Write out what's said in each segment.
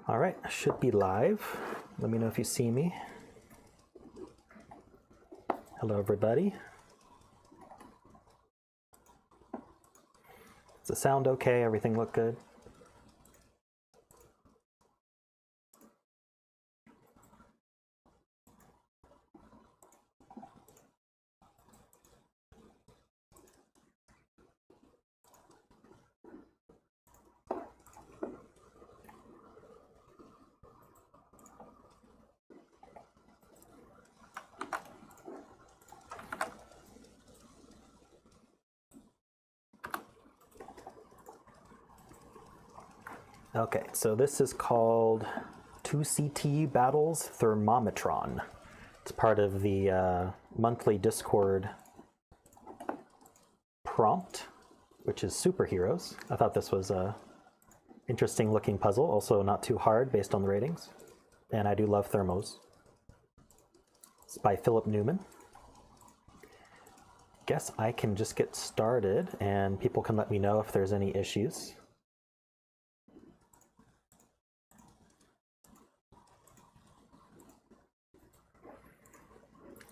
All right, I should be live. Let me know if you see me. Hello, everybody. Does the sound okay? Everything look good? Okay, so this is called 2CT Battles Thermometron. It's part of the monthly Discord prompt, which is superheroes. I thought this was a interesting looking puzzle, also not too hard based on the ratings. And I do love thermos. It's by Philip Newman. Guess I can just get started and people can let me know if there's any issues.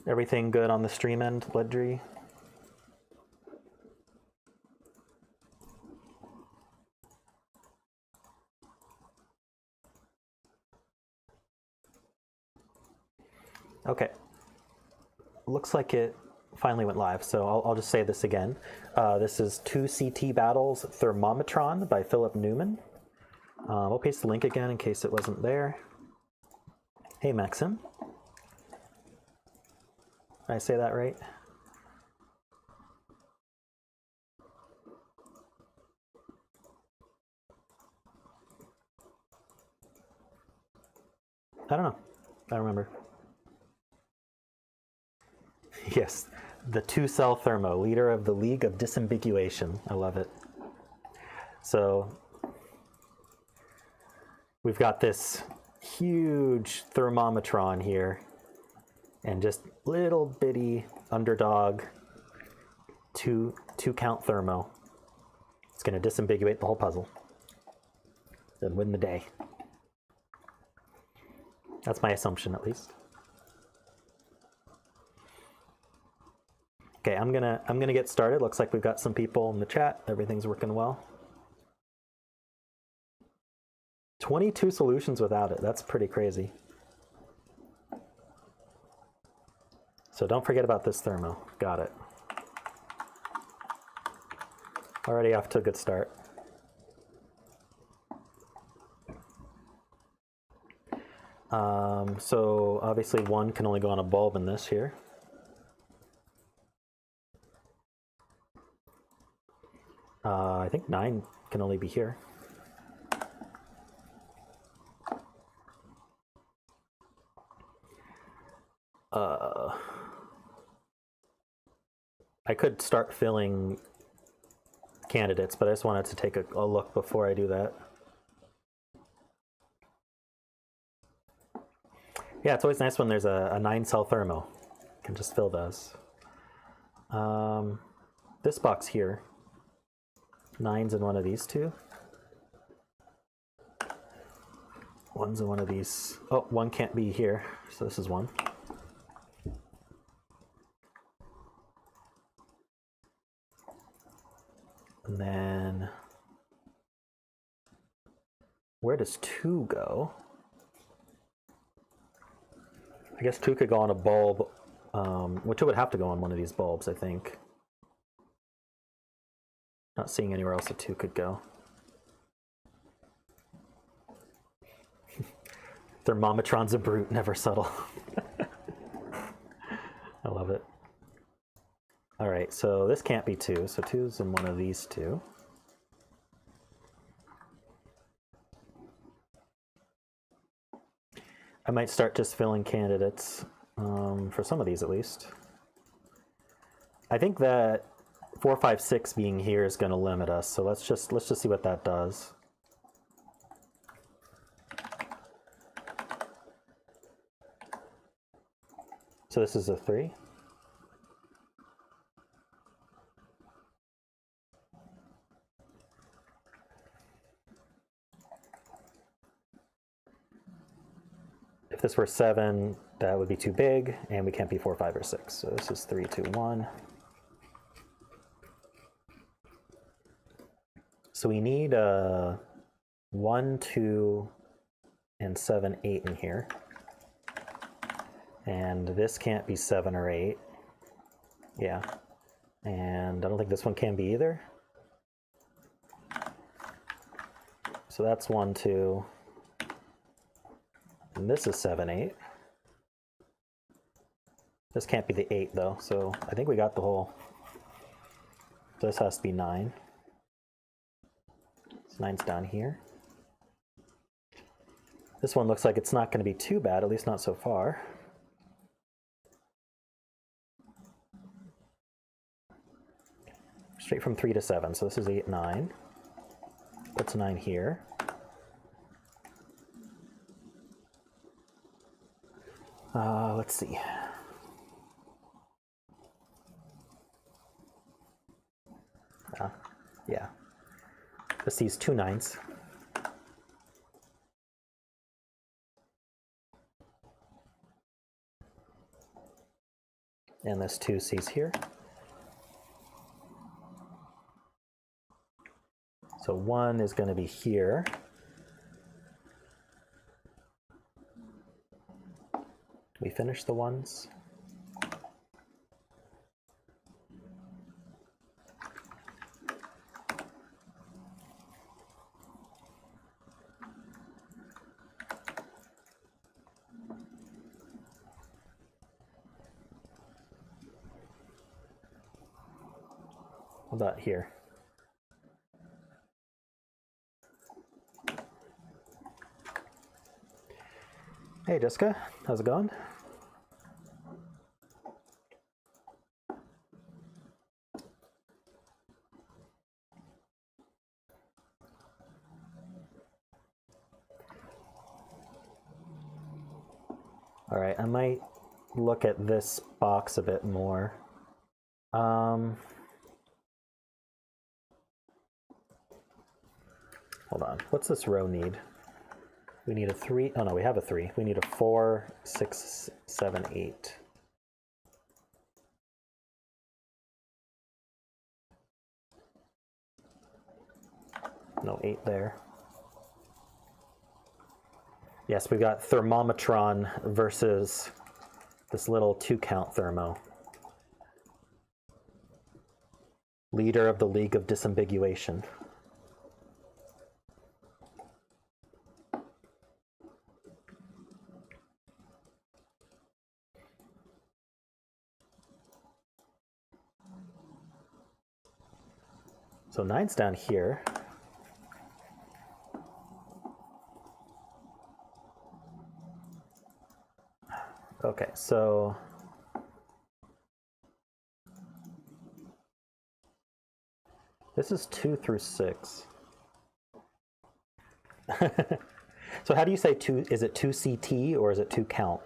Everything good on the stream end, Ledry? Okay. Looks like it finally went live, so I'll just say this again. This is 2CT Battles Thermometron by Philip Newman. I'll paste the link again in case it wasn't there. Hey, Maxim. Did I say that right? I don't know. I don't remember. Yes, the 2-cell thermo, leader of the League of Disambiguation. I love it. So we've got this huge thermometron here and just little bitty underdog two count thermo. It's going to disambiguate the whole puzzle and win the day. That's my assumption, at least. Okay, I'm gonna get started. Looks like we've got some people in the chat. Everything's working well. 22 solutions without it. That's pretty crazy. So don't forget about this thermo. Got it. Already off to a good start. So obviously 1 can only go on a bulb in this here. I think 9 can only be here. I could start filling candidates, but I just wanted to take a look before I do that. Yeah, it's always nice when there's a 9-cell thermo. You can just fill those. This box here, 9's in one of these two. 1's in one of these. Oh, 1 can't be here, so this is 1. And then, where does 2 go? I guess 2 could go on a bulb, which it would have to go on one of these bulbs, I think. Not seeing anywhere else that 2 could go. Thermometron's a brute, never subtle. I love it. All right, so this can't be 2, so 2's in one of these two. I might start just filling candidates for some of these at least. I think that 4, 5, 6 being here is going to limit us, so let's just see what that does. So this is a 3. this were 7, that would be too big, and we can't be 4, 5, or 6. So this is 3, 2, 1. So we need 1, 2, and 7, 8 in here. And this can't be 7 or 8. Yeah. And I don't think this one can be either. So that's 1, 2. And this is 7, 8. This can't be the 8 though, so I think we got the whole. This has to be 9. So 9's down here. This one looks like it's not going to be too bad, at least not so far. Straight from 3 to 7, so this is 8, 9. Puts 9 here. Let's see. Yeah. This sees 2 9s. And this 2 sees here. So 1 is going to be here. We finish the 1s. How about here? Hey Jessica, how's it going? All right, I might look at this box a bit more. Hold on, what's this row need? We need a 3, oh no, we have a 3. We need a 4, 6, 7, 8. No 8 there. Yes, we got Thermometron versus this little 2-count thermo. Leader of the League of Disambiguation. So 9's down here. Okay, so this is 2 through 6. So how do you say 2? Is it 2 CT or is it 2 count?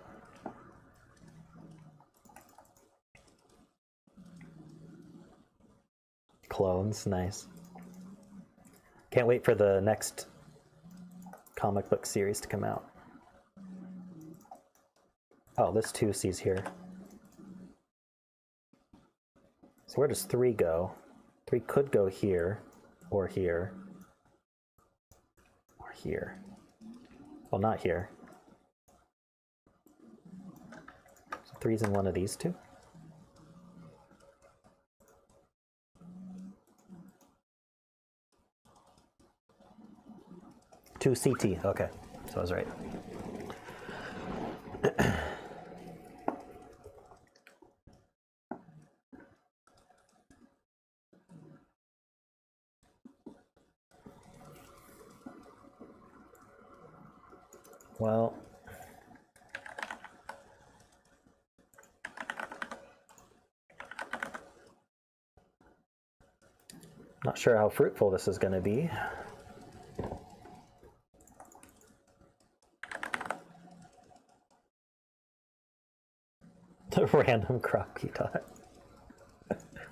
Clones, nice. Can't wait for the next comic book series to come out. Oh, this 2 sees here. So where does 3 go? 3 could go here, or here, or here. Well, not here. So 3's in one of these 2. Two CT, okay, so I was right. Well, not sure how fruitful this is going to be. The random crocky dot.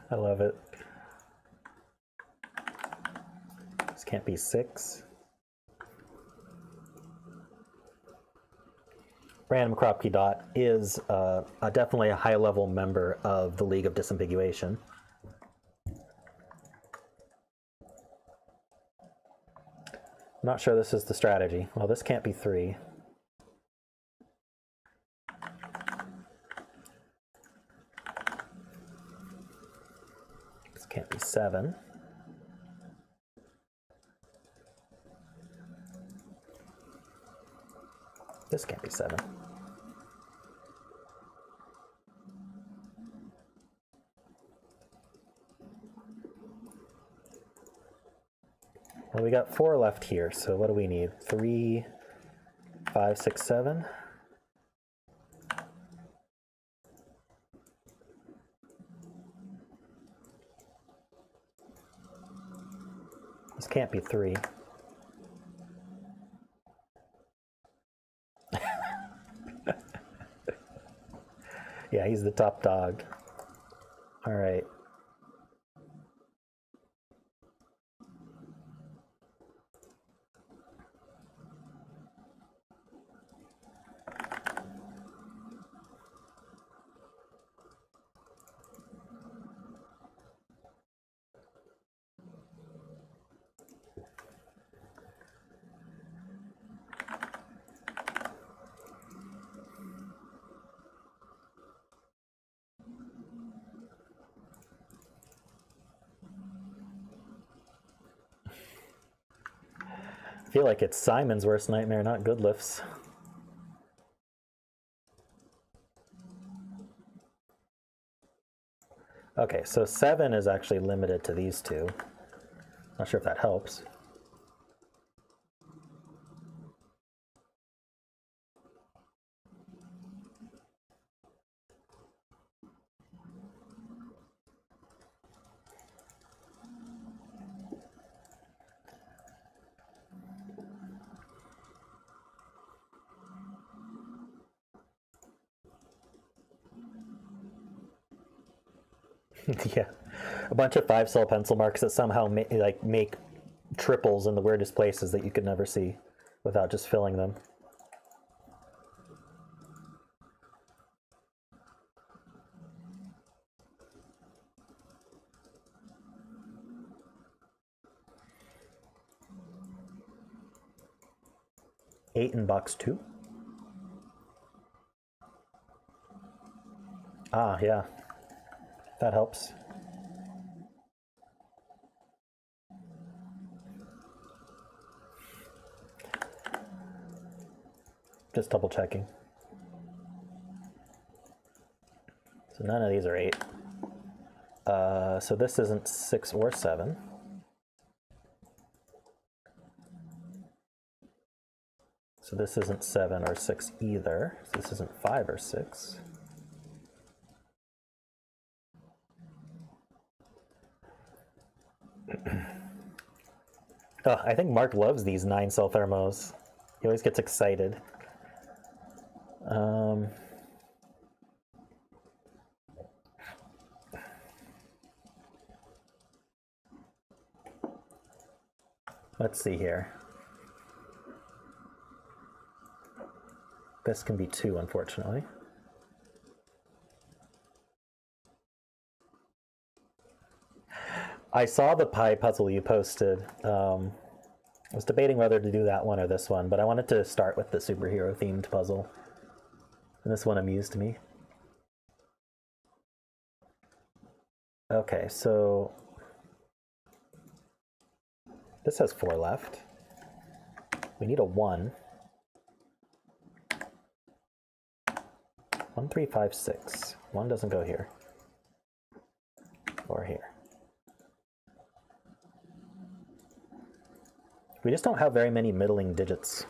I love it. This can't be 6. Random Kropke dot is definitely a high-level member of the League of Disambiguation. I'm not sure this is the strategy. Well, this can't be 3. This can't be 7. This can't be 7. Well, we got 4 left here, so what do we need? 3, 5, 6, 7. This can't be 3. Yeah, he's the top dog. All right. I feel like it's Simon's worst nightmare, not Goodlift's. Okay, so 7 is actually limited to these two. Not sure if that helps. Yeah, a bunch of 5-cell pencil marks that somehow make triples in the weirdest places that you could never see without just filling them. Eight in box 2. Ah, yeah. That helps. Just double checking. So none of these are 8. So this isn't 6 or 7. So this isn't 7 or 6 either. So this isn't 5 or 6. Oh, I think Mark loves these 9-cell thermos. He always gets excited. Let's see here. This can be 2, unfortunately. I saw the pie puzzle you posted. I was debating whether to do that one or this one, but I wanted to start with the superhero themed puzzle. And this one amused me. Okay, so this has 4 left. We need a 1. 1, 3, 5, 6. 1 doesn't go here. Or here. We just don't have very many middling digits.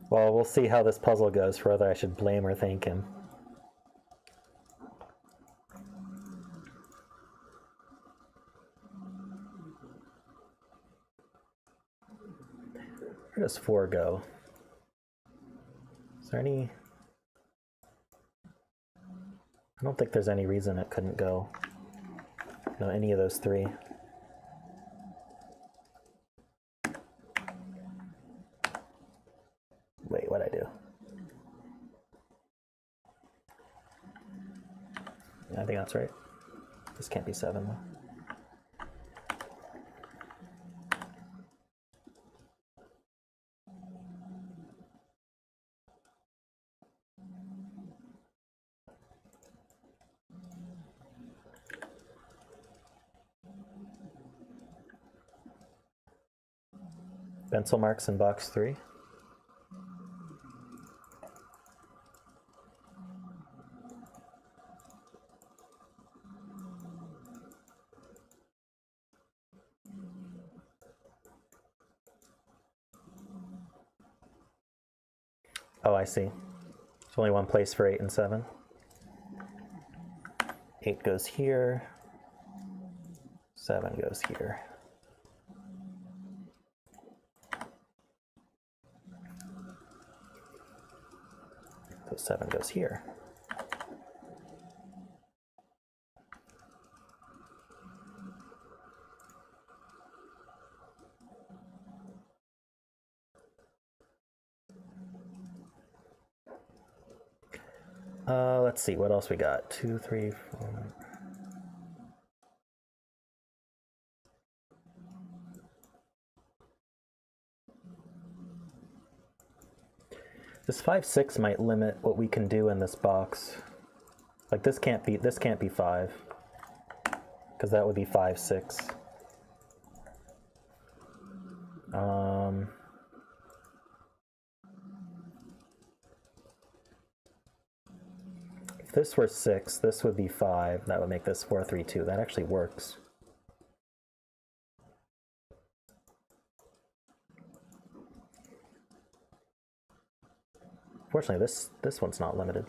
Well, we'll see how this puzzle goes for whether I should blame or thank him. Where does 4 go? Is there any... I don't think there's any reason it couldn't go. No, any of those 3. Wait, what'd I do? Yeah, I think that's right. This can't be 7 though. Pencil marks in box 3. Oh, I see. There's only one place for 8 and 7. 8 goes here. 7 goes here. So 7 goes here. Let's see, what else we got? 2, 3, 4. This 5, 6 might limit what we can do in this box. Like this can't be 5, because that would be 5, 6. If this were 6, this would be 5. That would make this 4, 3, 2. That actually works. Fortunately, this one's not limited.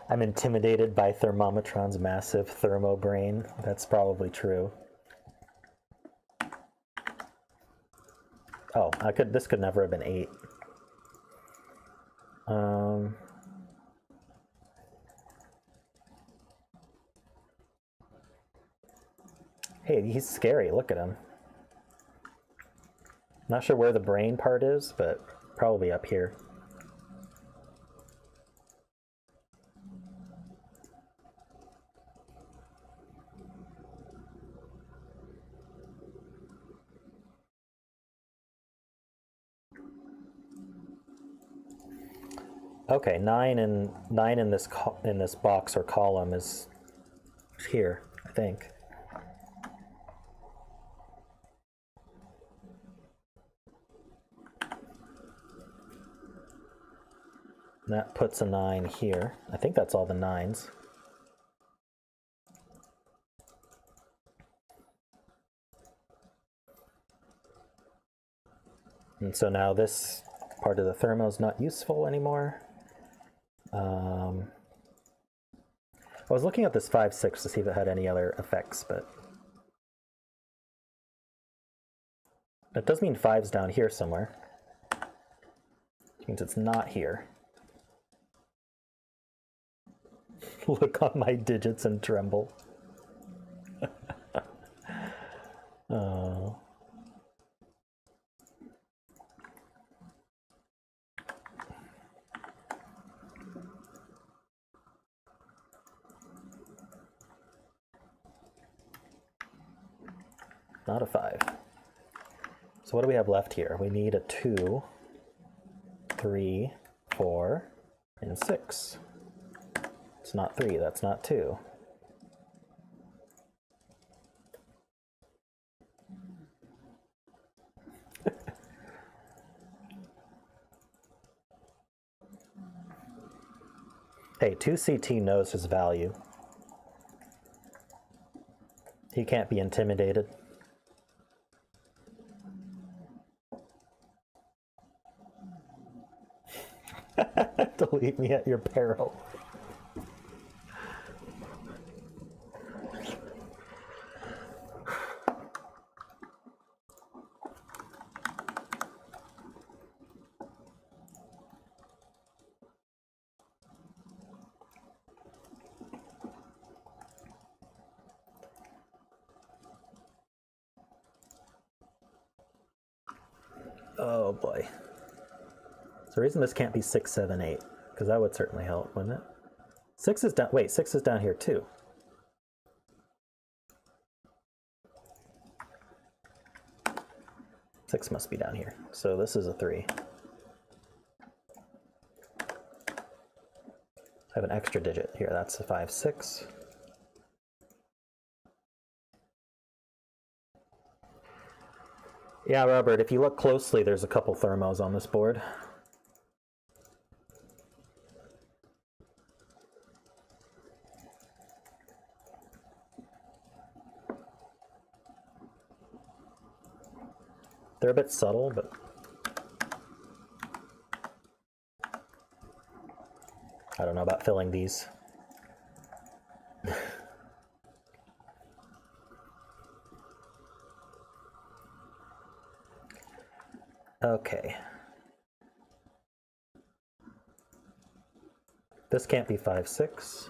I'm intimidated by Thermometron's massive thermo brain. That's probably true. Oh, this could never have been 8. Hey, he's scary. Look at him. Not sure where the brain part is, but probably up here. Okay, 9 in this box or column is here, I think. And that puts a 9 here. I think that's all the 9s. And so now this part of the thermo is not useful anymore. I was looking at this 5, 6 to see if it had any other effects, but it does mean 5's down here somewhere. It means it's not here. Look on my digits and tremble. Oh. Not a 5. So what do we have left here? We need a 2, 3, 4, and 6. It's not 3, that's not 2. Hey, 2CT knows his value. He can't be intimidated. Delete me at your peril. Oh boy. So the reason this can't be 6, 7, 8, because that would certainly help, wouldn't it? 6 is down, wait, 6 is down here too. Six must be down here. So this is a 3. I have an extra digit here. That's a 5, 6. Yeah, Robert, if you look closely, there's a couple thermos on this board. They're a bit subtle, but I don't know about filling these. Okay. This can't be 5, 6.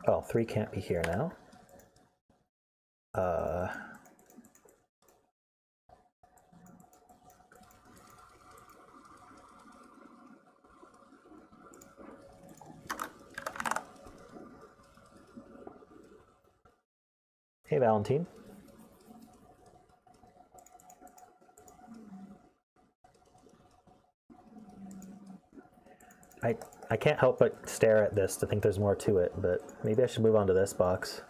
Oh, 3 can't be here now. Hey, Valentine. I can't help but stare at this to think there's more to it, but maybe I should move on to this box.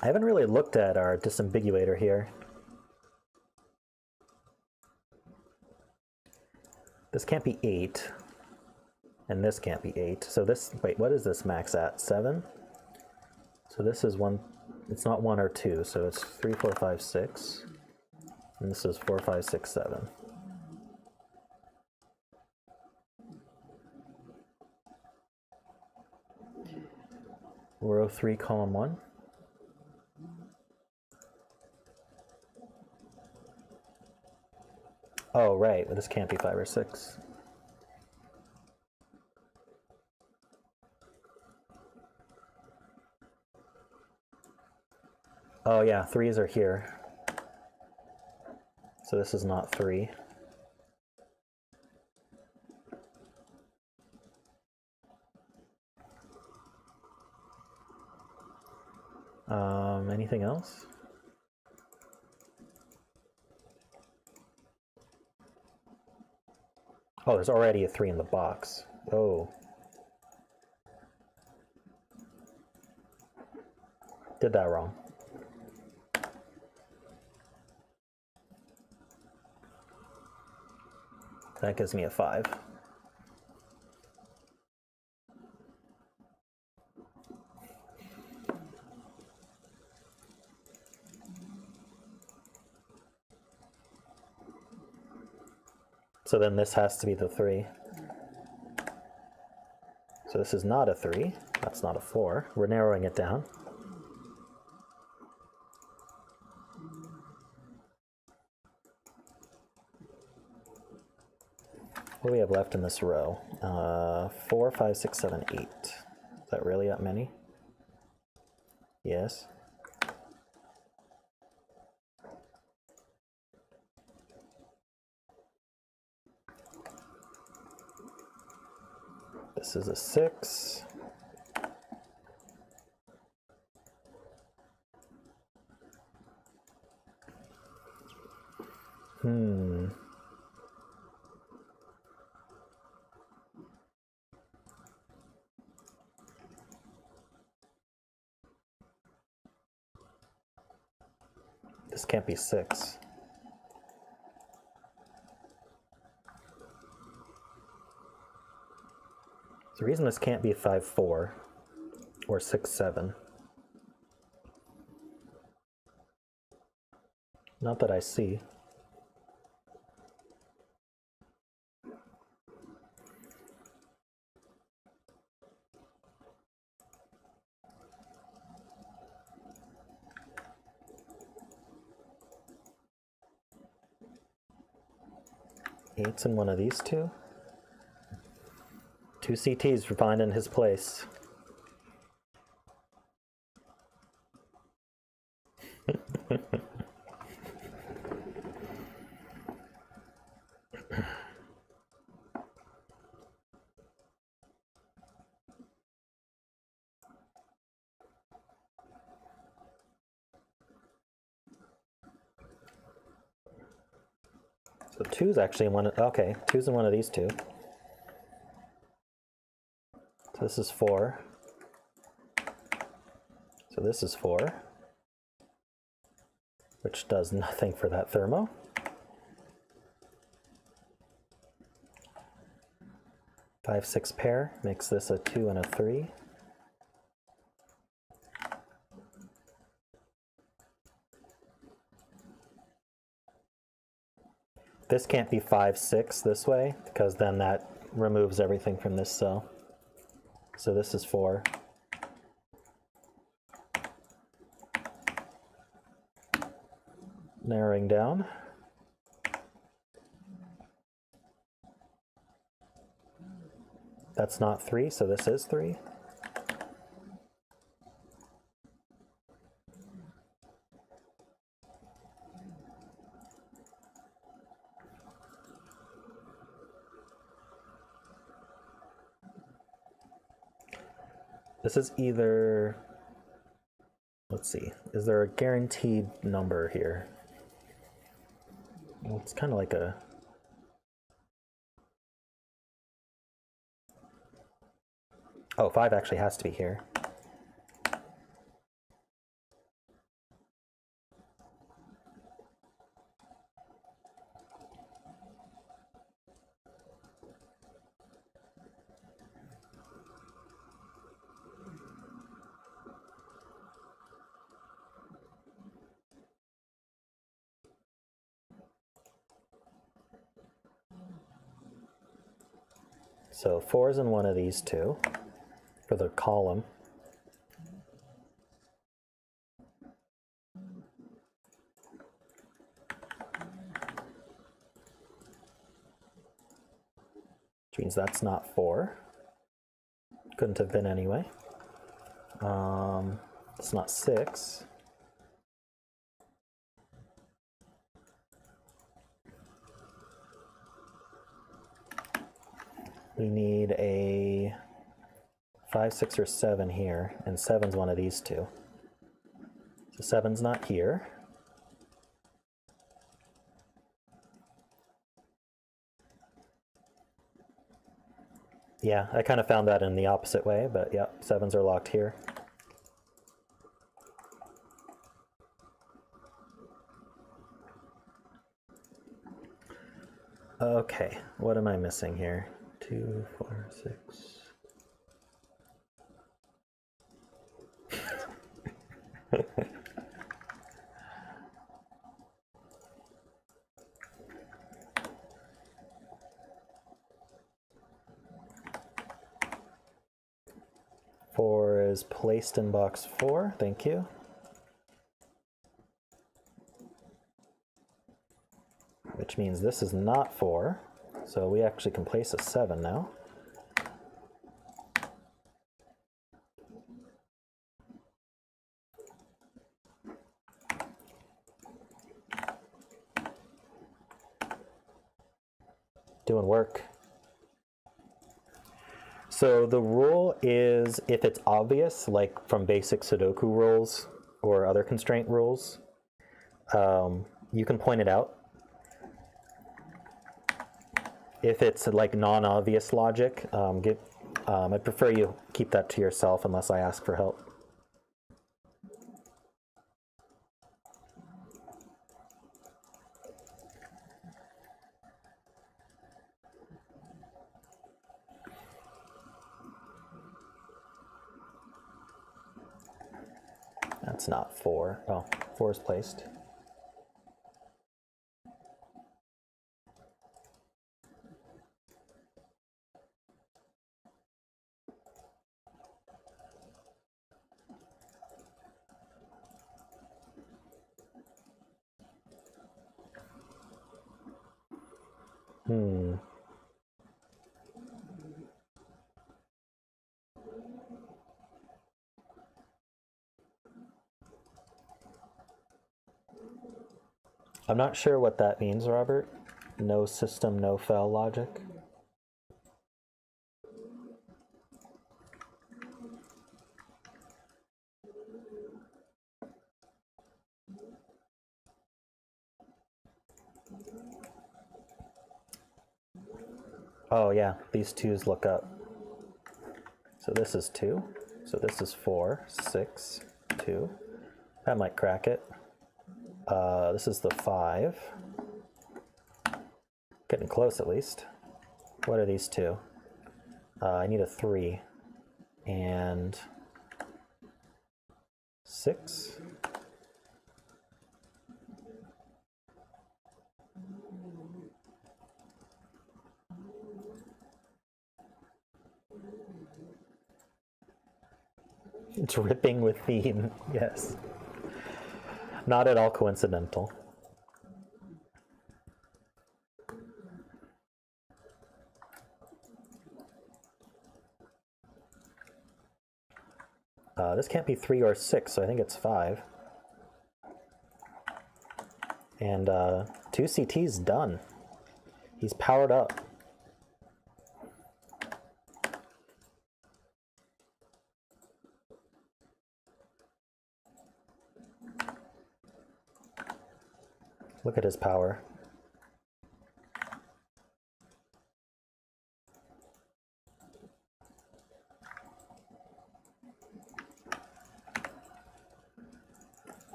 I haven't really looked at our disambiguator here. This can't be 8, and this can't be 8. So this, wait, what is this max at? 7? So this is 1, it's not 1 or 2, so it's 3, 4, 5, 6. And this is 4, 5, 6, 7. Row 3, column 1. Oh, right, well, this can't be 5 or 6. Oh yeah, 3s are here. So this is not 3. Anything else? Oh, there's already a 3 in the box. Oh. Did that wrong. That gives me a 5. So then this has to be the 3. So this is not a 3. That's not a 4. We're narrowing it down. What do we have left in this row? 4, 5, 6, 7, 8. Is that really that many? Yes. This is a 6. This can't be 6. The reason this can't be 5, 4 or 6, 7. Not that I see. 8's in one of these two. 2 CTs for finding his place. So 2's actually in one of, okay, 2's in one of these two. So this is 4. So this is 4, which does nothing for that thermo. Five, 6 pair makes this a 2 and a 3. This can't be 5, 6 this way, because then that removes everything from this cell. So this is 4. Narrowing down. That's not 3, so this is 3. This is either, let's see, is there a guaranteed number here? Well, it's kind of like a, oh, 5 actually has to be here. So 4 is in one of these two for the column. Which means that's not 4. Couldn't have been anyway. It's not 6. We need a 5, 6, or 7 here, and 7's one of these two. So 7's not here. Yeah, I kind of found that in the opposite way, but yeah, 7's are locked here. Okay, what am I missing here? 2, 4, 6. Four is placed in box 4, thank you. Which means this is not 4, so we actually can place a 7 now. Doing work. So the rule is, if it's obvious, like from basic Sudoku rules or other constraint rules, you can point it out. If it's like non-obvious logic, I prefer you keep that to yourself unless I ask for help. That's not 4. Oh, 4 is placed. I'm not sure what that means, Robert. No system, no fail logic. Oh yeah, these twos look up. So this is 2. So this is 4, 6, 2. That might crack it. This is the 5. Getting close at least. What are these two? I need a 3. And 6. Dripping with theme, yes. Not at all coincidental. This can't be 3 or 6, so I think it's 5. And 2 CT's done. He's powered up. Look at his power.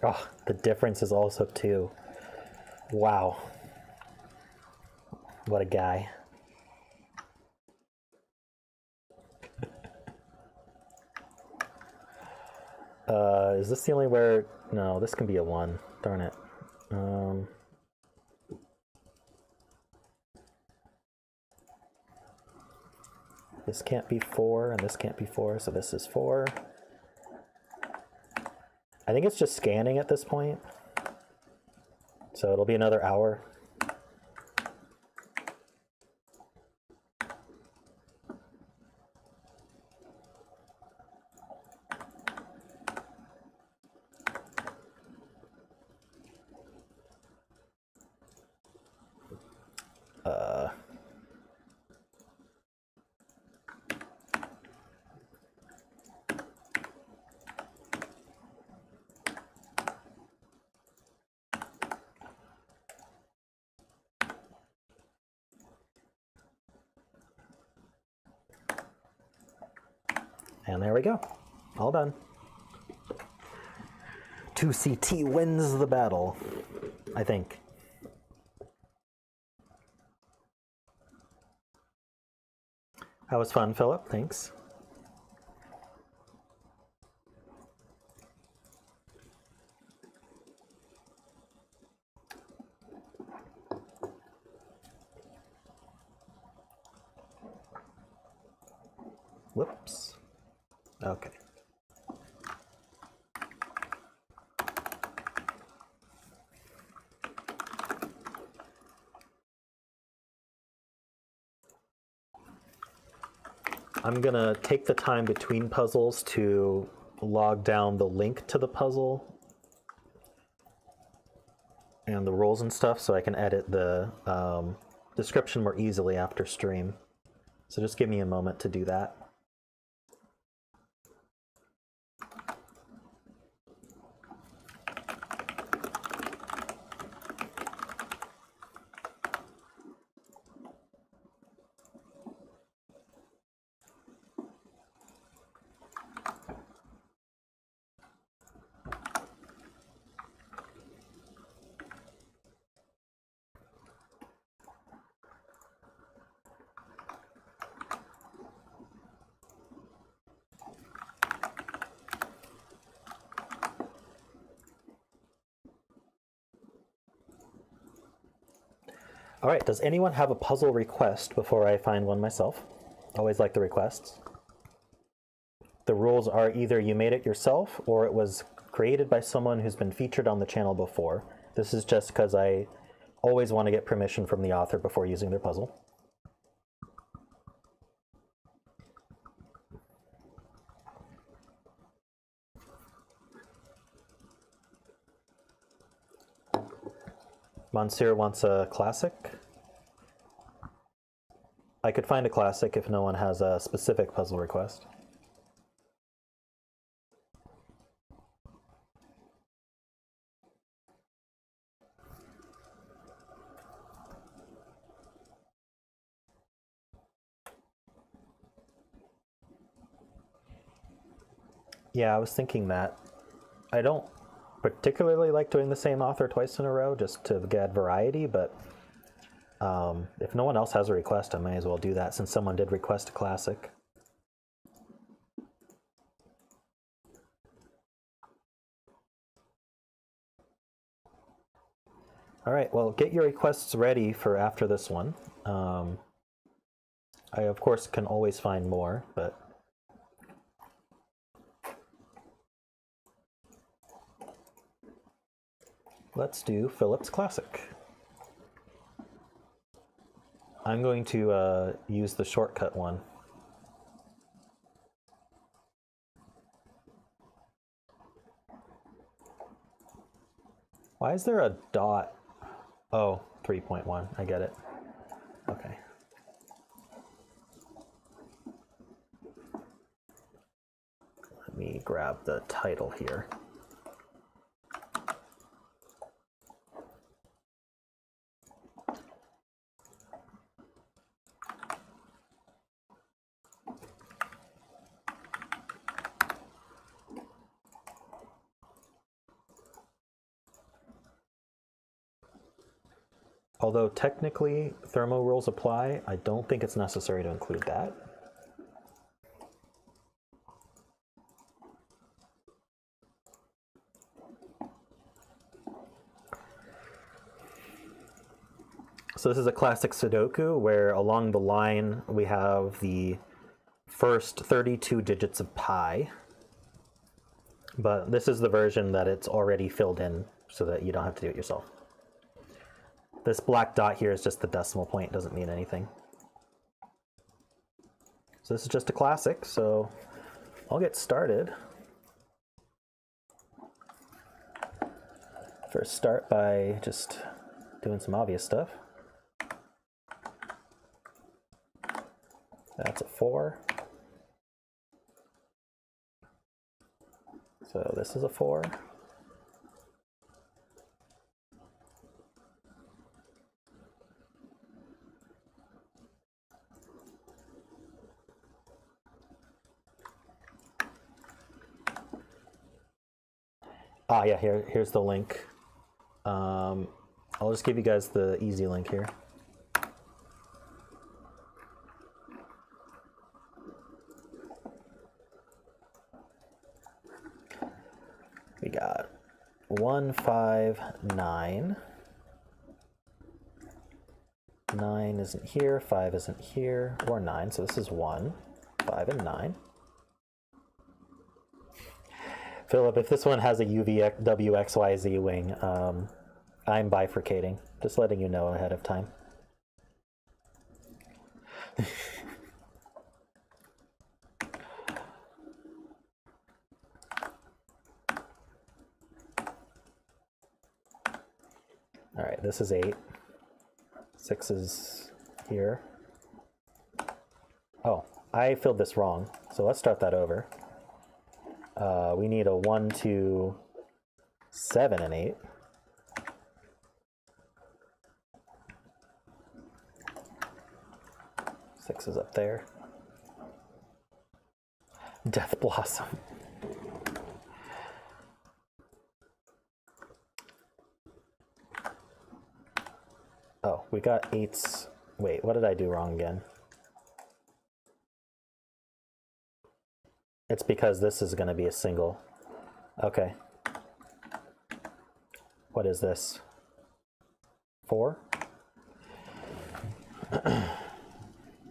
Oh, the difference is also 2. Wow. What a guy. Is this the only where... No, this can be a 1. Darn it. This can't be 4, and this can't be 4, so this is 4. I think it's just scanning at this point. So it'll be another hour. And there we go. All done. 2CT wins the battle, I think. That was fun, Philip. Thanks. Whoops. Okay. I'm gonna take the time between puzzles to log down the link to the puzzle and the rules and stuff so I can edit the description more easily after stream. So just give me a moment to do that. All right, does anyone have a puzzle request before I find one myself? Always like the requests. The rules are either you made it yourself or it was created by someone who's been featured on the channel before. This is just because I always want to get permission from the author before using their puzzle. Monsieur wants a classic. I could find a classic if no one has a specific puzzle request. Yeah, I was thinking that. I don't particularly like doing the same author twice in a row just to get variety, but if no one else has a request, I may as well do that since someone did request a classic. All right, well, get your requests ready for after this one. I, of course, can always find more, but let's do Philip's classic. I'm going to use the shortcut one. Why is there a dot? Oh, 3.1, I get it. Okay. Let me grab the title here. Although technically thermo rules apply, I don't think it's necessary to include that. So this is a classic Sudoku where along the line we have the first 32 digits of pi, but this is the version that it's already filled in so that you don't have to do it yourself. This black dot here is just the decimal point, doesn't mean anything. So this is just a classic, so I'll get started. First start by just doing some obvious stuff. That's a 4. So this is a 4. Ah, yeah, here's the link. I'll just give you guys the easy link here. We got 1, 5, 9. 9 isn't here, 5 isn't here, or 9, so this is 1, 5, and 9. Philip, if this one has a WXYZ wing, I'm bifurcating. Just letting you know ahead of time. All right, this is 8. 6 is here. Oh, I filled this wrong, so let's start that over. We need a 1, 2, 7, and 8. Six is up there. Death Blossom. Oh, we got 8s. Wait, what did I do wrong again? It's because this is going to be a single. Okay. What is this? 4?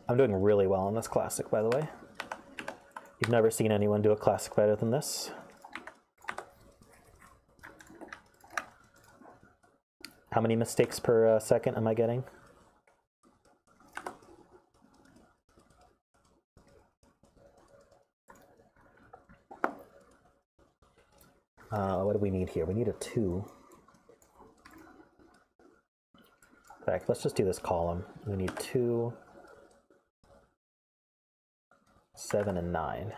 I'm doing really well on this classic, by the way. You've never seen anyone do a classic better than this. How many mistakes per second am I getting? What do we need here? We need a 2. In fact, let's just do this column. We need 2, 7, and 9.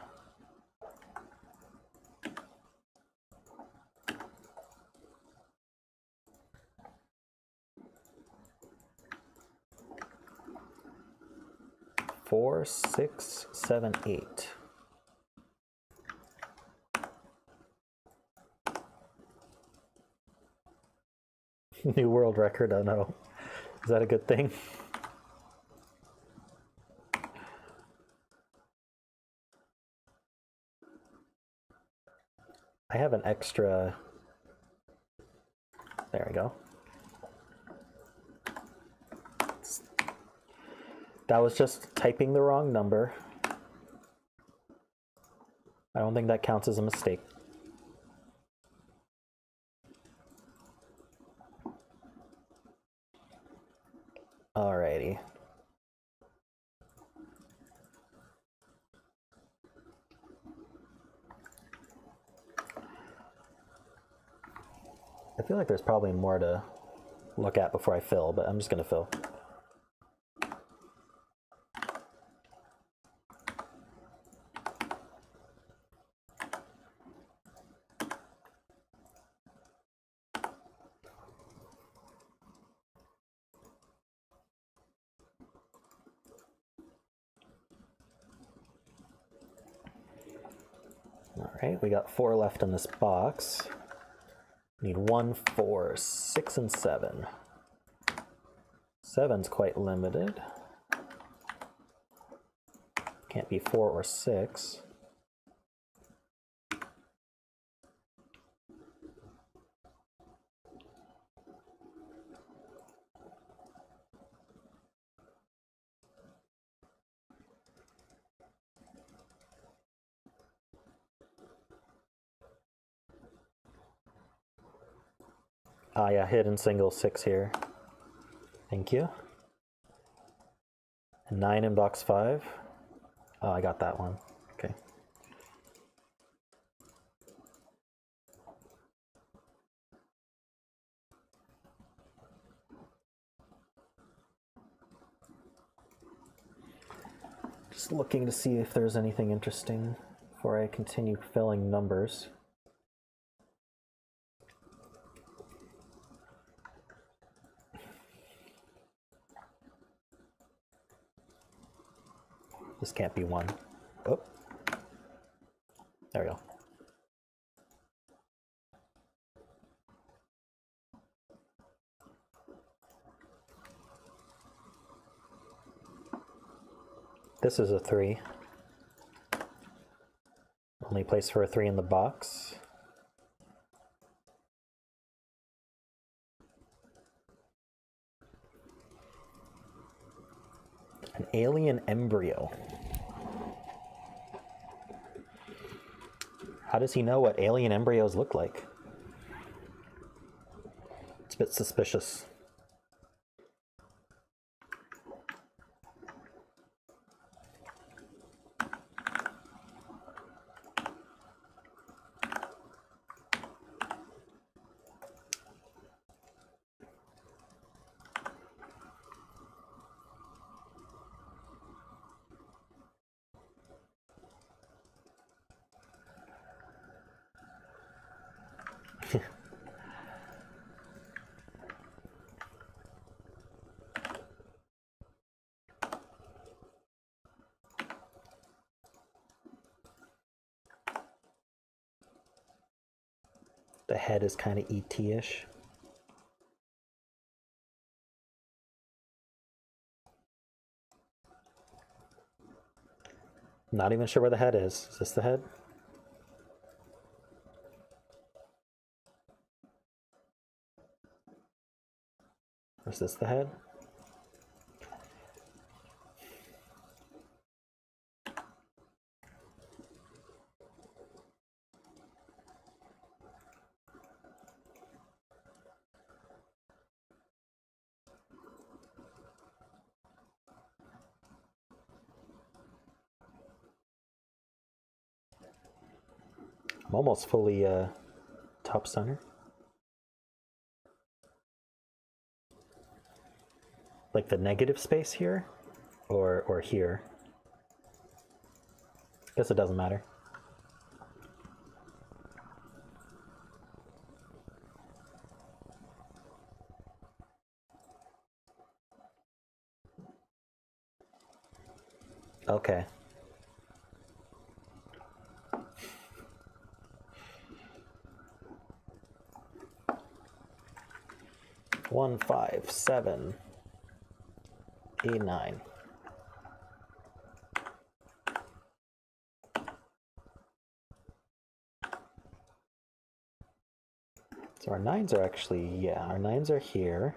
Four, 6, 7, 8. New world record, oh no. Is that a good thing? I have an extra, there we go. That was just typing the wrong number. I don't think that counts as a mistake. Alrighty. I feel like there's probably more to look at before I fill, but I'm just going to fill. All right, we got 4 left in this box. Need 1, 4, 6, and 7. 7's quite limited. Can't be 4 or 6. Ah, yeah, hidden single 6 here. Thank you. And 9 in box 5. Oh, I got that one. Okay. Just looking to see if there's anything interesting before I continue filling numbers. This can't be 1. Oh, there we go. This is a 3. Only place for a 3 in the box. An alien embryo. How does he know what alien embryos look like? It's a bit suspicious. The head is kind of ET-ish. Not even sure where the head is. Is this the head? Or is this the head? I'm almost fully top center. Like the negative space here, or here. Guess it doesn't matter. Okay. One, 5, 7, 8, 9. So our 9s are actually, yeah, our 9s are here.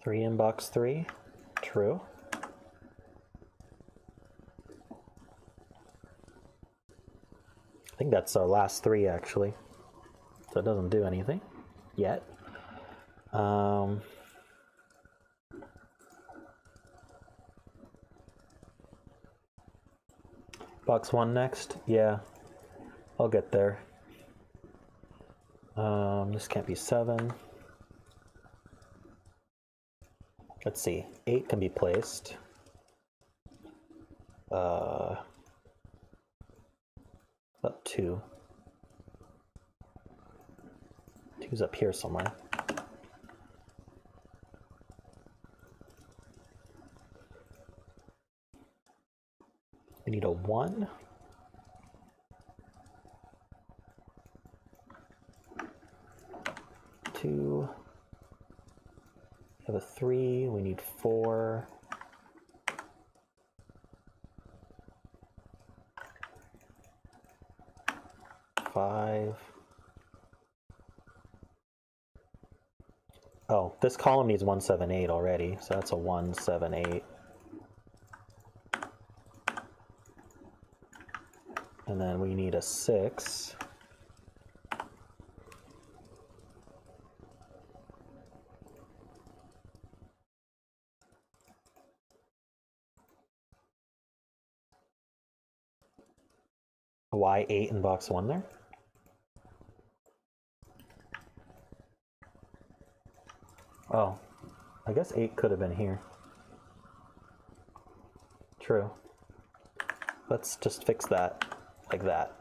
Three in box 3, true. I think that's our last 3 actually. So it doesn't do anything yet. Box 1 next, yeah, I'll get there. This can't be 7. Let's see, 8 can be placed. Up 2. 2's up here somewhere. We need a 1. Two. We have a 3. We need 4. 5. Oh, this column needs 1, 7, 8 already, so that's a 1, 7, 8. And then we need a 6. Why 8 in box 1 there? Oh, I guess 8 could have been here. True. Let's just fix that like that.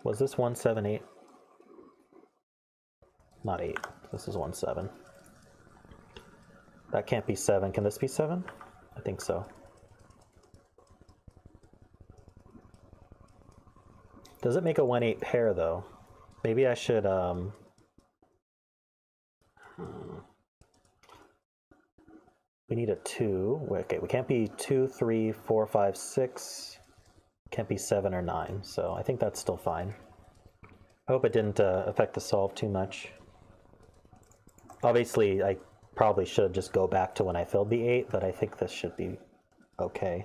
Was this 1, 7, 8? Not 8. This is 1, 7. That can't be 7. Can this be 7? I think so. Does it make a 1, 8 pair though? Maybe I should we need a 2. Okay, we can't be 2, 3, 4, 5, 6. Can't be 7 or 9, so I think that's still fine. I hope it didn't affect the solve too much. Obviously, I probably should just go back to when I filled the 8, but I think this should be okay.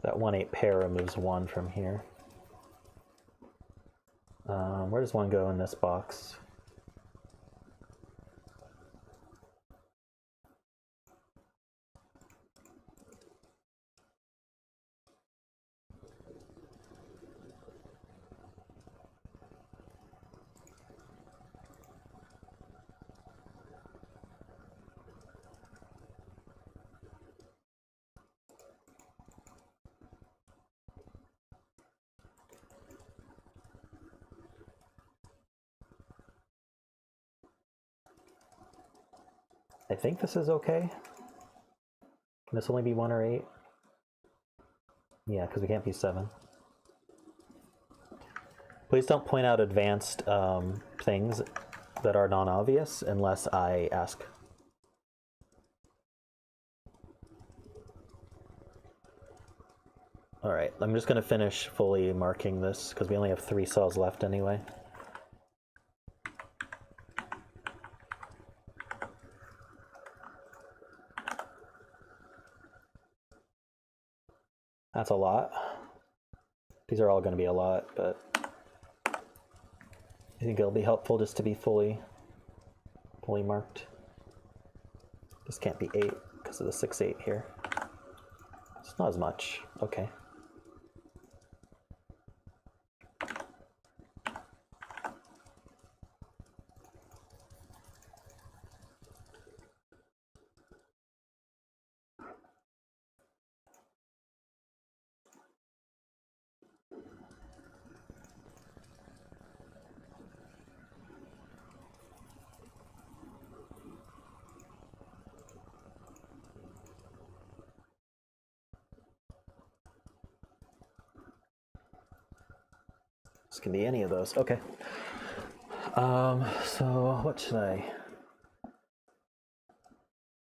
That 1, 8 pair removes 1 from here. Where does 1 go in this box? I think this is okay. Can this only be 1 or 8? Yeah, because we can't be 7. Please don't point out advanced things that are non-obvious unless I ask. All right, I'm just going to finish fully marking this because we only have 3 cells left anyway. That's a lot. These are all going to be a lot, but I think it'll be helpful just to be fully marked. This can't be 8 because of the 6, 8 here. It's not as much. Okay. This can be any of those. Okay. So what should I...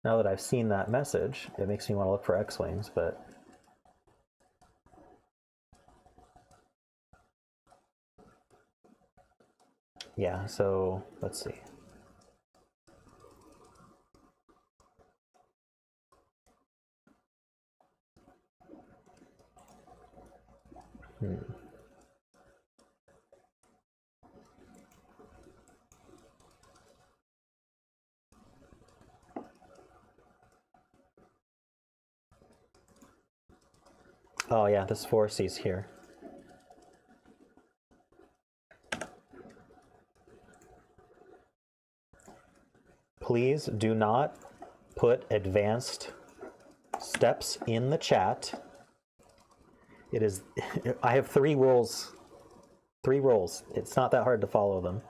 Now that I've seen that message, it makes me want to look for X-wings, but... Yeah, so let's see. Oh yeah, this 4C's here. Please do not put advanced steps in the chat. It is, I have 3 rules. 3 rules. It's not that hard to follow them.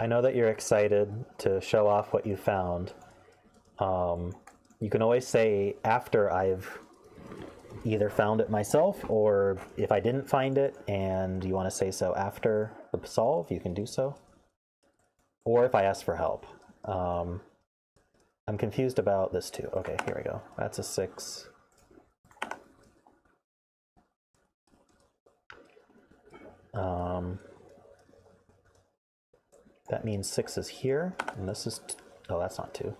I know that you're excited to show off what you found. You can always say after I've either found it myself, or if I didn't find it and you want to say so after the solve, you can do so. Or if I ask for help. I'm confused about this too. Okay, here we go. That's a 6. That means 6 is here, and this is, oh, that's not 2.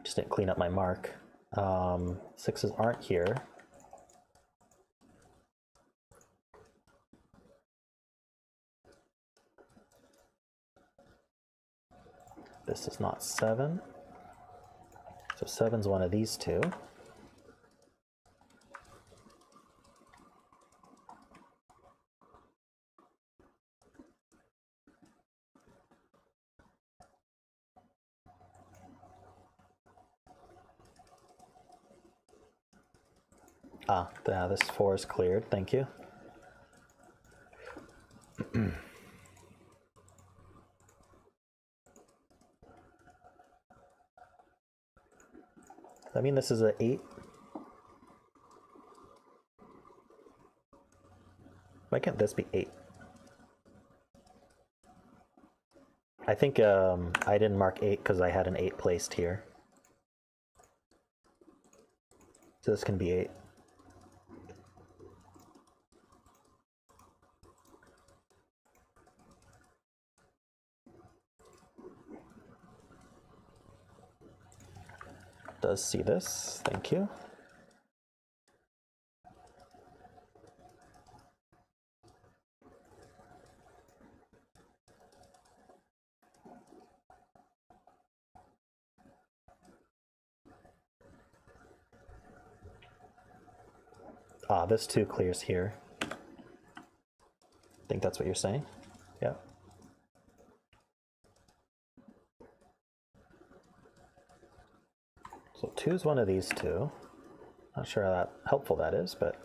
Just didn't clean up my mark. 6s aren't here. This is not 7. So 7's one of these 2. Ah, this 4 is cleared, thank you. I mean, this is an 8. Why can't this be 8? I think I didn't mark 8 because I had an 8 placed here. So this can be 8. Does see this, thank you. Ah, this 2 clears here. I think that's what you're saying. Yeah. So 2 is one of these 2. Not sure how helpful that is, but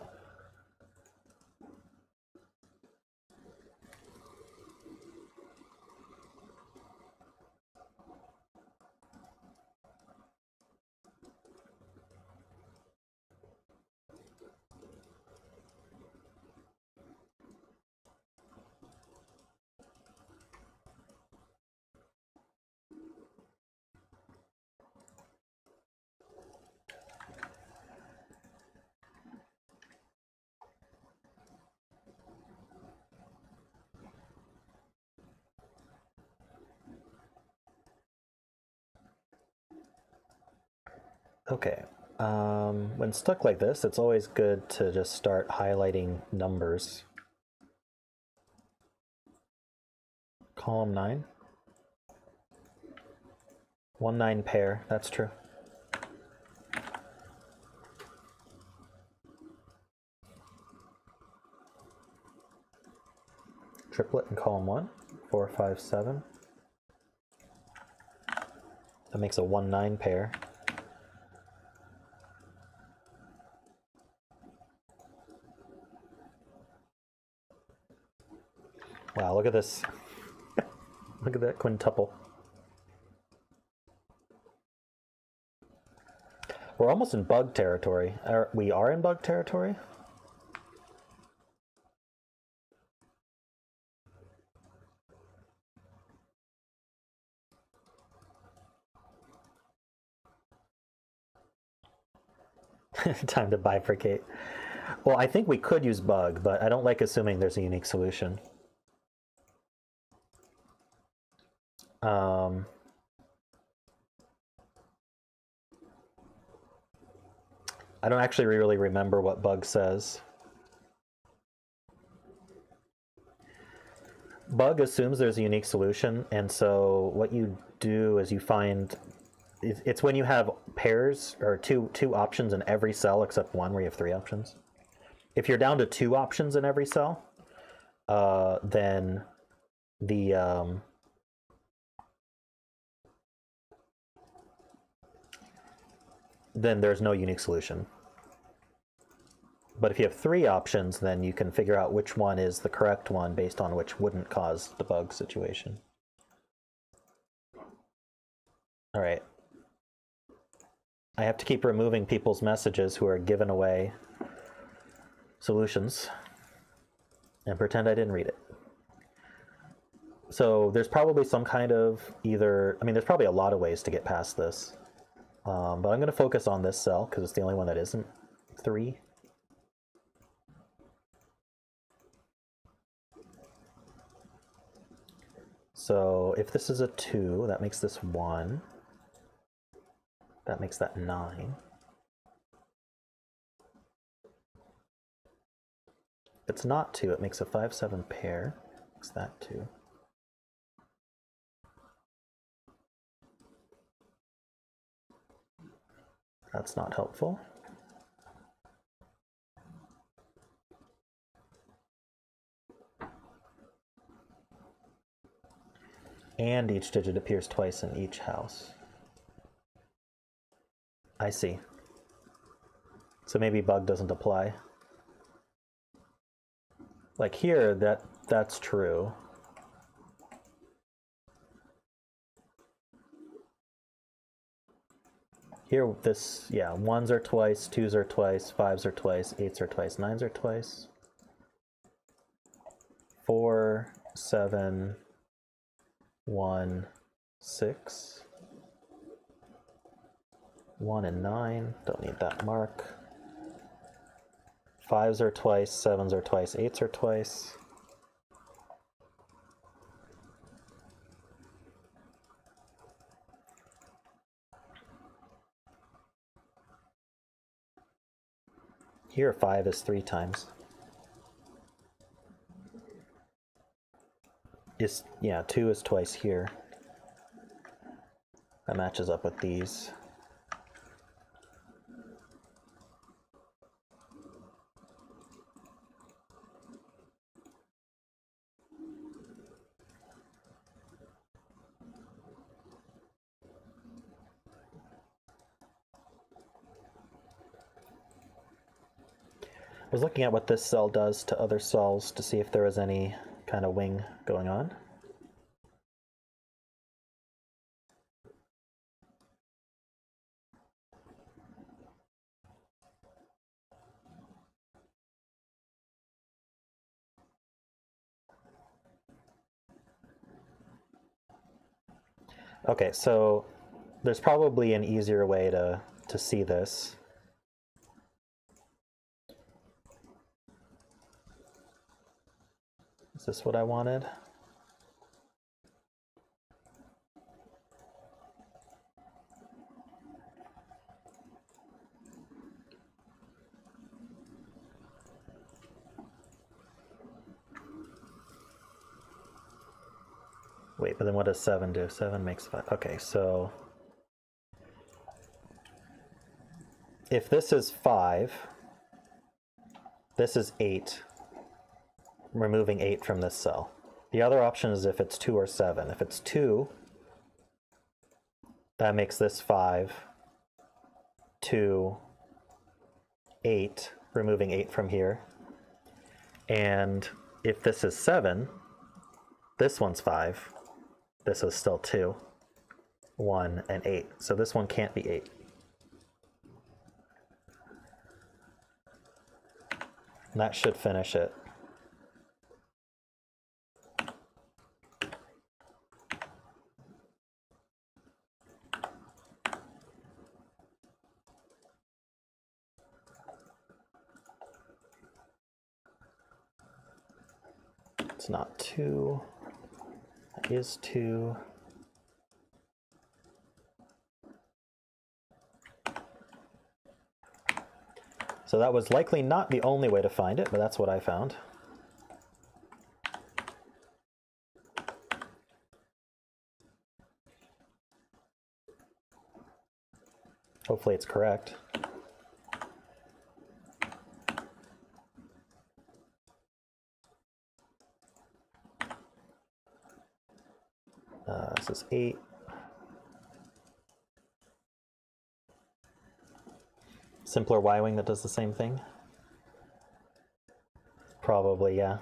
Okay, when stuck like this, it's always good to just start highlighting numbers. Column 9. 1 9 pair, that's true. Triplet in column 1, 4 5 7. That makes a 1 9 pair. Wow, look at this. Look at that quintuple. We're almost in bug territory. We are in bug territory? Time to bifurcate. Well, I think we could use bug, but I don't like assuming there's a unique solution. I don't actually really remember what bug says. Bug assumes there's a unique solution, and so what you do is you find, it's when you have pairs or two options in every cell except one where you have 3 options. If you're down to 2 options in every cell, then then there's no unique solution. But if you have 3 options, then you can figure out which one is the correct one based on which wouldn't cause the bug situation. All right. I have to keep removing people's messages who are giving away solutions and pretend I didn't read it. So there's probably some kind of there's probably a lot of ways to get past this. But I'm going to focus on this cell because it's the only one that isn't 3. So if this is a 2, that makes this 1. That makes that 9. If it's not 2, it makes a 5 7 pair. Makes that 2. That's not helpful. And each digit appears twice in each house. I see. So maybe bug doesn't apply. Like here, that's true. Here, this, yeah, 1s are twice, 2s are twice, 5s are twice, 8s are twice, 9s are twice. 4, 7, 1, 6. 1 and 9, don't need that mark. 5s are twice, 7s are twice, 8s are twice. Here 5 is 3 times. Yeah, 2 is twice here. That matches up with these. I was looking at what this cell does to other cells to see if there was any kind of wing going on. Okay, so there's probably an easier way to see this. Is this what I wanted? Wait, but then what does 7 do? 7 makes 5. Okay, so if this is 5, this is 8, removing 8 from this cell. The other option is if it's 2 or 7. If it's 2, that makes this 5, 2, 8, removing 8 from here. And if this is 7, this one's 5. This is still 2, 1, and 8. So this one can't be 8. And that should finish it. It's not 2. That is 2. So that was likely not the only way to find it, but that's what I found. Hopefully it's correct. This is 8. Simpler Y-wing that does the same thing? Probably, yeah.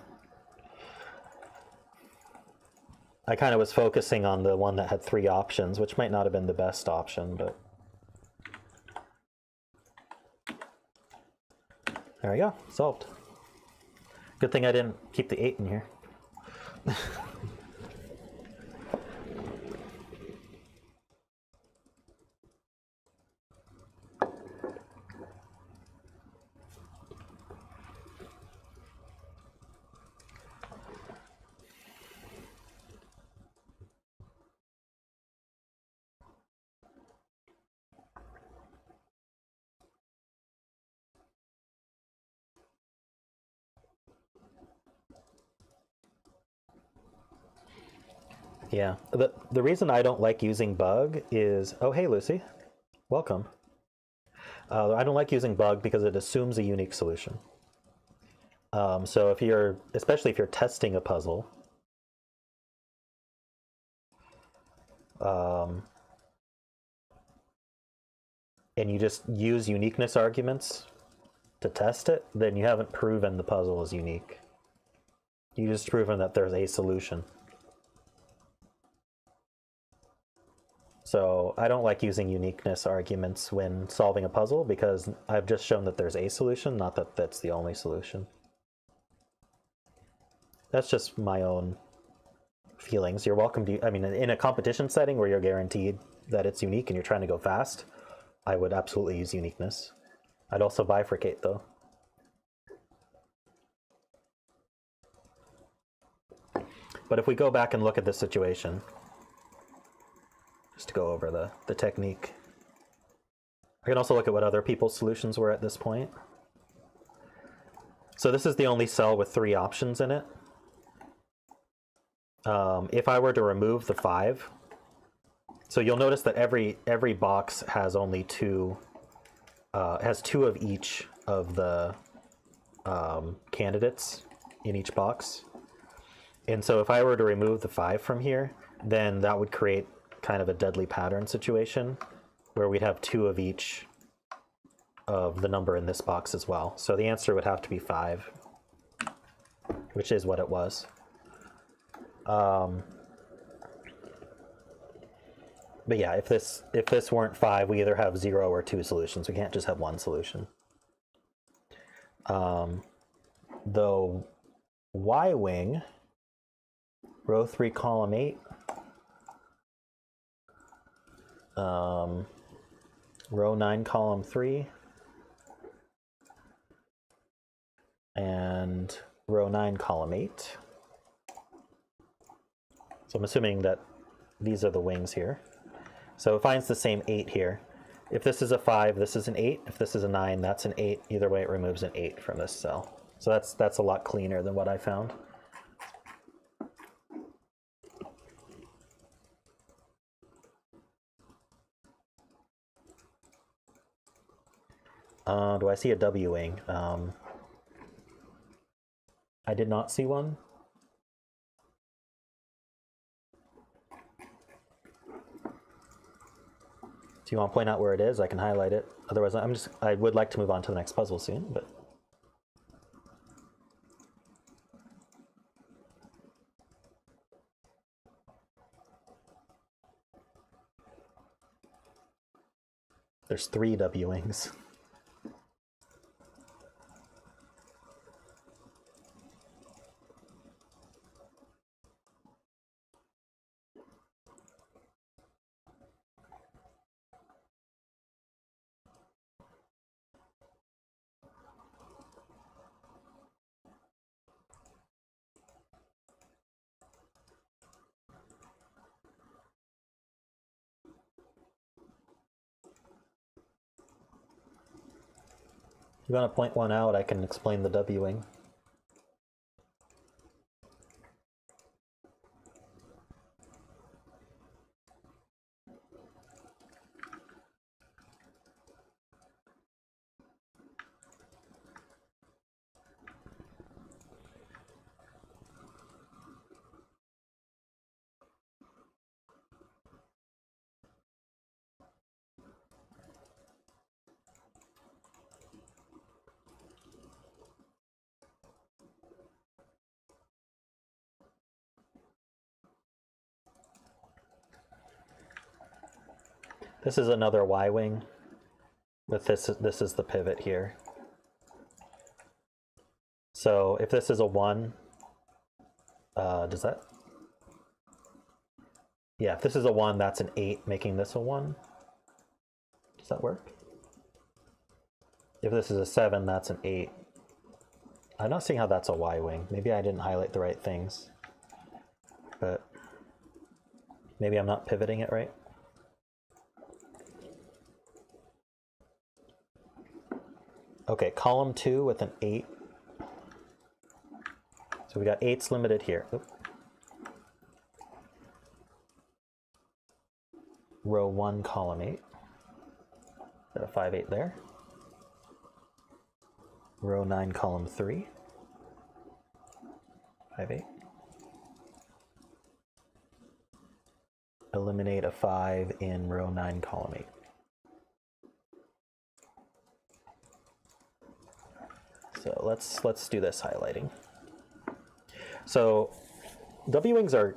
I kind of was focusing on the one that had 3 options, which might not have been the best option, but there we go, solved. Good thing I didn't keep the 8 in here. Yeah, the reason I don't like using bug is, oh hey Lucy, welcome. I don't like using bug because it assumes a unique solution. So if you're, especially if you're testing a puzzle, and you just use uniqueness arguments to test it, then you haven't proven the puzzle is unique. You just proven that there's a solution. So I don't like using uniqueness arguments when solving a puzzle because I've just shown that there's a solution, not that that's the only solution. That's just my own feelings. You're welcome to, I mean, in a competition setting where you're guaranteed that it's unique and you're trying to go fast, I would absolutely use uniqueness. I'd also bifurcate though. But if we go back and look at this situation, just to go over the technique. I can also look at what other people's solutions were at this point. So this is the only cell with 3 options in it. If I were to remove the 5, so you'll notice that every box has only 2, has 2 of each of the candidates in each box. And so if I were to remove the 5 from here, then that would create kind of a deadly pattern situation where we'd have 2 of each of the number in this box as well. So the answer would have to be 5, which is what it was. But yeah, if this weren't 5, we either have 0 or 2 solutions. We can't just have 1 solution. The Y-wing, row 3, column 8, row 9, column 3, and row 9, column 8. So I'm assuming that these are the wings here. So it finds the same 8 here. If this is a 5, this is an 8. If this is a 9, that's an 8. Either way, it removes an 8 from this cell. So that's a lot cleaner than what I found. Do I see a W wing? I did not see one. Do you want to point out where it is? I can highlight it. Otherwise, I would like to move on to the next puzzle soon, but. There's 3 W wings. If you want to point one out, I can explain the W wing. This is another Y wing, but this is the pivot here. So if this is a 1, does that? Yeah, if this is a 1, that's an 8, making this a 1. Does that work? If this is a 7, that's an 8. I'm not seeing how that's a Y wing. Maybe I didn't highlight the right things, but maybe I'm not pivoting it right. Okay, column 2 with an 8. So we got 8s limited here. Oop. Row 1, column 8. Got a 5, 8 there. Row 9, column 3. 5, 8. Eliminate a 5 in row 9, column 8. So let's do this highlighting. So W wings are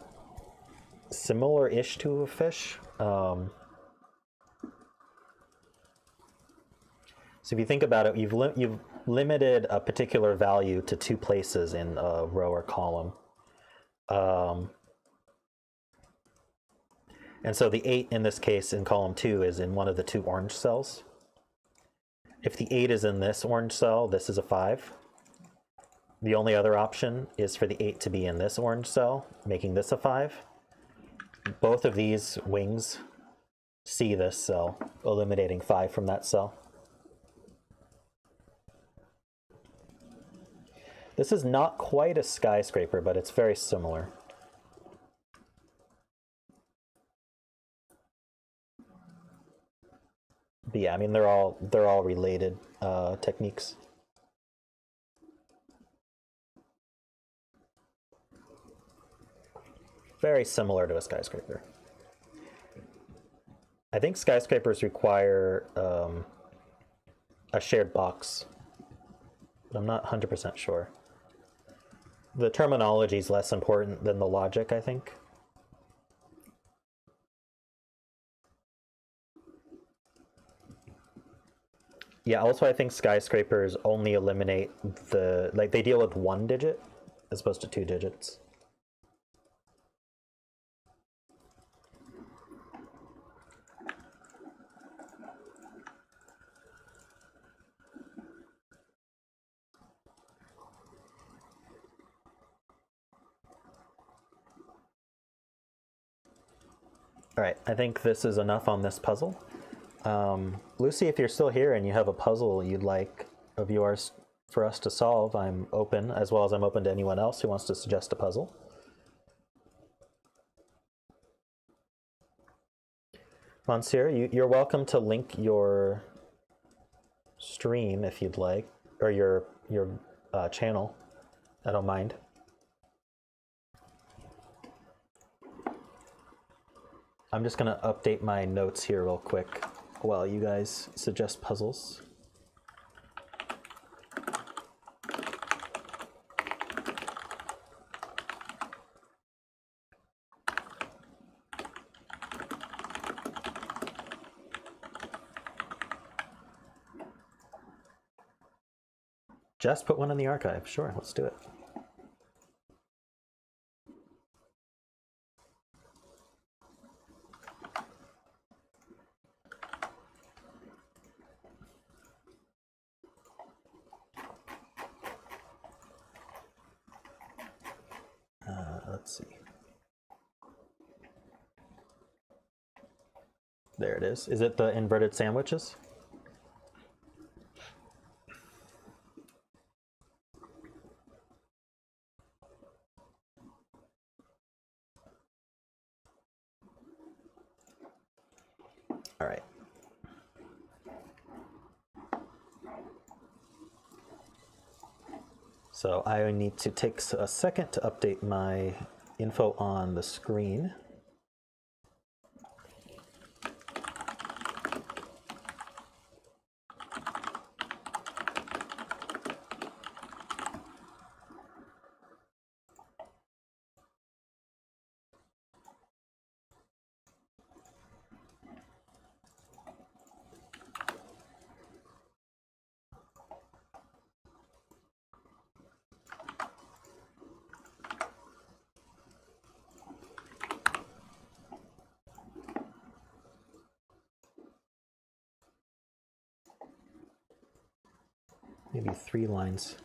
similar-ish to a fish. So if you think about it, you've limited a particular value to 2 places in a row or column. And so the 8 in this case in column 2 is in one of the 2 orange cells. If the 8 is in this orange cell, this is a 5. The only other option is for the 8 to be in this orange cell, making this a 5. Both of these wings see this cell, eliminating 5 from that cell. This is not quite a skyscraper, but it's very similar. But yeah, I mean they're all related techniques. Very similar to a skyscraper. I think skyscrapers require a shared box, but I'm not 100% sure. The terminology is less important than the logic, I think. Yeah, also I think skyscrapers only eliminate they deal with 1 digit as opposed to 2 digits. All right, I think this is enough on this puzzle. Lucy, if you're still here and you have a puzzle you'd like of yours for us to solve, I'm open, as well as I'm open to anyone else who wants to suggest a puzzle. Monsieur, you're welcome to link your stream if you'd like, or your channel. I don't mind. I'm just gonna update my notes here real quick while you guys suggest puzzles. Just put one in the archive. Sure, let's do it. Let's see. There it is. Is it the inverted sandwiches? All right. So I need to take a second to update my info on the screen. Maybe 3 lines.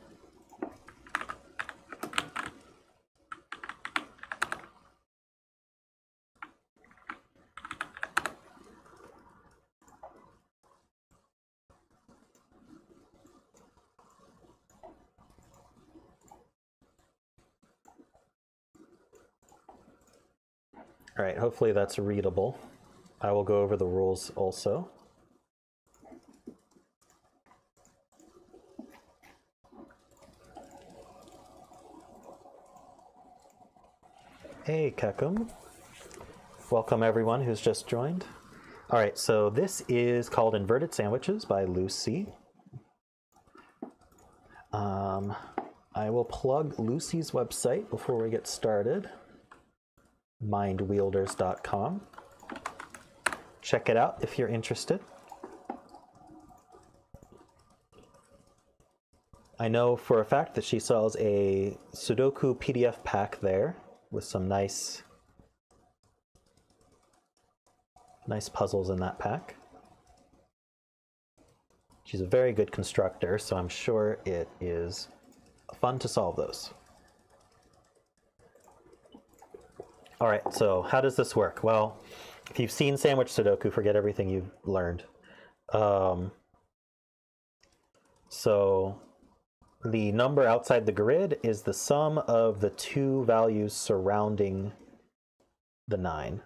All right, hopefully that's readable. I will go over the rules also. Hey, Kekum. Welcome everyone who's just joined. All right, so this is called Inverted Sandwiches by Lucy. I will plug Lucy's website before we get started, mindwielders.com. Check it out if you're interested. I know for a fact that she sells a Sudoku PDF pack there with some nice puzzles in that pack. She's a very good constructor, so I'm sure it is fun to solve those. All right, so how does this work? Well, if you've seen Sandwich Sudoku, forget everything you've learned. So the number outside the grid is the sum of the 2 values surrounding the 9.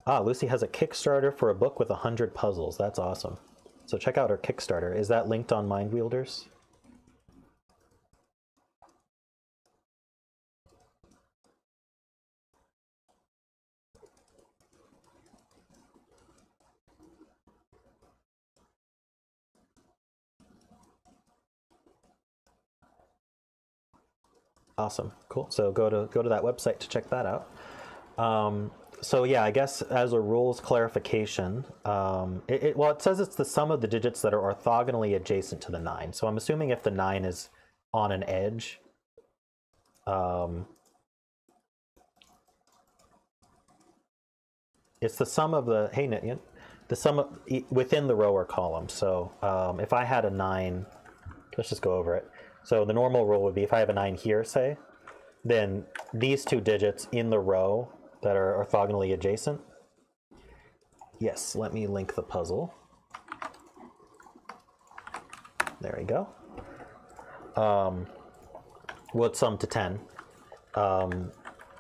Ah, Lucy has a Kickstarter for a book with 100 puzzles. That's awesome. So check out her Kickstarter. Is that linked on Mindwielders? Awesome, cool. So go to that website to check that out. So yeah, I guess as a rules clarification, well, it says it's the sum of the digits that are orthogonally adjacent to the 9. So I'm assuming if the 9 is on an edge, it's the sum of the, hey Nityant, the sum of, within the row or column. So if I had a 9, let's just go over it. So the normal rule would be if I have a 9 here, say, then these 2 digits in the row that are orthogonally adjacent. Yes, let me link the puzzle. There we go. Would sum to 10,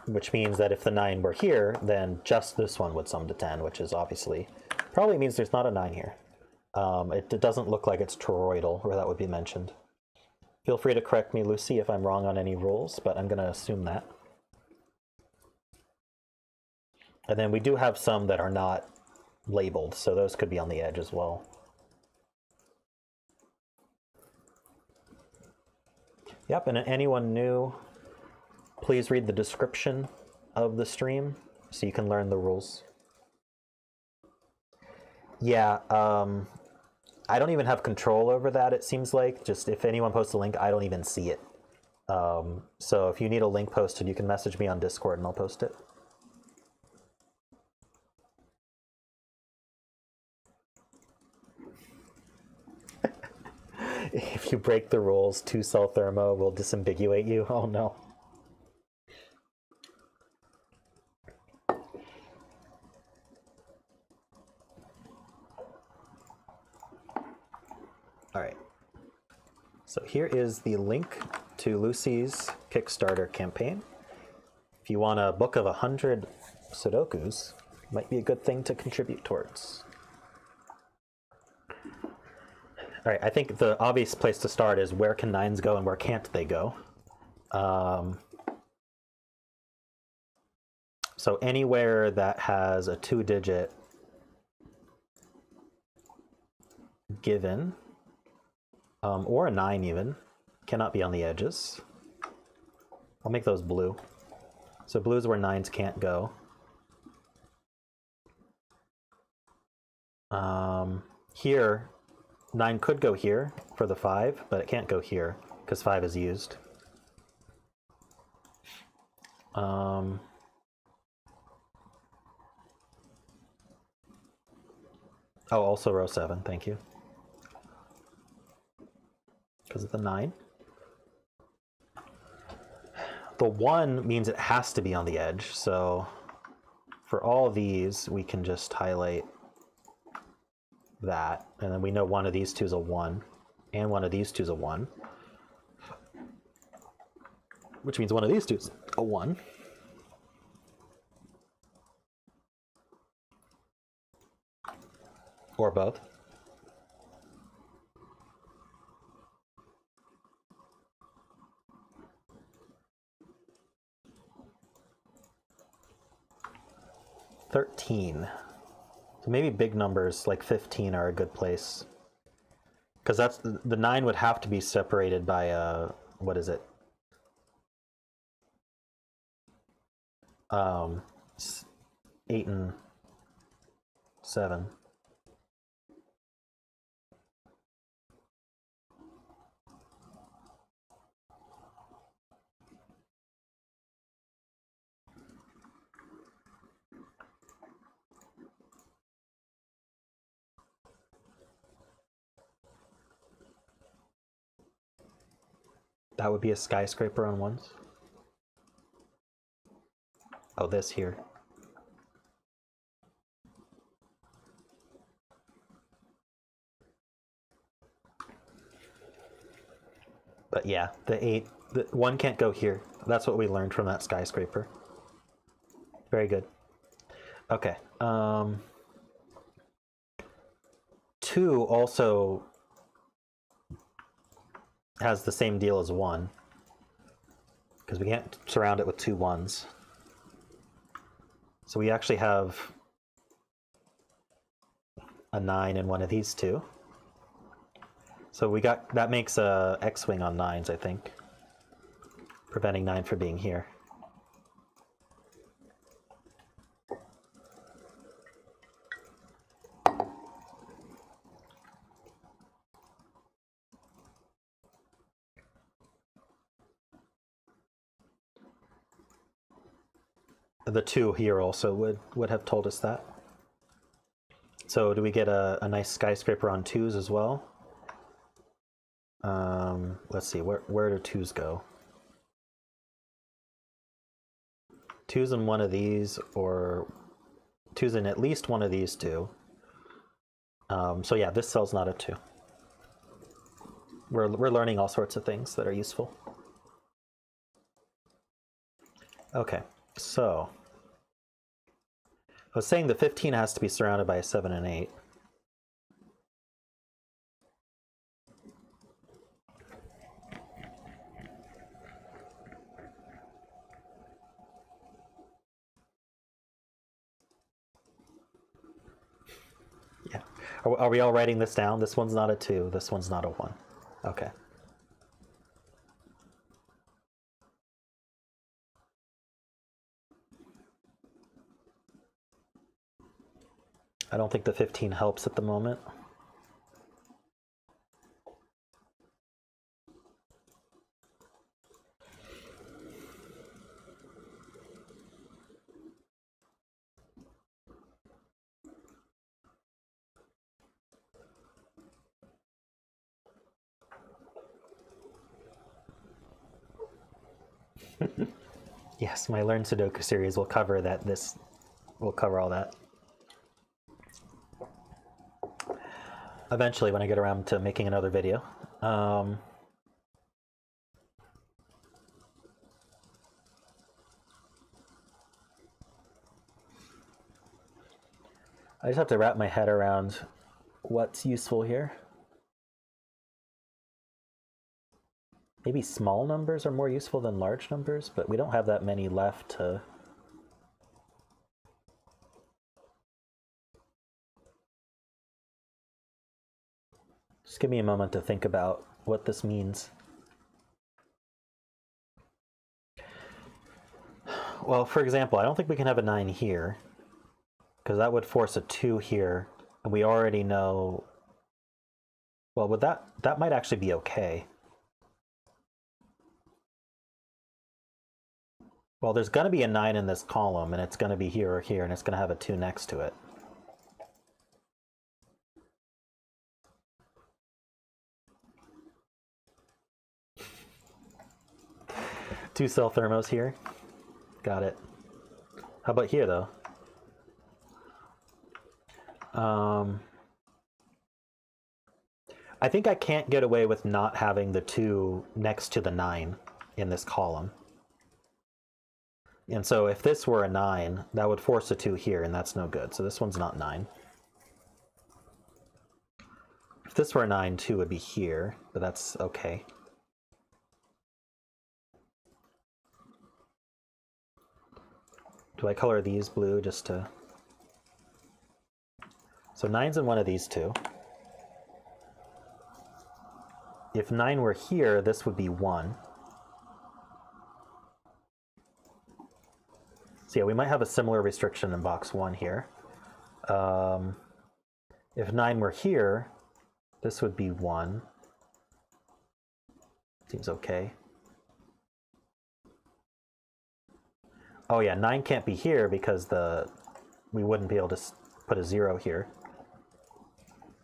which means that if the 9 were here, then just this one would sum to 10, which is obviously, probably means there's not a 9 here. It doesn't look like it's toroidal, where that would be mentioned. Feel free to correct me, Lucy, if I'm wrong on any rules, but I'm going to assume that. And then we do have some that are not labeled, so those could be on the edge as well. Yep, and anyone new, please read the description of the stream so you can learn the rules. Yeah, I don't even have control over that, it seems like. Just if anyone posts a link, I don't even see it. So if you need a link posted, you can message me on Discord and I'll post it. If you break the rules, 2-cell thermo will disambiguate you. Oh no. All right. So here is the link to Lucy's Kickstarter campaign. If you want a book of 100 Sudokus, it might be a good thing to contribute towards. All right, I think the obvious place to start is where can 9s go and where can't they go? So anywhere that has a 2-digit given, or a 9 even, cannot be on the edges. I'll make those blue. So blue is where 9s can't go. Here, 9 could go here for the 5, but it can't go here because 5 is used. Oh, also row 7, thank you. Because of the 9. The 1 means it has to be on the edge, so for all these, we can just highlight that, and then we know one of these two is a 1, and one of these two is a 1, which means one of these two is a 1. Or both. $13. So maybe big numbers like 15 are a good place. Because that's the 9 would have to be separated by a, what is it? 8 and 7. That would be a skyscraper on 1s. Oh, this here. But yeah, the 8, the 1 can't go here. That's what we learned from that skyscraper. Very good. Okay. 2 also has the same deal as 1, because we can't surround it with 2 1s. So we actually have a 9 in one of these two. So we got, that makes a X-wing on 9s, I think, preventing 9 from being here. The 2 here also would have told us that. So do we get a nice skyscraper on 2s as well? Let's see, where do 2s go? 2s in one of these, or 2s in at least one of these two. So yeah, this cell's not a 2. We're learning all sorts of things that are useful. Okay, so I was saying the 15 has to be surrounded by a 7 and 8. Are we all writing this down? This one's not a 2, this one's not a 1. Okay. I don't think the 15 helps at the moment. Yes, my Learn Sudoku series will cover that. This will cover all that. Eventually, when I get around to making another video. I just have to wrap my head around what's useful here. Maybe small numbers are more useful than large numbers, but we don't have that many left to... Just give me a moment to think about what this means. Well, for example, I don't think we can have a 9 here, because that would force a 2 here, and we already know... Well, would that might actually be okay. Well, there's going to be a 9 in this column, and it's going to be here or here, and it's going to have a 2 next to it. Two cell thermos here. Got it. How about here, though? I think I can't get away with not having the 2 next to the 9 in this column. And so if this were a 9, that would force a 2 here, and that's no good. So this one's not 9. If this were a 9, 2 would be here, but that's okay. Do I color these blue just to... So 9's in one of these two. If 9 were here, this would be 1. So yeah, we might have a similar restriction in box 1 here. If 9 were here, this would be 1. Seems okay. Oh yeah, 9 can't be here because we wouldn't be able to put a 0 here.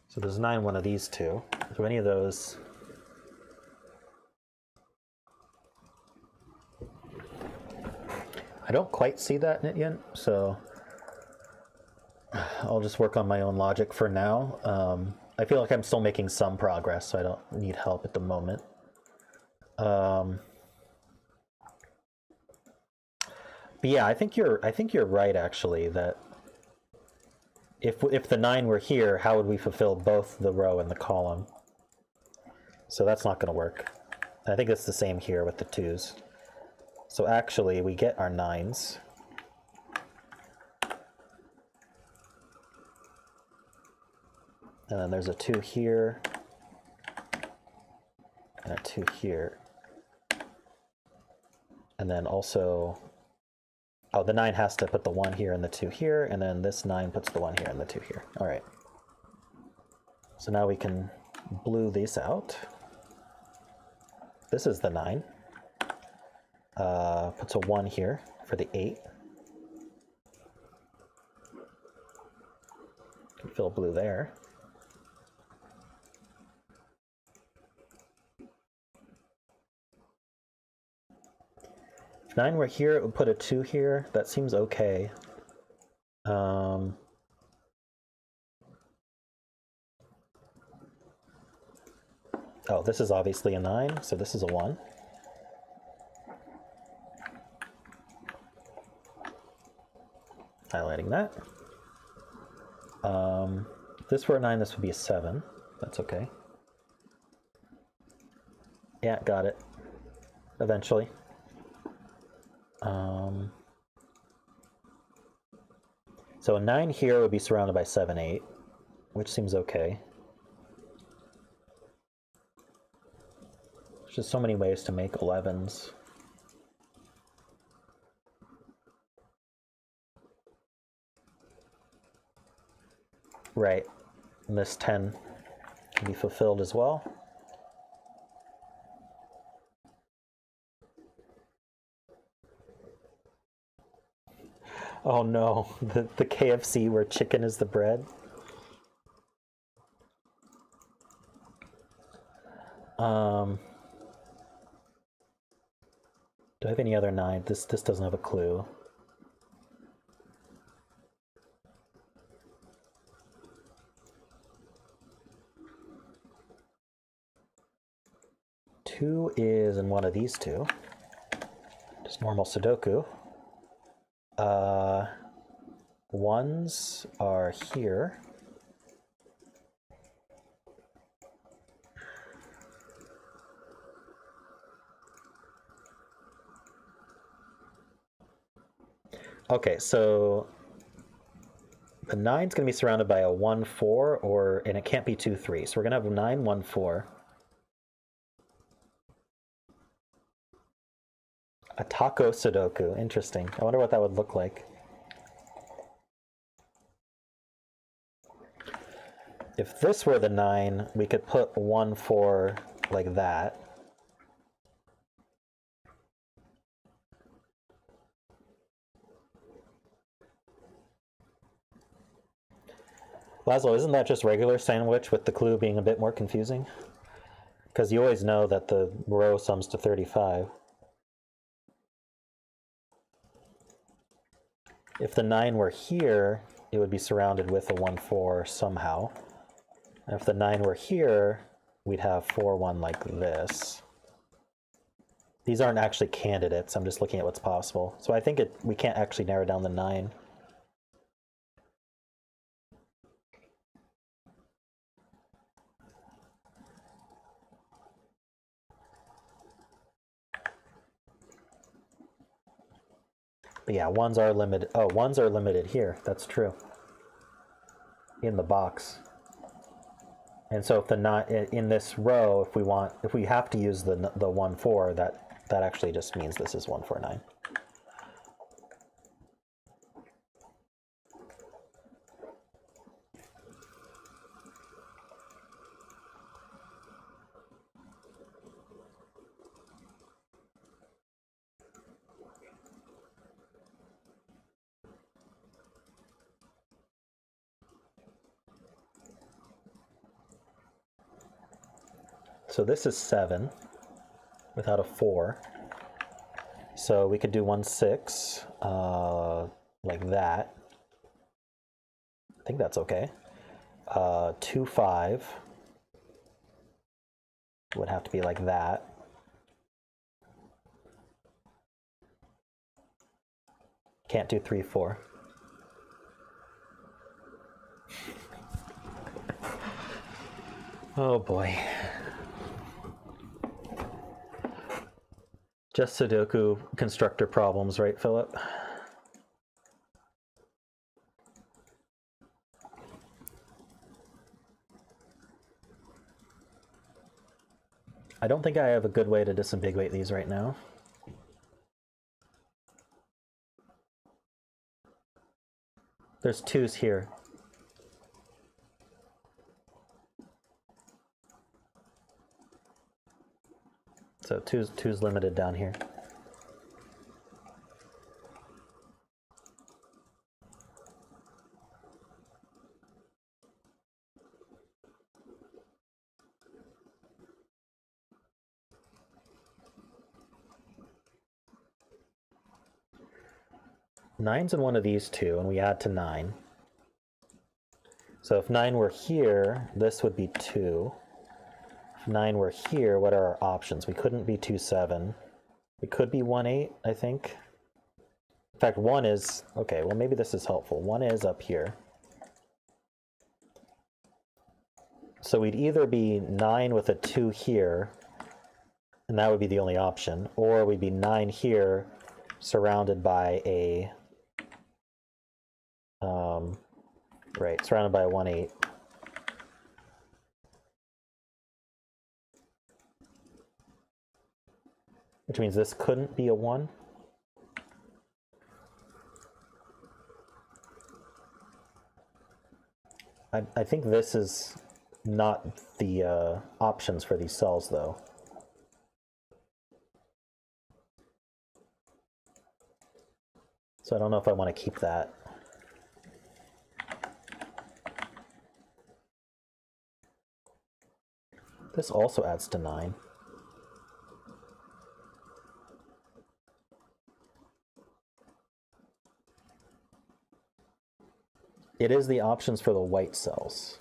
So there's 9 one of these two. So any of those... I don't quite see that, Nityant, so I'll just work on my own logic for now. I feel like I'm still making some progress, so I don't need help at the moment. But yeah, I think you're right, actually, that if the 9 were here, how would we fulfill both the row and the column? So that's not going to work. I think it's the same here with the 2s. So actually, we get our 9s. And then there's a 2 here, and a 2 here. And then also, oh, the 9 has to put the 1 here and the 2 here, and then this 9 puts the 1 here and the 2 here. All right. So now we can blue these out. This is the 9. Puts a 1 here for the 8. Can fill blue there. If 9 were here, it would put a 2 here. That seems okay. Oh, this is obviously a 9, so this is a 1. Highlighting that. If this were a 9, this would be a 7. That's okay. Yeah, got it. Eventually. So a 9 here would be surrounded by 7, 8. which seems okay. There's just so many ways to make 11s. Right, and this 10 can be fulfilled as well. Oh no, the KFC where chicken is the bread. Do I have any other 9? This doesn't have a clue. Two is in one of these two. Just normal Sudoku. Ones are here. Okay, so the 9's going to be surrounded by a 1, 4, and it can't be 2, 3. So we're going to have a 9, 1, 4. A taco Sudoku. Interesting. I wonder what that would look like. If this were the 9, we could put 1, 4 like that. Laszlo, isn't that just regular sandwich with the clue being a bit more confusing? Because you always know that the row sums to 35. If the 9 were here, it would be surrounded with a 1, 4 somehow. And if the 9 were here, we'd have 4, 1 like this. These aren't actually candidates. I'm just looking at what's possible. So I think we can't actually narrow down the 9. But yeah, ones are limited. Oh, ones are limited here. That's true. In the box. And so if the 9 in this row, if we have to use the 1, 4, that actually just means this is 1, 4, 9. So this is 7 without a 4. So we could do 1, 6 like that. I think that's okay. 2, 5 would have to be like that. Can't do 3, 4. Oh boy. Just Sudoku constructor problems, right, Philip? I don't think I have a good way to disambiguate these right now. There's 2's here. So two's limited down here. Nine's in one of these two, and we add to 9. So if 9 were here, this would be 2. If 9 were here, what are our options? We couldn't be 2, 7. We could be 1, 8, I think. In fact, 1 is, okay, well maybe this is helpful. 1 is up here. So we'd either be 9 with a 2 here, and that would be the only option, or we'd be 9 here, surrounded by a, surrounded by a 1, 8. which means this couldn't be a 1. I think this is not the options for these cells, though. So I don't know if I want to keep that. This also adds to 9. It is the options for the white cells.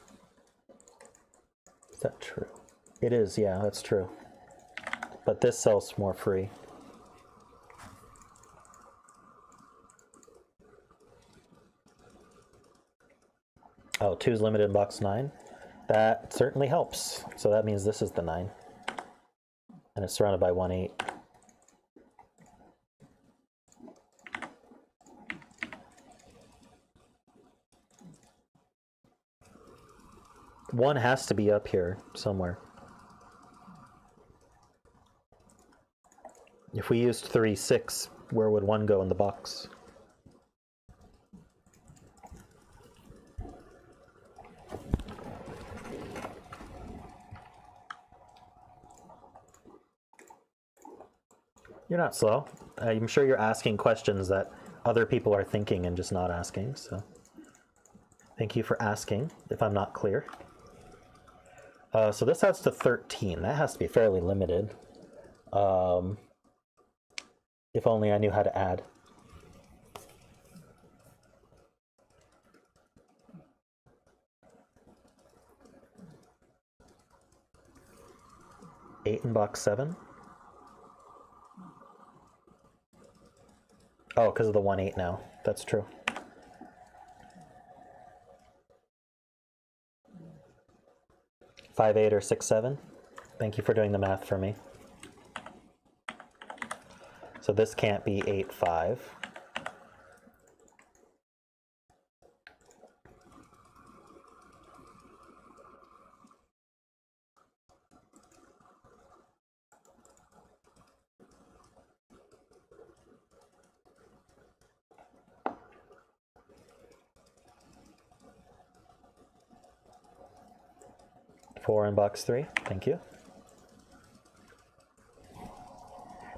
Is that true? It is, yeah, that's true. But this cell's more free. Oh, 2 is limited in box 9. That certainly helps. So that means this is the 9. And it's surrounded by 1, 8. One has to be up here somewhere. If we used 3, 6, where would 1 go in the box? You're not slow. I'm sure you're asking questions that other people are thinking and just not asking, so thank you for asking if I'm not clear. So this adds to 13. That has to be fairly limited. If only I knew how to add. Eight in box 7. Oh, because of the 1, 8 now. That's true. Five, 8, or 6, 7. Thank you for doing the math for me. So this can't be 8, 5. Four in box 3. Thank you.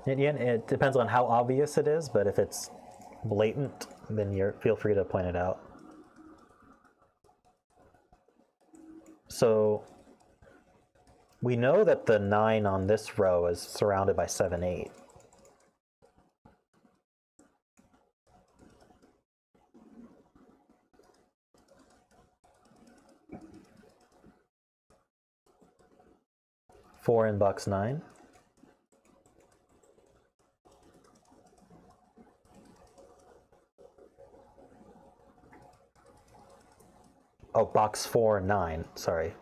Again, it depends on how obvious it is, but if it's blatant, then feel free to point it out. So we know that the 9 on this row is surrounded by 7, 8. Four in box 9. Oh, box 4, 9, sorry.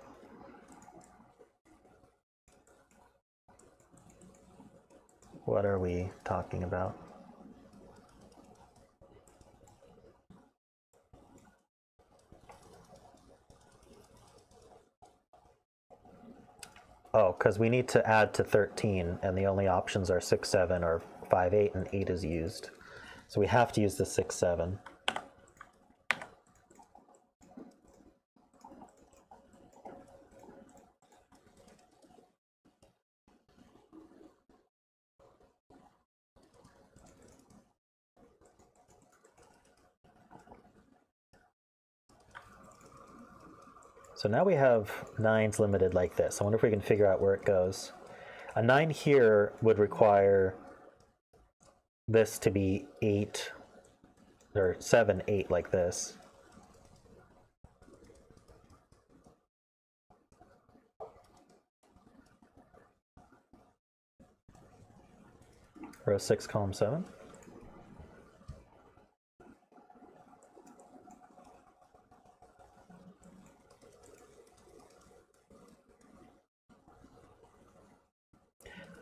What are we talking about? Oh, because we need to add to 13, and the only options are 6, 7, or 5, 8, and 8 is used. So we have to use the 6, 7. So now we have 9s limited like this. I wonder if we can figure out where it goes. A 9 here would require this to be 8, or 7, 8 like this. Row 6, column 7.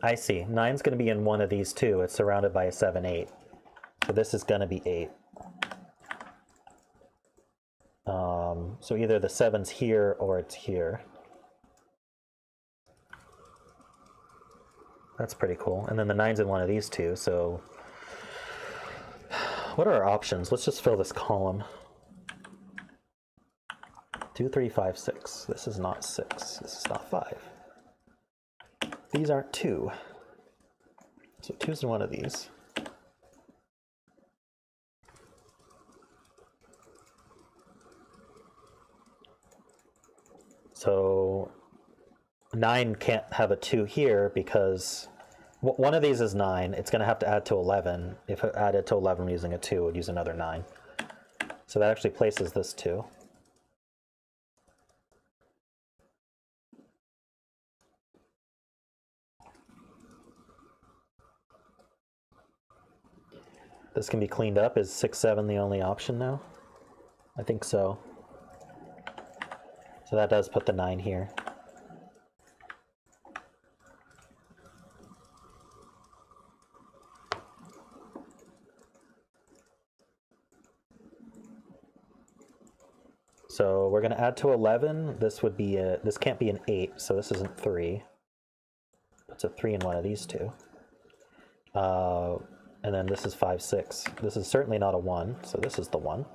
I see. 9's going to be in one of these two. It's surrounded by a 7, 8. So this is going to be 8. So either the 7's here or it's here. That's pretty cool. And then the 9's in one of these two, so what are our options? Let's just fill this column. 2, 3, 5, 6. This is not 6. This is not 5. These aren't 2. So 2's in one of these. So 9 can't have a 2 here because one of these is 9. It's going to have to add to 11. If it added to 11 using a 2, it would use another 9. So that actually places this 2. This can be cleaned up. Is 6, 7 the only option now? I think so. So that does put the 9 here. So we're going to add to 11. This would be this can't be an 8, so this isn't 3. It's a 3 in one of these two. And then this is 5, 6. This is certainly not a 1, so this is the 1.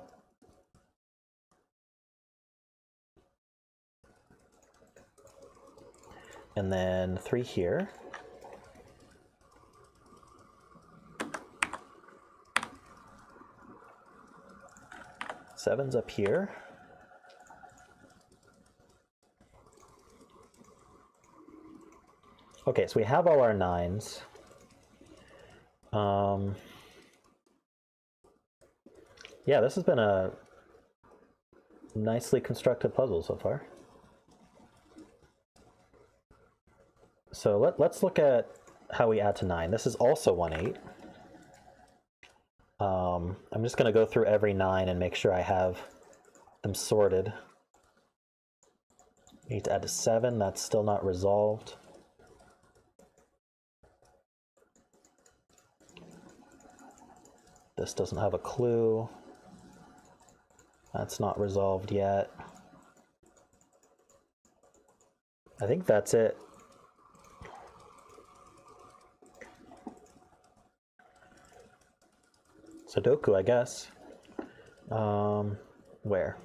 And then 3 here. 7's up here. Okay, so we have all our 9's. Yeah, this has been a nicely constructed puzzle so far. So let's look at how we add to 9. This is also 1, 8. I'm just going to go through every 9 and make sure I have them sorted. Need to add to 7. That's still not resolved. This doesn't have a clue. That's not resolved yet. I think that's it. Sudoku, I guess. Where?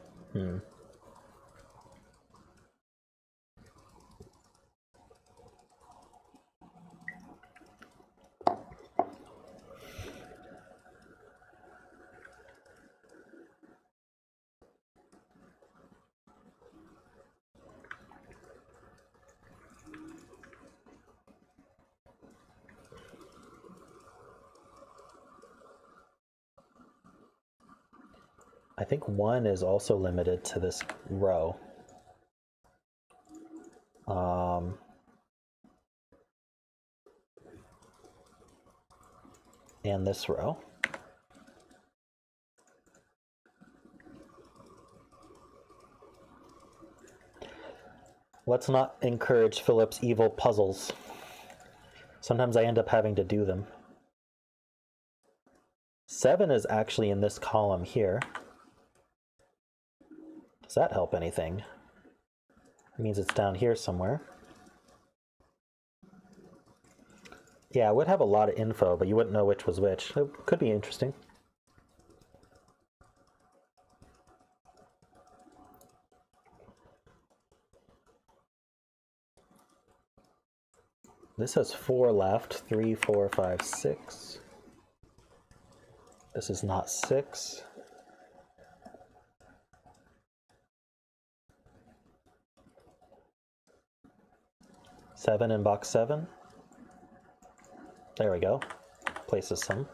I think 1 is also limited to this row. And this row. Let's not encourage Philip's evil puzzles. Sometimes I end up having to do them. 7 is actually in this column here. Does that help anything? It means it's down here somewhere. Yeah, it would have a lot of info, but you wouldn't know which was which. It could be interesting. This has 4 left. 3, 4, 5, 6. This is not 6. Seven in box 7. There we go. Places some.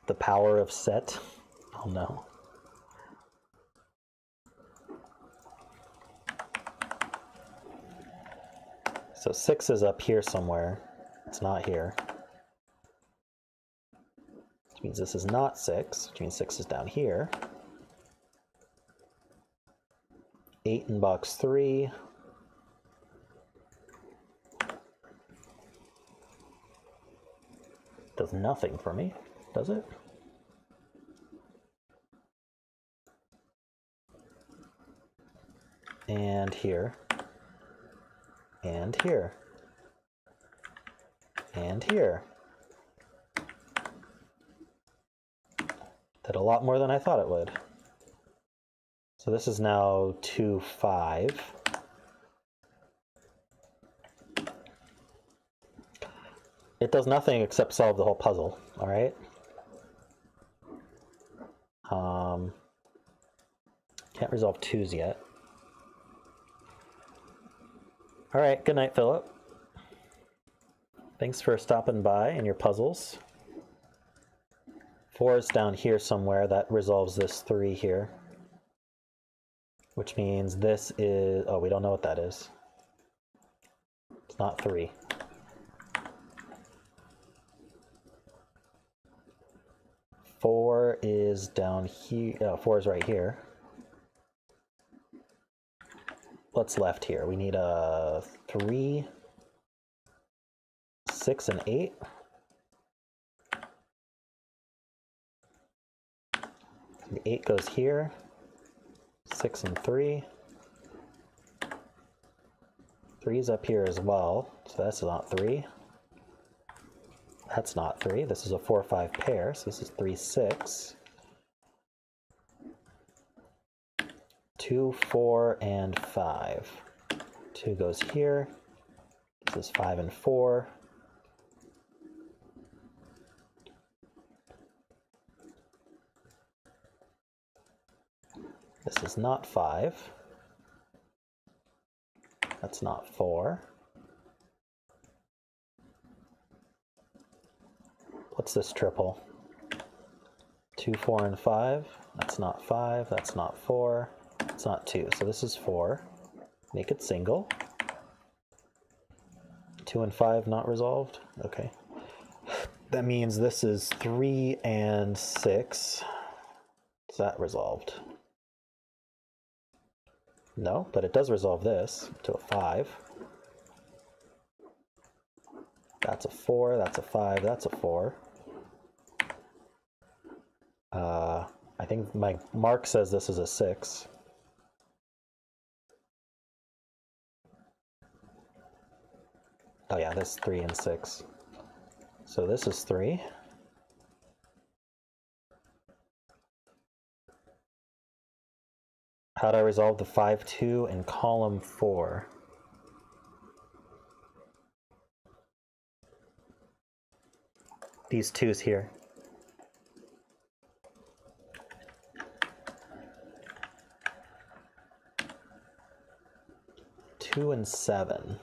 The power of set. Oh no. So 6 is up here somewhere. It's not here. Which means this is not 6, which means 6 is down here. 8 in box 3. Does nothing for me, does it? and here, and here, and here. Did a lot more than I thought it would. So this is now 2, 5. It does nothing except solve the whole puzzle, all right? Can't resolve 2's yet. All right, good night, Philip. Thanks for stopping by and your puzzles. 4 is down here somewhere. That resolves this 3 here. Which means this is, oh, we don't know what that is. It's not 3. Four is down here. 4 is right here. What's left here? We need a 3, 6, and 8. The 8 goes here. 6 and 3. 3 is up here as well, so that's not 3. That's not 3. This is a 4, 5 pair, so this is 3, 6. 2, 4, and 5. 2 goes here. This is 5 and 4. This is not 5. That's not 4. What's this triple? 2, 4, and 5. That's not 5. That's not 4. It's not 2. So this is 4. Make it single. 2 and 5 not resolved. Okay. That means this is 3 and 6. Is that resolved? No, but it does resolve this to a 5. That's a 4. That's a 5. That's a 4. I think my mark says this is a 6. Oh yeah, this is 3 and 6. So this is 3. How do I resolve the 5, 2 in column 4? These 2's here. Two and 7.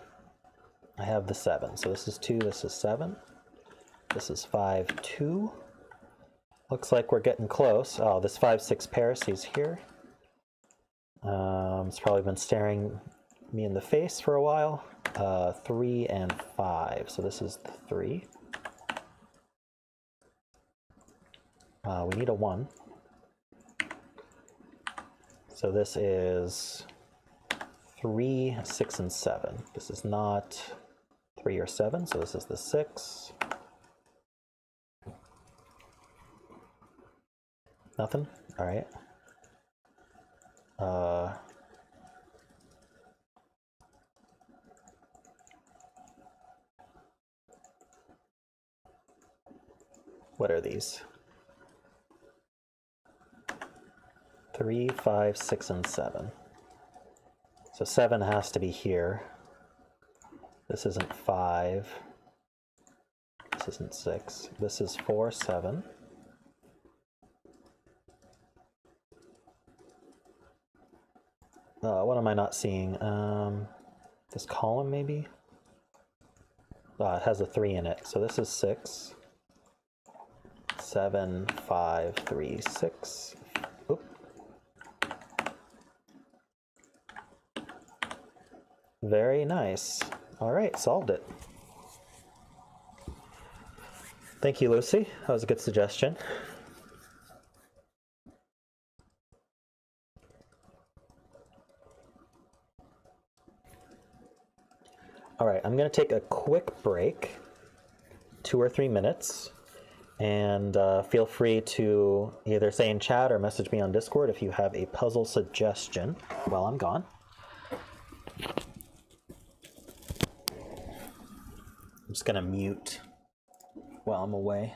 I have the 7. So this is 2, this is 7. This is 5, 2. Looks like we're getting close. Oh, this 5, 6 pair, he's here. It's probably been staring me in the face for a while. 3 and 5. So this is 3. We need a 1. So this is 3, 6, and 7. This is not 3 or 7, so this is the 6. Nothing? All right. What are these? 3, 5, 6, and 7. So 7 has to be here. This isn't 5. This isn't 6. This is 4, 7. What am I not seeing? This column maybe? It has a 3 in it. So this is 6. 7, 5, 3, 6. Oop. Very nice. All right, solved it. Thank you, Lucy. That was a good suggestion. All right, I'm going to take a quick break, 2 or 3 minutes, and feel free to either say in chat or message me on Discord if you have a puzzle suggestion while I'm gone. just gonna mute while I'm away.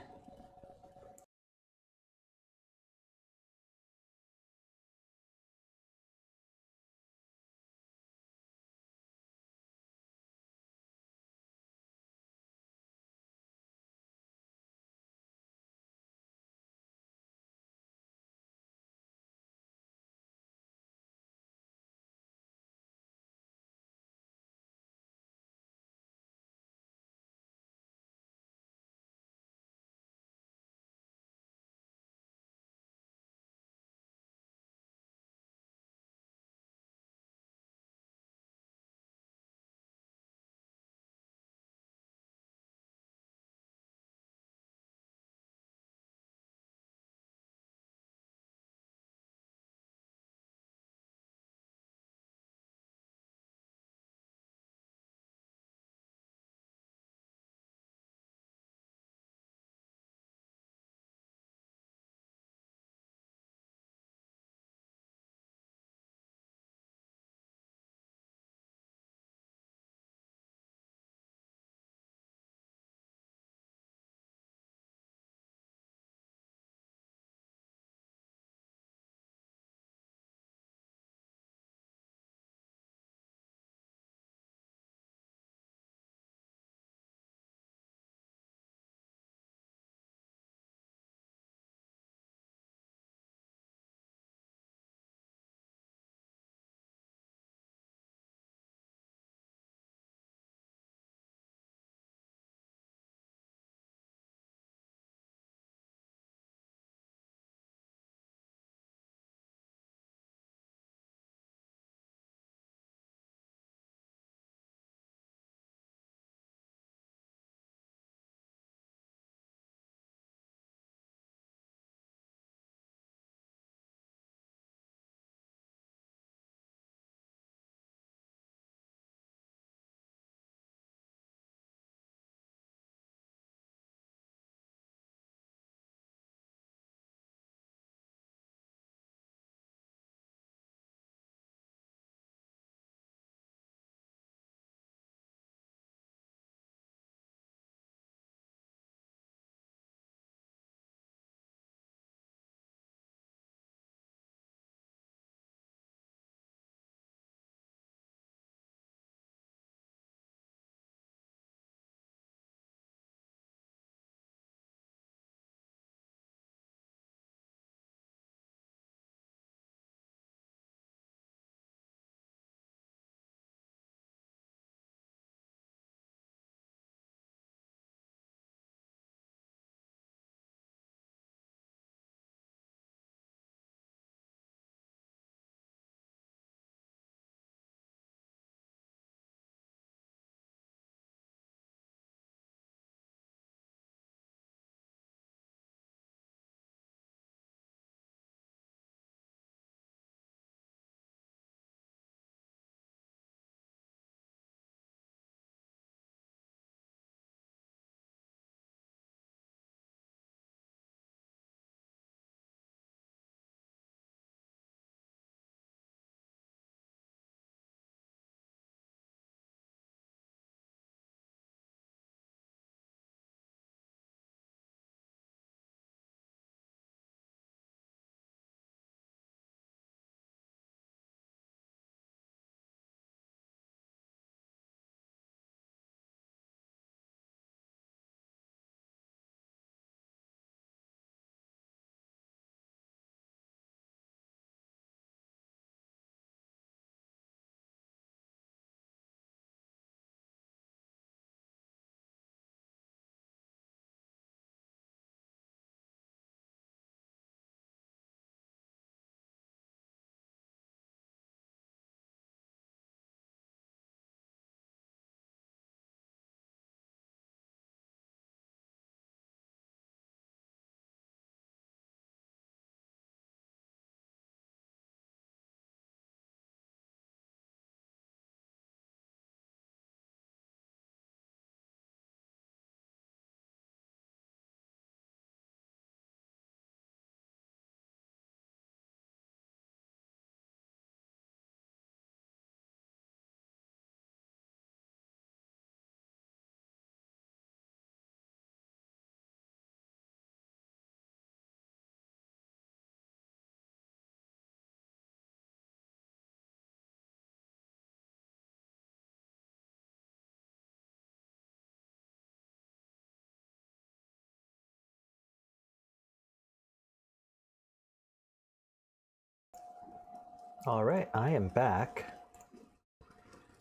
All right, I am back,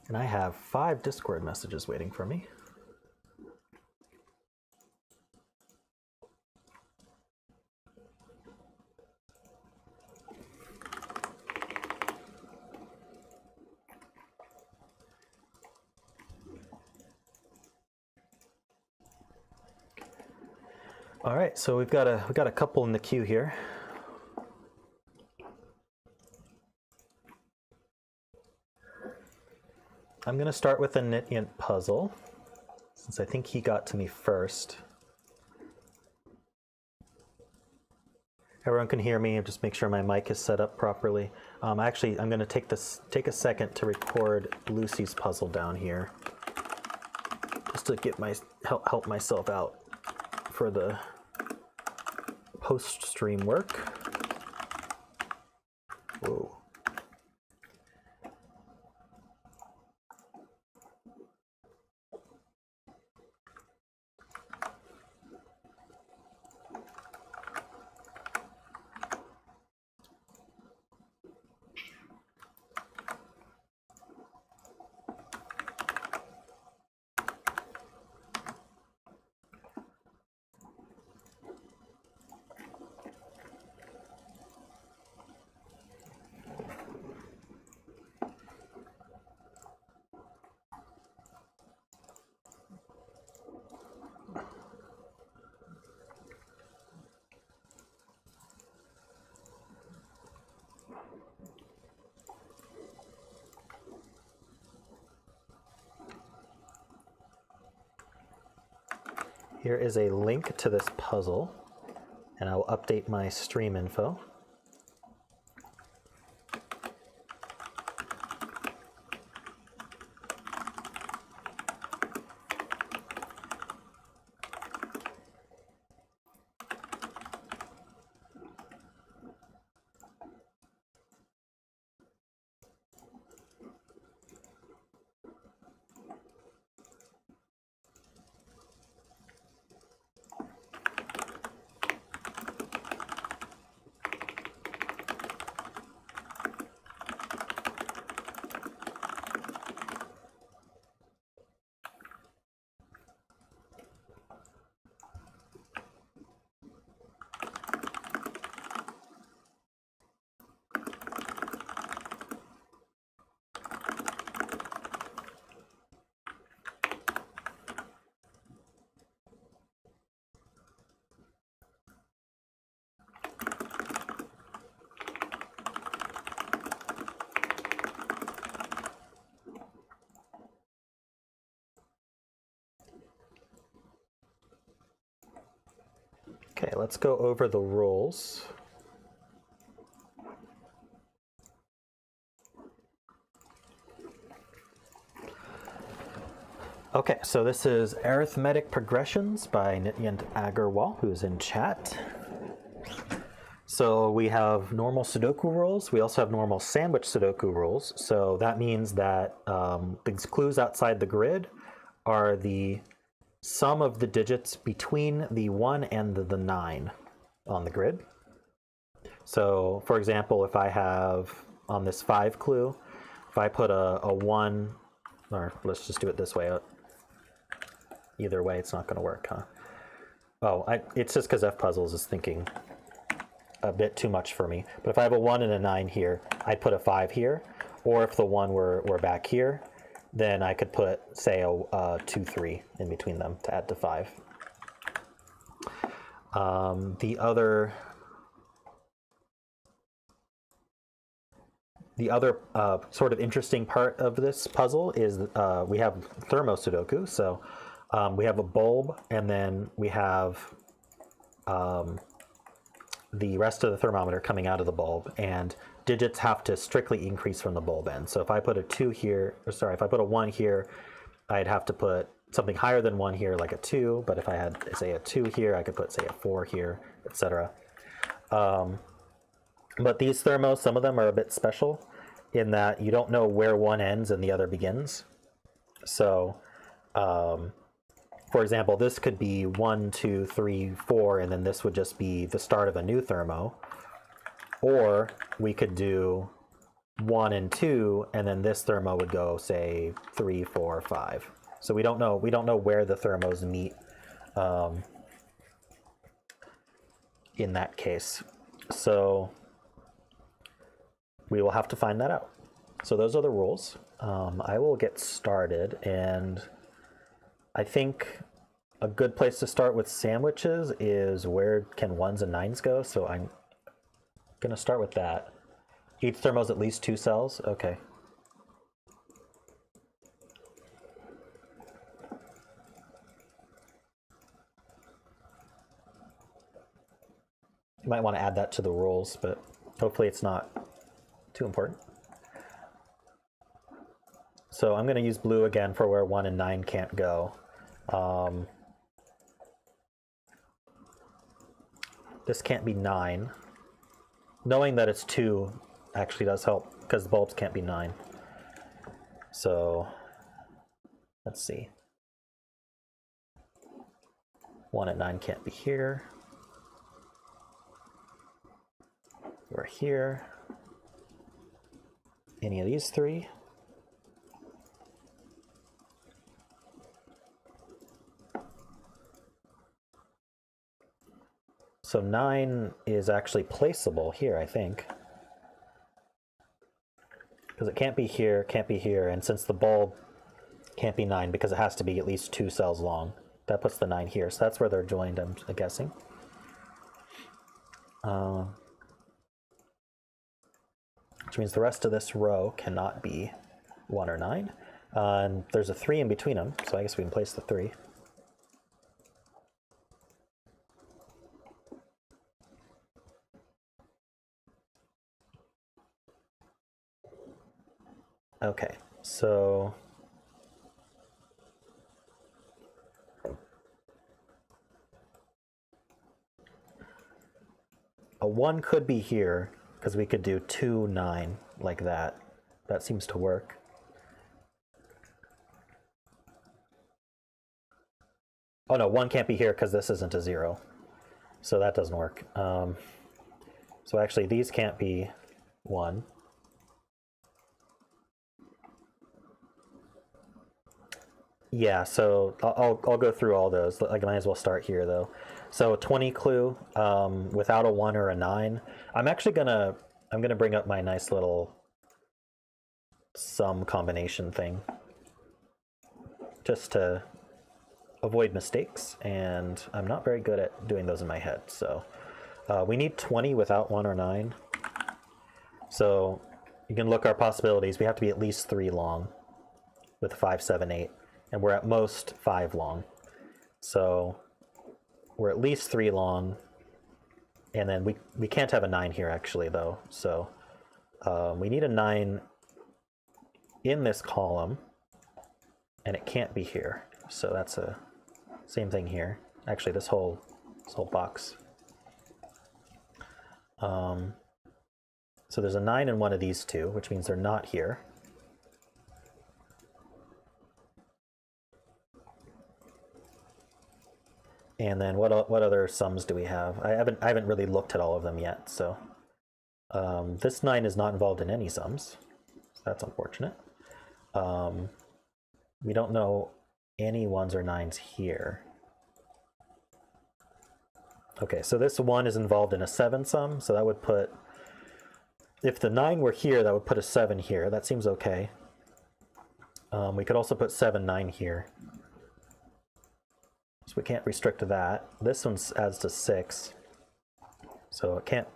and I have 5 Discord messages waiting for me. All right, so we've got a couple in the queue here. I'm going to start with a Nityant puzzle, since I think he got to me first. Everyone can hear me. Just make sure my mic is set up properly. Actually, I'm going to take a second to record Lucy's puzzle down here, just to get help myself out for the post-stream work. Whoa. Here is a link to this puzzle, and I'll update my stream info. Okay, let's go over the rules. Okay, so this is Arithmetic Progressions by Nityant Agarwal, who's in chat. So we have normal Sudoku rules. We also have normal Sandwich Sudoku rules. So that means that the clues outside the grid are the sum of the digits between the 1 and the 9 on the grid. So for example, if I have on this 5 clue, if I put a 1, or let's just do it this way. Either way, it's not going to work, huh? Oh, it's just because FPuzzles is thinking a bit too much for me. But if I have a 1 and a 9 here, I'd put a 5 here. Or if the 1 were back here, then I could put, say, a 2, 3 in between them to add to 5. The other sort of interesting part of this puzzle is we have thermo Sudoku. So we have a bulb, and then we have the rest of the thermometer coming out of the bulb, and digits have to strictly increase from the bulb end. So if I put a 2 here, or sorry, if I put a 1 here, I'd have to put something higher than 1 here, like a 2. But if I had, say, a 2 here, I could put, say, a 4 here, etc. But these thermos, some of them are a bit special in that you don't know where one ends and the other begins. So, for example, this could be 1, 2, 3, 4, and then this would just be the start of a new thermo. Or we could do 1 and 2, and then this thermo would go, say, 3, 4, 5. So we don't know where the thermos meet in that case. So we will have to find that out. So those are the rules. I will get started, and I think a good place to start with sandwiches is where can 1s and 9s go. So I'm going to start with that. Each thermo is at least 2 cells. Okay. You might want to add that to the rules, but hopefully it's not too important. So I'm going to use blue again for where 1 and 9 can't go. This can't be 9. Knowing that it's 2 actually does help, because the bulbs can't be 9. So let's see. 1 and 9 can't be here. We're here. Any of these 3? So 9 is actually placeable here, I think. Because it can't be here, and since the bulb can't be 9 because it has to be at least 2 cells long, that puts the 9 here. So that's where they're joined, I'm guessing. Which means the rest of this row cannot be 1 or 9. And there's a 3 in between them, so I guess we can place the 3. Okay, so a 1 could be here, because we could do 2, 9, like that. That seems to work. Oh no, 1 can't be here because this isn't a 0. So that doesn't work. So actually these can't be 1. Yeah, so I'll go through all those. I might as well start here though. So 20 clue without a 1 or a 9. I'm gonna bring up my nice little sum combination thing just to avoid mistakes, and I'm not very good at doing those in my head. So we need 20 without 1 or 9. So you can look our possibilities. We have to be at least 3 long with 5, 7, 8. And we're at most 5 long. So we're at least 3 long. And then we can't have a 9 here actually though. So we need a 9 in this column, and it can't be here. So that's a same thing here. Actually, this whole box. So there's a 9 in one of these 2, which means they're not here. And then what other sums do we have? I haven't really looked at all of them yet. So this 9 is not involved in any sums. So that's unfortunate. We don't know any 1s or 9s here. Okay, so this 1 is involved in a 7 sum, so that would put, if the 9 were here, that would put a 7 here. That seems okay. We could also put 7, 9 here. So we can't restrict to that. This one adds to 6. So it can't,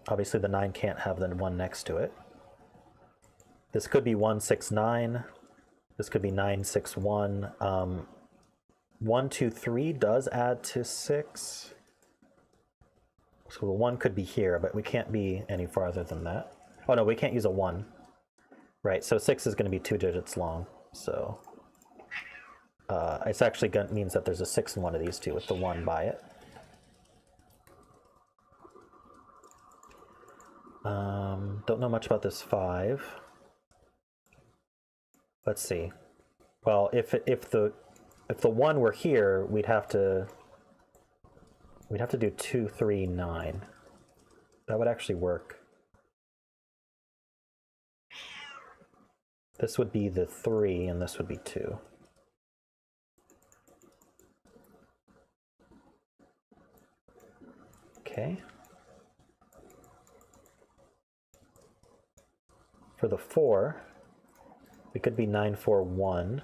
obviously the 9 can't have the 1 next to it. This could be 1, 6, 9. This could be 9, 6, 1. 1, 2, 3 does add to 6. So the 1 could be here, but we can't be any farther than that. Oh no, we can't use a 1. Right, so 6 is going to be 2 digits long. So it's actually means that there's a 6 in one of these 2 with the 1 by it. Don't know much about this 5. Let's see. Well, if the 1 were here, we'd have to do 2, 3, 9. That would actually work. This would be the 3, and this would be 2. Okay. For the 4, it could be 9, 4, 1.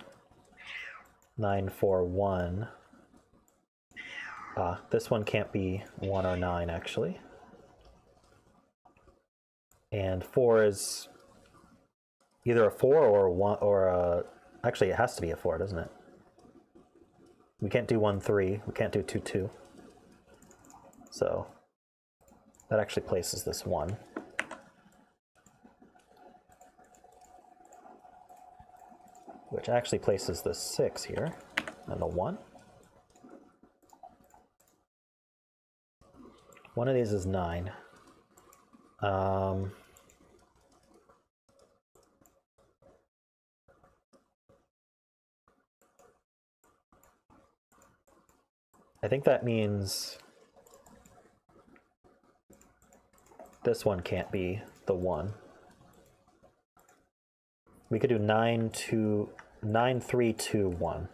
9, 4, 1. This one can't be 1 or 9, actually. And 4 is either a 4 or a 1, or a... Actually, it has to be a 4, doesn't it? We can't do 1, 3. We can't do 2, 2. So that actually places this 1. Which actually places the 6 here, and the 1. One of these is 9. I think that means this one can't be the 1. We could do 9, 2, 9, 3, 2, 1.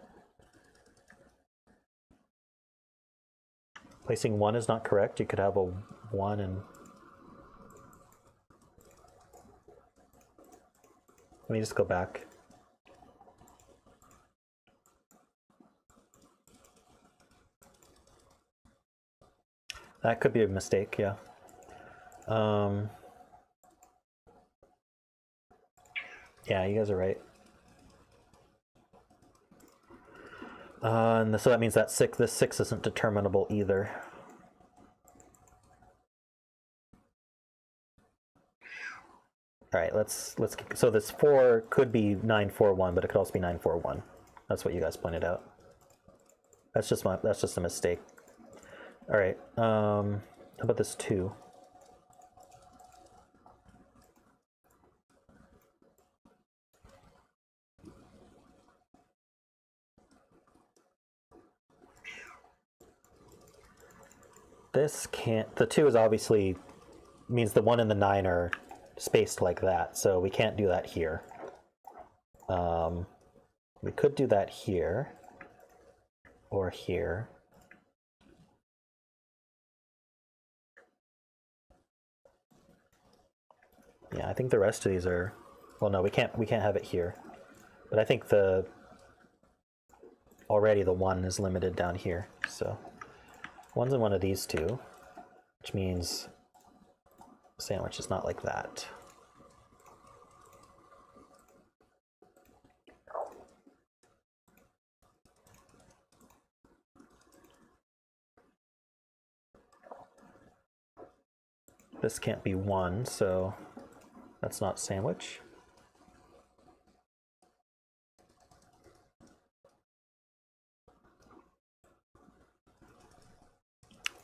Placing 1 is not correct. You could have a 1 and... Let me just go back. That could be a mistake, yeah. Yeah, you guys are right. And so that means that this 6 isn't determinable either. All right, so this 4 could be 9, 4, 1, but it could also be 9, 4, 1. That's what you guys pointed out. That's just a mistake. All right, how about this 2? This can't, the 2 is obviously, means the 1 and the 9 are spaced like that, so we can't do that here. We could do that here, or here. Yeah, I think the rest of these are, well, no, we can't have it here. But I think already the 1 is limited down here, so 1's in one of these 2, which means sandwich is not like that. This can't be 1, so that's not sandwich.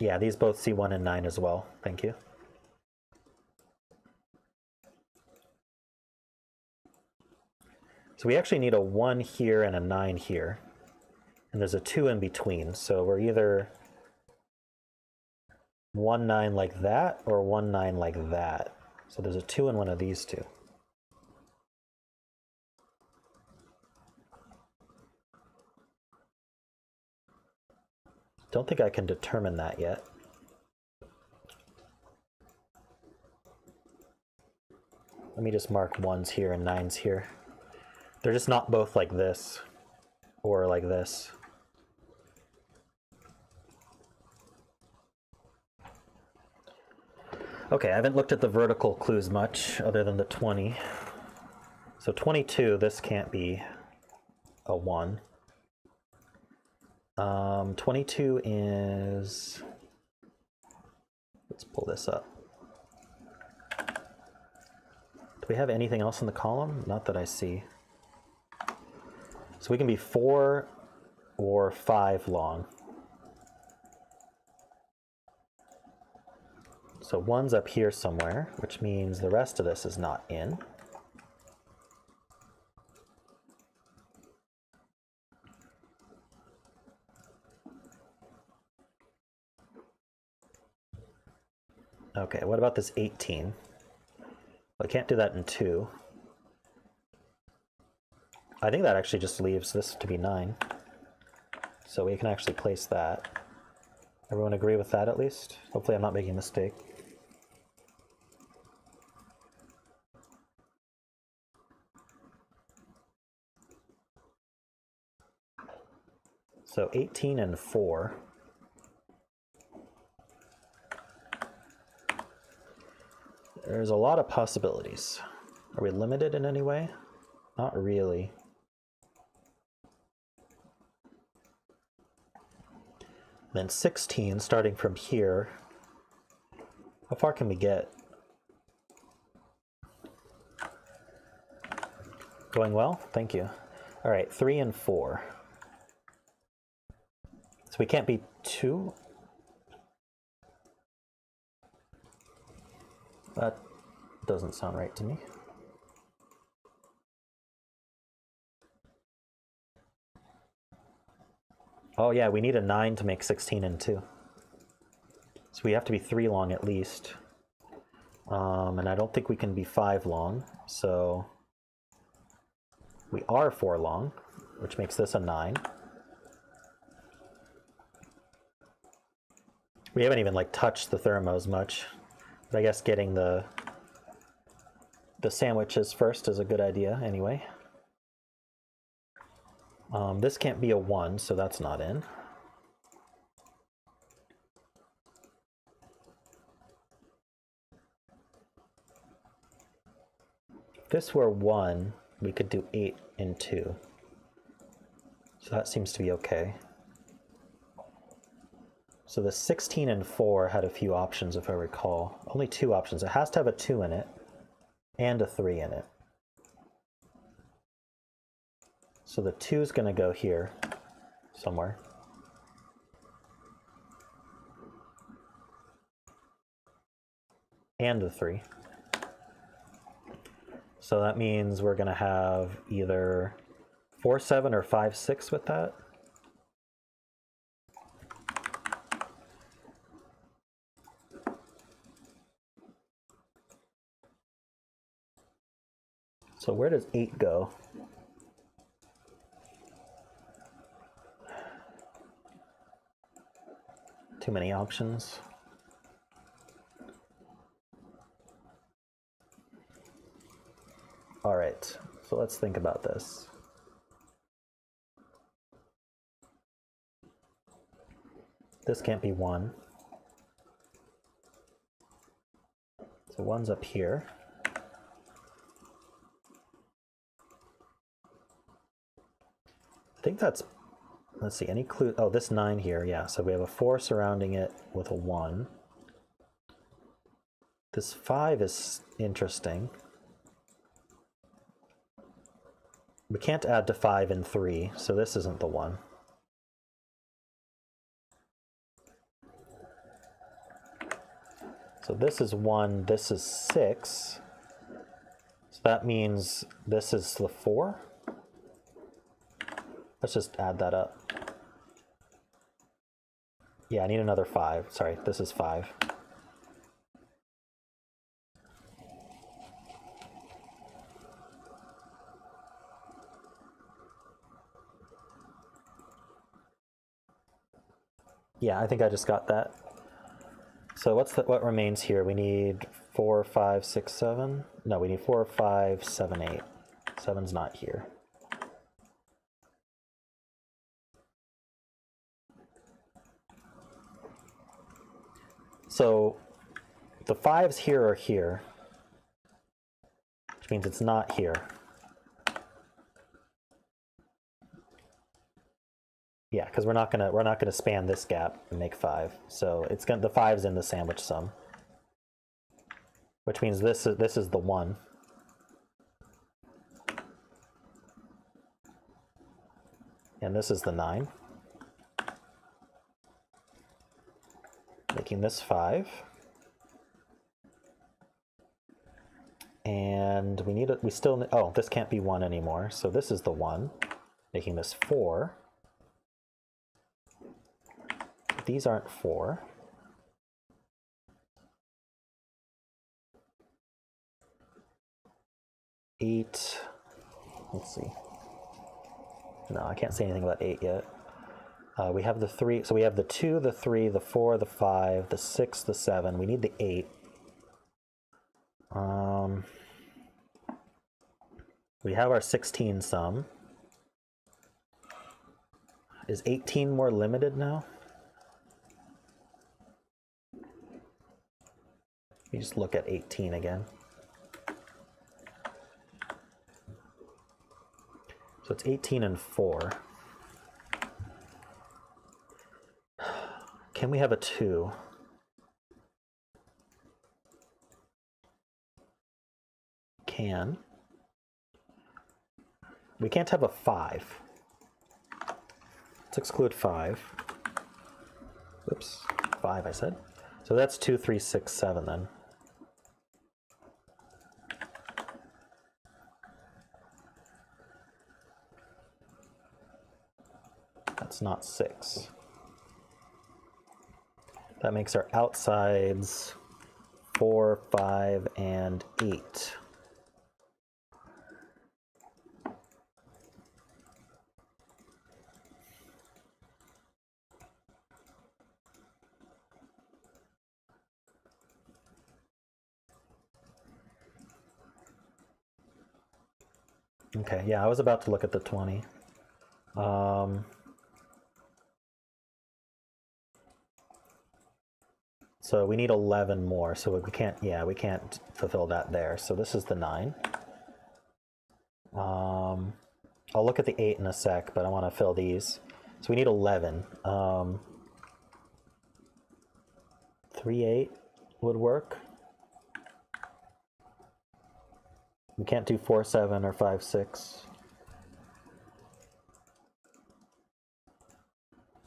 Yeah, these both see 1 and 9 as well. Thank you. So we actually need a 1 here and a 9 here. And there's a 2 in between. So we're either 1, 9 like that or 1, 9 like that. So there's a 2 in one of these 2. Don't think I can determine that yet. Let me just mark 1s here and 9s here. They're just not both like this or like this. Okay, I haven't looked at the vertical clues much other than the 20. So 22, this can't be a 1. 22 is, let's pull this up. Do we have anything else in the column? Not that I see. So we can be 4 or 5 long. So 1's up here somewhere, which means the rest of this is not in. Okay, what about this 18? Well, I can't do that in 2. I think that actually just leaves this to be 9. So we can actually place that. Everyone agree with that at least? Hopefully I'm not making a mistake. So 18 and 4. There's a lot of possibilities. Are we limited in any way? Not really. Then 16, starting from here. How far can we get? Going well? Thank you. All right, 3 and 4. So we can't be 2? That doesn't sound right to me. Oh yeah, we need a 9 to make 16 and 2. So we have to be 3 long at least. And I don't think we can be 5 long, so we are 4 long, which makes this a 9. We haven't even like touched the thermos much, but I guess getting the sandwiches first is a good idea anyway. This can't be a 1, so that's not in. If this were 1, we could do 8 and 2. So that seems to be okay. So the 16 and 4 had a few options if I recall. Only 2 options. It has to have a 2 in it and a 3 in it. So the 2 is going to go here somewhere. And the 3. So that means we're going to have either 4, 7 or 5, 6 with that. So where does 8 go? Too many options. All right, so let's think about this. This can't be 1. So 1's up here. I think that's, let's see, any clue? Oh, this 9 here, yeah. So we have a 4 surrounding it with a 1. This 5 is interesting. We can't add to 5 and 3, so this isn't the one. So this is 1, this is 6. So that means this is the 4. Let's just add that up. Yeah, I need another 5. Sorry, this is 5. Yeah, I think I just got that. So what remains here? We need 4, 5, 6, 7. No, we need 4, 5, 7, 8. 7's not here. So the 5s here are here, which means it's not here. Yeah, because we're not gonna span this gap and make 5. So it's gonna, the 5's in the sandwich sum, which means this is the 1. And this is the 9. Making this 5. And we still, oh, this can't be 1 anymore. So this is the 1, making this 4. These aren't 4. Eight, let's see. No, I can't say anything about 8 yet. We have the 3, so we have the 2, the 3, the 4, the 5, the 6, the 7. We need the 8. We have our 16 sum. Is 18 more limited now? Let me just look at 18 again. So it's 18 and 4. Can we have a 2? Can. We can't have a 5. Let's exclude 5. Oops, 5 I said. So that's 2, 3, 6, 7 then. That's not 6. That makes our outsides 4, 5, and 8. Okay, yeah, I was about to look at the 20. So we need 11 more, so we can't, yeah, we can't fulfill that there. So this is the 9. I'll look at the 8 in a sec, but I want to fill these. So we need 11. 3, 8 would work. We can't do 4, 7 or 5, 6.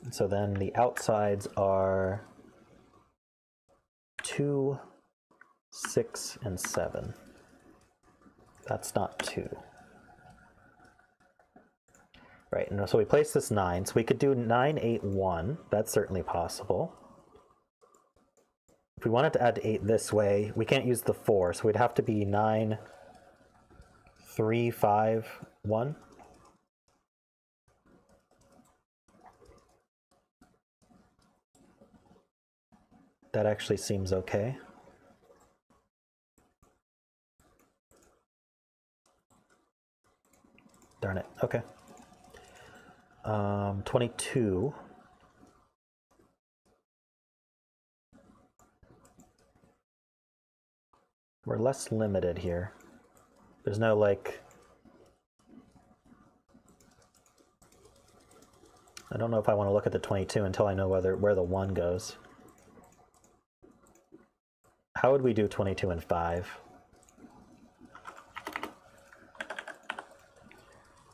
So then the outsides are 2, 6, and 7. That's not 2. Right, and so we place this 9. So we could do 9, 8, 1. That's certainly possible. If we wanted to add 8 this way, we can't use the 4, so we'd have to be 9, 3, 5, 1. That actually seems okay. Darn it, okay. 22. We're less limited here. There's no like, I don't know if I want to look at the 22 until I know where the 1 goes. How would we do 22 and 5?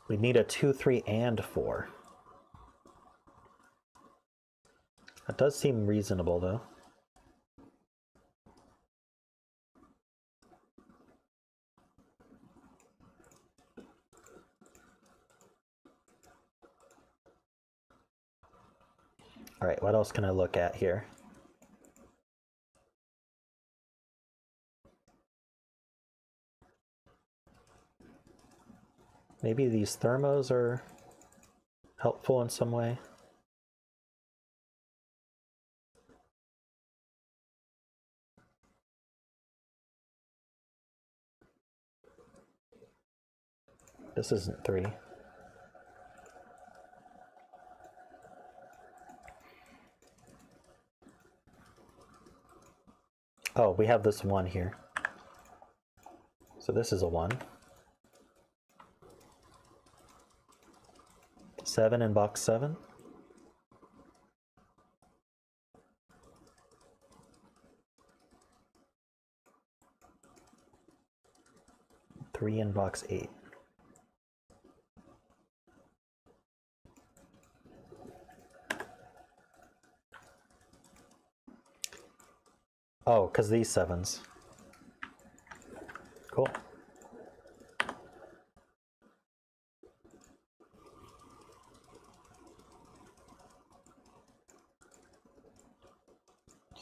We'd need a 2, 3, and 4. That does seem reasonable, though. All right, what else can I look at here? Maybe these thermos are helpful in some way. This isn't 3. Oh, we have this 1 here. So this is a 1. 7 in box 7. Three in box 8. Oh, because these 7s. Cool.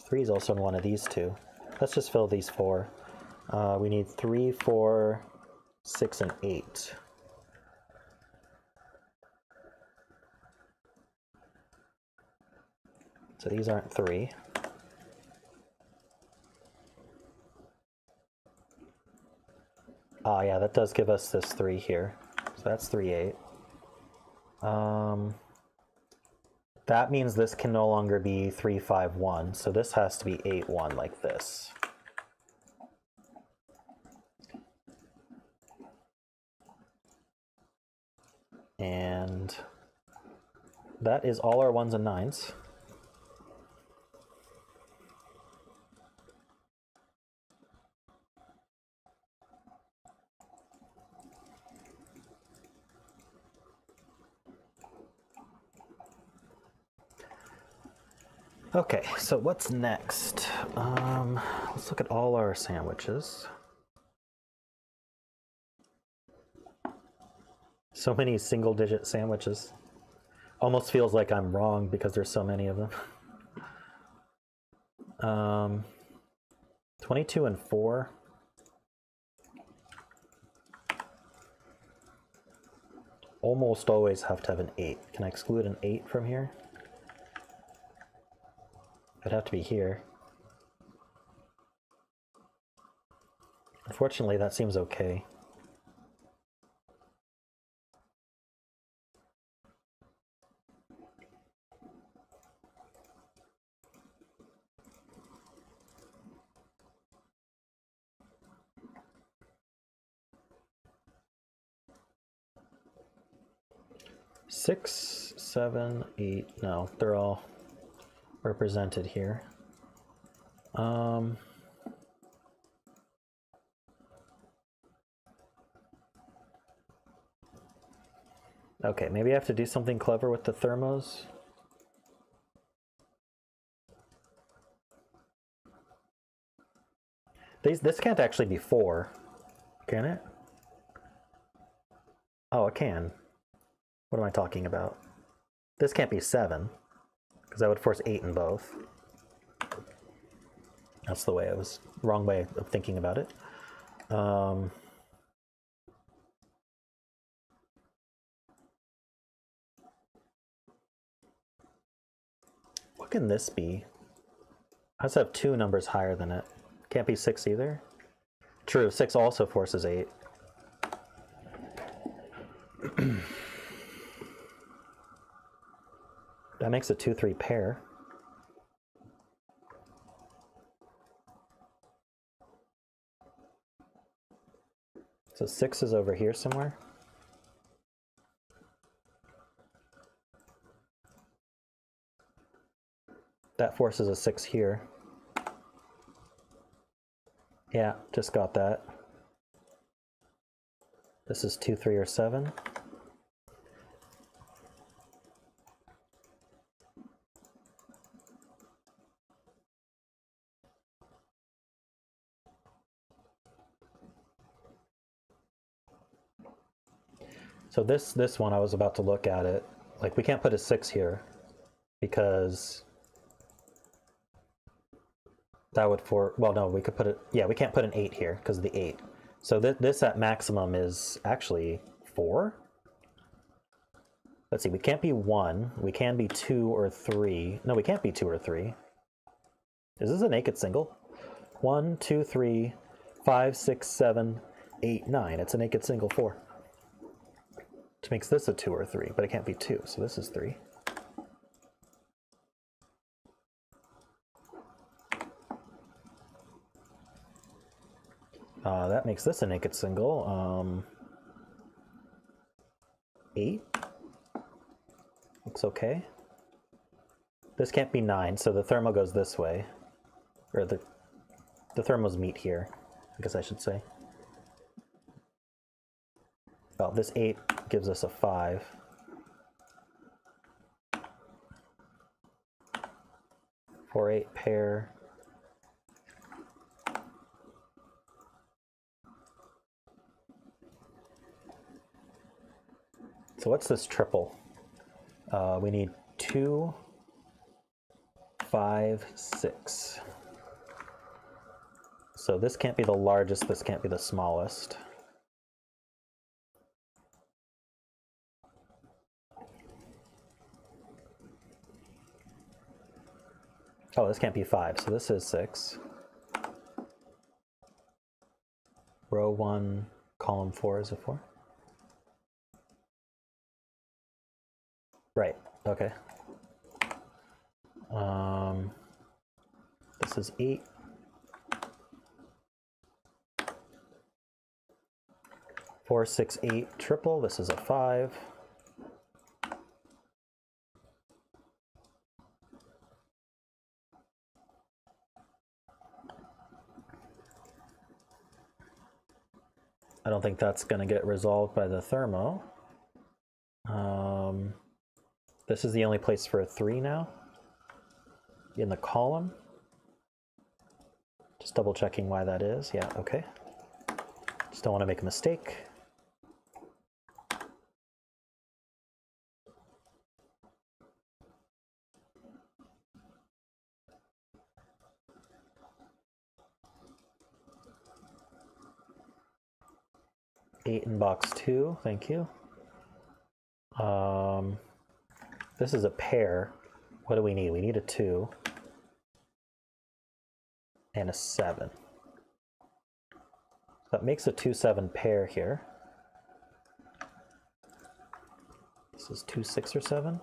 Three is also in one of these 2. Let's just fill these 4. We need 3, 4, 6, and 8. So these aren't 3. Ah, yeah, that does give us this 3 here. So that's 3, 8. That means this can no longer be 3, 5, 1. So this has to be 8, 1 like this. And that is all our 1s and 9s. Okay, so what's next? Let's look at all our sandwiches. So many single-digit sandwiches. Almost feels like I'm wrong because there's so many of them. 22 and 4. Almost always have to have an 8. Can I exclude an 8 from here? It'd have to be here. Unfortunately, that seems okay. Six, 7, 8. No, they're all represented here. Okay, maybe I have to do something clever with the thermos. This can't actually be 4, can it? Oh, it can. What am I talking about? This can't be 7, because that would force 8 in both. That's the way wrong way of thinking about it. What can this be? I has to have 2 numbers higher than it. Can't be 6 either. True, 6 also forces 8. That makes a 2-3 pair. So 6 is over here somewhere. That forces a 6 here. Yeah, just got that. This is 2, 3, or 7. So this one, I was about to look at it. Like, we can't put a 6 here because that would well, no, we could put it, yeah, we can't put an 8 here because of the 8. So this at maximum is actually 4. Let's see, we can't be 1. We can be 2 or 3. No, we can't be 2 or 3. Is this a naked single? 1, 2, 3, 5, 6, 7, 8, 9. It's a naked single 4. Which makes this a 2 or 3, but it can't be 2, so this is 3. That makes this a naked single. 8. Looks okay. This can't be 9, so the thermo goes this way. Or the thermos meet here, I guess I should say. Well, this 8 gives us a 5. Four, 8 pair. So what's this triple? We need 2, 5, 6. So this can't be the largest, this can't be the smallest. Oh, this can't be 5, so this is 6. Row 1, column 4 is a 4. Right, okay. This is 8. Four, 6, 8, triple. This is a 5. I don't think that's going to get resolved by the thermo. This is the only place for a 3 now in the column. Just double checking why that is. Yeah, okay. Just don't want to make a mistake. Eight in box 2, thank you. This is a pair. What do we need? We need a 2 and a 7. That makes a 2-7 pair here. This is 2, 6, or 7.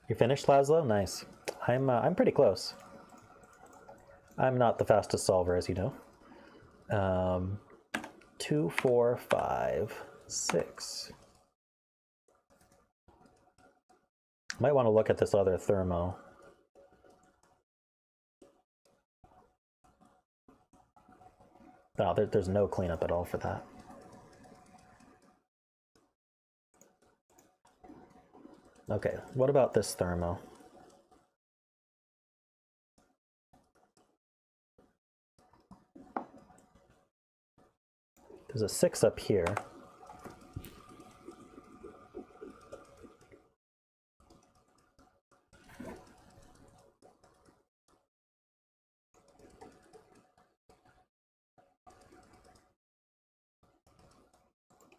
You finished, Laszlo? Nice. I'm pretty close. I'm not the fastest solver, as you know. 2, 4, 5, 6. Might want to look at this other thermo. Oh, there's no cleanup at all for that. Okay, what about this thermo? There's a 6 up here.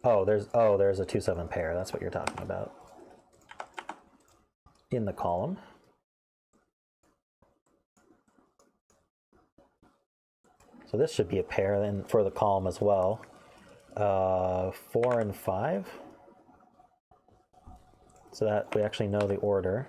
Oh, there's a 2-7 pair. That's what you're talking about. In the column. So this should be a pair then for the column as well. 4 and 5. So that we actually know the order.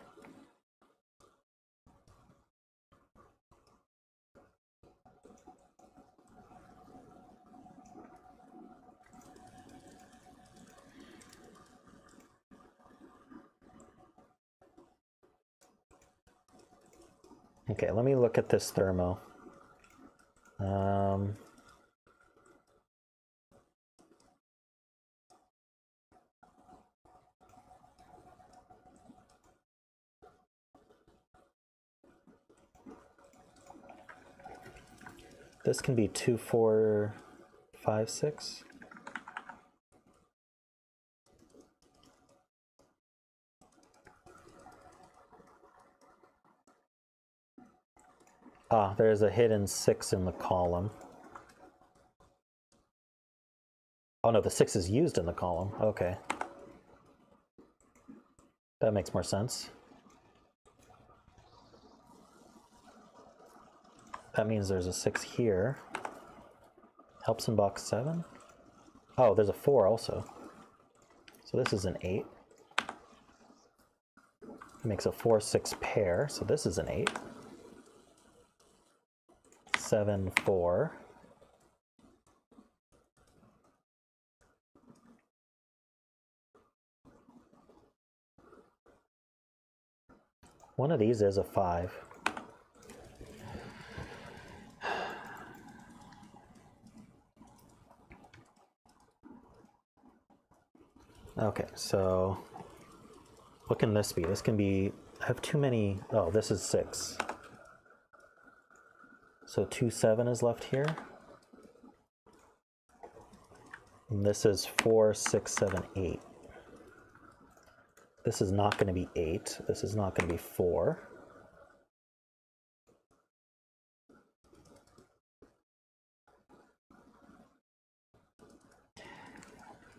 Okay, let me look at this thermo. This can be 2, 4, 5, 6. Ah, there's a hidden 6 in the column. Oh no, the 6 is used in the column. Okay. That makes more sense. That means there's a 6 here. Helps in box 7. Oh, there's a 4 also. So this is an 8. It makes a 4, 6 pair. So this is an 8. 7, 4. One of these is a 5. Okay, so what can this be? This can be, I have too many, oh, this is 6. So 2, 7 is left here. And this is 4, 6, 7, 8. This is not going to be 8. This is not going to be 4.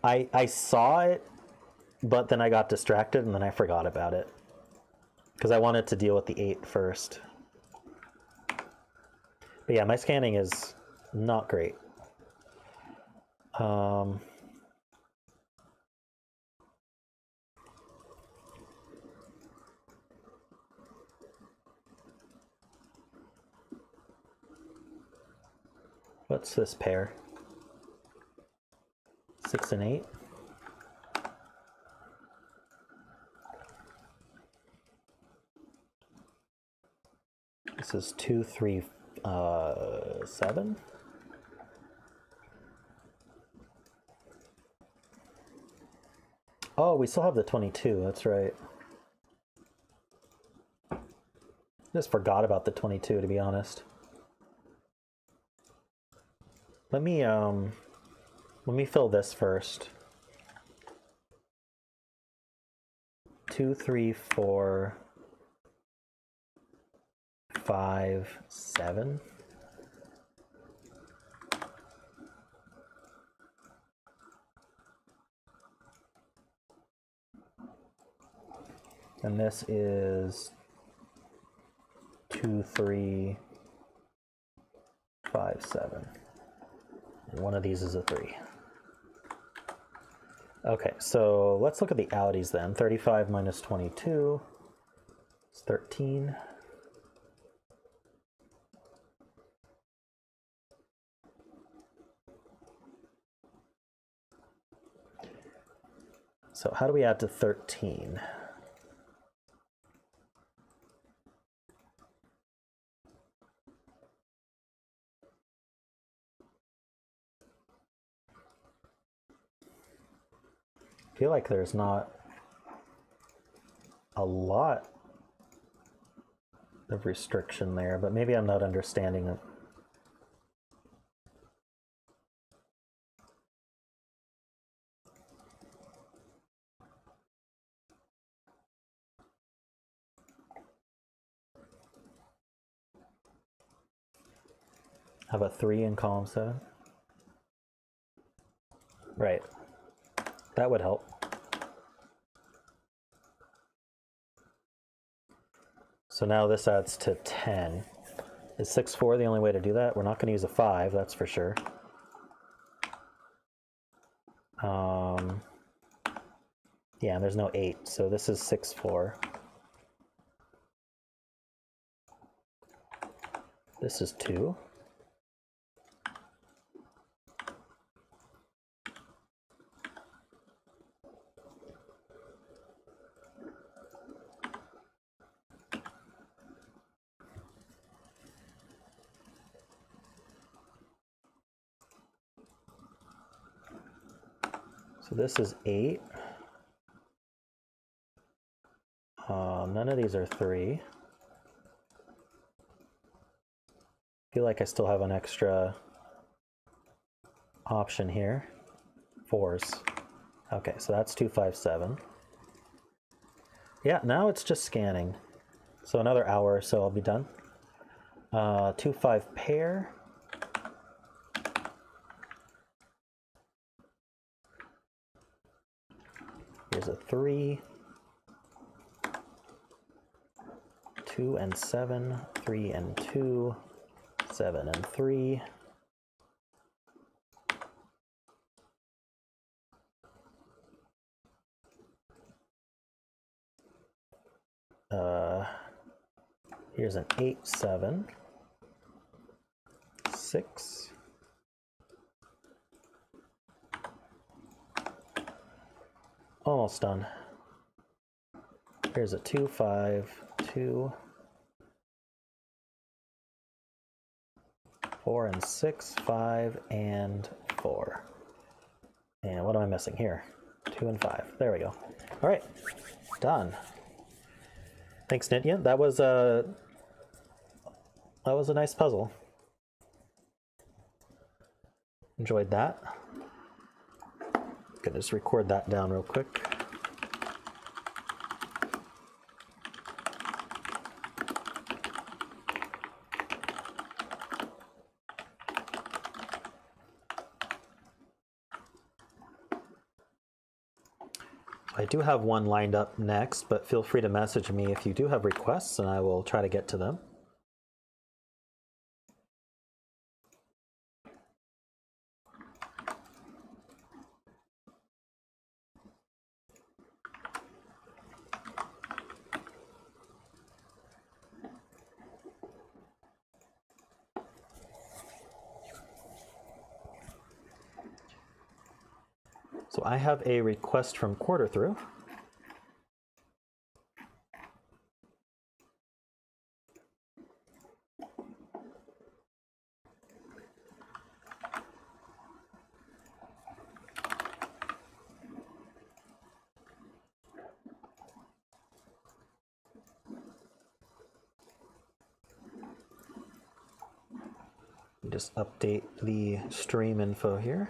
I saw it, but then I got distracted and then I forgot about it. because I wanted to deal with the 8 first. But yeah, my scanning is not great. What's this pair? 6 and 8. This is 2, 3, 7. Oh, we still have the 22, that's right. Just forgot about the 22, to be honest. Let me fill this first. 2, 3, 4, 5, 7. And this is 2, 3, 5, 7. And one of these is a 3. Okay, so let's look at the outies then. 35 minus 22 is 13. So how do we add to 13? I feel like there's not a lot of restriction there, but maybe I'm not understanding it. I have a 3 in column 7. Right. That would help. So now this adds to 10. Is 6, 4 the only way to do that? We're not going to use a 5, that's for sure. Yeah, and there's no 8, so this is 6, 4. This is 2. So this is 8. None of these are 3. Feel like I still have an extra option here. 4s. Okay, so that's 2, 5, 7. Yeah, now it's just scanning. So another hour or so I'll be done. 2, 5 pair. Here's a 3. 2 and 7, 3 and 2, 7 and 3. Here's an 8, 7, 6. Almost done. Here's a 2, 5, 2. 4 and 6, 5 and 4. And what am I missing here? 2 and 5. There we go. All right, done. Thanks, Nityant. That was a nice puzzle. Enjoyed that. Gonna just record that down real quick. I do have one lined up next, but feel free to message me if you do have requests, and I will try to get to them. So I have a request from Quarterthru. Just update the stream info here.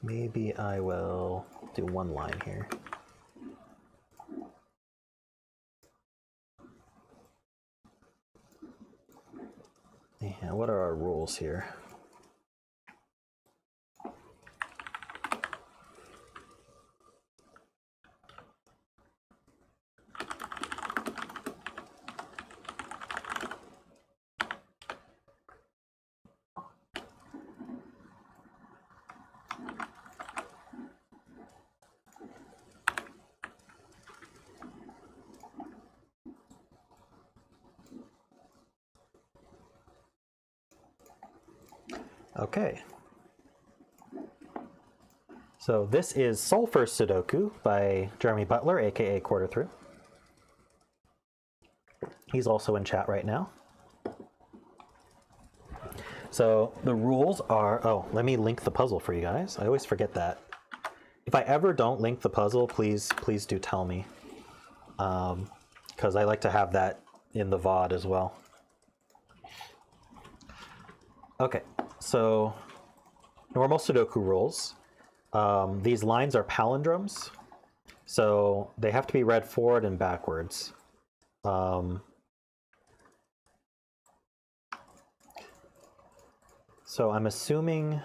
Maybe I will do one line here. Yeah, what are our rules here? Okay. So this is Sulfur Sudoku by Jeremy Butler, aka Quarterthru. He's also in chat right now. So the rules are, oh, let me link the puzzle for you guys. I always forget that. If I ever don't link the puzzle, please do tell me. Because I like to have that in the VOD as well. Okay, so normal Sudoku rules. These lines are palindromes, so they have to be read forward and backwards. So I'm assuming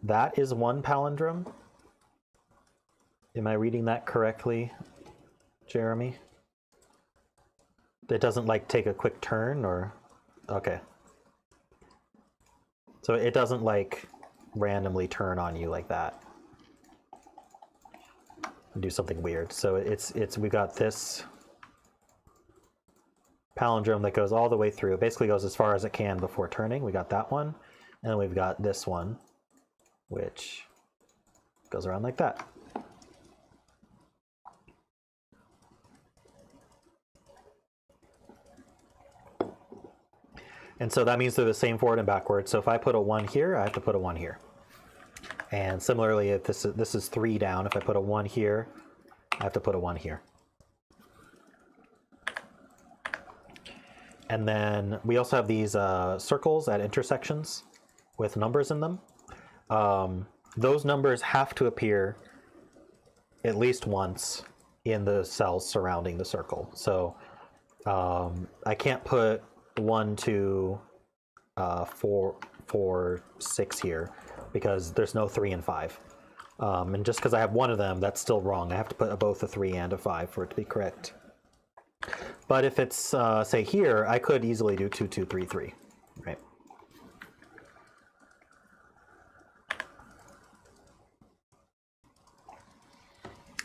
that is one palindrome. Am I reading that correctly, Jeremy? It doesn't like take a quick turn, or okay. So it doesn't like randomly turn on you like that. Do something weird. So we got this palindrome that goes all the way through. It basically goes as far as it can before turning. We got that one, and then we've got this one, which goes around like that. And so that means they're the same forward and backward. So if I put a 1 here, I have to put a 1 here. And similarly, if this is 3 down, if I put a 1 here, I have to put a 1 here. And then we also have these circles at intersections with numbers in them. Those numbers have to appear at least once in the cells surrounding the circle. So I can't put 1, 2, 4, 6 here because there's no 3 and 5. And just because I have one of them, that's still wrong. I have to put both a 3 and a 5 for it to be correct. But if it's, say here, I could easily do 2, 2, 3, 3, right?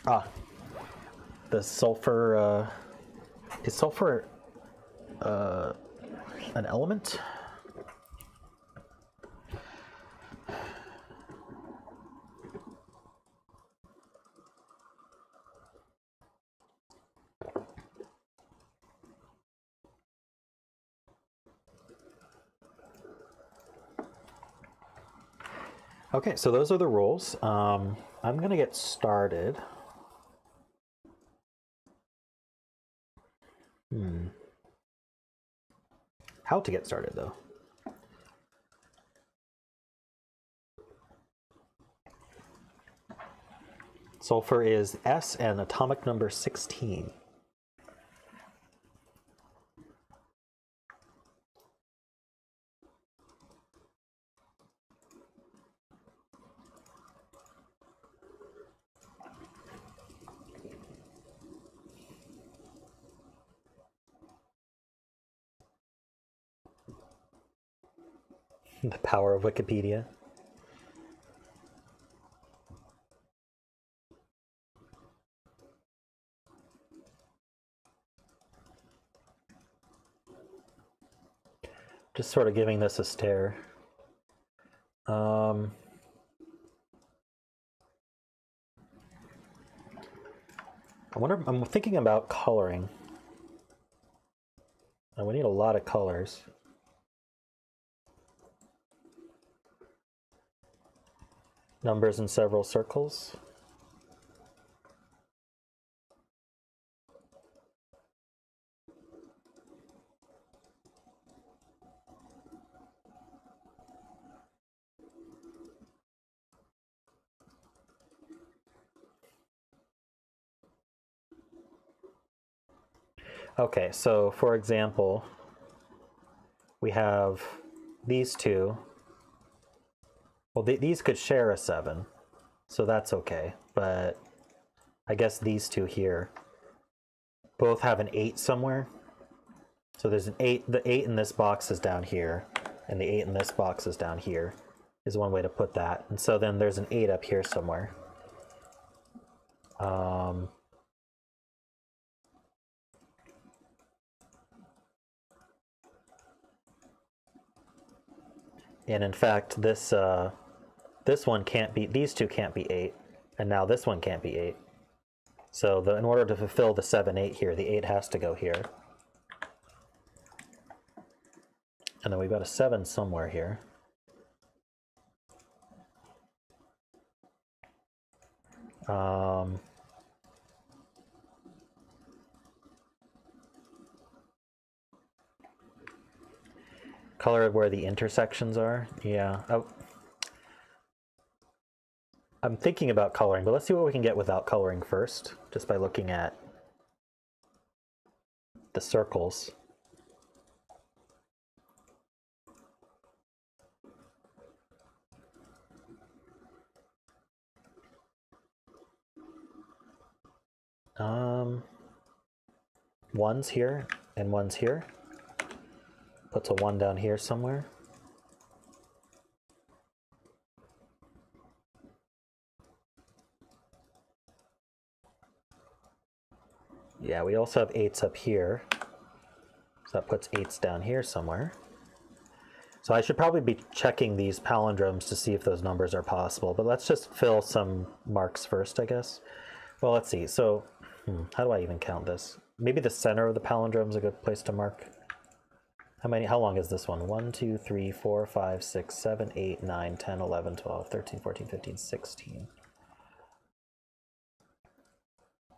Ah, the sulfur, is sulfur an element? Okay, so those are the rules. I'm going to get started. How to get started, though? Sulfur is S and atomic number 16. The power of Wikipedia. Just sort of giving this a stare. I wonder, I'm thinking about coloring. And we need a lot of colors. Numbers in several circles. Okay, so for example, we have these two. Well, these could share a 7, so that's okay. But I guess these two here both have an 8 somewhere. So there's an 8, the 8 in this box is down here, and the 8 in this box is down here, is one way to put that. And so then there's an 8 up here somewhere. And in fact, this one can't be, these two can't be 8, and now this one can't be 8. So in order to fulfill the 7, 8 here, the 8 has to go here. And then we've got a 7 somewhere here. Color where the intersections are. Yeah. I'm thinking about coloring, but let's see what we can get without coloring first, just by looking at the circles. One's here and one's here. Puts a 1 down here somewhere. Yeah, we also have 8s up here. So that puts 8s down here somewhere. So I should probably be checking these palindromes to see if those numbers are possible, but let's just fill some marks first, I guess. Well, let's see. So how do I even count this? Maybe the center of the palindrome is a good place to mark. How long is this one? 1, 2, 3, 4, 5, 6, 7, 8, 9, 10, 11, 12, 13, 14, 15, 16.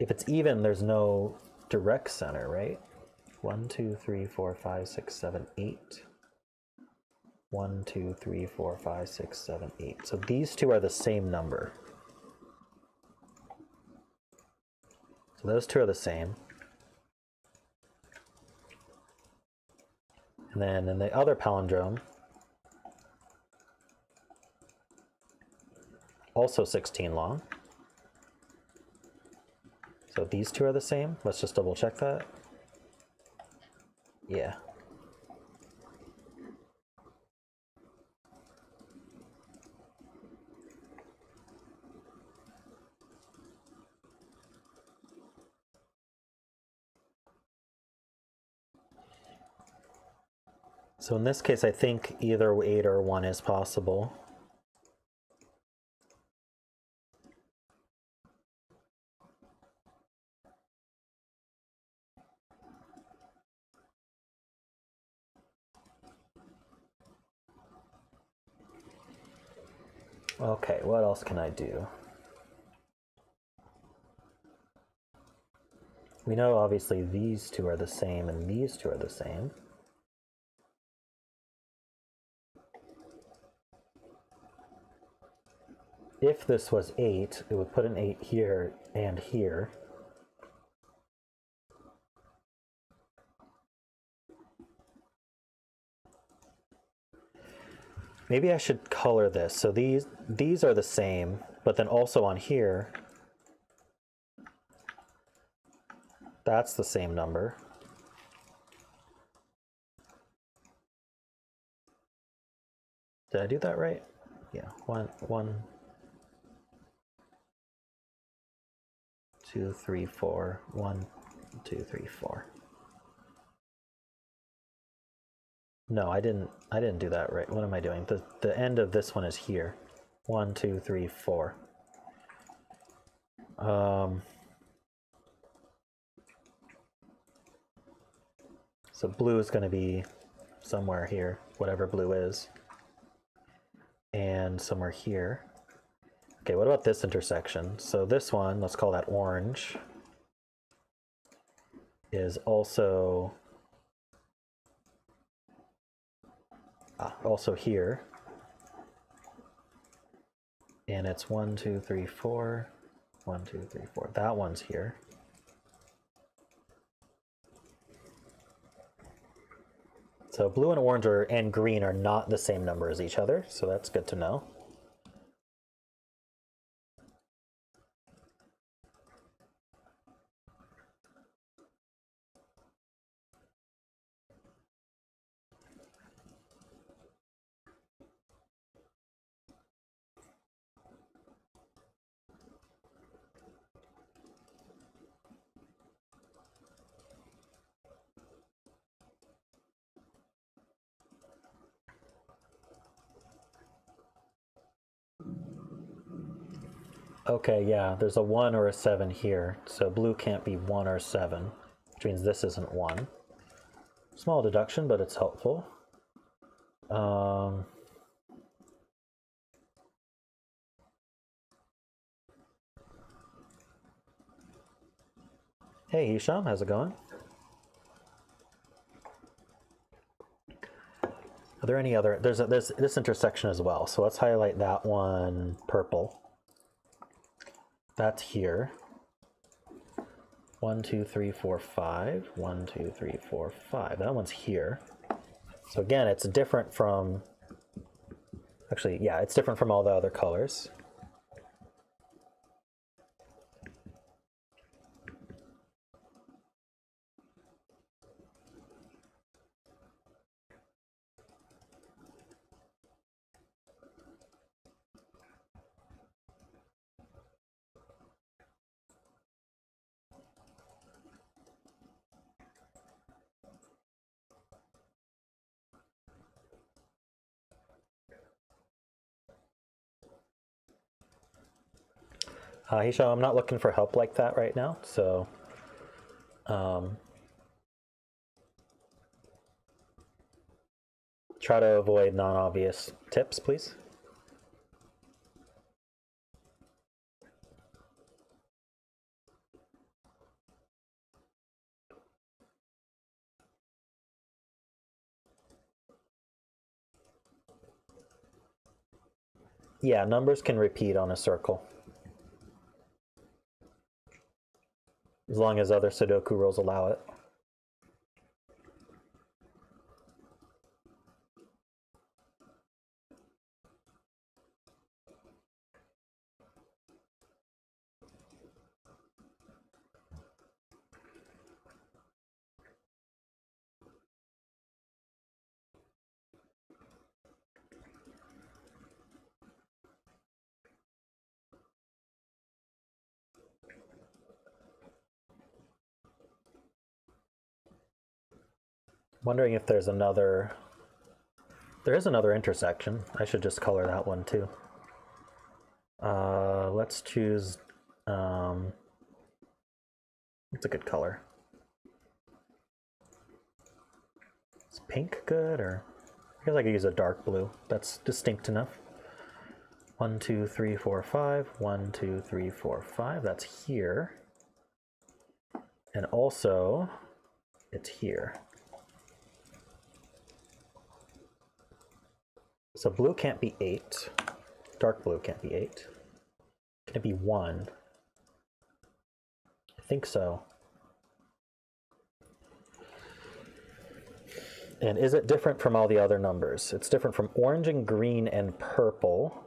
If it's even, there's no direct center, right? 1, 2, 3, 4, 5, 6, 7, 8. 1, 2, 3, 4, 5, 6, 7, 8. So these two are the same number. So those two are the same. And then in the other palindrome, also 16 long. So these two are the same. Let's just double check that. Yeah. So in this case, I think either 8 or 1 is possible. Okay, what else can I do? We know obviously these two are the same and these two are the same. if this was 8, it would put an 8 here and here. Maybe I should color this. So these are the same, but then also on here, that's the same number. Did I do that right? Yeah, 1, 2, 3, 4, 1, 2, 3, 4. No, I didn't do that right. What am I doing? The end of this one is here. 1, 2, 3, 4. So blue is going to be somewhere here, whatever blue is. And somewhere here. Okay, what about this intersection? So this one, let's call that orange, is also here. And it's 1, 2, 3, 4. 1, 2, 3, 4. That one's here. So blue and orange and green are not the same number as each other, so that's good to know. Okay, yeah, there's a 1 or a 7 here, so blue can't be 1 or 7, which means this isn't 1. Small deduction, but it's helpful. Hey, Hisham, how's it going? Are there any other? There's this intersection as well, so let's highlight that one purple. That's here. 1, 2, 3, 4, 5. 1, 2, 3, 4, 5. That one's here. So again, it's different from, actually, yeah, it's different from all the other colors. Hisham, I'm not looking for help like that right now, so try to avoid non-obvious tips, please. Yeah, numbers can repeat on a circle, as long as other Sudoku rules allow it. Wondering if there's another, there is another intersection. I should just color that one too. Let's choose, what's a good color? Is pink good, or I guess I could use a dark blue. That's distinct enough. 1, 2, 3, 4, 5. 1, 2, 3, 4, 5. That's here. And also, it's here. So blue can't be 8. Dark blue can't be 8. going to be 1. I think so. And is it different from all the other numbers? It's different from orange and green and purple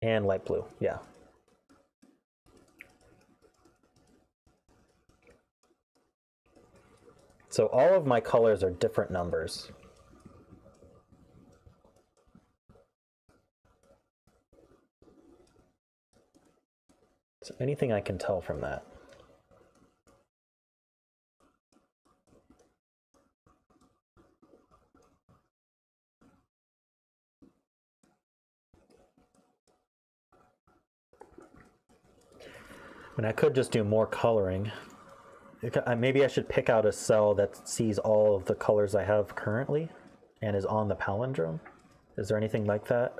and light blue, yeah. So all of my colors are different numbers. So anything I can tell from that? And I could just do more coloring. Maybe I should pick out a cell that sees all of the colors I have currently and is on the palindrome. Is there anything like that?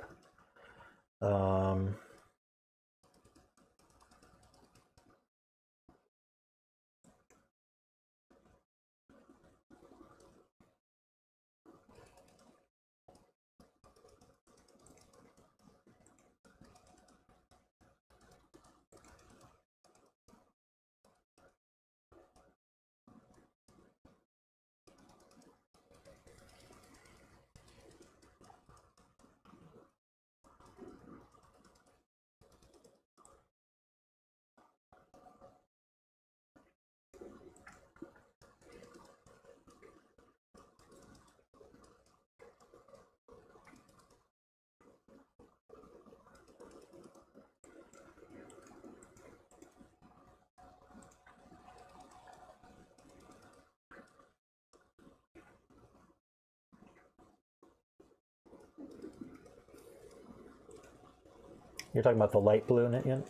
You're talking about the light blue, Nityant?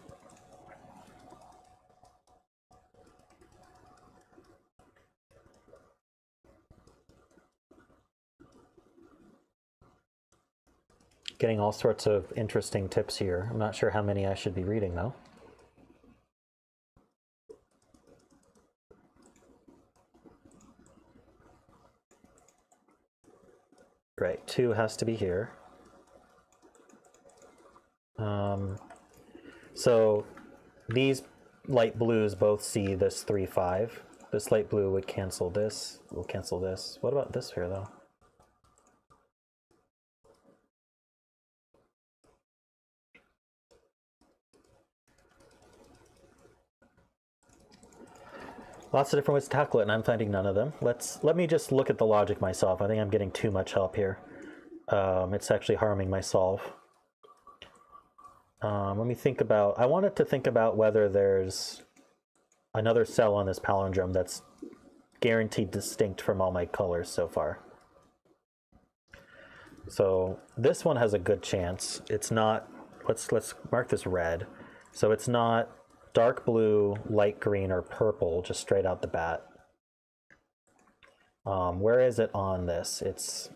Getting all sorts of interesting tips here. I'm not sure how many I should be reading, though. Right, 2 has to be here. So these light blues both see this 3, 5. This light blue would cancel this. We'll cancel this. What about this here, though? Lots of different ways to tackle it, and I'm finding none of them. Let me just look at the logic myself. I think I'm getting too much help here. It's actually harming my solve. Let me think about, I wanted to think about whether there's another cell on this palindrome that's guaranteed distinct from all my colors so far. So this one has a good chance. It's not, let's mark this red. So it's not dark blue, light green, or purple, just straight out the bat. Where is it on this? It's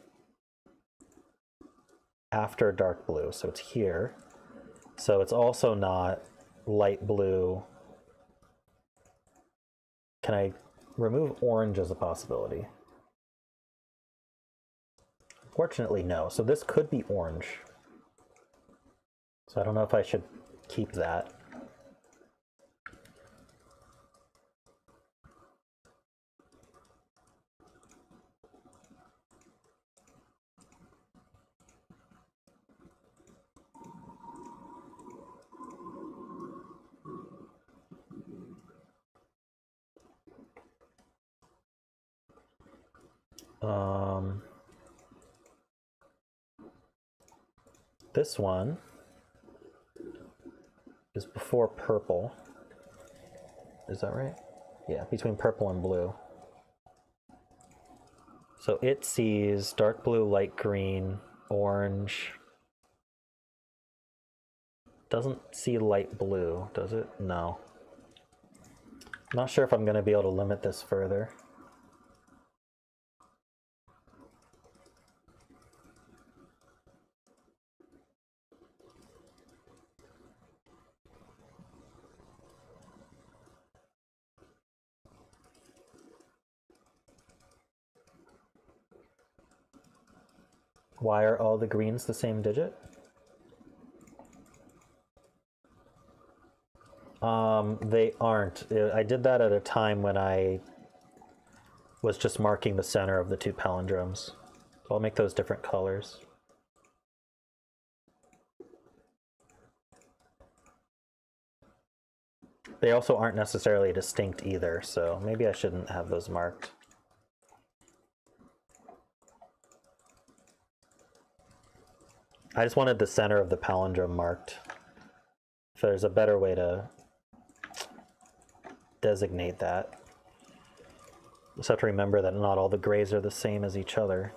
after dark blue, so it's here. So it's also not light blue. Can I remove orange as a possibility? Fortunately, no. So this could be orange. So I don't know if I should keep that. This one is before purple. Is that right? Yeah, between purple and blue. So it sees dark blue, light green, orange. Doesn't see light blue, does it? No. I'm not sure if I'm going to be able to limit this further. Why are all the greens the same digit? They aren't. I did that at a time when I was just marking the center of the two palindromes. So I'll make those different colors. They also aren't necessarily distinct either, so maybe I shouldn't have those marked. I just wanted the center of the palindrome marked. If there's a better way to designate that. Just have to remember that not all the grays are the same as each other.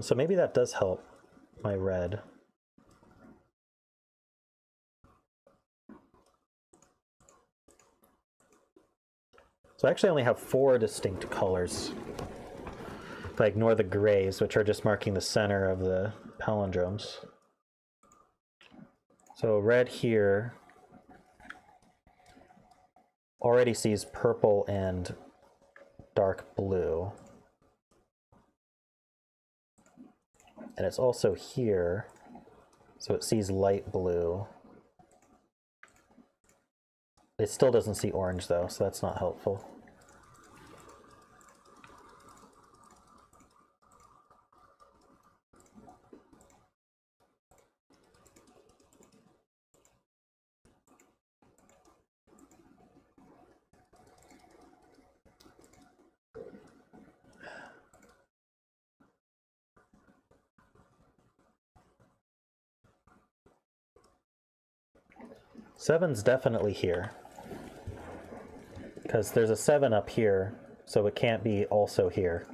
So maybe that does help my red. So I actually only have 4 distinct colors. If I ignore the grays, which are just marking the center of the palindromes. So red here already sees purple and dark blue. And it's also here, so it sees light blue. It still doesn't see orange though, so that's not helpful. Seven's definitely here, because there's a 7 up here, so it can't be also here.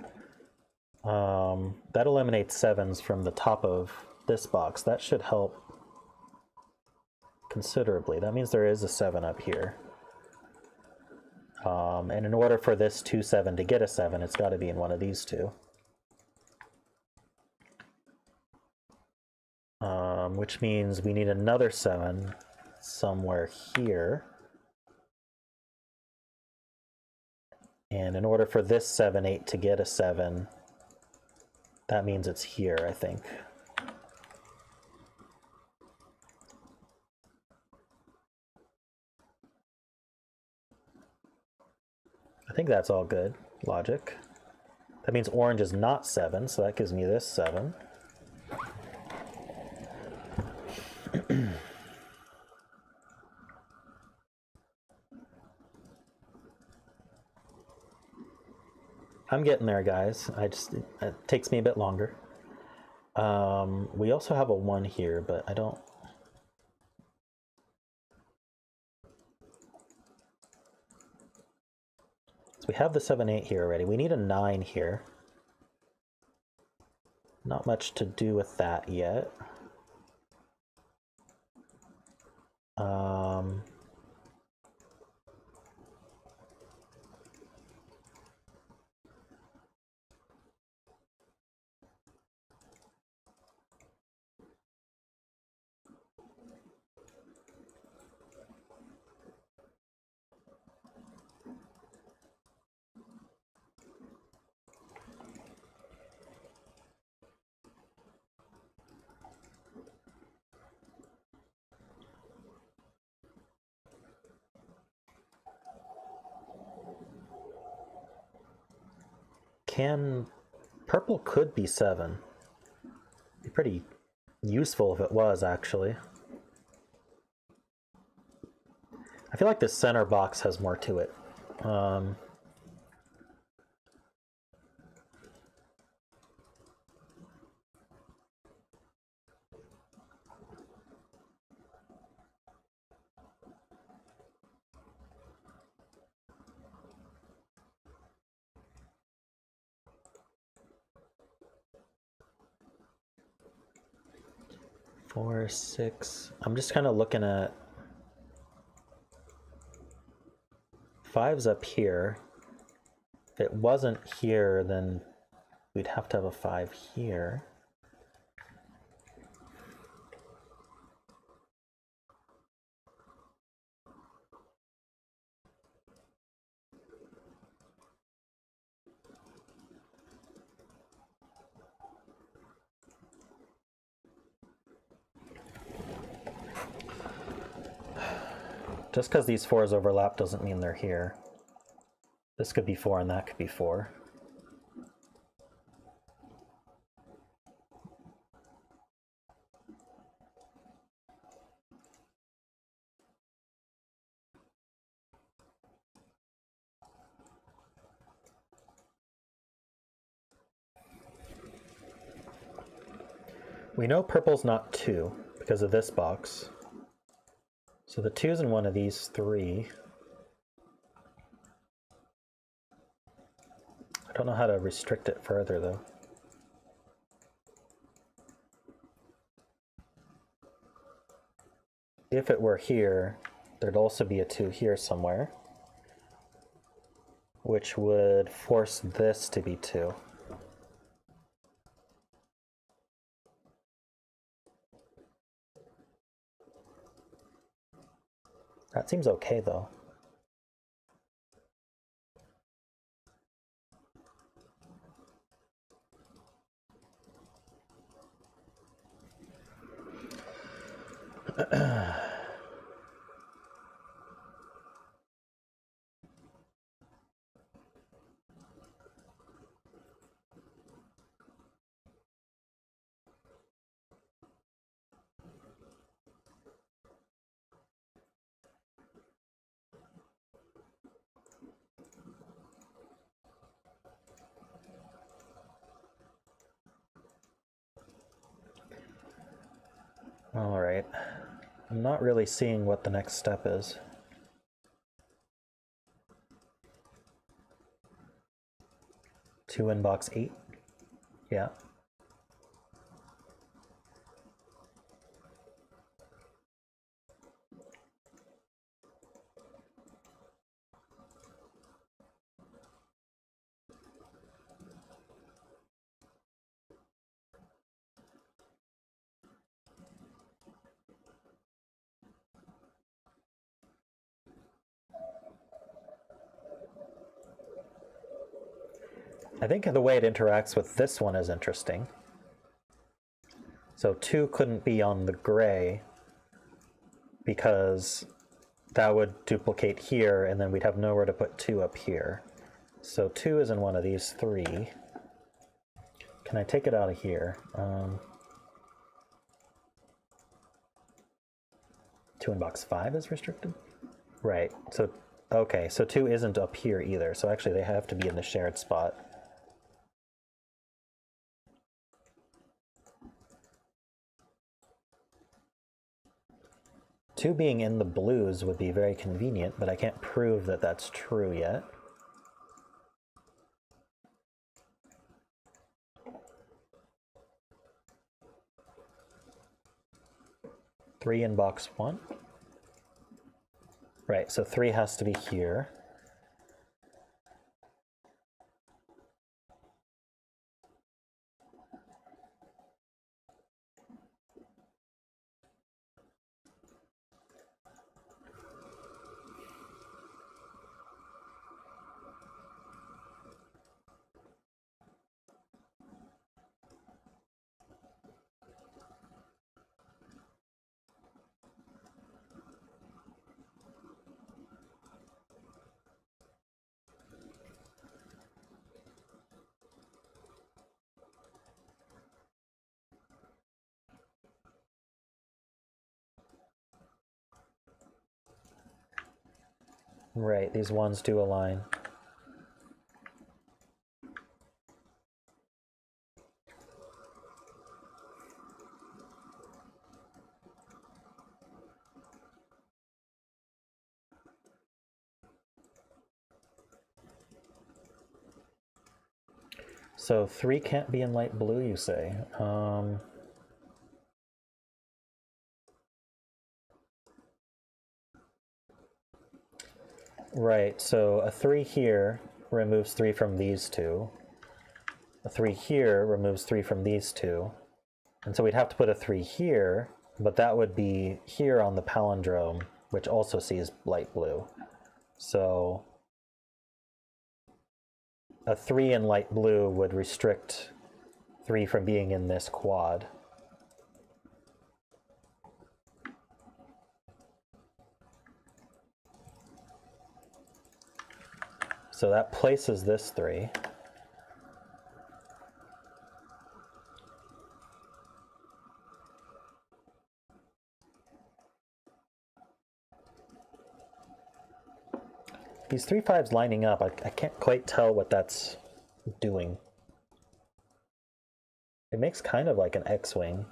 That eliminates 7s from the top of this box. That should help considerably. That means there is a 7 up here. And in order for this 2-7 to get a 7, it's got to be in one of these two. Which means we need another 7 somewhere here. And in order for this 7-8 to get a 7, that means it's here, I think. I think that's all good logic. That means orange is not 7, so that gives me this 7. I'm getting there, guys. It takes me a bit longer. We also have a 1 here, but I don't... So we have the 7-8 here already. We need a 9 here. Not much to do with that yet. Purple could be 7. Be pretty useful if it was, actually. I feel like this center box has more to it. 4, 6. I'm just kind of looking at 5's up here. If it wasn't here, then we'd have to have a 5 here. Just because these 4s overlap doesn't mean they're here. This could be 4 and that could be 4. We know purple's not 2 because of this box. So the 2's in one of these 3. I don't know how to restrict it further though. If it were here, there'd also be a 2 here somewhere, which would force this to be 2. That seems okay though. All right, I'm not really seeing what the next step is. Two in box 8, yeah. I think the way it interacts with this one is interesting. So 2 couldn't be on the gray because that would duplicate here and then we'd have nowhere to put 2 up here. So 2 is in one of these 3. Can I take it out of here? 2 in box 5 is restricted? Right, so okay, so 2 isn't up here either, so actually they have to be in the shared spot. Two being in the blues would be very convenient, but I can't prove that that's true yet. Three in box 1. Right, so 3 has to be here. Right, these ones do align. So 3 can't be in light blue, you say? Right, so a 3 here removes 3 from these 2. A 3 here removes 3 from these 2. And so we'd have to put a 3 here, but that would be here on the palindrome, which also sees light blue. So a 3 in light blue would restrict 3 from being in this quad. So that places this 3. These 3 5s lining up, I can't quite tell what that's doing. It makes kind of like an X-wing.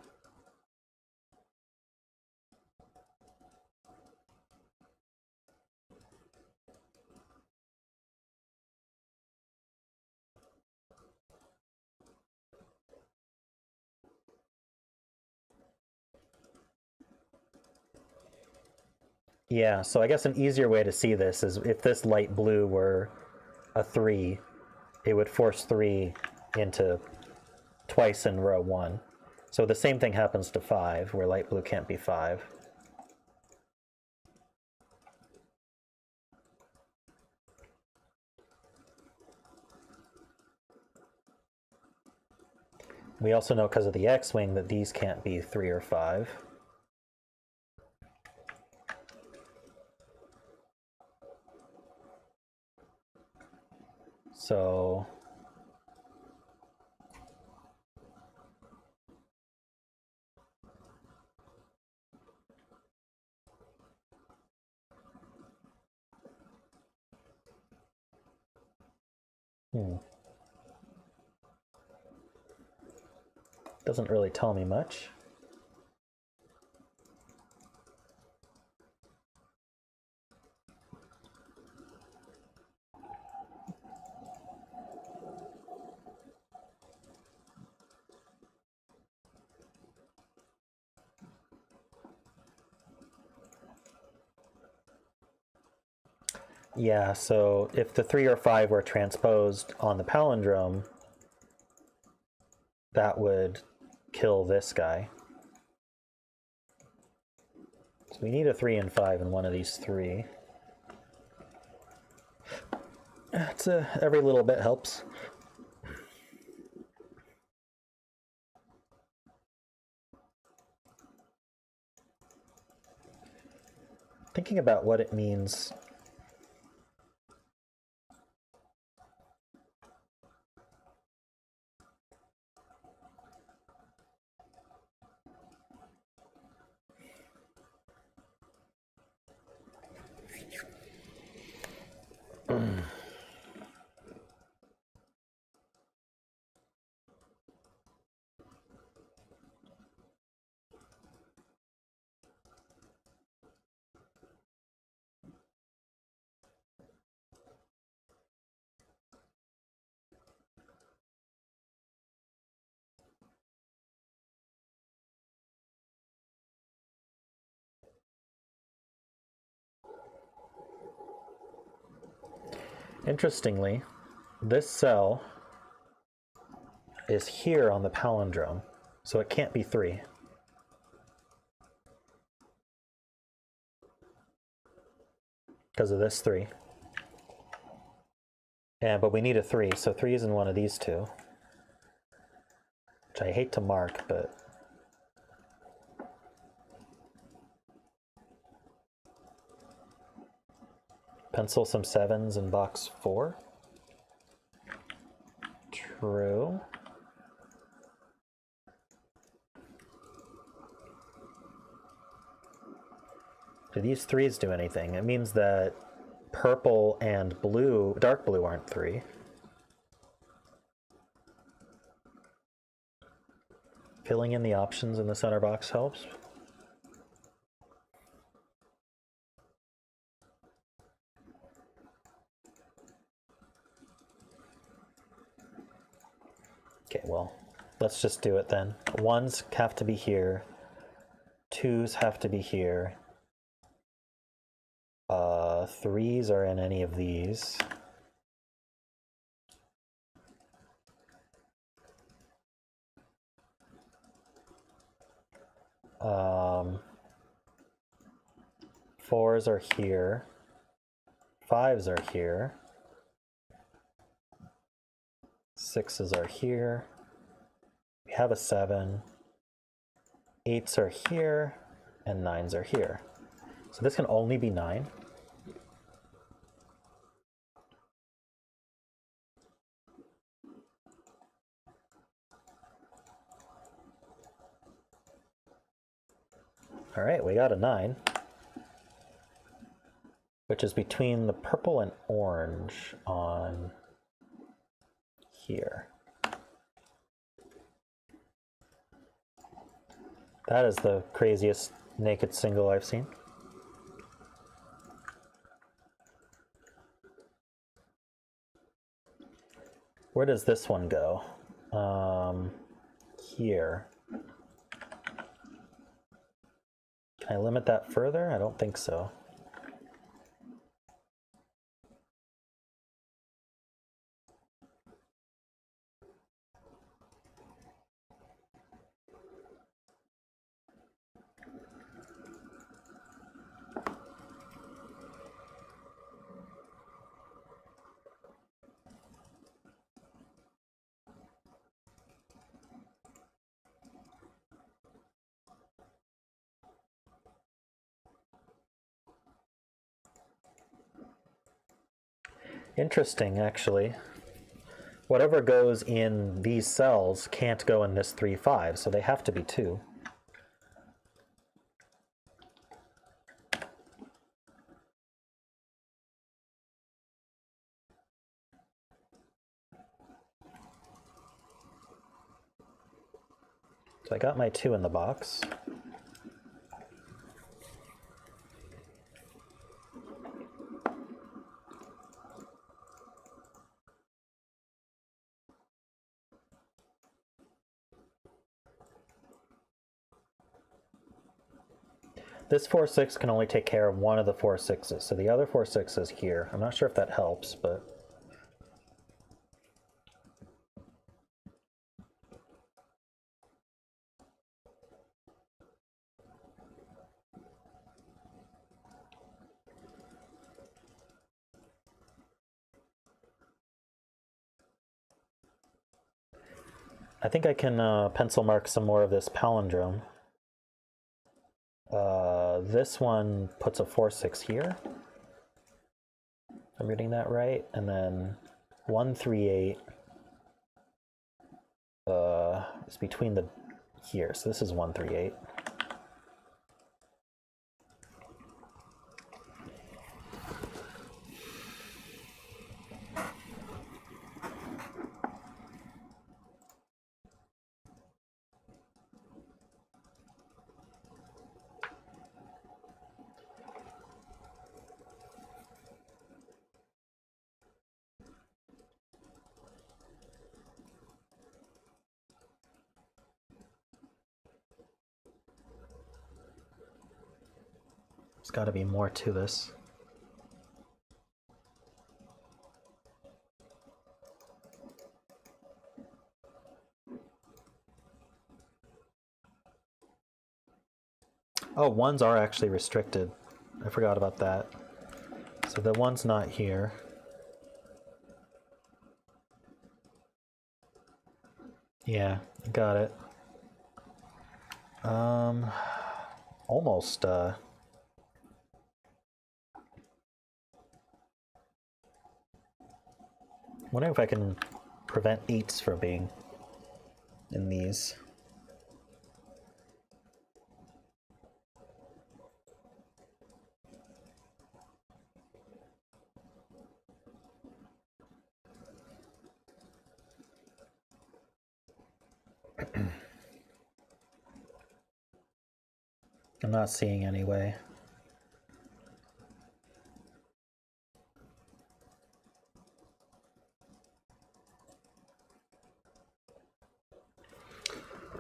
Yeah, so I guess an easier way to see this is if this light blue were a 3, it would force 3 into twice in row 1. So the same thing happens to 5, where light blue can't be 5. We also know because of the X-wing that these can't be 3 or 5. So doesn't really tell me much. Yeah, so if the 3 or 5 were transposed on the palindrome, that would kill this guy. So we need a 3 and 5 in one of these 3. Every little bit helps. Thinking about what it means. Interestingly, this cell is here on the palindrome, so it can't be 3. Because of this 3. Yeah, but we need a 3, so 3 is in one of these 2. Which I hate to mark, but... Pencil some 7s in box 4. True. Do these 3s do anything? It means that purple and blue, dark blue, aren't 3. Filling in the options in the center box helps. Okay, well, let's just do it then. 1s have to be here. 2s have to be here. 3s are in any of these. Fours are here. 5s are here. 6s are here. We have a 7. 8s are here, and 9s are here. So this can only be 9. All right, we got a 9, which is between the purple and orange on here. That is the craziest naked single I've seen. Where does this one go? Here. Can I limit that further? I don't think so. Interesting, actually. Whatever goes in these cells can't go in this 3, 5, so they have to be 2. So I got my 2 in the box. This 4, 6 can only take care of one of the 4, 6s, so the other 4, 6 is here. I'm not sure if that helps, but... I think I can pencil mark some more of this palindrome. This one puts a 4, 6 here. If I'm reading that right. And then 1, 3, 8 is between the here. So this is 1, 3, 8. There's got to be more to this. Oh, 1s are actually restricted. I forgot about that. So the 1's not here. Yeah, got it. Almost, wondering if I can prevent 8s from being in these. I'm not seeing any way.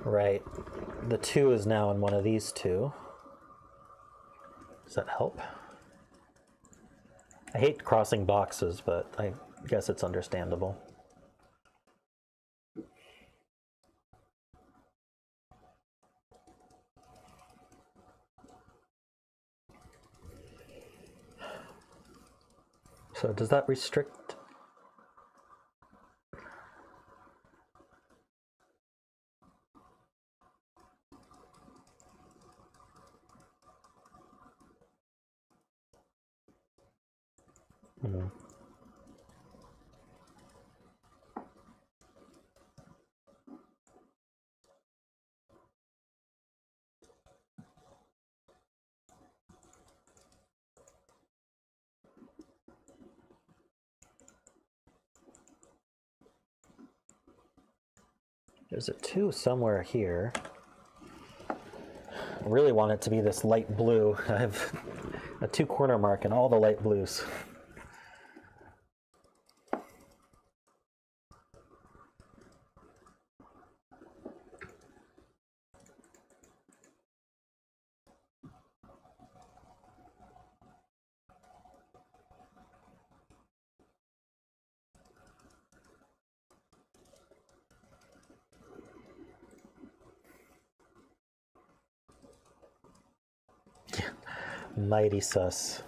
Right. The 2 is now in one of these 2. Does that help? I hate crossing boxes, but I guess it's understandable. So does that restrict? Hmm. There's a 2 somewhere here. I really want it to be this light blue. I have a 2 corner mark in all the light blues. Mighty sus.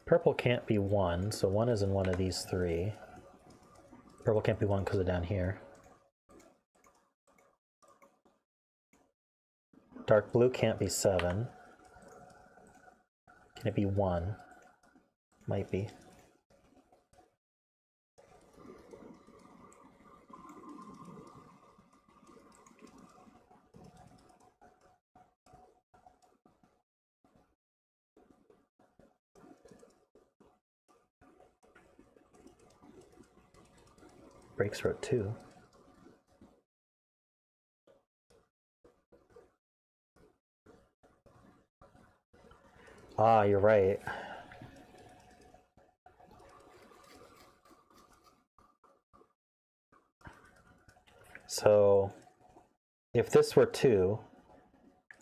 Purple can't be 1, so 1 is in one of these 3. Purple can't be 1 because of down here. Dark blue can't be 7. Can it be 1? Might be. Breaks wrote 2. Ah, you're right. So if this were 2,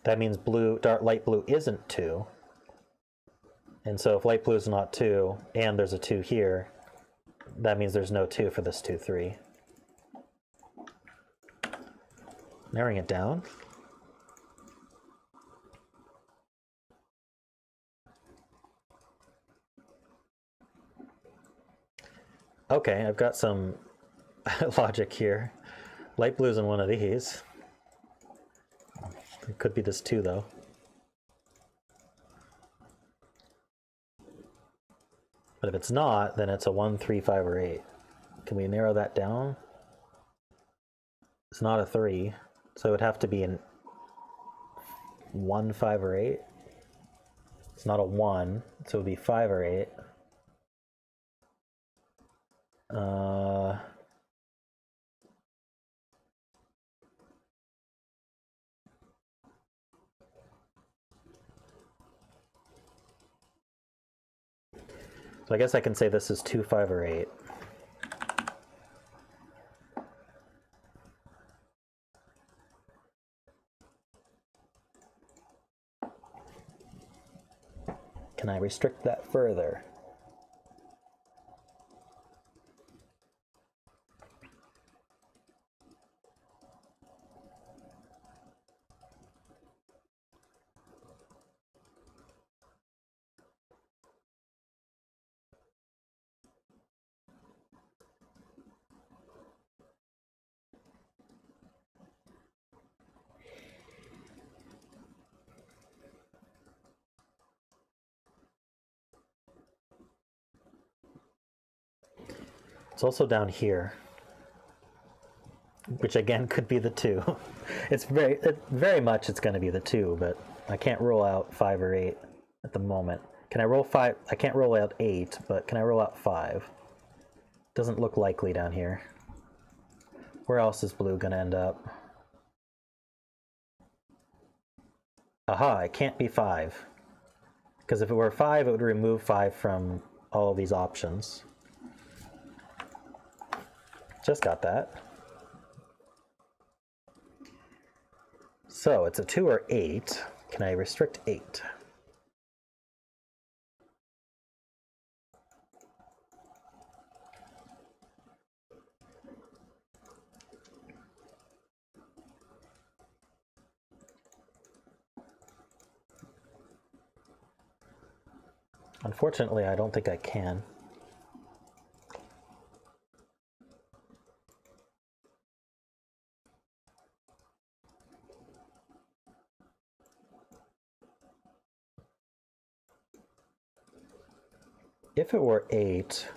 that means light blue isn't 2. And so if light blue is not 2, and there's a 2 here, that means there's no 2 for this 2, 3. Narrowing it down. Okay, I've got some logic here. Light blue's in one of these. It could be this 2 though. But if it's not, then it's a 1, 3, 5, or 8. Can we narrow that down? It's not a 3, so it would have to be an 1, 5, or 8. It's not a 1, so it would be 5 or 8. So I guess I can say this is 2, 5, or 8. Can I restrict that further? It's also down here, which again could be the 2. It's very much it's going to be the 2, but I can't rule out 5 or 8 at the moment. Can I roll 5? I can't roll out 8, but can I roll out 5? Doesn't look likely down here. Where else is blue going to end up? Aha, it can't be 5. Because if it were 5, it would remove 5 from all of these options. Just got that. So it's a 2 or 8. Can I restrict 8? Unfortunately, I don't think I can. If it were 8,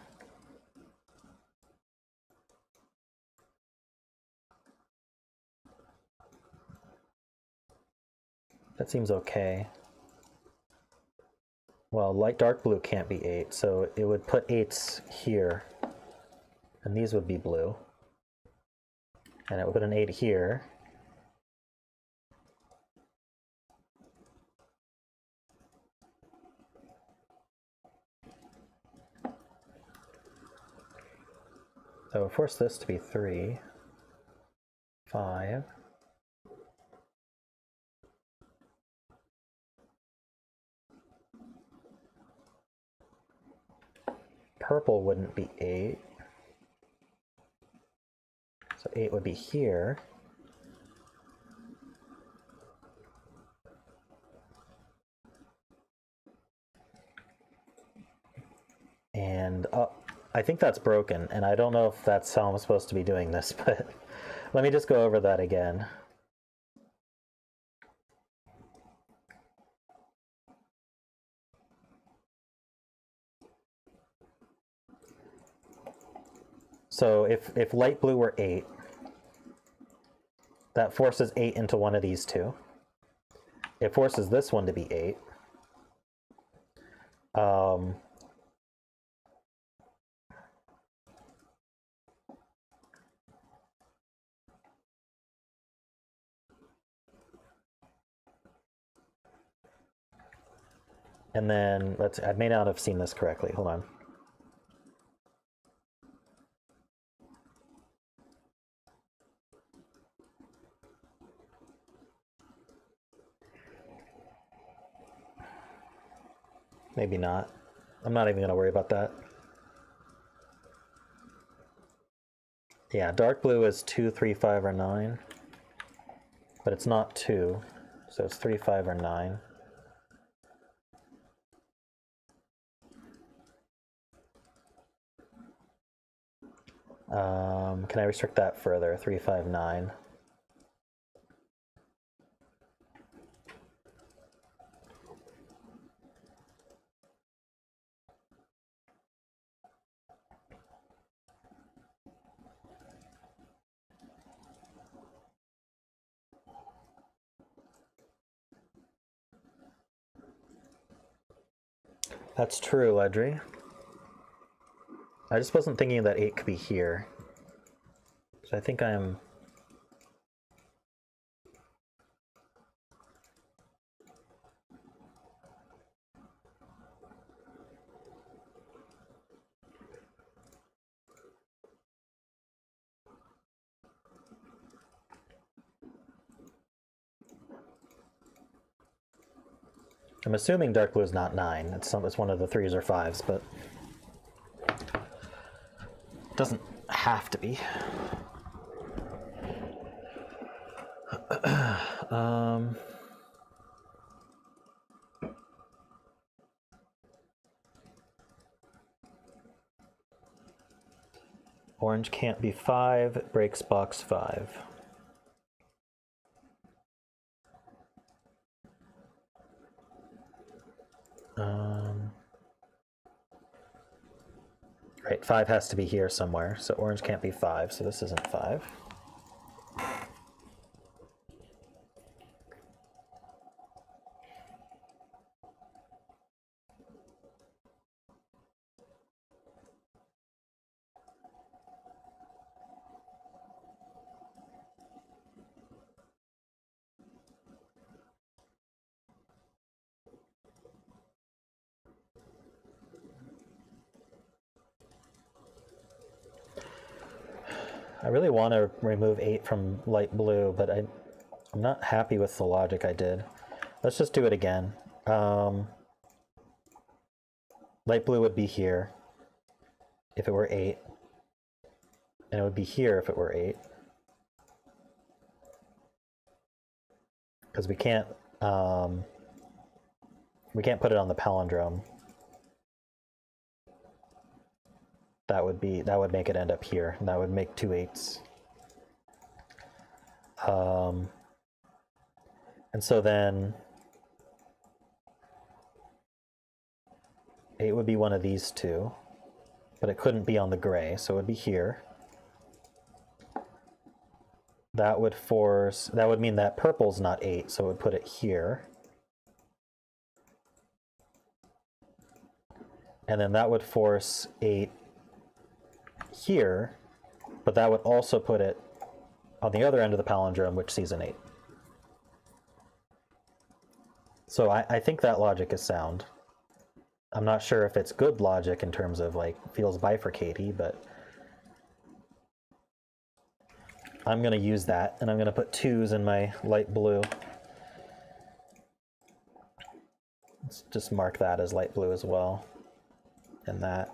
That seems okay. Well, light dark blue can't be 8, so it would put 8s here. And these would be blue. And it would put an 8 here. So force this to be 3, 5. Purple wouldn't be 8. So 8 would be here. And I think that's broken, and I don't know if that's how I'm supposed to be doing this, but let me just go over that again. So if light blue were 8, that forces 8 into one of these two. It forces this one to be 8. And then I may not have seen this correctly. Hold on. Maybe not. I'm not even going to worry about that. Yeah, dark blue is 2, 3, 5, or 9. But it's not 2, so it's 3, 5, or 9. Can I restrict that further? 3, 5, 9. That's true, Audrin. I just wasn't thinking that 8 could be here. So I think I'm... I'm assuming dark blue is not 9. It's one of the 3s or 5s, but it doesn't have to be. Orange can't be 5, breaks box 5. Right, 5 has to be here somewhere, so orange can't be 5, so this isn't 5. I really want to remove 8 from light blue, but I'm not happy with the logic I did. Let's just do it again. Light blue would be here if it were 8, and it would be here if it were 8. Because we can't put it on the palindrome. That would make it end up here, and that would make 2 8s. And so then 8 would be one of these two, but it couldn't be on the gray, so it would be here. that would mean that purple's not 8, so it would put it here. And then that would force 8 here, but that would also put it on the other end of the palindrome, which sees an 8. So I think that logic is sound. I'm not sure if it's good logic in terms of like feels bifurcatey, but I'm going to use that, and I'm going to put 2s in my light blue. Let's just mark that as light blue as well, and that.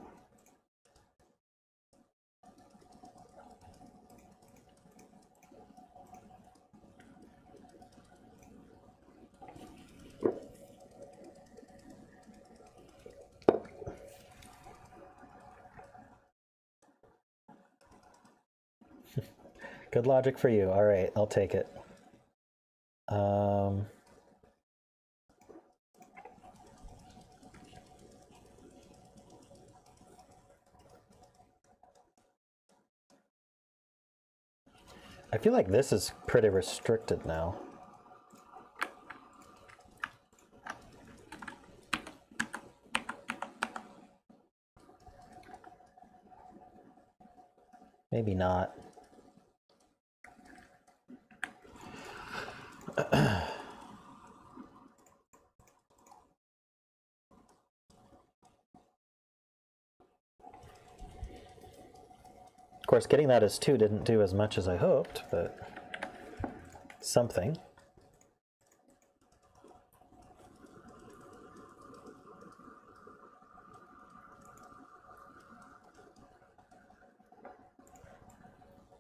Good logic for you. All right, I'll take it. I feel like this is pretty restricted now. Maybe not. Of course, getting that as 2 didn't do as much as I hoped, but something.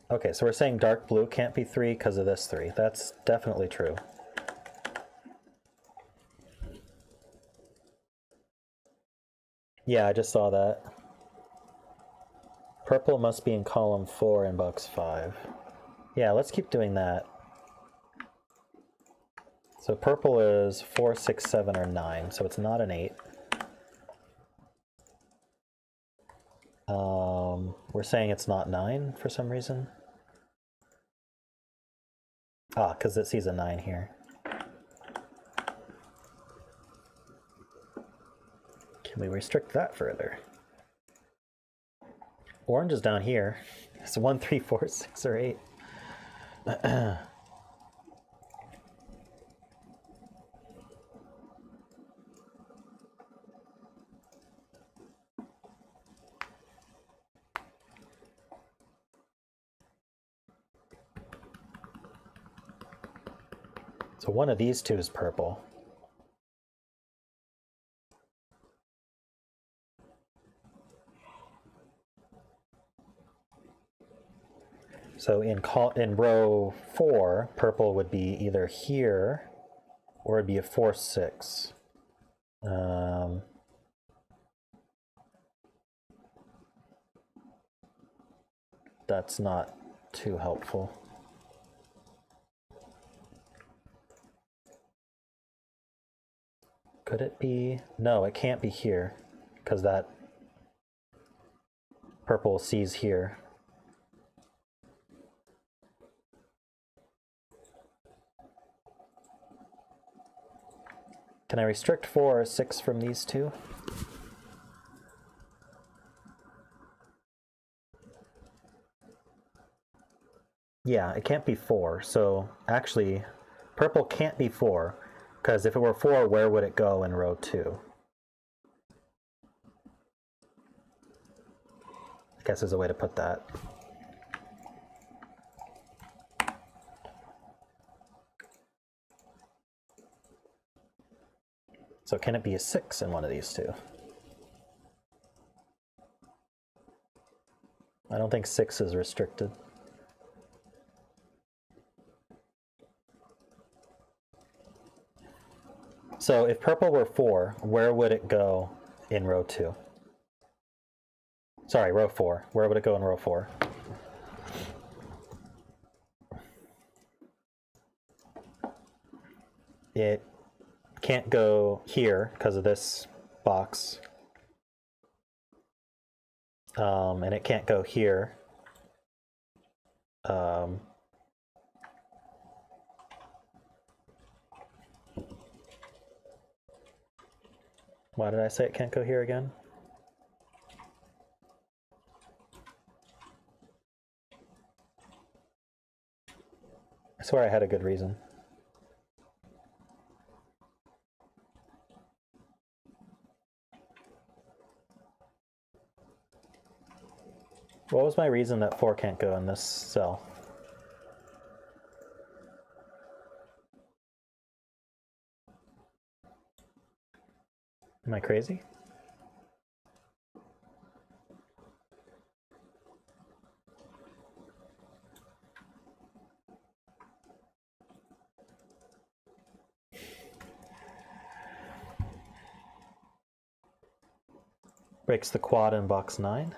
Okay, so we're saying dark blue can't be 3 because of this 3. That's definitely true. Yeah, I just saw that. Purple must be in column 4 in box 5. Yeah, let's keep doing that. So purple is 4, 6, 7, or 9, so it's not an 8. We're saying it's not 9 for some reason. Ah, because it sees a 9 here. Can we restrict that further? Orange is down here. It's 1, 3, 4, 6, or 8. So one of these two is purple. So in row 4, purple would be either here or it'd be a 4, 6. That's not too helpful. Could it be? No, it can't be here because that purple sees here. Can I restrict 4 or 6 from these two? Yeah, it can't be 4. So actually, purple can't be 4, because if it were 4, where would it go in row 2? I guess there's a way to put that. So can it be a 6 in one of these two? I don't think 6 is restricted. So if purple were 4, where would it go in row 2? Sorry, row 4. Where would it go in row 4? It can't go here because of this box. And it can't go here. Why did I say it can't go here again? I swear I had a good reason. What was my reason that 4 can't go in this cell? Am I crazy? Breaks the quad in box 9.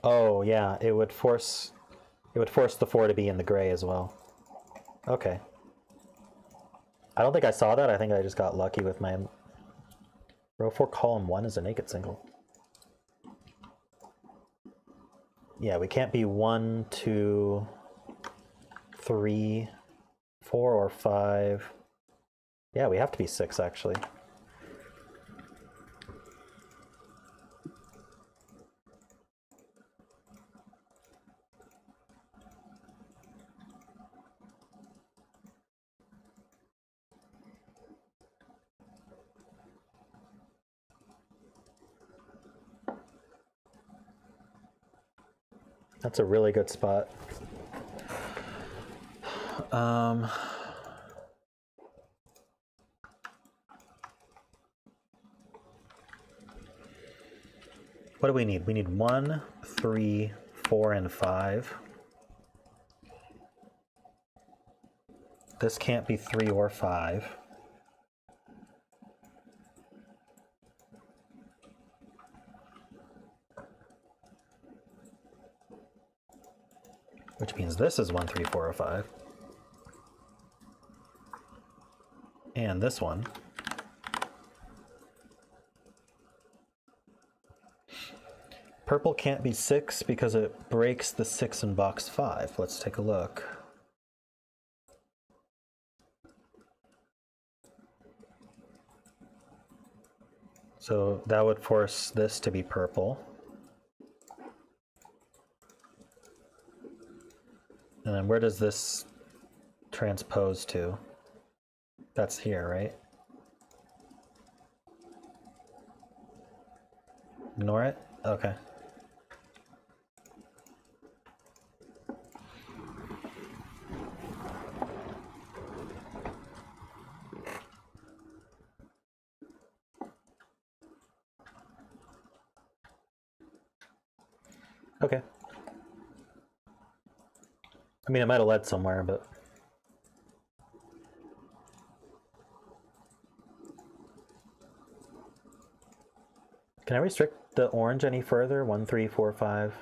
Oh yeah, it would force the 4 to be in the gray as well. Okay. I don't think I saw that. I think I just got lucky with my row 4 column 1 is a naked single. Yeah, we can't be 1, 2, 3, 4, or 5. Yeah, we have to be 6 actually. That's a really good spot. What do we need? We need 1, 3, 4, and 5. This can't be 3 or 5. Which means this is 1, 3, 4, or 5. And this one. Purple can't be 6 because it breaks the 6 in box 5. Let's take a look. So that would force this to be purple. And then where does this transpose to? That's here, right? Ignore it? Okay. Okay. I mean, it might have led somewhere, but... Can I restrict the orange any further? 1, 3, 4, 5.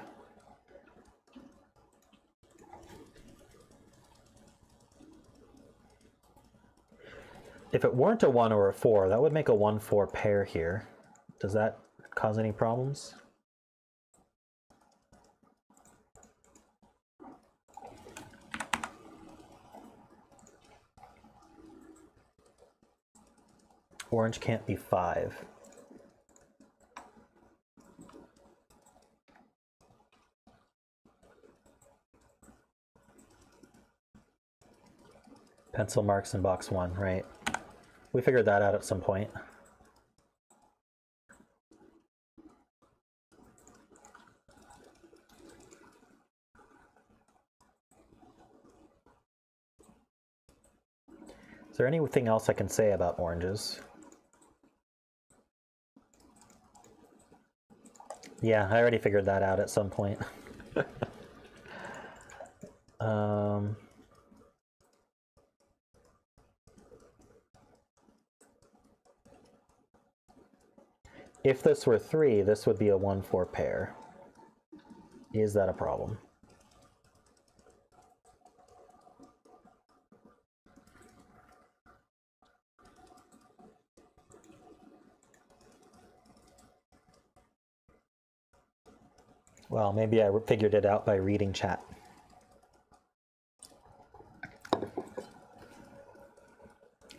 If it weren't a 1 or a 4, that would make a 1-4 pair here. Does that cause any problems? Orange can't be 5. Pencil marks in box 1, right? We figured that out at some point. Is there anything else I can say about oranges? Yeah, I already figured that out at some point. If this were 3, this would be a 1-4 pair. Is that a problem? Well, maybe I figured it out by reading chat.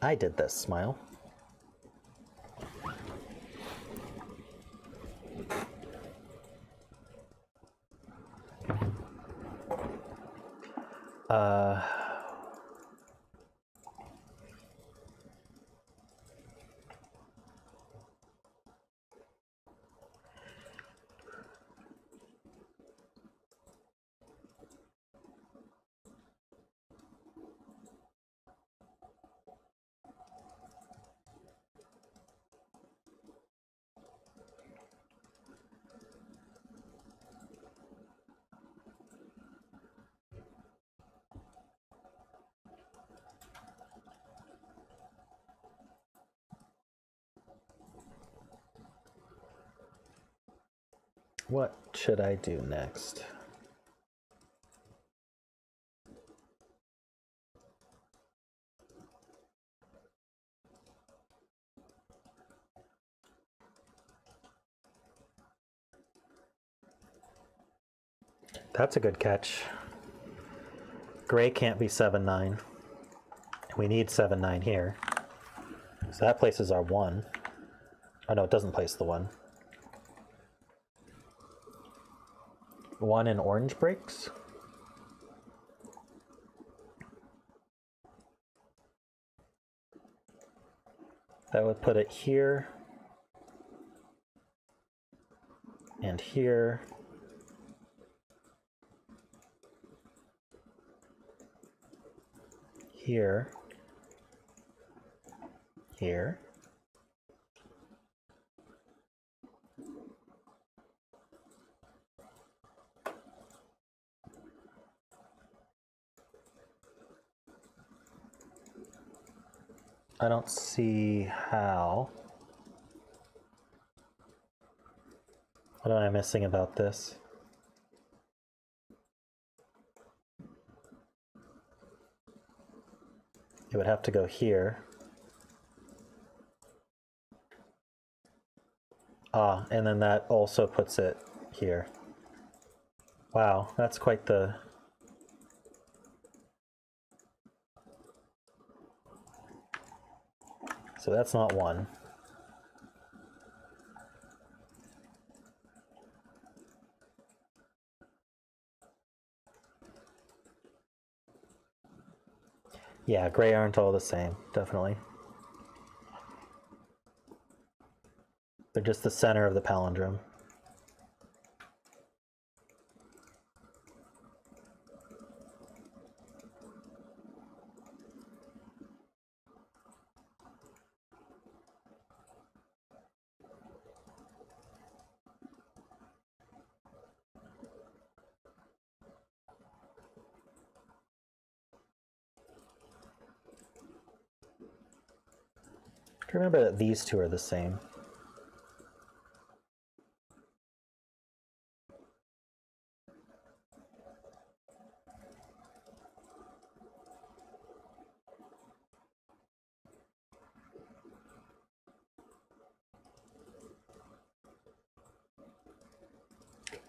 I did this, smile. What should I do next? That's a good catch. Gray can't be 7-9. We need 7-9 here. So that places our 1. Oh no, it doesn't place the 1. 1 in orange breaks. That would put it here and here. Here. Here. I don't see how. What am I missing about this? It would have to go here. Ah, and then that also puts it here. Wow, that's quite the... So that's not 1. Yeah, gray aren't all the same, definitely. They're just the center of the palindrome. Remember that these two are the same.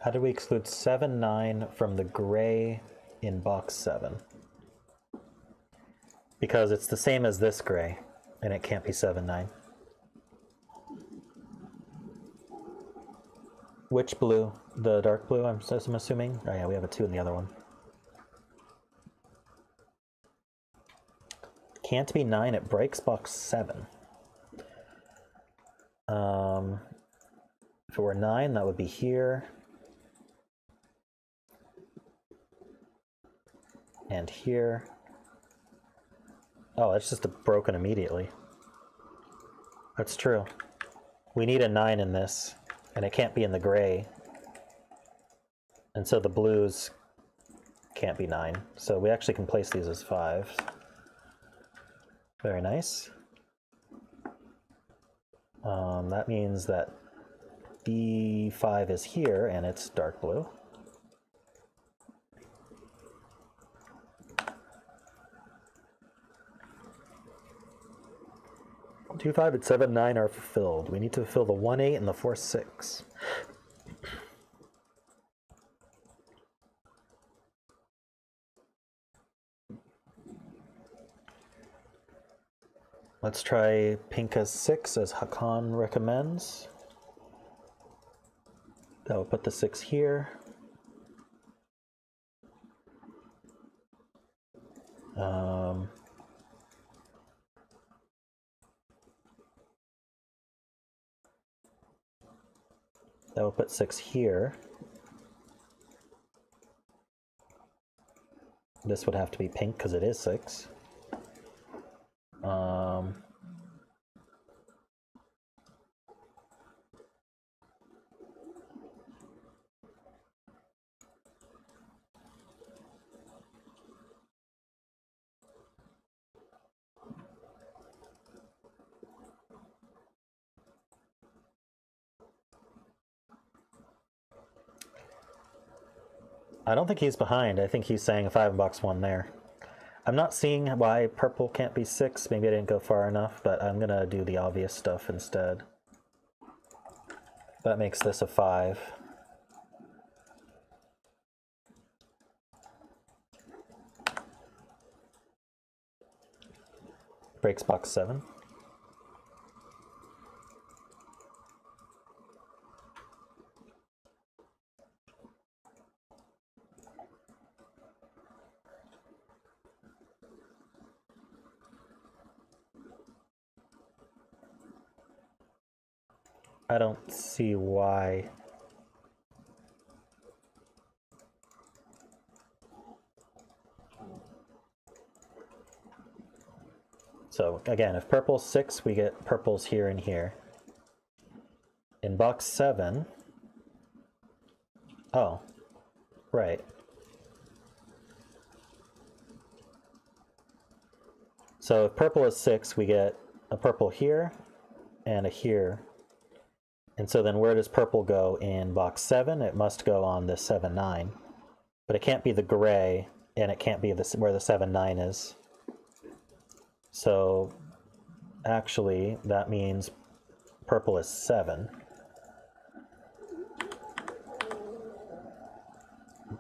How do we exclude 7-9 from the gray in box 7? Because it's the same as this gray, and it can't be 7-9. Which blue? The dark blue, I'm assuming? Oh yeah, we have a 2 in the other one. Can't be 9, it breaks box 7. If it were 9, that would be here. And here. Oh, it's just broken immediately. That's true. We need a 9 in this, and it can't be in the gray. And so the blues can't be 9. So we actually can place these as 5s. Very nice. That means that B5 is here, and it's dark blue. Two 5 and 7-9 are fulfilled. We need to fulfill the 1-8 and the 4-6. Let's try pink as 6 as Hakan recommends. That will put the 6 here. That will put 6 here. This would have to be pink because it is 6. I don't think he's behind. I think he's saying a 5 in box 1 there. I'm not seeing why purple can't be 6. Maybe I didn't go far enough, but I'm going to do the obvious stuff instead. That makes this a 5. Breaks box 7. I don't see why. So again, if purple's 6, we get purples here and here. In box 7, oh, right. So if purple is 6, we get a purple here and a here. And so then where does purple go in box 7? It must go on the 7, 9. But it can't be the gray, and it can't be where the 7, 9 is. So actually, that means purple is 7.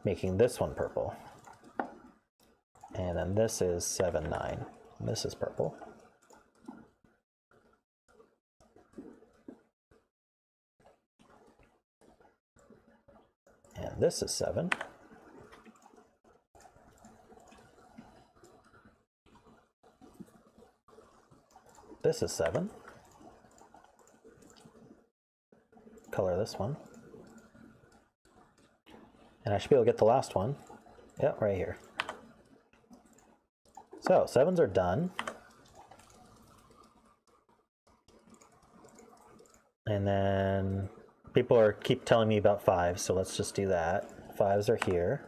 Making this one purple. And then this is 7, 9. And this is purple. And this is 7. This is 7. Color this one. And I should be able to get the last one. Yep, right here. So 7s are done. And then people keep telling me about 5s, so let's just do that. 5s are here.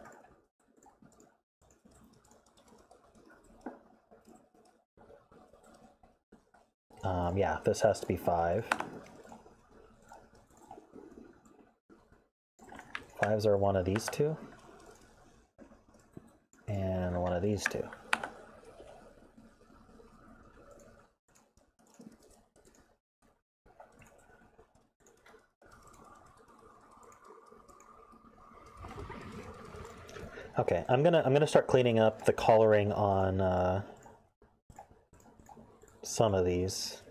Yeah, this has to be 5. 5s are one of these two. And one of these two. Okay, I'm gonna start cleaning up the coloring on some of these.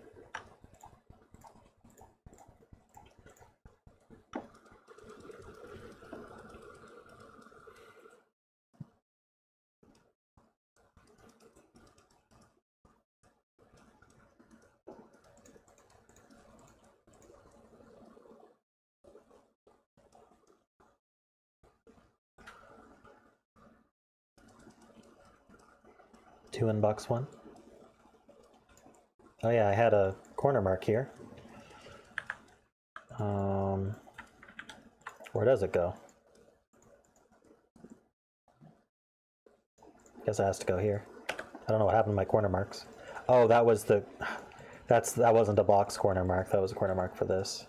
Two in box 1. Oh yeah, I had a corner mark here. Where does it go? Guess it has to go here. I don't know what happened to my corner marks. Oh, that was that wasn't a box corner mark. That was a corner mark for this.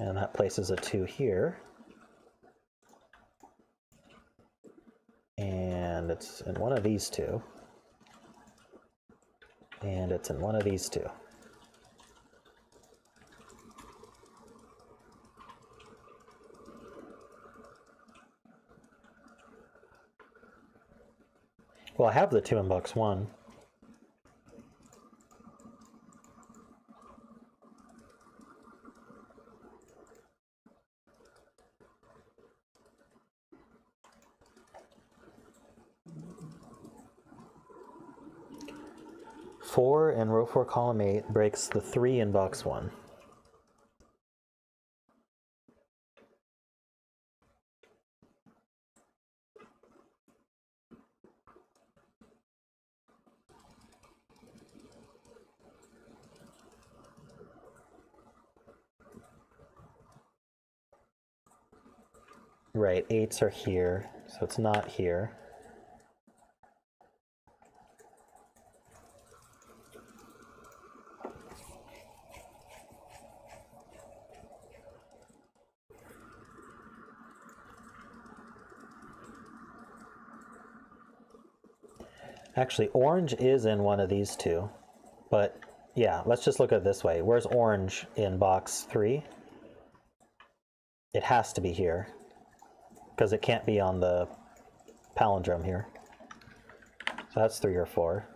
And that places a 2 here. And it's in one of these two. And it's in one of these two. Well, I have the 2 in box 1. Four in row 4, column 8 breaks the 3 in box 1. Right, 8s are here, so it's not here. Actually, orange is in one of these two, but yeah, let's just look at it this way. Where's orange in box 3? It has to be here, because it can't be on the palindrome here. So that's 3 or 4.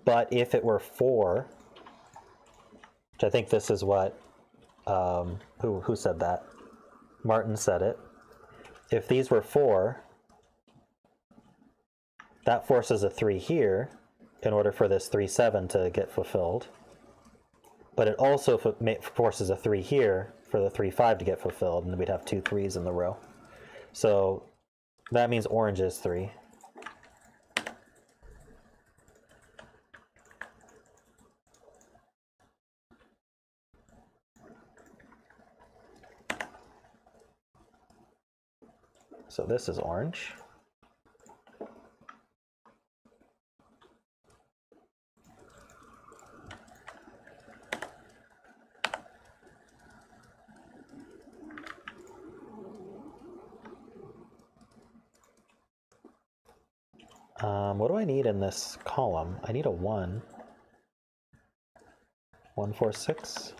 But if it were 4, which I think this is what, who said that? Martin said it. If these were 4, that forces a 3 here in order for this 3-7 to get fulfilled. But it also forces a 3 here for the 3-5 to get fulfilled, and we'd have 2 3s in the row. So that means orange is 3. So this is orange. What do I need in this column? I need a 1. 1, 4, 6.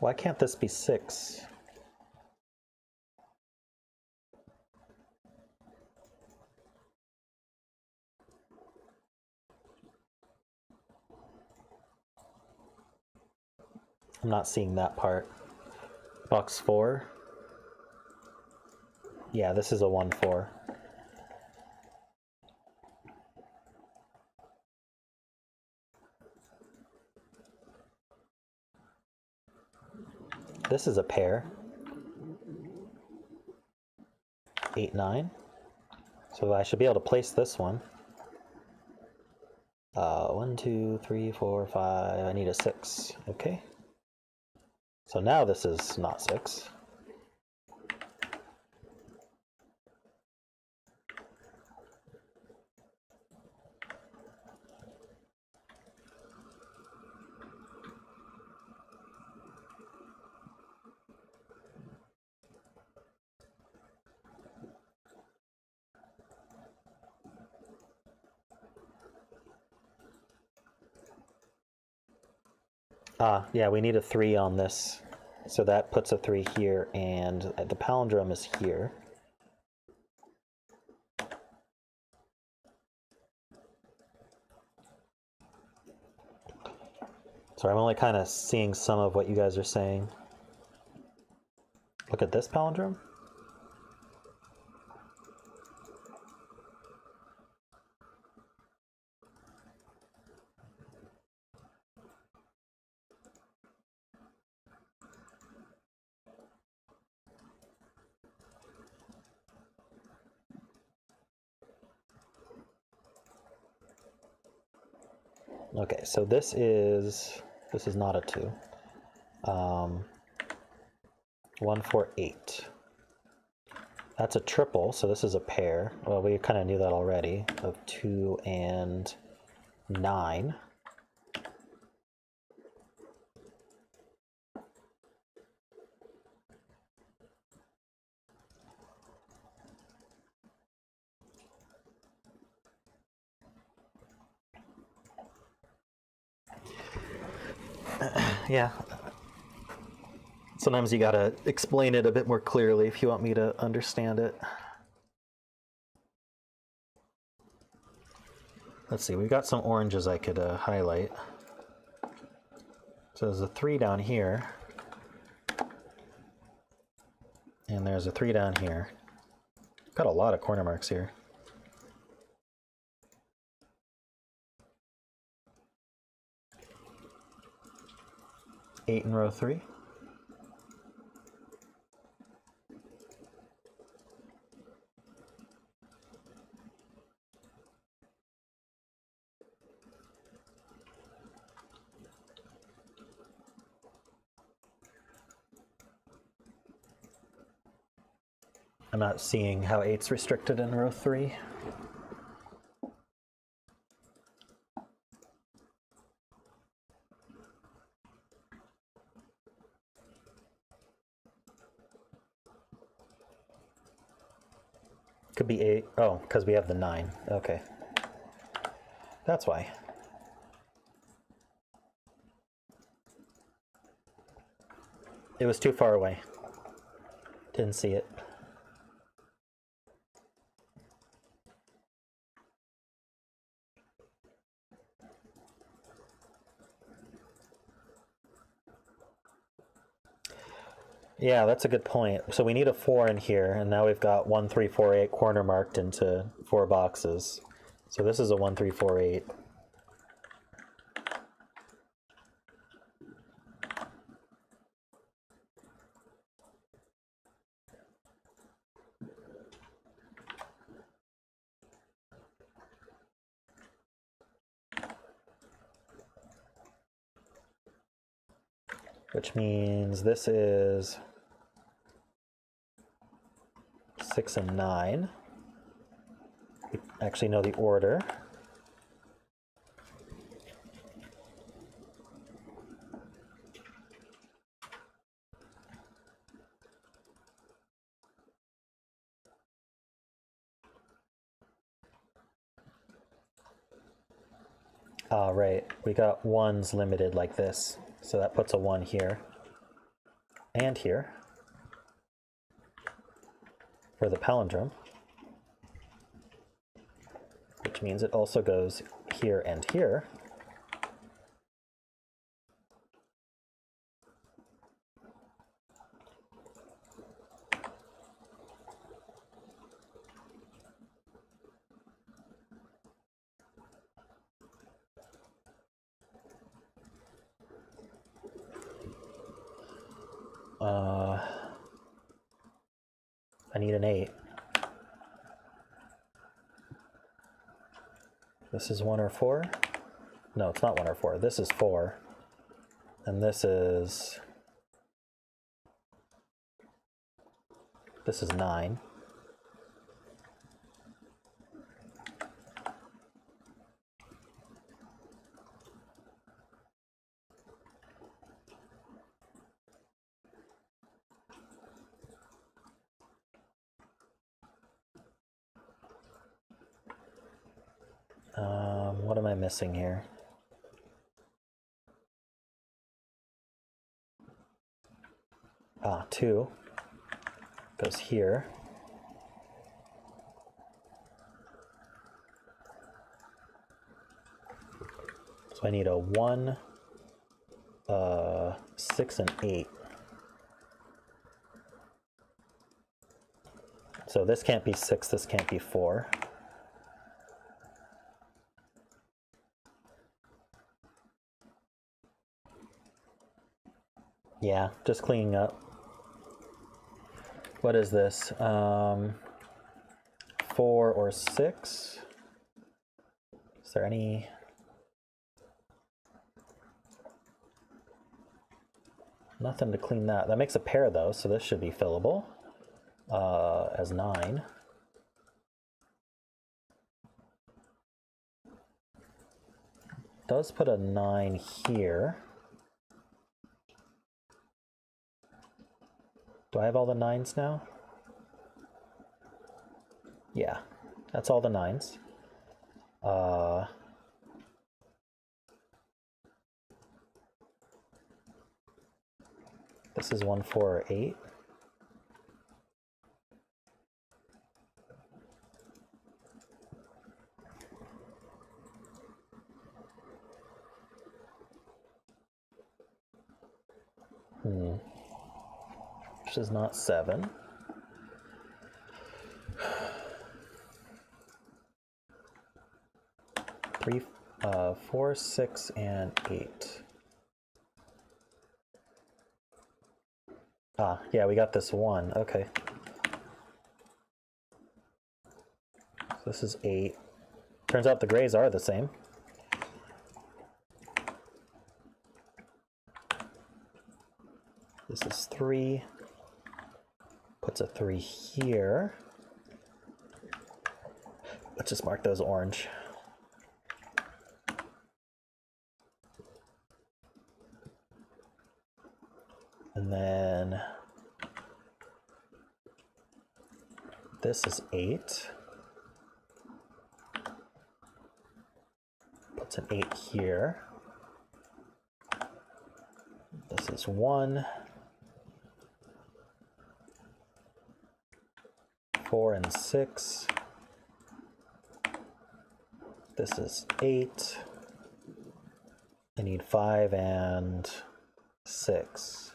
Why can't this be 6? I'm not seeing that part. Box 4. Yeah, this is a 1, 4. This is a pair. 8, 9. So I should be able to place this one. 1, 2, 3, 4, 5. I need a 6. Okay. So now this is not 6. Yeah, we need a 3 on this. So that puts a 3 here, and the palindrome is here. Sorry, I'm only kind of seeing some of what you guys are saying. Look at this palindrome. Okay, so this is not a 2. 1, 4, 8. That's a triple, so this is a pair. Well, we kind of knew that already, of 2 and 9. Yeah. Sometimes you gotta explain it a bit more clearly if you want me to understand it. Let's see, we've got some oranges I could highlight. So there's a 3 down here. And there's a 3 down here. Got a lot of corner marks here. Eight in row 3. I'm not seeing how 8's restricted in row 3. Could be 8. Oh, because we have the 9. Okay. That's why. It was too far away. Didn't see it. Yeah, that's a good point. So we need a 4 in here, and now we've got 1, 3, 4, 8 corner marked into 4 boxes. So this is a 1, 3, 4, 8. Which means this is 6 and 9. We actually know the order. Ah, right. We got 1s limited like this. So that puts a 1 here and here for the palindrome, which means it also goes here and here. I need an 8. This is 1 or 4? No, it's not 1 or 4. This is 4. And this is 9. What am I missing here? Ah, 2 goes here. So I need a 1, 6, and 8. So this can't be 6, this can't be 4. Yeah, just cleaning up. What is this? 4 or 6? Is there any? Nothing to clean that. That makes a pair though, so this should be fillable. as 9. Does put a 9 here. Do I have all the 9s now? Yeah, that's all the 9s. This is 1, 4, or 8. Which is not 7. Three, 4, 6, and 8. Ah, yeah, we got this 1. Okay. So this is 8. Turns out the grays are the same. This is 3. Puts a 3 here. Let's just mark those orange. And then this is 8. Puts an 8 here. This is 1. 4 and 6. This is 8. I need 5 and 6.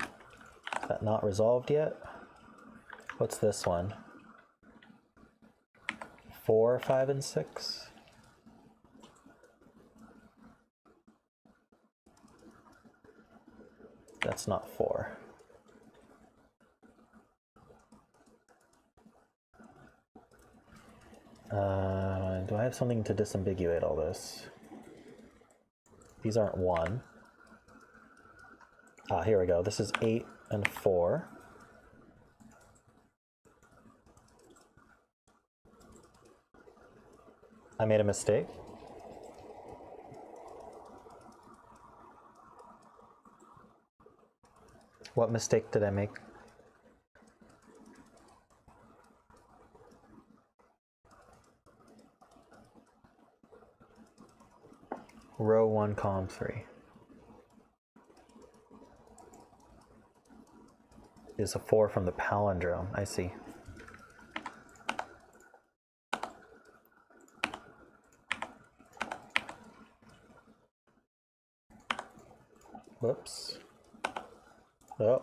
Is that not resolved yet? What's this one? 4, 5, and 6? That's not 4. Do I have something to disambiguate all this? These aren't 1. Ah, here we go. This is 8 and 4. I made a mistake. What mistake did I make? Row 1, column 3. Is a 4 from the palindrome. I see. Whoops. Oh.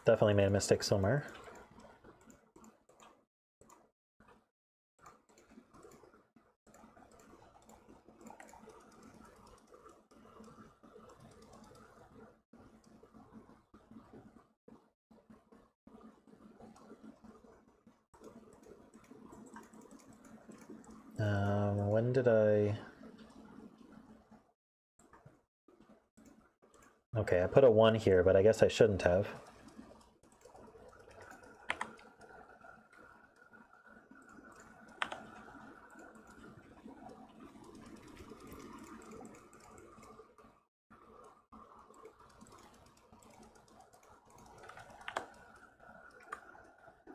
Definitely made a mistake somewhere. When did I... Okay, I put a 1 here, but I guess I shouldn't have.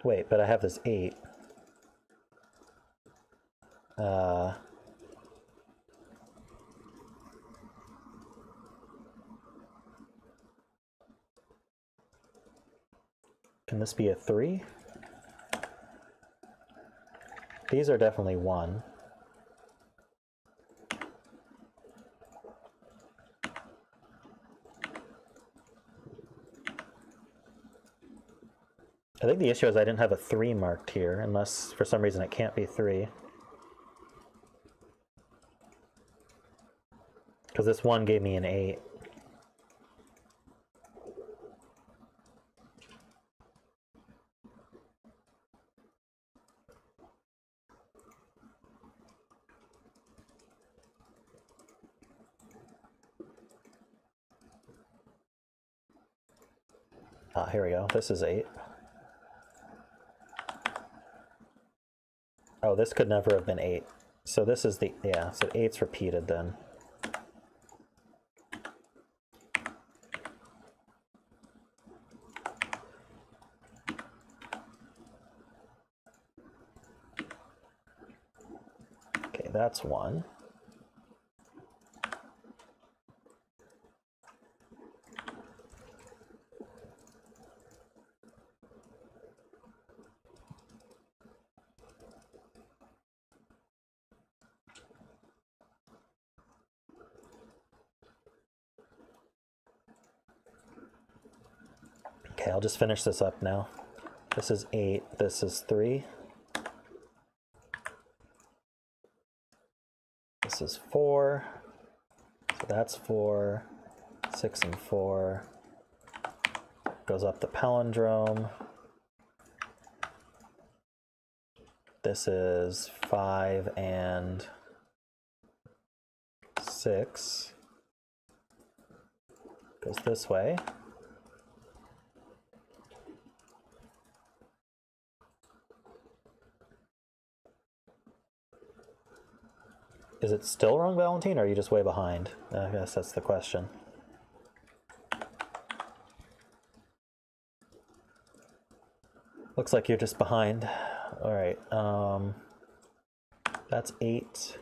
Wait, but I have this 8. Can this be a 3? These are definitely 1. I think the issue is I didn't have a 3 marked here, unless for some reason it can't be 3. Because this 1 gave me an 8. Here we go. This is 8. Oh, this could never have been 8. So this is the, yeah, so 8's repeated then. Okay, that's 1. Okay, I'll just finish this up now. This is 8, this is 3. This is 4, so that's 4, 6 and 4. Goes up the palindrome. This is 5 and 6. Goes this way. Is it still wrong, Valentine, or are you just way behind? I guess that's the question. Looks like you're just behind. All right. That's 8.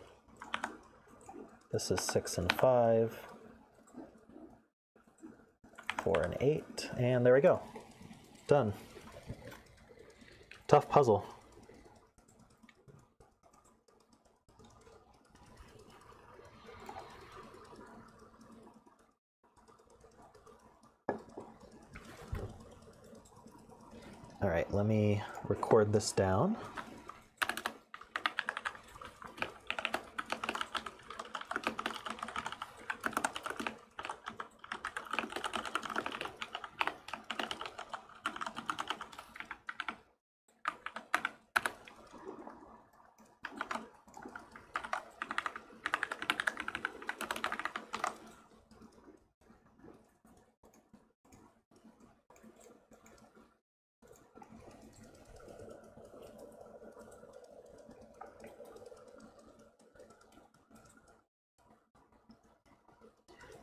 This is 6 and 5. 4 and 8. And there we go. Done. Tough puzzle. All right, let me record this down.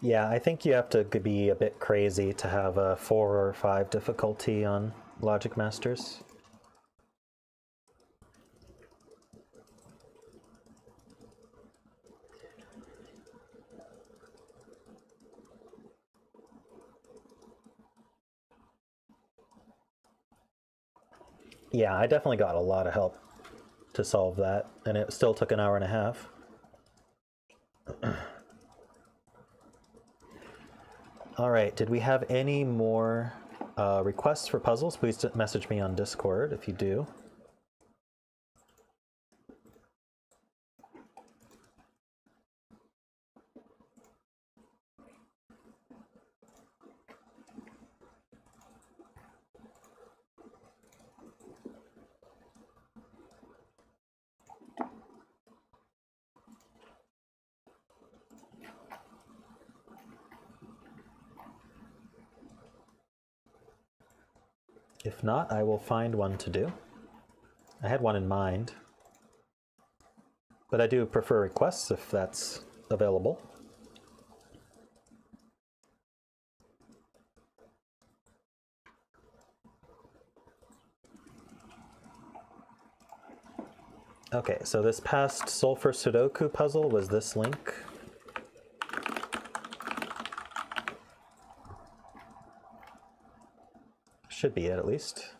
Yeah, I think you have to be a bit crazy to have a 4 or 5 difficulty on Logic Masters. Yeah, I definitely got a lot of help to solve that, and it still took an hour and a half. All right, did we have any more requests for puzzles? Please message me on Discord if you do. If not, I will find one to do. I had one in mind, but I do prefer requests if that's available. Okay, so this past Sulfur Sudoku puzzle was this link. Should be it, at least.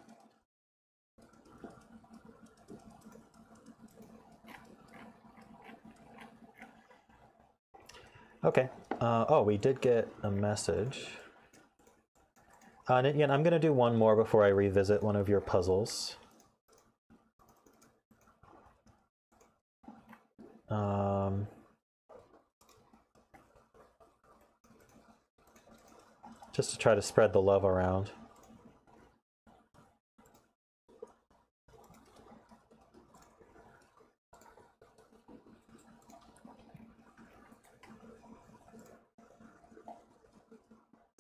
Okay. Oh, we did get a message. Nityant, I'm going to do one more before I revisit one of your puzzles. Just to try to spread the love around.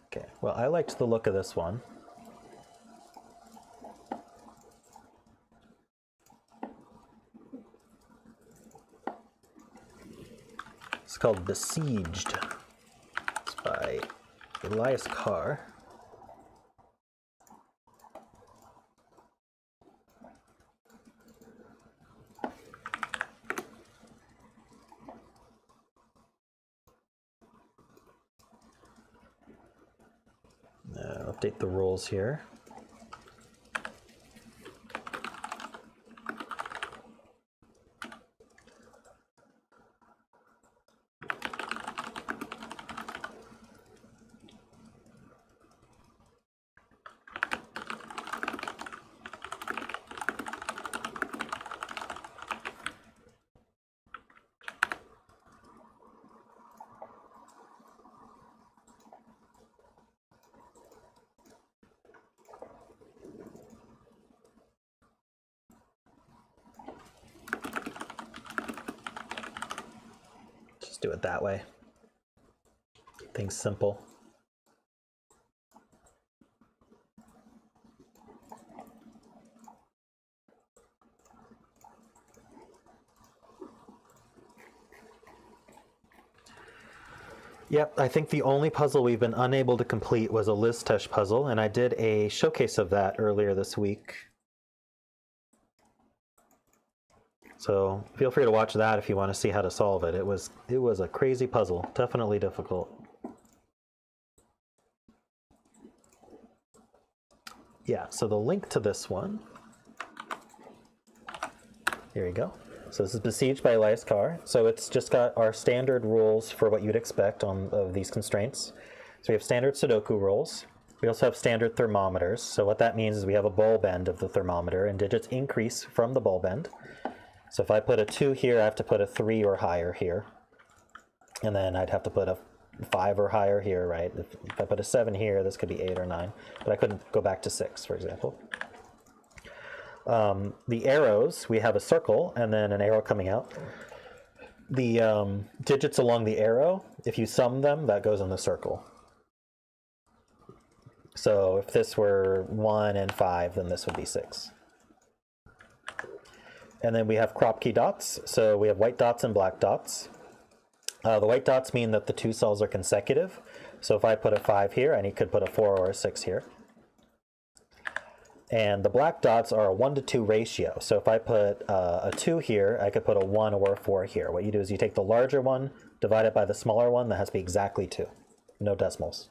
Okay, well, I liked the look of this one. called Besieged. It's by Elias Kar. Update the rules here. Do it that way. Things simple. Yep, I think the only puzzle we've been unable to complete was a Lisztes puzzle, and I did a showcase of that earlier this week. So feel free to watch that if you want to see how to solve it. It was a crazy puzzle, definitely difficult. Yeah, so the link to this one, here you go. So this is Besieged by Elias Kar. So it's just got our standard rules for what you'd expect of these constraints. So we have standard Sudoku rules. We also have standard thermometers. So what that means is we have a bulb end of the thermometer, and digits increase from the bulb end. So if I put a 2 here, I have to put a 3 or higher here. And then I'd have to put a 5 or higher here, right? If I put a 7 here, this could be 8 or 9. But I couldn't go back to 6, for example. The arrows, we have a circle and then an arrow coming out. The digits along the arrow, if you sum them, that goes in the circle. So if this were 1 and 5, then this would be 6. And then we have crop key dots. So we have white dots and black dots. The white dots mean that the 2 cells are consecutive. So if I put a 5 here, I could put a 4 or a 6 here. And the black dots are a 1 to 2 ratio. So if I put a 2 here, I could put a 1 or a 4 here. What you do is you take the larger one, divide it by the smaller one, that has to be exactly 2. No decimals.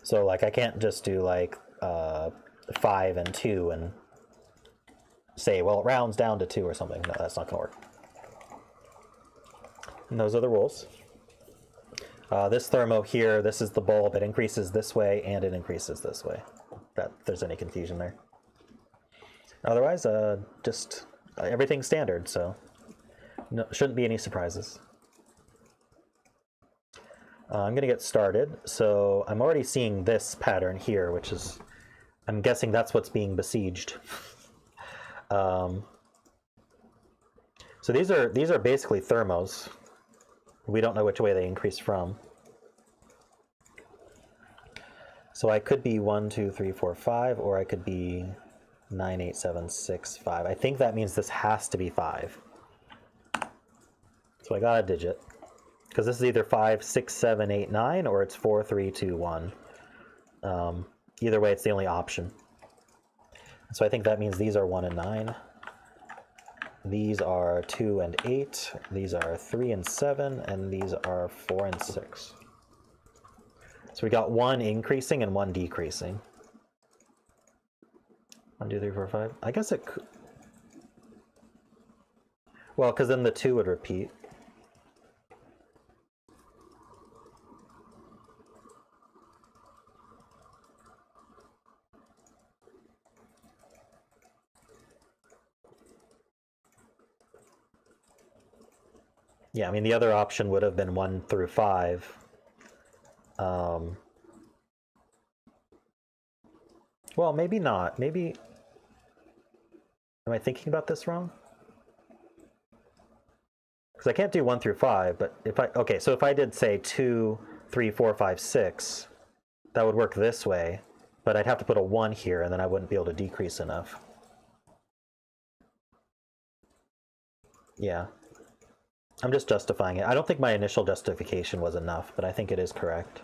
So like I can't just do like 5 and 2 and say, well, it rounds down to 2 or something. No, that's not going to work. And those are the rules. This thermo here, this is the bulb. It increases this way and it increases this way. If there's any confusion there. Otherwise, just everything's standard, so no, shouldn't be any surprises. I'm going to get started. So I'm already seeing this pattern here, which is, I'm guessing that's what's being besieged. So these are basically thermos. We don't know which way they increase from. So I could be 1, 2, 3, 4, 5, or I could be 9, 8, 7, 6, 5. I think that means this has to be 5. So I got a digit. Because this is either 5, 6, 7, 8, 9, or it's 4, 3, 2, 1. Either way, it's the only option. So I think that means these are 1 and 9. These are 2 and 8. These are 3 and 7. And these are 4 and 6. So we got 1 increasing and 1 decreasing. 1, 2, 3, 4, 5. I guess it could. Well, because then the 2 would repeat. Yeah, I mean, the other option would have been 1 through 5. Well, maybe not. Maybe, am I thinking about this wrong? Because I can't do 1 through 5, but if I, okay, so if I did say 2, 3, 4, 5, 6, that would work this way, but I'd have to put a 1 here and then I wouldn't be able to decrease enough. Yeah. I'm just justifying it. I don't think my initial justification was enough, but I think it is correct.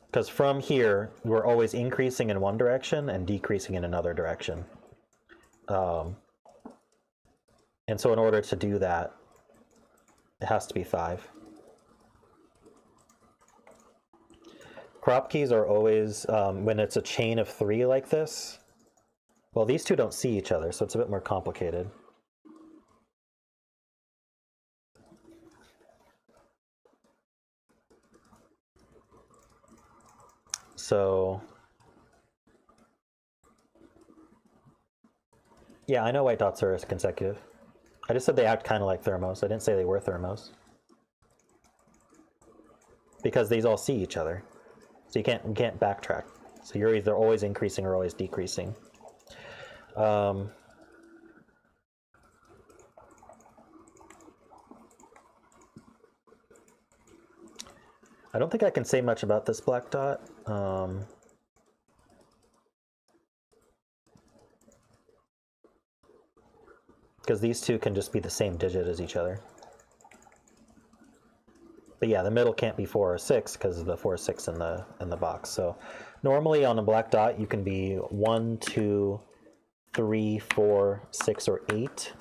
Because from here, we're always increasing in one direction and decreasing in another direction. And so in order to do that, it has to be 5. Crop keys are always, when it's a chain of 3 like this, well, these two don't see each other, so it's a bit more complicated. So, yeah, I know white dots are consecutive. I just said they act kind of like thermos. I didn't say they were thermos. Because these all see each other. So you can't backtrack. So you're either always increasing or always decreasing. I don't think I can say much about this black dot. Because these two can just be the same digit as each other. But yeah, the middle can't be 4 or 6 because of the 4 or 6 in the box. So normally on a black dot you can be 1, 2, 3, 4, 6, or 8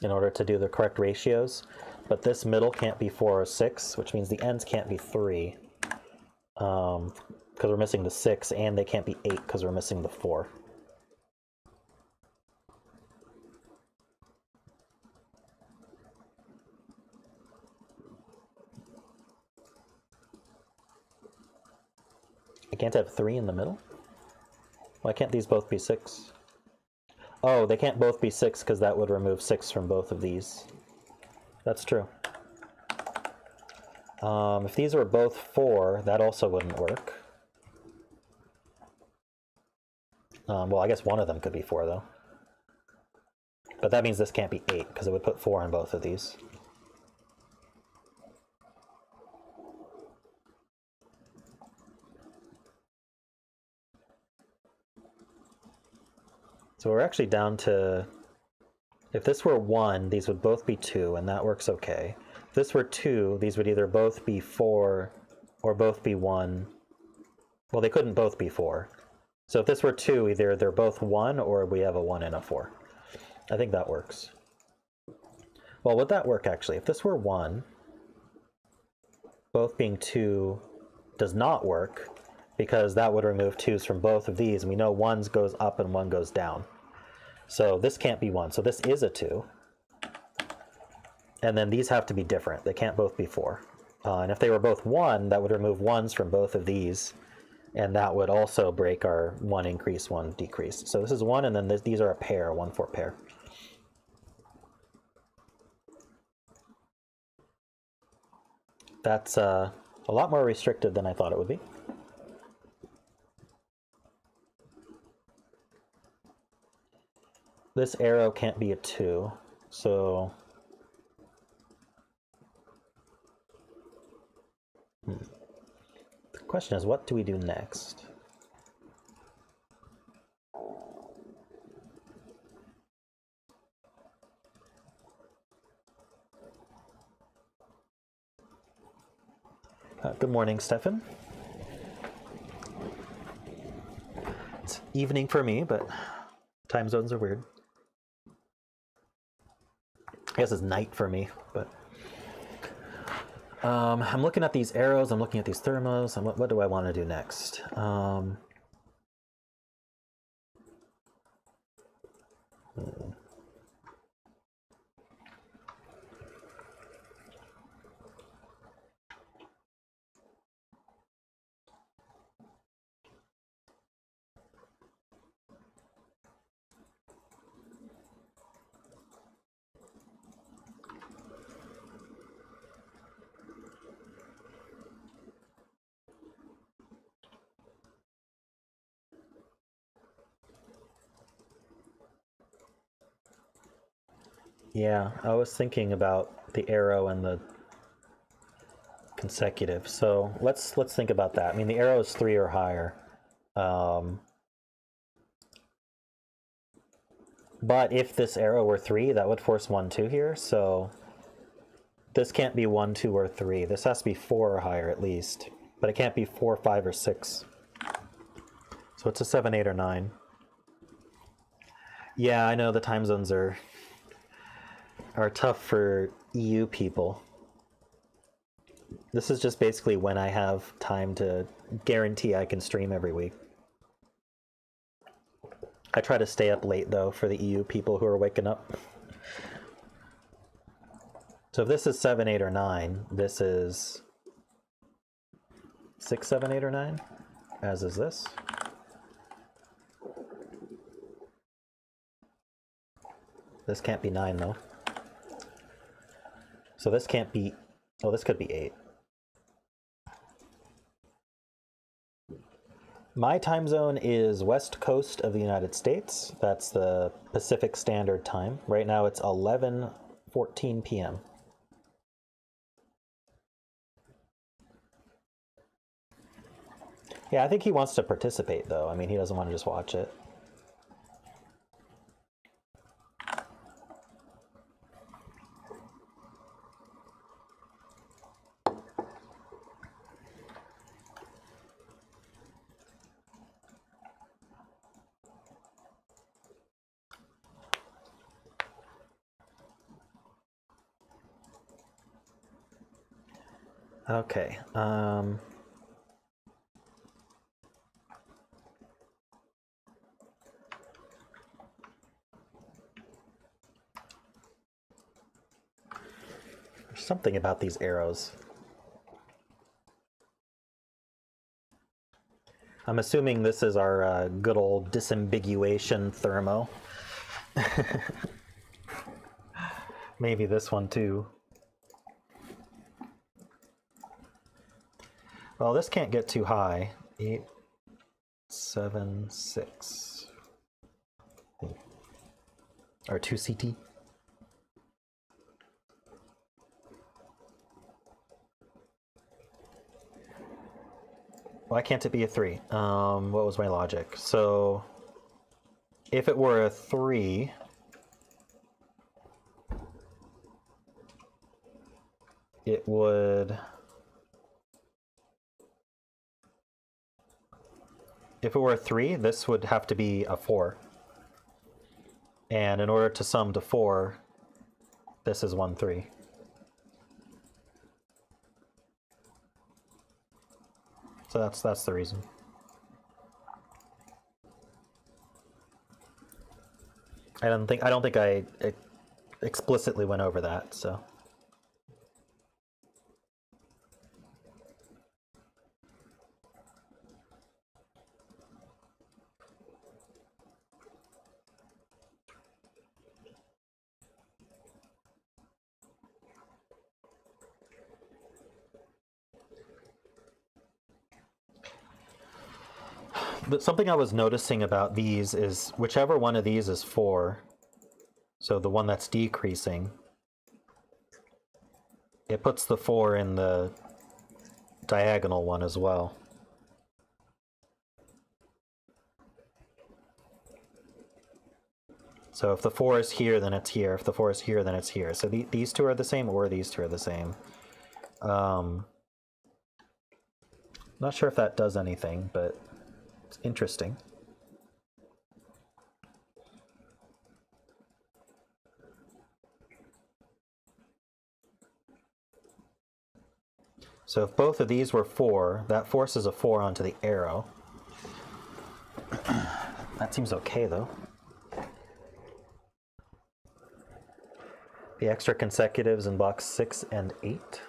in order to do the correct ratios. But this middle can't be 4 or 6, which means the ends can't be 3 because we're missing the 6, and they can't be 8 because we're missing the 4. I can't have 3 in the middle? Why can't these both be 6? Oh, they can't both be 6 because that would remove 6 from both of these. That's true. If these were both 4, that also wouldn't work. Well, I guess one of them could be 4, though. But that means this can't be 8 because it would put 4 in both of these. So we're actually down to, if this were 1, these would both be 2, and that works okay. If this were 2, these would either both be 4 or both be 1. Well, they couldn't both be 4. So if this were 2, either they're both 1 or we have a 1 and a 4. I think that works. Well, would that work actually? If this were 1, both being 2 does not work because that would remove 2's from both of these, and we know 1 goes up and 1 goes down. So this can't be 1. So this is a 2. And then these have to be different. They can't both be 4. And if they were both 1, that would remove 1's from both of these. And that would also break our 1 increase, 1 decrease. So this is 1, and then these are a pair, 1, 4 pair. That's a lot more restricted than I thought it would be. This arrow can't be a 2, so the question is, what do we do next? Good morning, Stefan. It's evening for me, but time zones are weird. I guess it's night for me, but I'm looking at these arrows, I'm looking at these thermos, and what do I want to do next? Yeah, I was thinking about the arrow and the consecutive. So let's think about that. I mean, the arrow is 3 or higher. But if this arrow were 3, that would force 1, 2 here, so this can't be 1, 2, or 3. This has to be 4 or higher at least, but it can't be 4, 5, or 6. So it's a 7, 8, or 9. Yeah, I know the time zones are tough for EU people. This is just basically when I have time to guarantee I can stream every week. I try to stay up late, though, for the EU people who are waking up. So if this is 7, 8, or 9, this is 6, 7, 8, or 9, as is this. This can't be 9, though. So this can't be... Oh, this could be 8. My time zone is west coast of the United States. That's the Pacific Standard Time. Right now it's 11:14 p.m. Yeah, I think he wants to participate, though. I mean, he doesn't want to just watch it. Okay. There's something about these arrows. I'm assuming this is our good old disambiguation thermo. Maybe this one too. Well, this can't get too high. 8, 7, 6. Or 2 CT. Why can't it be a 3? What was my logic? So if it were a 3, it would... If it were a 3, this would have to be a 4. And in order to sum to 4, this is 1, 3. So that's the reason. I don't think I explicitly went over that, so. But something I was noticing about these is whichever one of these is 4, so the one that's decreasing, it puts the 4 in the diagonal one as well. So if the 4 is here, then it's here. If the 4 is here, then it's here. So these two are the same, or these two are the same. Not sure if that does anything, but it's interesting. So if both of these were 4, that forces a 4 onto the arrow. That seems okay, though. The extra consecutives in blocks 6 and 8.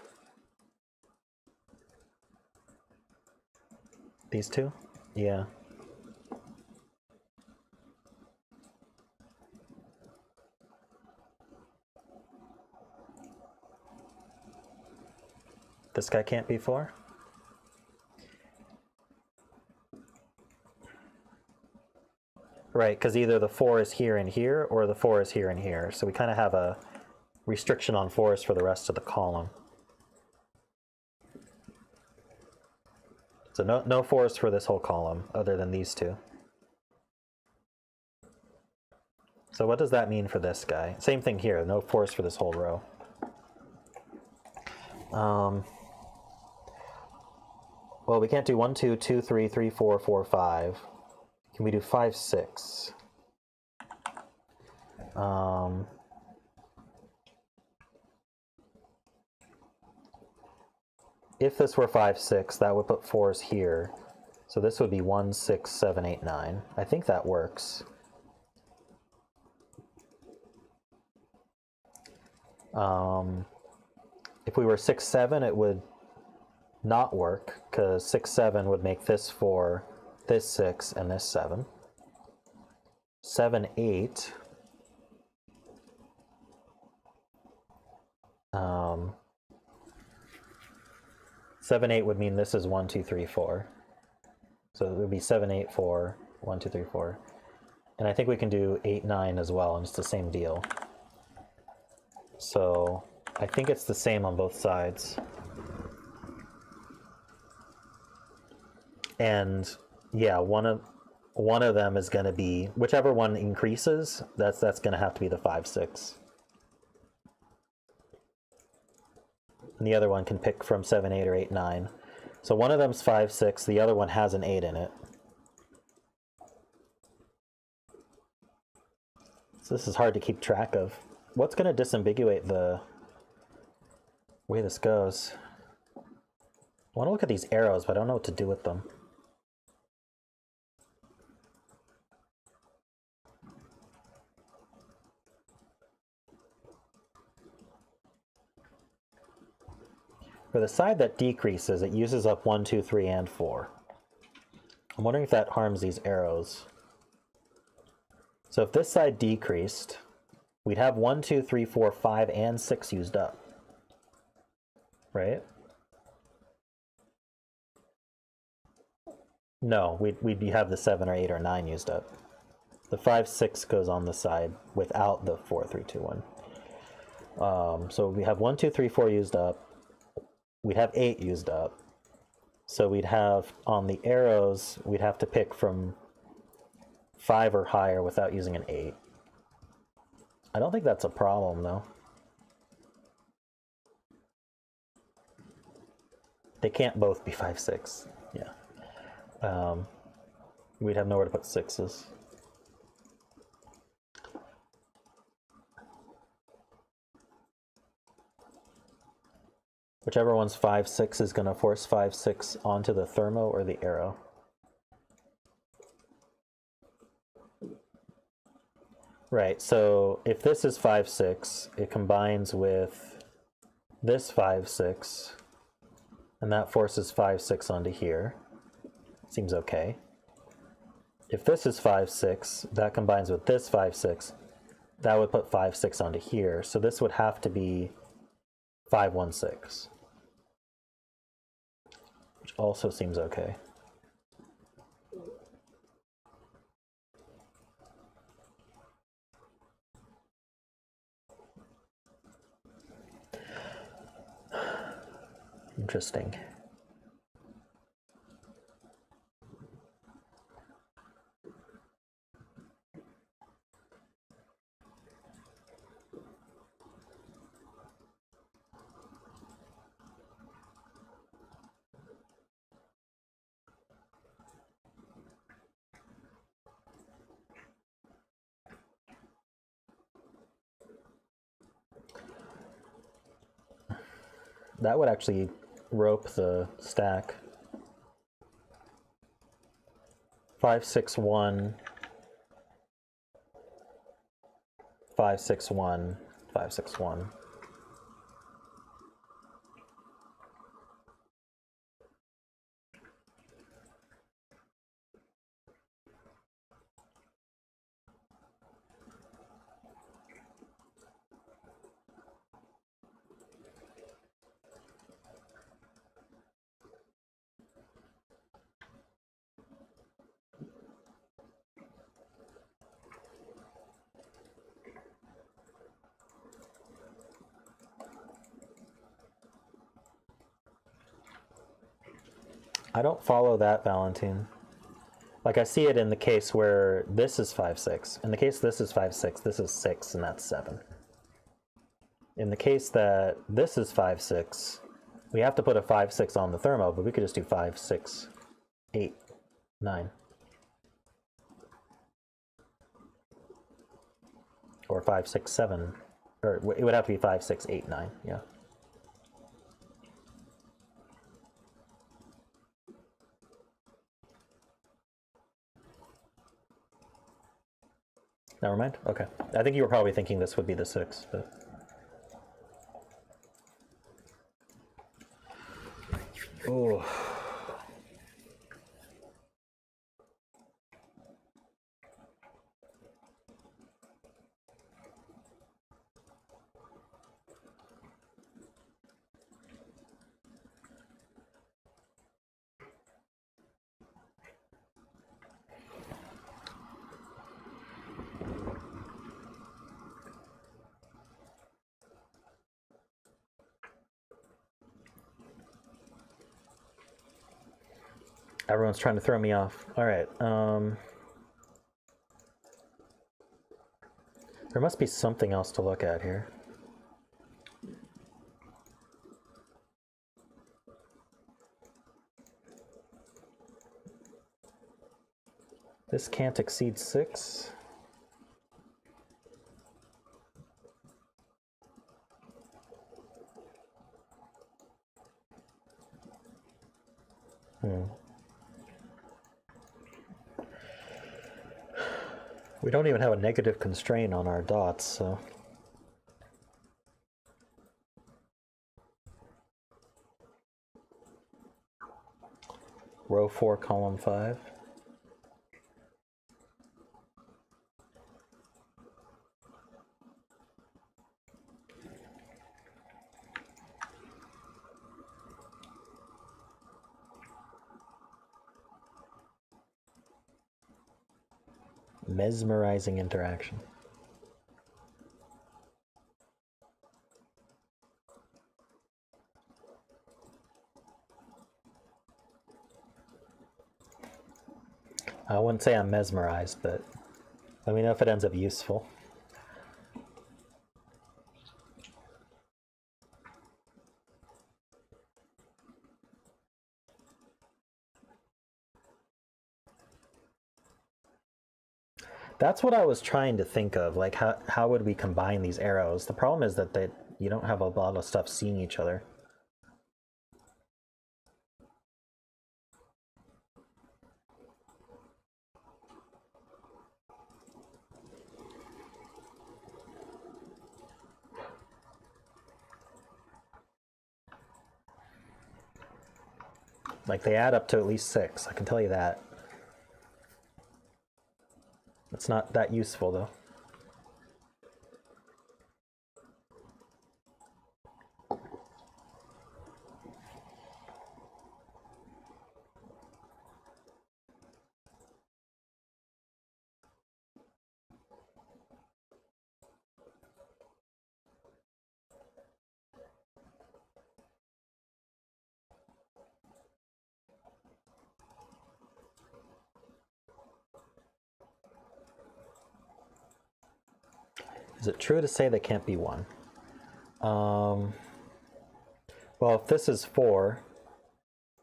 These two? Yeah. This guy can't be 4? Right, because either the 4 is here and here, or the 4 is here and here. So we kind of have a restriction on 4s for the rest of the column. So no 4s for this whole column, other than these two. So what does that mean for this guy? Same thing here, no force for this whole row. Well, we can't do 1, 2, 2, 3, 3, 4, 4, 5. Can we do 5, 6? If this were 5, 6, that would put 4s here. So this would be 1, 6, 7, 8, 9. I think that works. If we were 6, 7, it would not work, because 6, 7 would make this 4, this 6, and this 7. 7, 8. 7, 8 would mean this is 1, 2, 3, 4. So it would be 7, 8, 4, 1, 2, 3, 4. And I think we can do 8, 9 as well, and it's the same deal. So I think it's the same on both sides. And yeah, one of them is going to be, whichever one increases, that's going to have to be the 5, 6. And the other one can pick from 7, 8, or 8, 9. So one of them's 5, 6, the other one has an 8 in it. So this is hard to keep track of. What's going to disambiguate the way this goes? I want to look at these arrows, but I don't know what to do with them. For the side that decreases, it uses up 1, 2, 3, and 4. I'm wondering if that harms these arrows. So if this side decreased, we'd have 1, 2, 3, 4, 5, and 6 used up, right? No, we'd have the 7 or 8 or 9 used up. The 5, 6 goes on the side without the 4, 3, 2, 1. So we have 1, 2, 3, 4 used up. We'd have 8 used up. So we'd have, on the arrows, we'd have to pick from 5 or higher without using an 8. I don't think that's a problem, though. They can't both be 5, 6. Yeah. We'd have nowhere to put 6s. Whichever one's 5, 6 is going to force 5, 6 onto the thermo or the arrow. Right, so if this is 5, 6, it combines with this 5, 6, and that forces 5, 6 onto here. Seems okay. If this is 5, 6, that combines with this 5, 6, that would put 5, 6 onto here. So this would have to be 5, 1, 6. Which also seems okay. Interesting. That would actually rope the stack. 5, 6, 1, 5, 6, 1, 5, 6, 1. I don't follow that, Valentine. Like I see it in the case where this is 5, 6. In the case this is 5, 6, this is 6, and that's 7. In the case that this is 5, 6, we have to put a 5, 6 on the thermo, but we could just do 5, 6, 8, 9. Or 5, 6, 7. Or it would have to be 5, 6, 8, 9, yeah. Never mind? Okay. I think you were probably thinking this would be the 6, but... Oh. Everyone's trying to throw me off. All right. There must be something else to look at here. This can't exceed 6. We don't even have a negative constraint on our dots, so... Row 4, column 5. Mesmerizing interaction. I wouldn't say I'm mesmerized, but let me know if it ends up useful. That's what I was trying to think of, like how would we combine these arrows? The problem is that you don't have a lot of stuff seeing each other. Like they add up to at least 6, I can tell you that. It's not that useful though. Is it true to say they can't be 1? Well, if this is 4,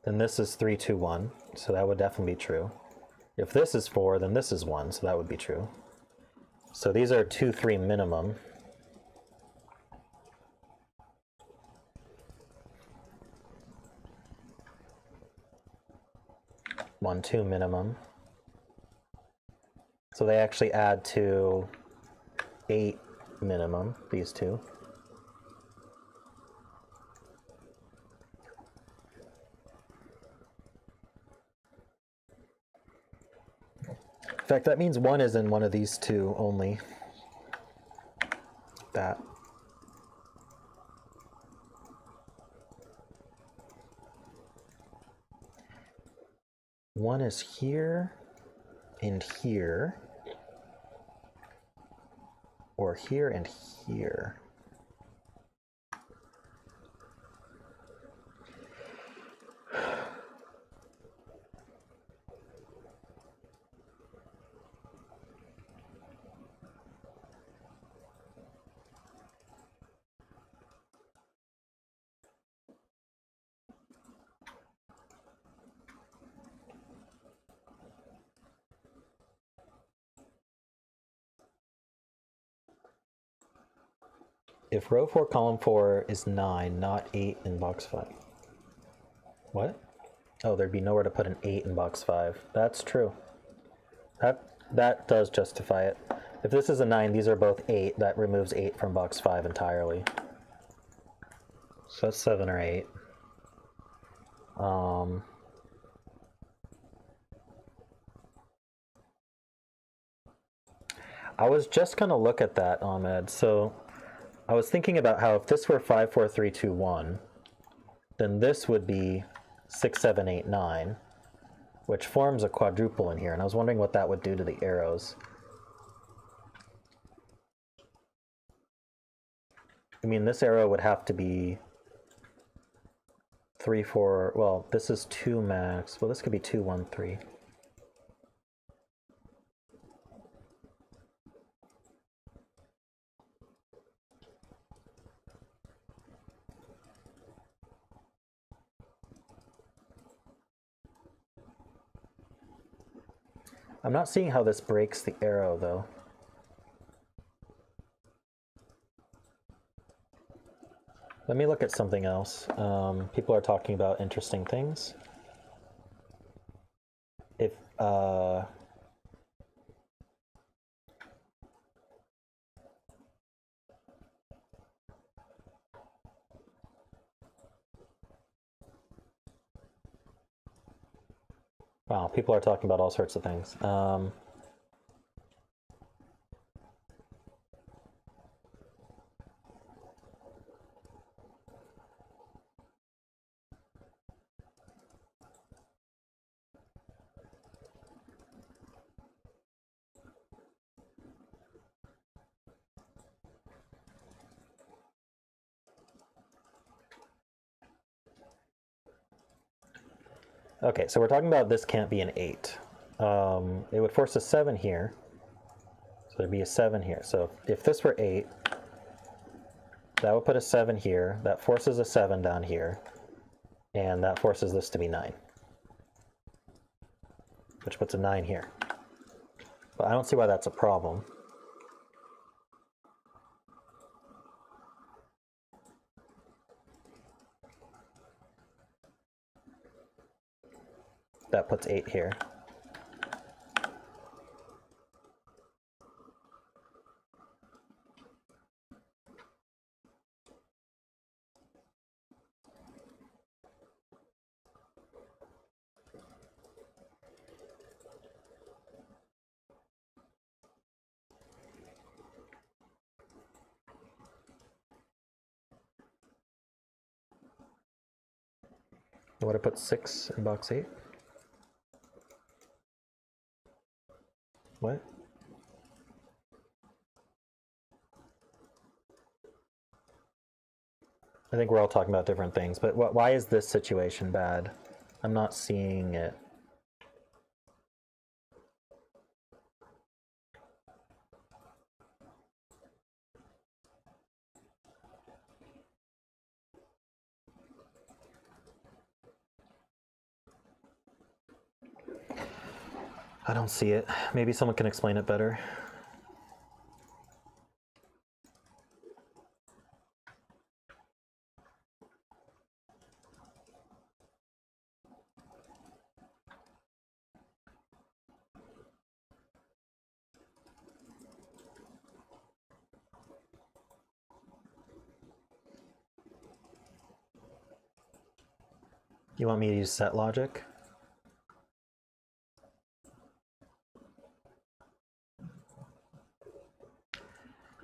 then this is 3, 2, 1, so that would definitely be true. If this is 4, then this is 1, so that would be true. So these are 2, 3 minimum. One, 2 minimum. So they actually add to 8 minimum, these two. In fact, that means 1 is in one of these two only. That. One is here and here. Or here and here. if row 4, column 4 is 9, not 8 in box 5. What? Oh, there'd be nowhere to put an 8 in box 5. That's true. That does justify it. If this is a 9, these are both 8. That removes 8 from box 5 entirely. So that's 7 or 8. I was just going to look at that, Ahmed. So I was thinking about how if this were 5, 4, 3, 2, 1, then this would be 6, 7, 8, 9, which forms a quadruple in here. And I was wondering what that would do to the arrows. I mean, this arrow would have to be 3, 4, well, this is 2 max. Well, this could be 2, 1, 3. I'm not seeing how this breaks the arrow, though. Let me look at something else. People are talking about interesting things. If wow, people are talking about all sorts of things. Okay, so we're talking about this can't be an 8. It would force a 7 here. So there'd be a 7 here. So if this were 8, that would put a 7 here. That forces a 7 down here. And that forces this to be 9. Which puts a 9 here. But I don't see why that's a problem. That puts 8 here. What, I put 6 in box 8? What? I think we're all talking about different things, but why is this situation bad? I'm not seeing it. I don't see it. Maybe someone can explain it better. You want me to use set logic?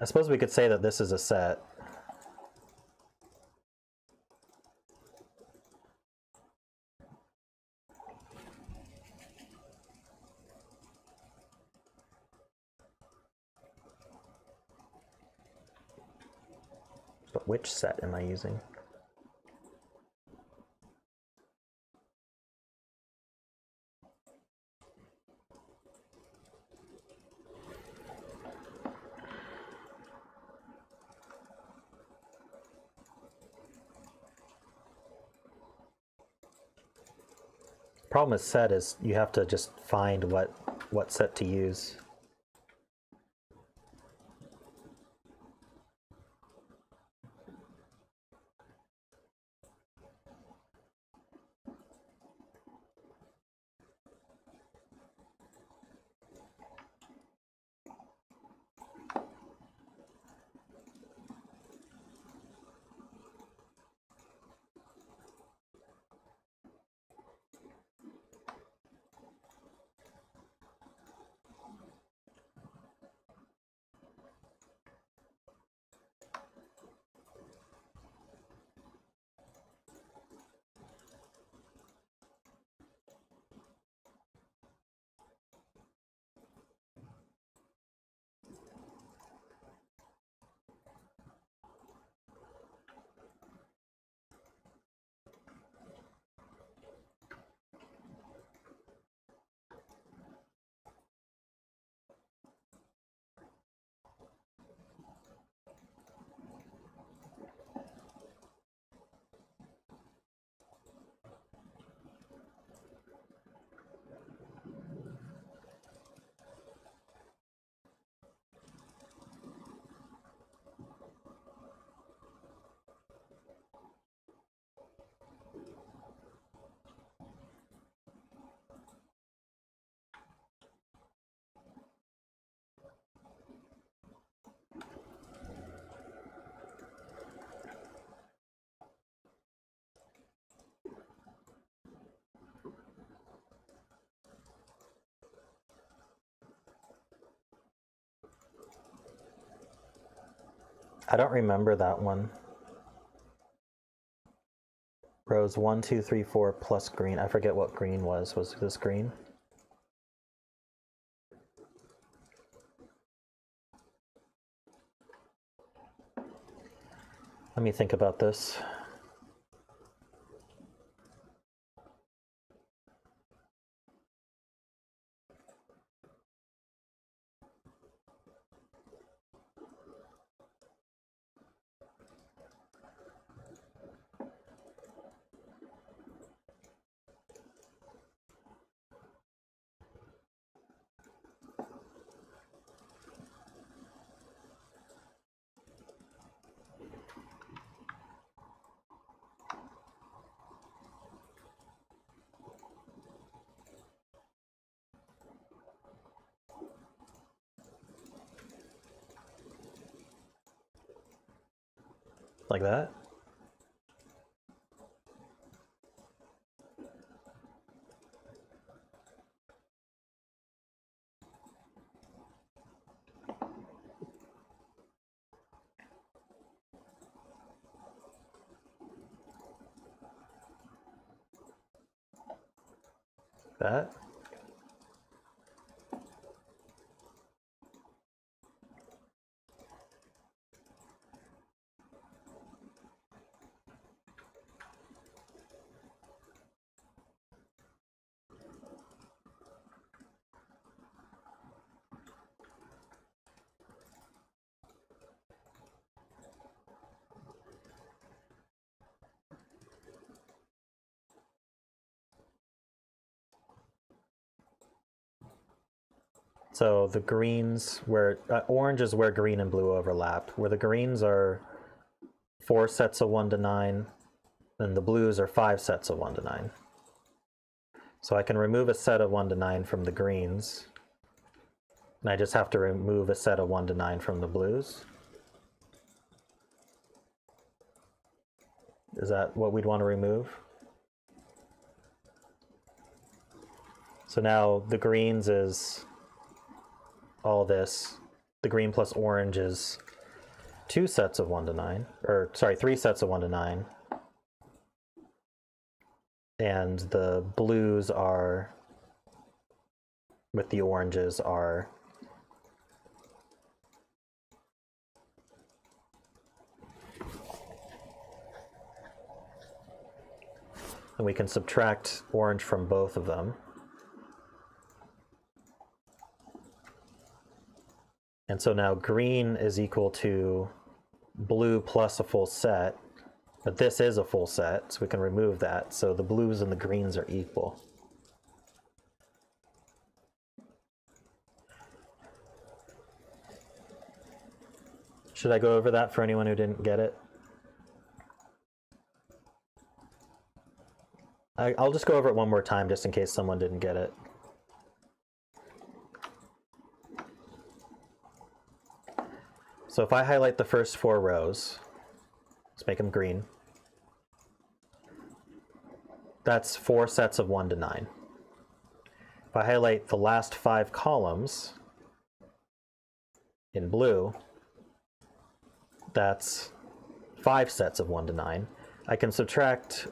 I suppose we could say that this is a set. But which set am I using? Problem with set is you have to just find what set to use. I don't remember that one. Rows 1, 2, 3, 4 plus green. I forget what green was. Was this green? Let me think about this. Like that? That? So the greens where orange is where green and blue overlap. Where the greens are 4 sets of 1 to 9, and the blues are 5 sets of 1 to 9. So I can remove a set of 1 to 9 from the greens, and I just have to remove a set of 1 to 9 from the blues. Is that what we'd want to remove? So now the greens is all this. The green plus orange is 2 sets of 1 to 9, or sorry, 3 sets of 1 to 9. And the blues are, with the oranges, are and we can subtract orange from both of them. And so now green is equal to blue plus a full set, but this is a full set, so we can remove that. So the blues and the greens are equal. Should I go over that for anyone who didn't get it? I'll just go over it one more time just in case someone didn't get it. So if I highlight the first 4 rows, let's make them green. That's 4 sets of 1 to 9. If I highlight the last 5 columns in blue, that's 5 sets of 1 to 9. I can subtract,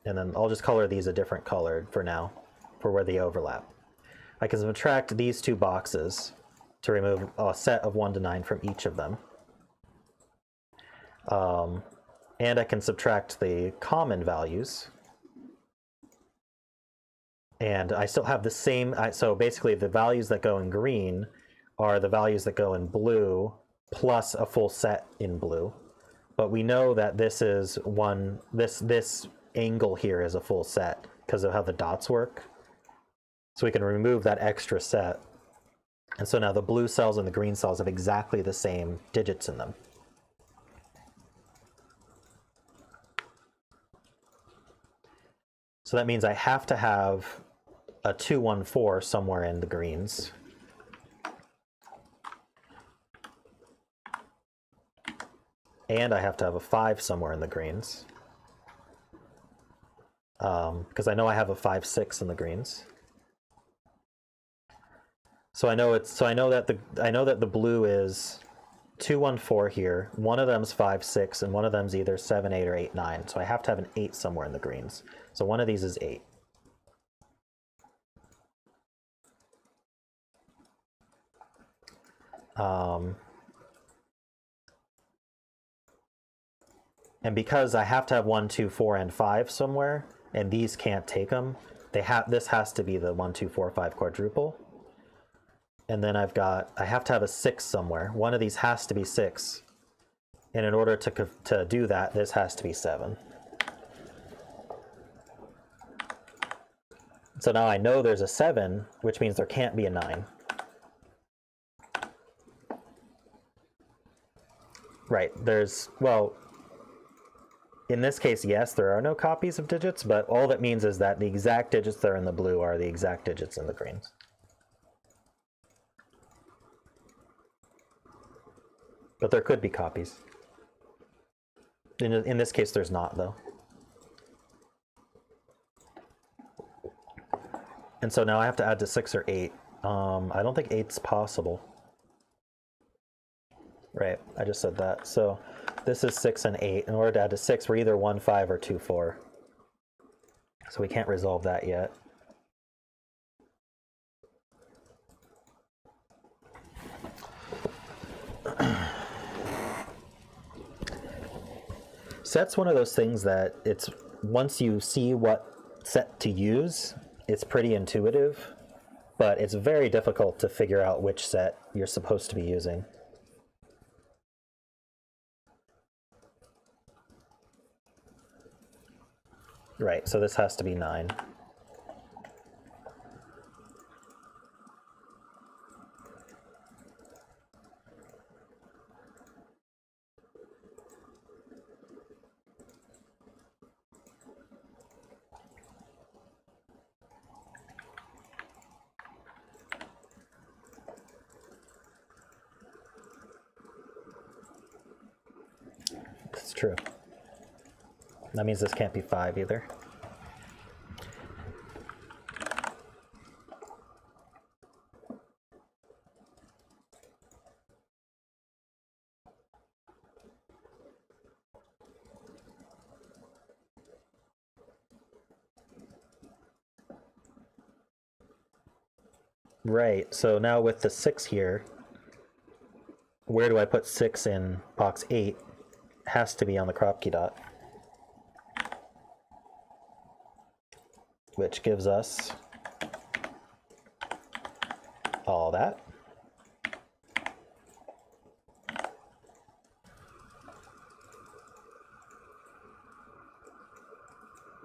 and then I'll just color these a different color for now, for where they overlap. I can subtract these 2 boxes to remove a set of 1 to 9 from each of them. And I can subtract the common values. And I still have the same, so basically the values that go in green are the values that go in blue plus a full set in blue. But we know that this is this angle here is a full set because of how the dots work. So we can remove that extra set. And so now the blue cells and the green cells have exactly the same digits in them. So that means I have to have a 214 somewhere in the greens. And I have to have a 5 somewhere in the greens. Because I know I have a 5-6 in the greens. So I know that the blue is 2, 1, 4 here. One of them's 5, 6, and one of them's either 7, 8, or 8, 9. So I have to have an 8 somewhere in the greens. So one of these is 8. And because I have to have 1, 2, 4, and 5 somewhere, and these can't take them, this has to be the 1, 2, 4, 5 quadruple. And then I have to have a 6 somewhere. One of these has to be 6. And in order to do that, this has to be 7. So now I know there's a 7, which means there can't be a 9. Right, well, in this case, yes, there are no copies of digits, but all that means is that the exact digits that are in the blue are the exact digits in the greens. But there could be copies. In this case, there's not, though. And so now I have to add to 6 or 8. I don't think 8's possible. Right, I just said that. So this is 6 and 8. In order to add to 6, we're either 1, 5 or 2, 4. So we can't resolve that yet. Set's one of those things that once you see what set to use, it's pretty intuitive, but it's very difficult to figure out which set you're supposed to be using. Right, so this has to be 9. That's true. That means this can't be 5 either. Right, so now with the 6 here, where do I put 6 in box 8? Has to be on the crop key dot. Which gives us all that.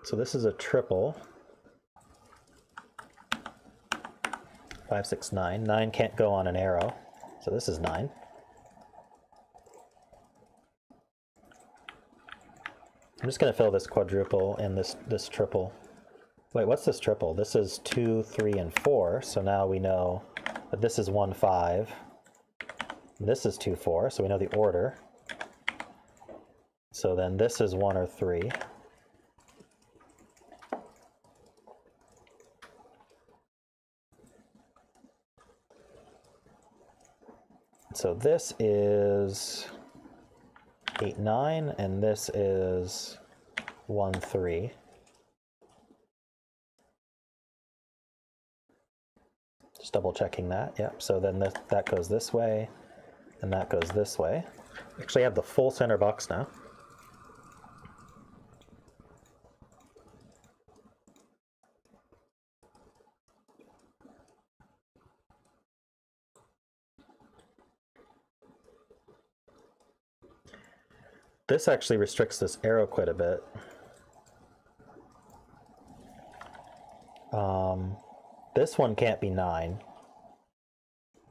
So this is a triple. 5, 6, 9. 9 can't go on an arrow, so this is 9. I'm just going to fill this quadruple and this triple. Wait, what's this triple? This is 2, 3, and 4, so now we know that this is 1, 5. This is 2, 4, so we know the order. So then this is 1 or 3. So this is 8, 9, and this is 1, 3. Just double checking that, yep. So then that goes this way, and that goes this way. Actually, I have the full center box now. This actually restricts this arrow quite a bit. This one can't be 9.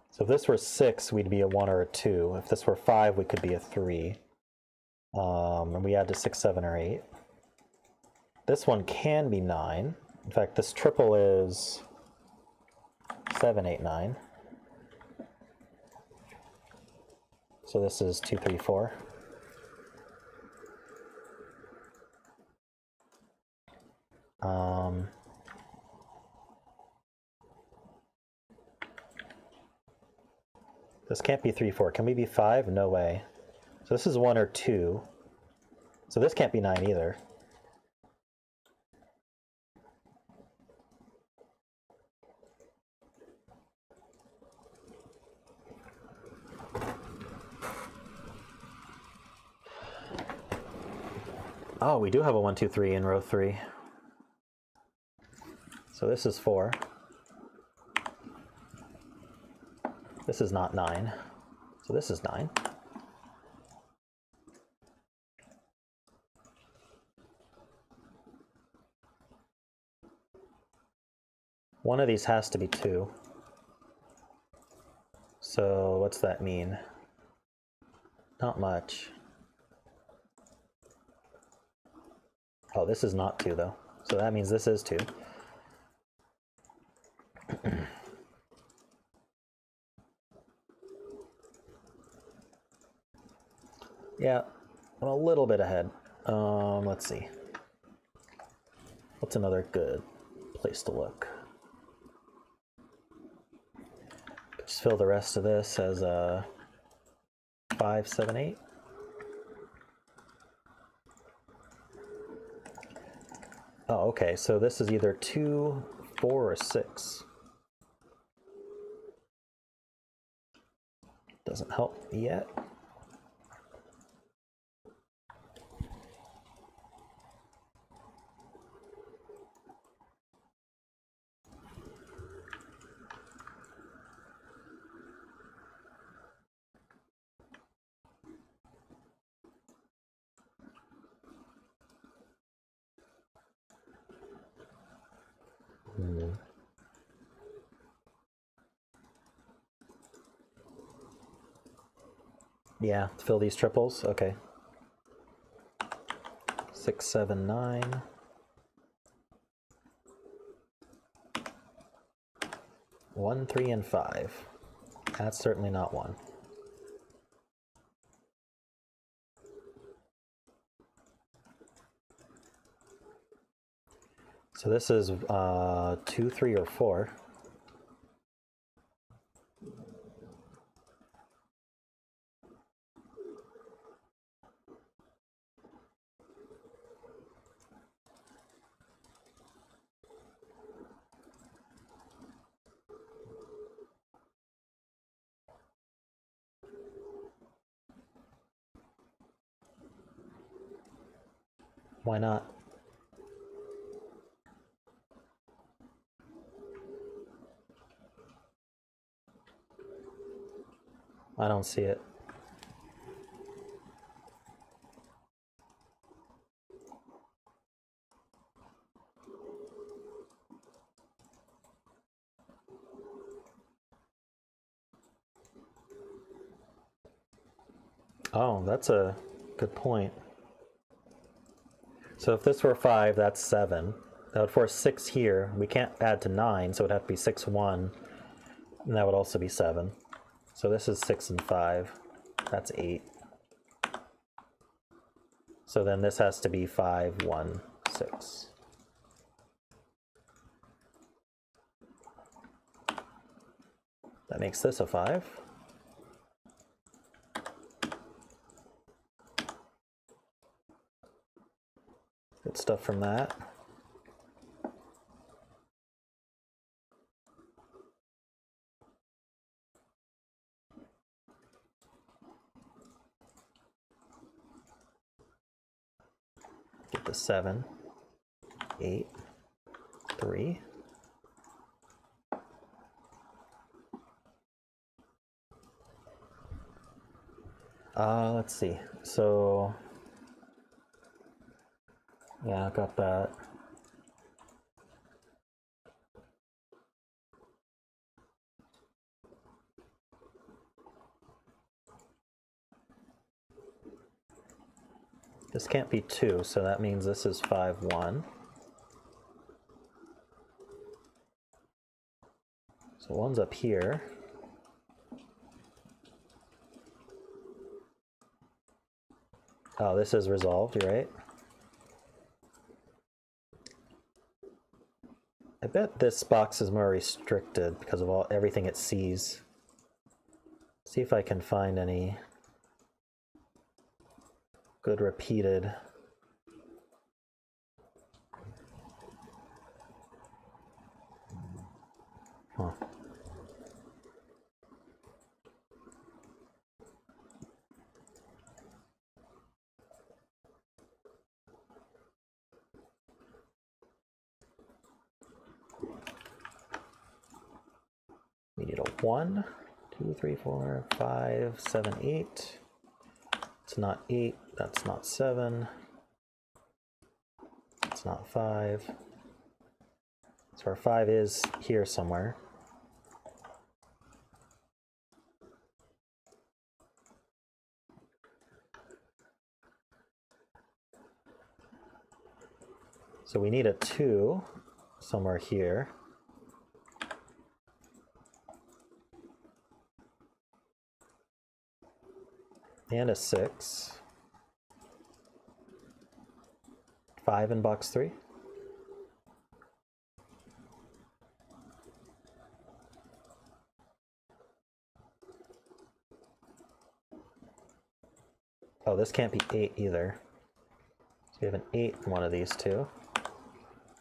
So if this were 6, we'd be a 1 or a 2. If this were 5, we could be a 3. And we add to 6, 7, or 8. This one can be 9. In fact, this triple is 7, 8, 9. So this is 2, 3, 4. This can't be 3, 4. Can we be 5? No way. So this is 1 or 2. So this can't be 9 either. Oh, we do have a 1, 2, 3 in row 3. So this is 4. This is not 9. So this is 9. One of these has to be 2. So what's that mean? Not much. Oh, this is not 2 though. So that means this is 2. Yeah, I'm a little bit ahead. Let's see. What's another good place to look? Just fill the rest of this as a 5, 7, 8. Oh, okay, so this is either 2, 4, or 6. Doesn't help yet. Yeah, fill these triples. Okay. 6, 7, 9. 1, 3, and 5. That's certainly not 1. So this is 2, 3, or 4. Why not? I don't see it. Oh, that's a good point. So if this were 5, that's 7. That would force 6 here. We can't add to 9, so it would have to be 6, 1. And that would also be 7. So this is 6 and 5. That's 8. So then this has to be 5, 1, 6. That makes this a 5. Good stuff from that. Get the 7, 8, 3. Let's see. So yeah, I got that. This can't be 2, so that means this is 5, 1. So 1's up here. Oh, this is resolved, you're right. I bet this box is more restricted because of everything it sees. See if I can find any good repeated. Huh. We need a 1, 2, 3, 4, 5, 7, 8. It's not 8, that's not 7. It's not 5. So our 5 is here somewhere. So we need a 2 somewhere here. And a 6. 5 in box 3. Oh, this can't be 8 either. So we have an 8 in one of these two.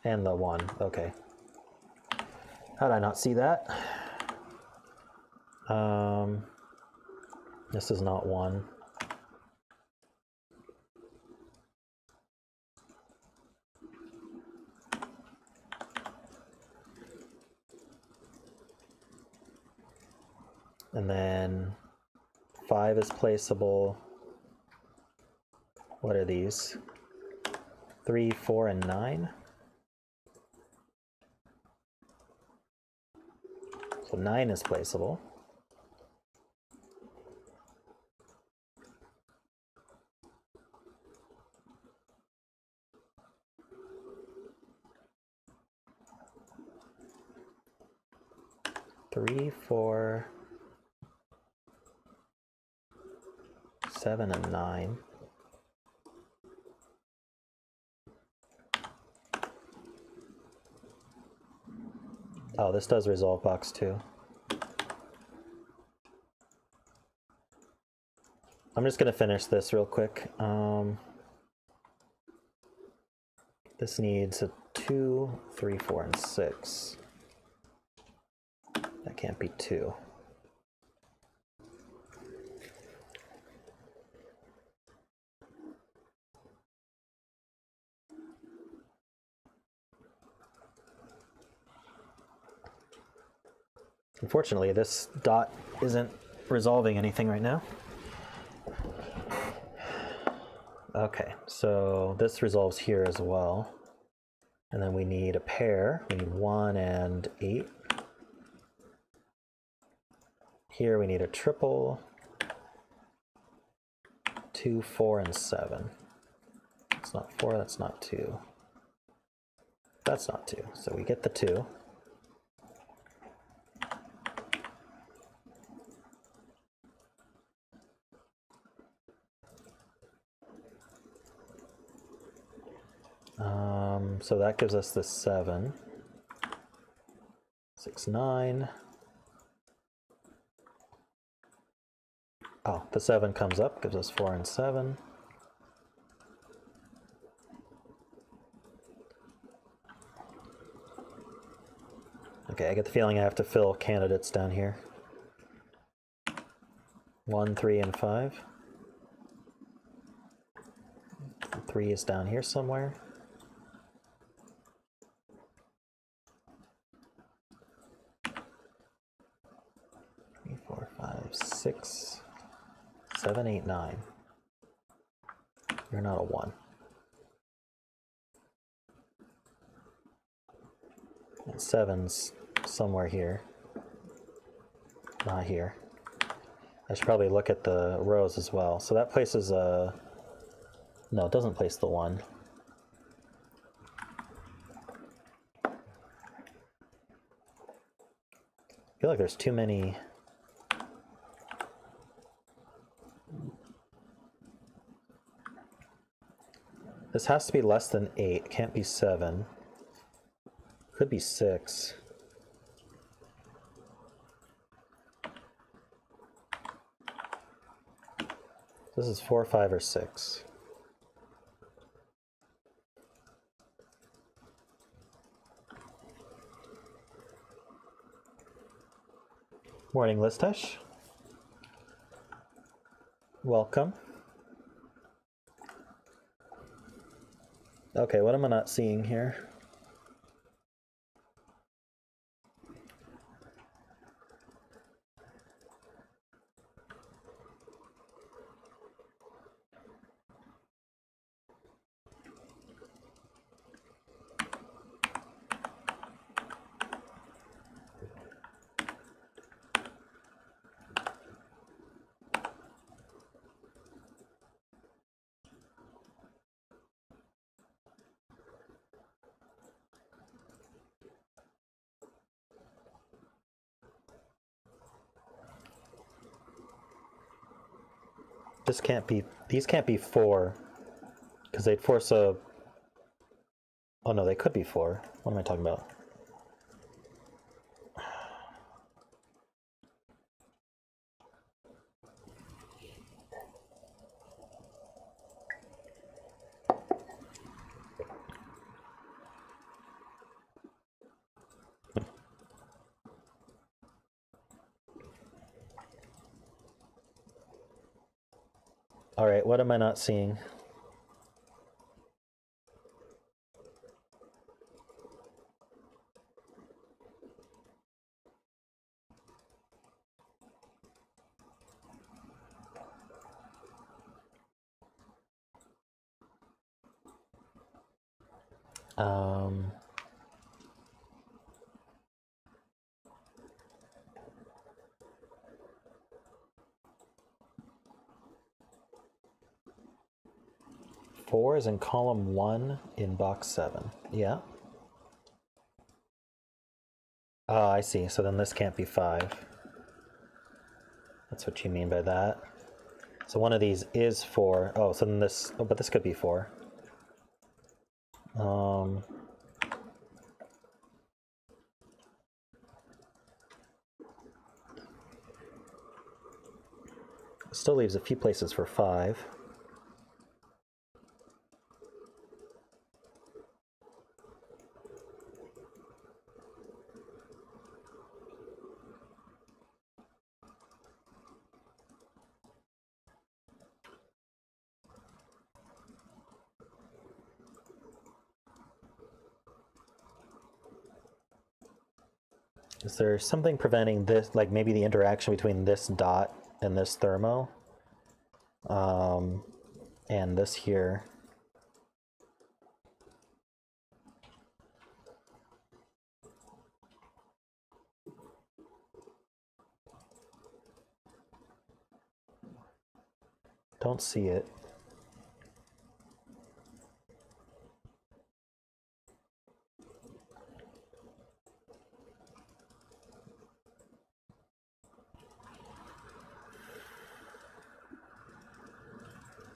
And the 1, okay. How did I not see that? This is not 1. And then 5 is placeable. What are these? 3, 4, and 9. So 9 is placeable. Three, 4, 7, and 9. Oh, this does resolve box 2. I'm just going to finish this real quick. This needs a 2, 3, 4, and 6. That can't be 2. Unfortunately, this dot isn't resolving anything right now. Okay, so this resolves here as well. And then we need a pair. We need 1 and 8. Here we need a triple. 2, 4, and 7. That's not 4, that's not 2. That's not 2, so we get the 2. So that gives us the 7. 6, 9. Oh, the 7 comes up, gives us 4 and 7. Okay, I get the feeling I have to fill candidates down here. 1, 3, and 5. 3 is down here somewhere. 3, 4, 5, 6, 7, 8, 9. You're not a 1. And 7's somewhere here. Not here. I should probably look at the rows as well. So that places a... No, it doesn't place the 1. I feel like there's too many... This has to be less than 8. It can't be 7. Could be 6. This is 4, 5, or 6. Morning, Lisztes. Welcome. Okay, what am I not seeing here? This can't be, these can't be 4, because they'd force a, oh no, they could be 4. What am I talking about? All right, what am I not seeing? Um, 4 is in column 1 in box 7. Yeah. Oh, I see. So then this can't be 5. That's what you mean by that. So one of these is 4. Oh, so then this, oh, but this could be 4. Still leaves a few places for 5. Is there something preventing this, like maybe the interaction between this dot and this thermo? And this here. Don't see it.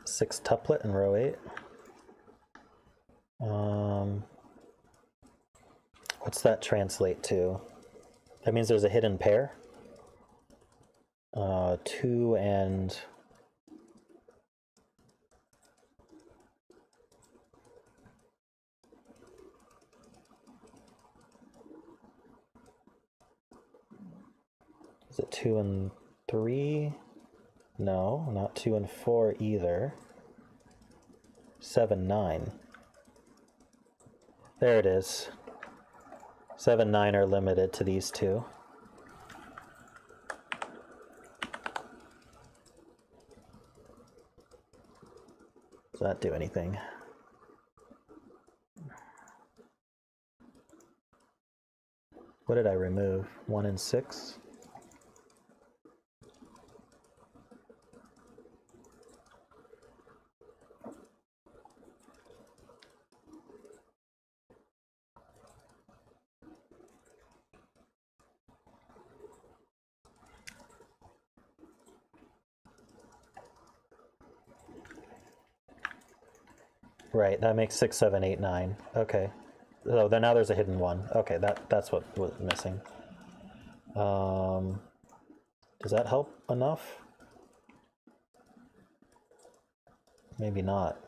Six tuplet in row 8. What's that translate to? That means there's a hidden pair. 2 and is it 2 and 3? No, not 2 and 4 either. 7, 9. There it is. 7, 9 are limited to these two. Does that do anything? What did I remove? 1 and 6? Right, that makes 6, 7, 8, 9. Okay. So then now there's a hidden 1. Okay, that's what was missing. Does that help enough? Maybe not.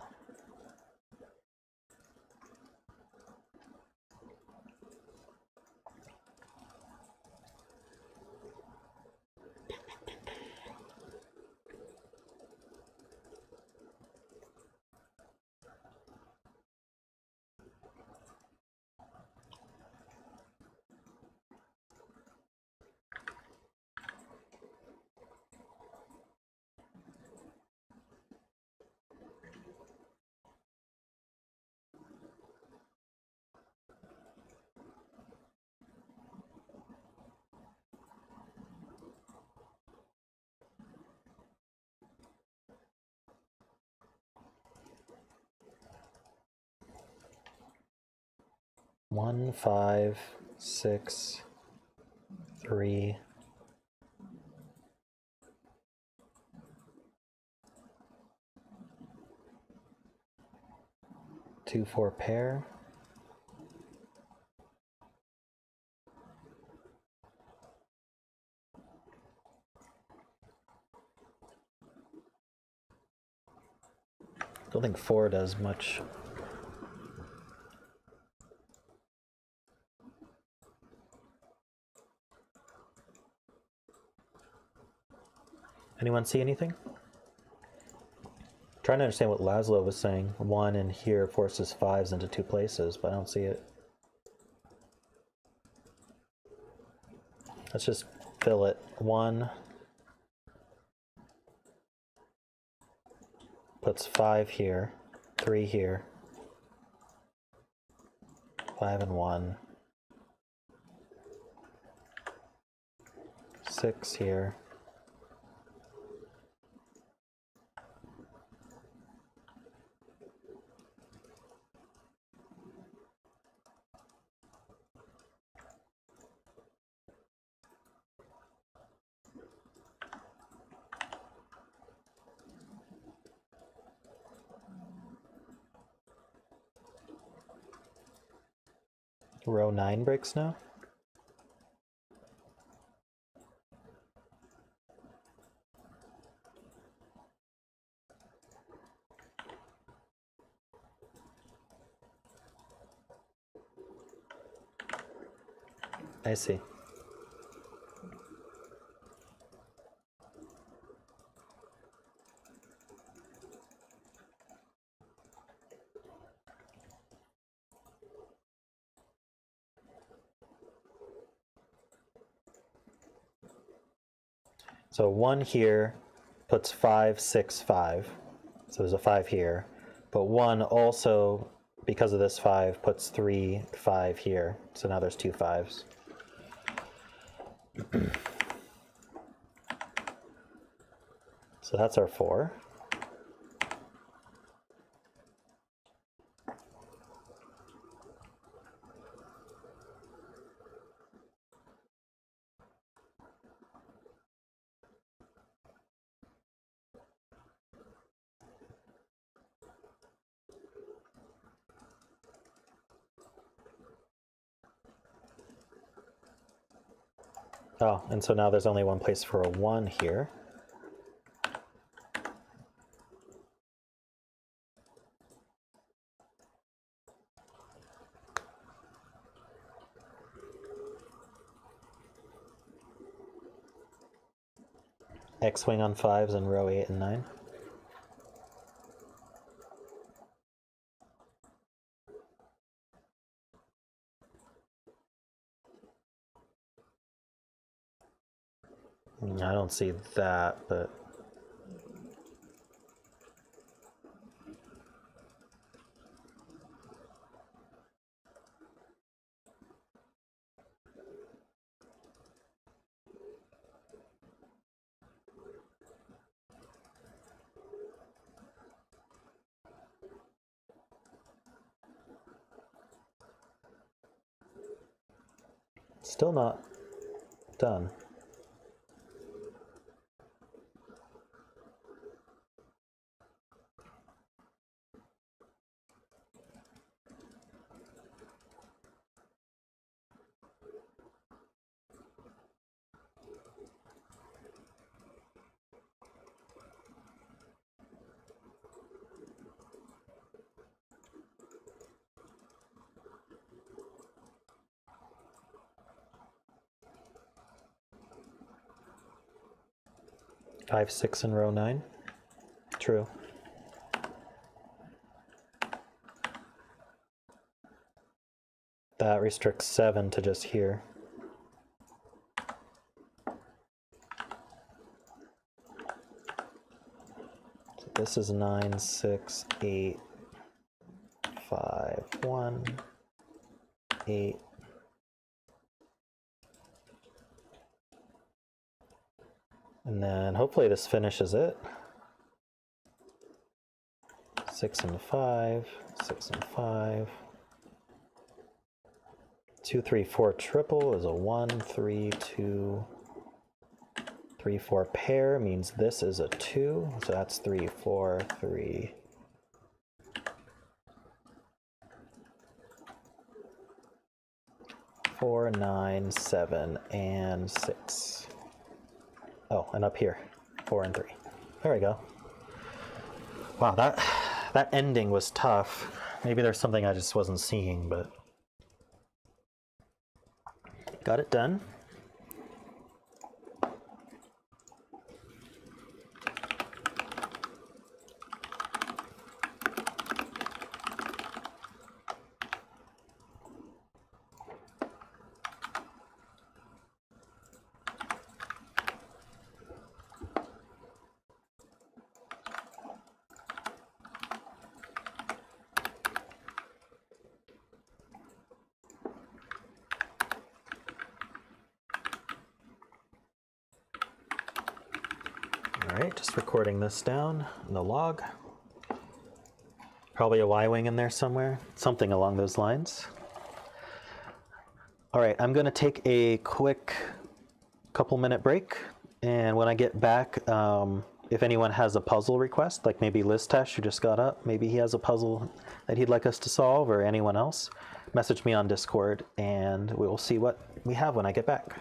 One, 5, 6, 3. Two, 4 pair. Don't think 4 does much. Anyone see anything? Trying to understand what Laszlo was saying. 1 in here forces 5s into 2 places, but I don't see it. Let's just fill it. 1 puts 5 here, 3 here, 5 and 1, 6 here. Row 9 breaks now. I see. So 1 here puts 5, 6, 5. So there's a 5 here. But 1 also, because of this 5, puts 3, 5 here. So now there's 2 5s. So that's our 4. Oh, and so now there's only one place for a 1 here. X-wing on 5s in row 8 and 9. I don't see that, but still not done. 5, 6 in row 9. True. That restricts 7 to just here. So this is 9, 6, 8, 5, 1, 8. And then hopefully this finishes it. 6 and 5, 6 and 5. 2, 3, 4 triple is a 1, 3, 2, 3, 4 pair means this is a 2, so that's 3, 4, 3. Four, 9, 7, and 6. Oh, and up here, 4 and 3. There we go. Wow, that ending was tough. Maybe there's something I just wasn't seeing, but got it done. All right, just recording this down in the log. Probably a Y-wing in there somewhere, something along those lines. All right, I'm gonna take a quick couple-minute break, and when I get back, if anyone has a puzzle request, like maybe Lisztes, who just got up, maybe he has a puzzle that he'd like us to solve, or anyone else, message me on Discord, and we will see what we have when I get back.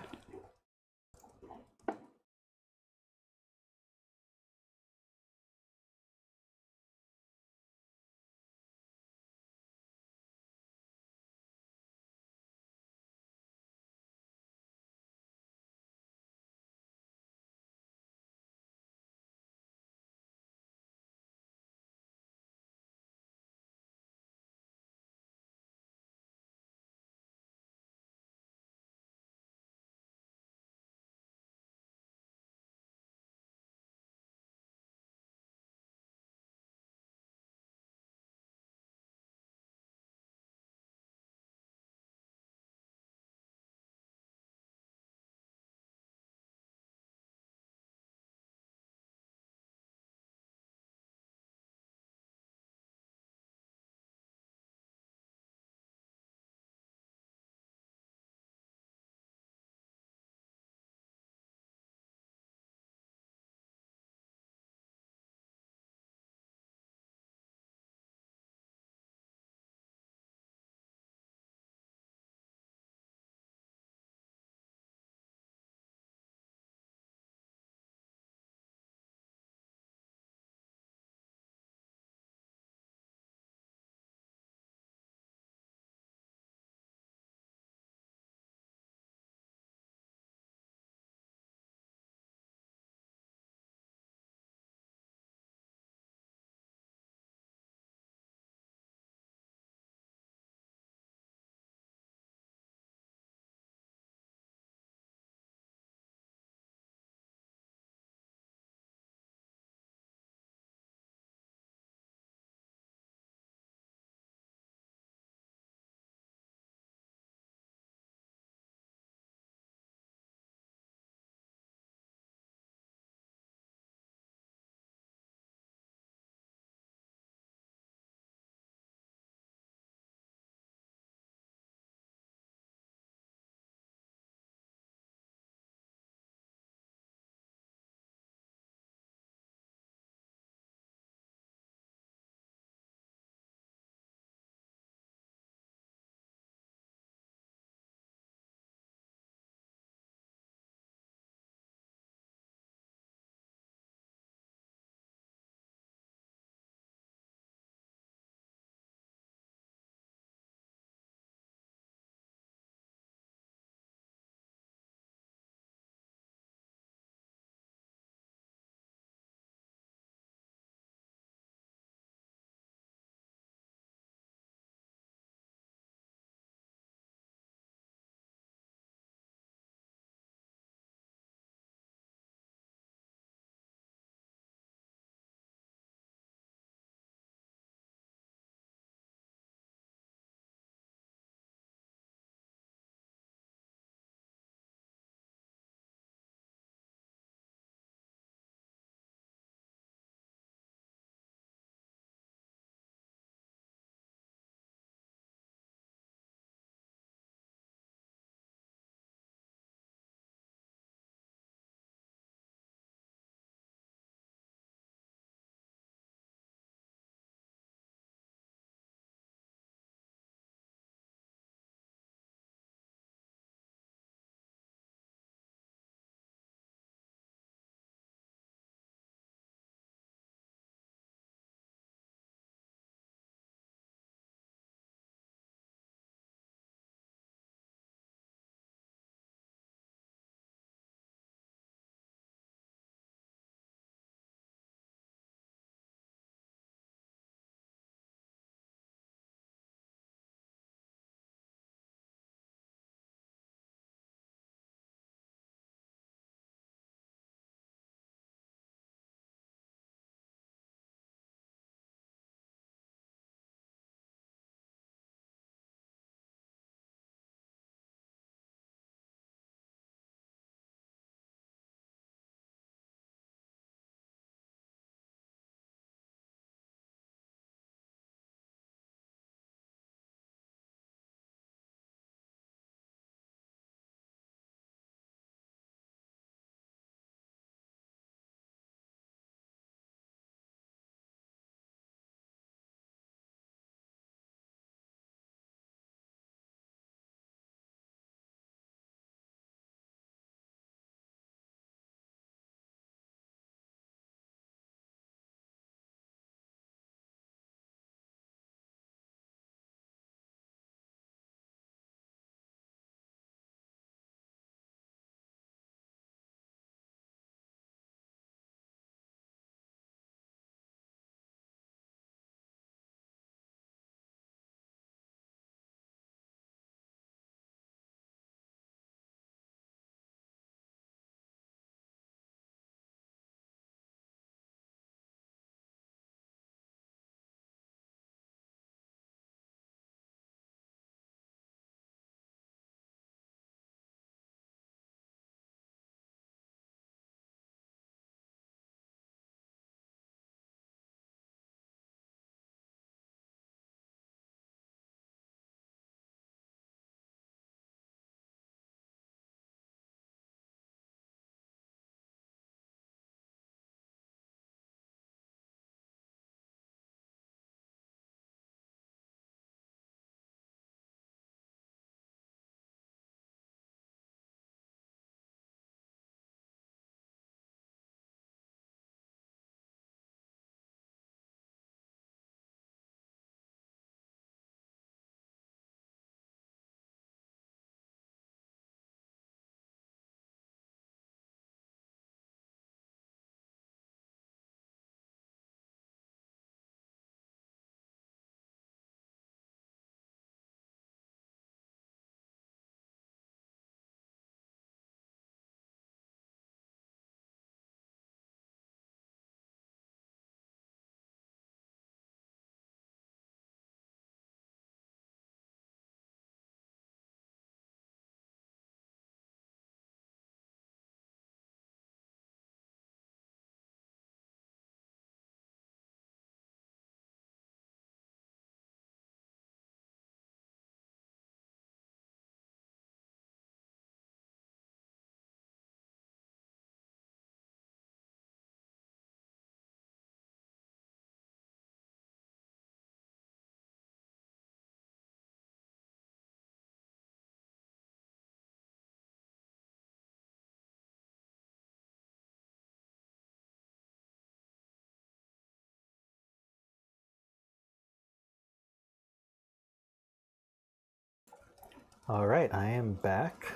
All right, I am back.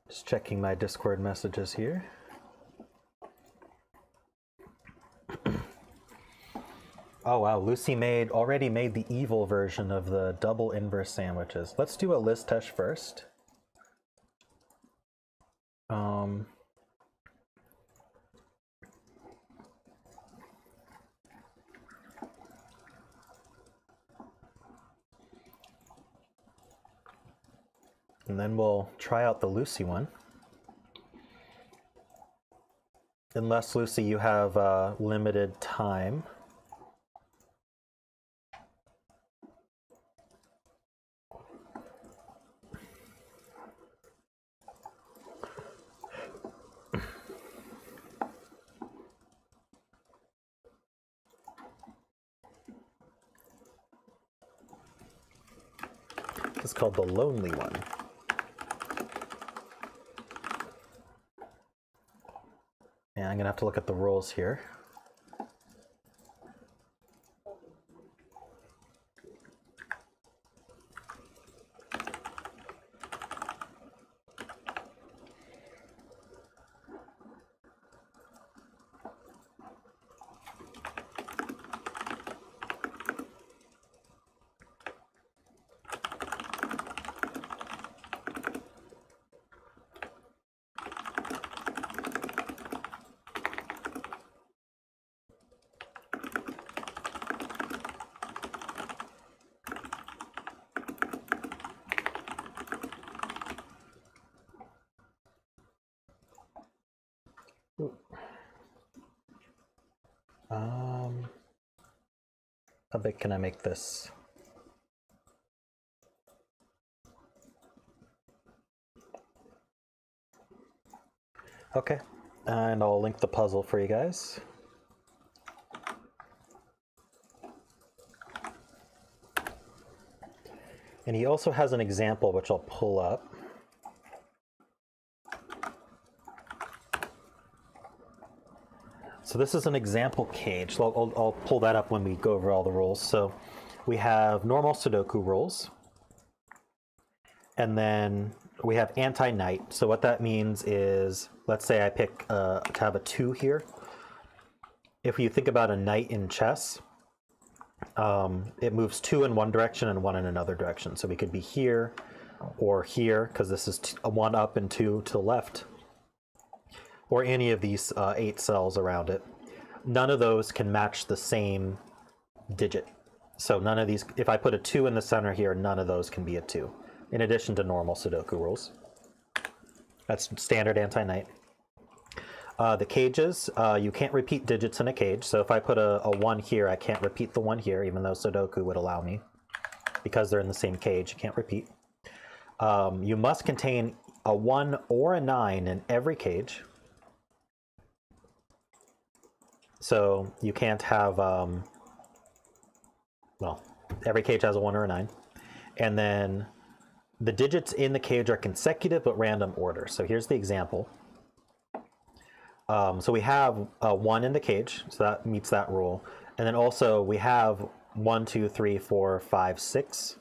Just checking my Discord messages here. Oh wow, Lucy already made the evil version of the double inverse sandwiches. Let's do a Lisztes first. And then we'll try out the Lucy one. Unless, Lucy, you have limited time. It's called the lonely one. And I'm gonna have to look at the rules here. How big can I make this? Okay, and I'll link the puzzle for you guys. And he also has an example which I'll pull up. So this is an example cage. So I'll pull that up when we go over all the rules. So we have normal Sudoku rules. And then we have anti-knight. So what that means is, let's say I pick to have a 2 here. If you think about a knight in chess, it moves 2 in one direction and 1 in another direction. So we could be here or here, because this is 1 up and 2 to the left, or any of these 8 cells around it. None of those can match the same digit. So none of these, if I put a 2 in the center here, none of those can be a 2, in addition to normal Sudoku rules. That's standard anti-knight. The cages, you can't repeat digits in a cage. So if I put a 1 here, I can't repeat the 1 here, even though Sudoku would allow me. Because they're in the same cage, you can't repeat. You must contain a 1 or a 9 in every cage. So you can't have, well, every cage has a 1 or a 9. And then the digits in the cage are consecutive but random order. So here's the example. So we have a 1 in the cage, so that meets that rule. And then also we have 1, 2, 3, 4, 5, 6,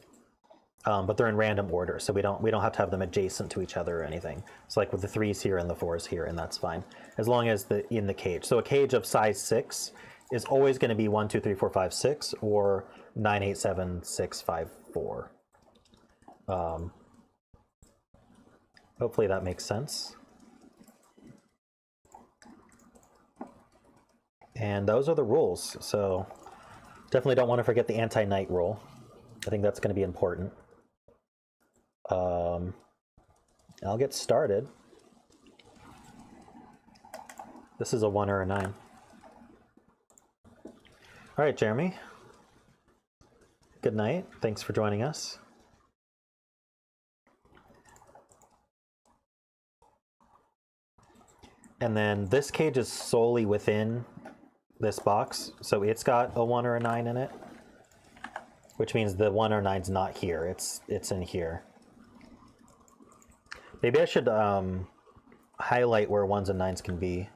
but they're in random order, so we don't have to have them adjacent to each other or anything. So like with the 3s here and the 4s here, and that's fine, as long as in the cage. So a cage of size 6 is always going to be 1, 2, 3, 4, 5, 6, or 9, 8, 7, 6, 5, 4. Hopefully that makes sense. And those are the rules. So definitely don't want to forget the anti-knight rule. I think that's going to be important. I'll get started. This is a 1 or a 9. All right, Jeremy. Good night. Thanks for joining us. And then this cage is solely within this box, so it's got a 1 or a 9 in it, which means the 1 or 9's not here, it's in here. Maybe I should highlight where 1s and 9s can be.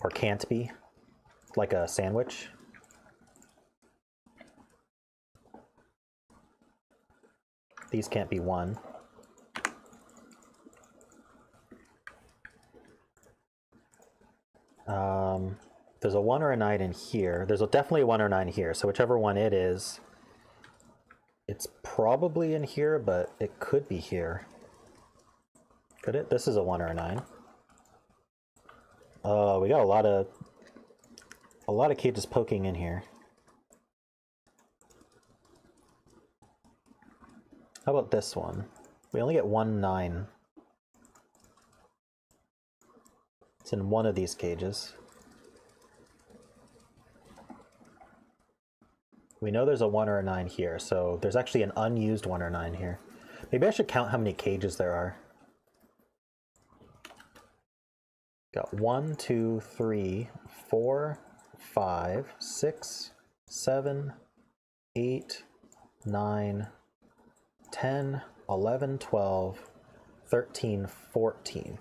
Or can't be. Like a sandwich. These can't be 1. There's a 1 or a 9 in here. There's definitely a 1 or 9 here. So whichever one it is, it's probably in here, but it could be here. Could it? This is a 1 or a 9. Oh, we got a lot of cages poking in here. How about this one? We only get 1 9. It's in one of these cages. We know there's a 1 or a 9 here, so there's actually an unused 1 or 9 here. Maybe I should count how many cages there are. Got 1, 2, 3, 4, 5, 6, 7, 8, 9, 10, 11, 12, 13, 14.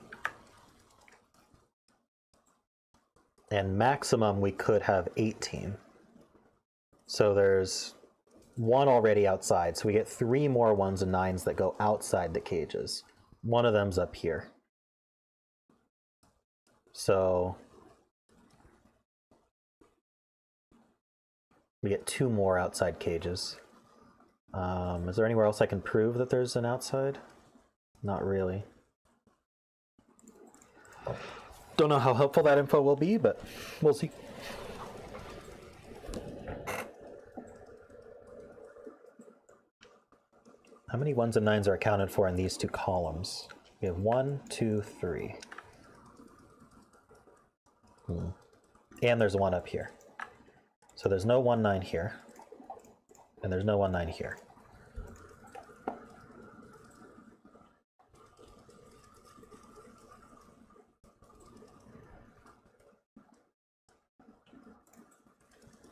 And maximum we could have 18. So there's 1 already outside, so we get 3 more 1s and 9s that go outside the cages. One of them's up here. So we get 2 more outside cages. Is there anywhere else I can prove that there's an outside? Not really. Don't know how helpful that info will be, but we'll see. How many 1s and 9s are accounted for in these 2 columns? We have 1, 2, 3. And there's 1 up here. So there's no 1 9 here. And there's no 1 9 here.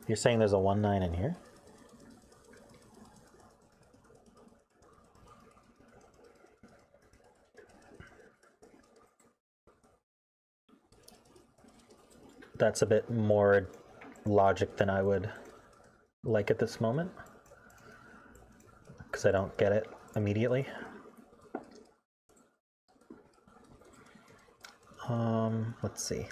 You're saying there's a 1 9 in here? That's a bit more logic than I would like at this moment, because I don't get it immediately. Let's see.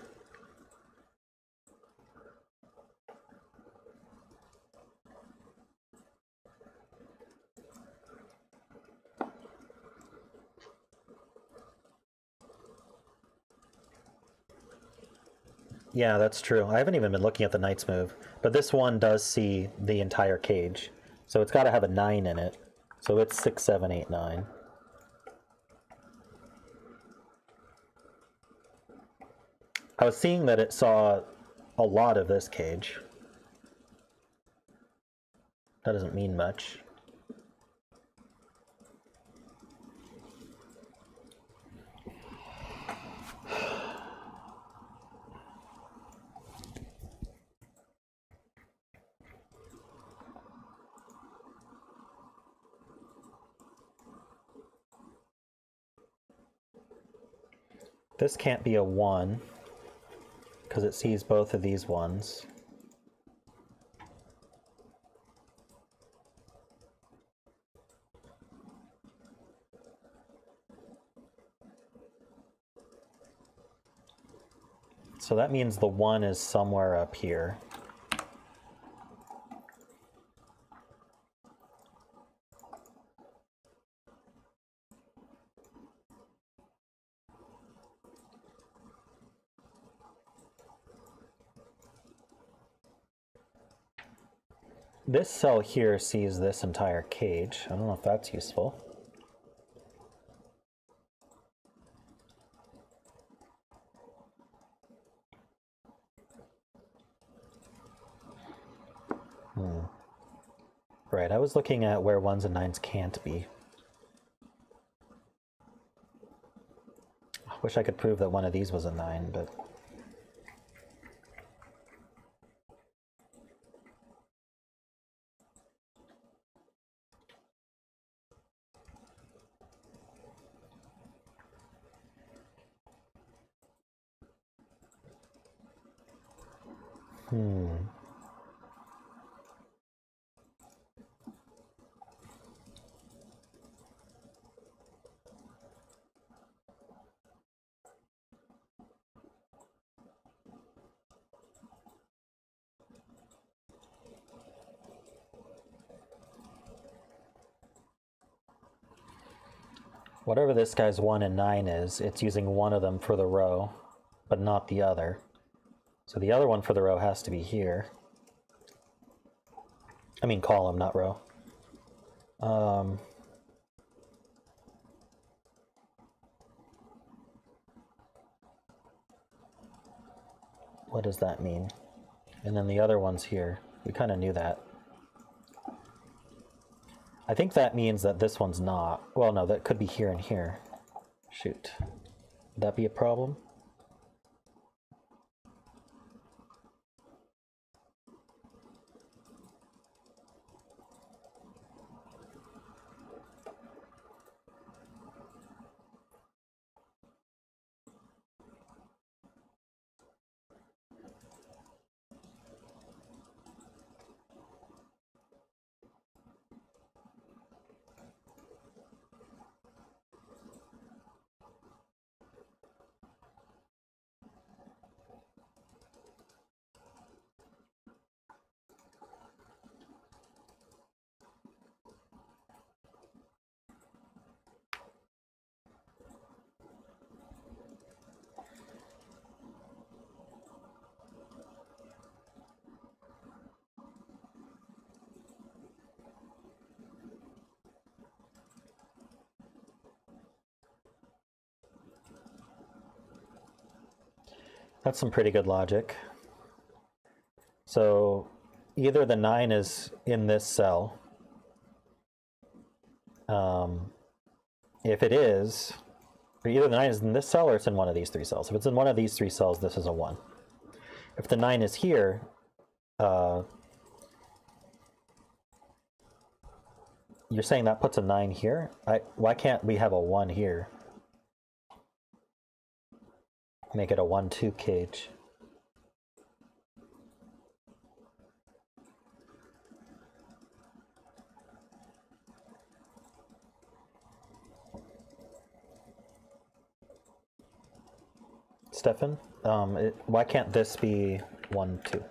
Yeah, that's true. I haven't even been looking at the knight's move, but this one does see the entire cage. So it's got to have a 9 in it. So it's 6, 7, 8, 9. I was seeing that it saw a lot of this cage. That doesn't mean much. This can't be a 1, because it sees both of these ones. So that means the 1 is somewhere up here. This cell here sees this entire cage. I don't know if that's useful. Right, I was looking at where 1s and 9s can't be. I wish I could prove that one of these was a 9, but... Whatever this guy's 1 and 9 is, it's using one of them for the row, but not the other. So the other one for the row has to be here. I mean column, not row. What does that mean? And then the other one's here. We kind of knew that. I think that means that this one's not. Well, no, that could be here and here. Shoot. Would that be a problem? That's some pretty good logic. So either the 9 is in this cell. If it is, either the 9 is in this cell or it's in one of these 3 cells. If it's in one of these 3 cells, this is a 1. If the 9 is here, you're saying that puts a 9 here? Why can't we have a 1 here? Make it a 1-2 cage. Stefan, why can't this be 1-2?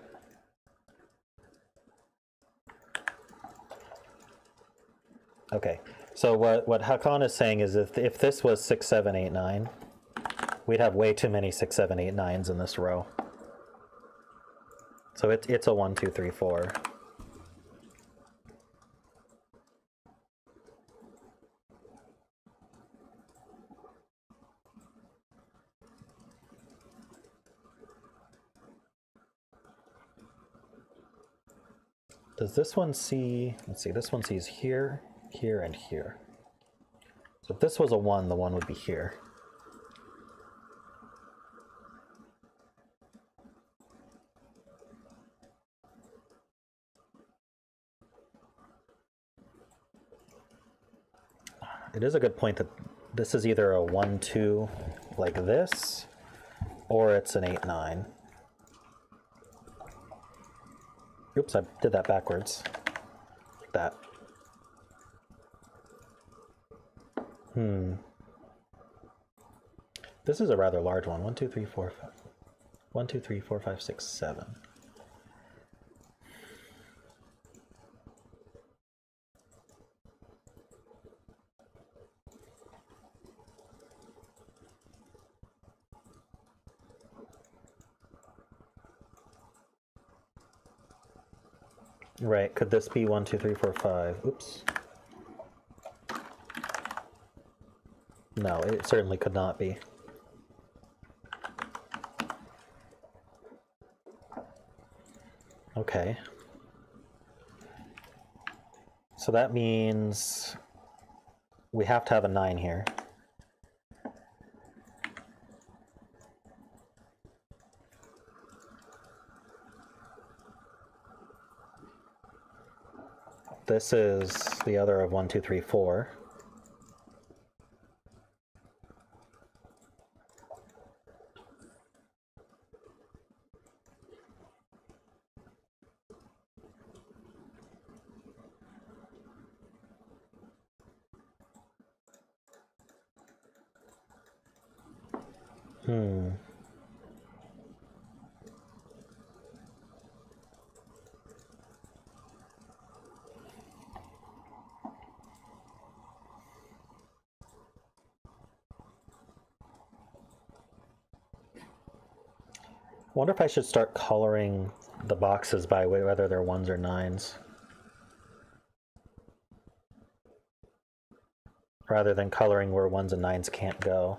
Okay, so what Hakan is saying is if this was 6, 7, 8, 9, we'd have way too many 6, 7, 8, 9s in this row. So it's a 1, 2, 3, 4. Does this one see, let's see, this one sees here, here, and here. So if this was a 1, the 1 would be here. It is a good point that this is either a 1-2 like this, or it's an 8-9. Oops, I did that backwards. Like that. This is a rather large one. 1, 2, 3, 4, 5. 1, 2, 3, 4, 5, 6, 7. Right, could this be 1, 2, 3, 4, 5? Oops. No, it certainly could not be. Okay. So that means we have to have a 9 here. This is the other of 1, 2, 3, 4. Hmm. I wonder if I should start coloring the boxes by whether they're 1s or 9s. Rather than coloring where 1s and 9s can't go.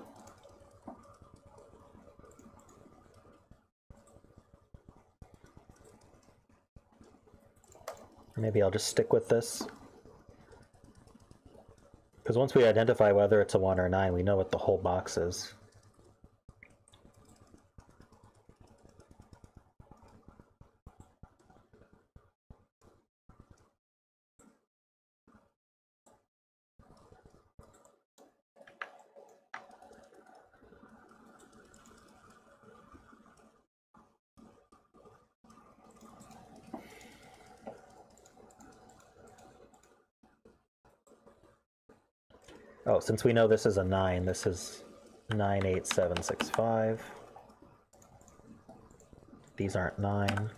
Maybe I'll just stick with this. Because once we identify whether it's a 1 or 9, we know what the whole box is. Oh, since we know this is a 9, this is 9, 8, 7, 6, 5. These aren't 9.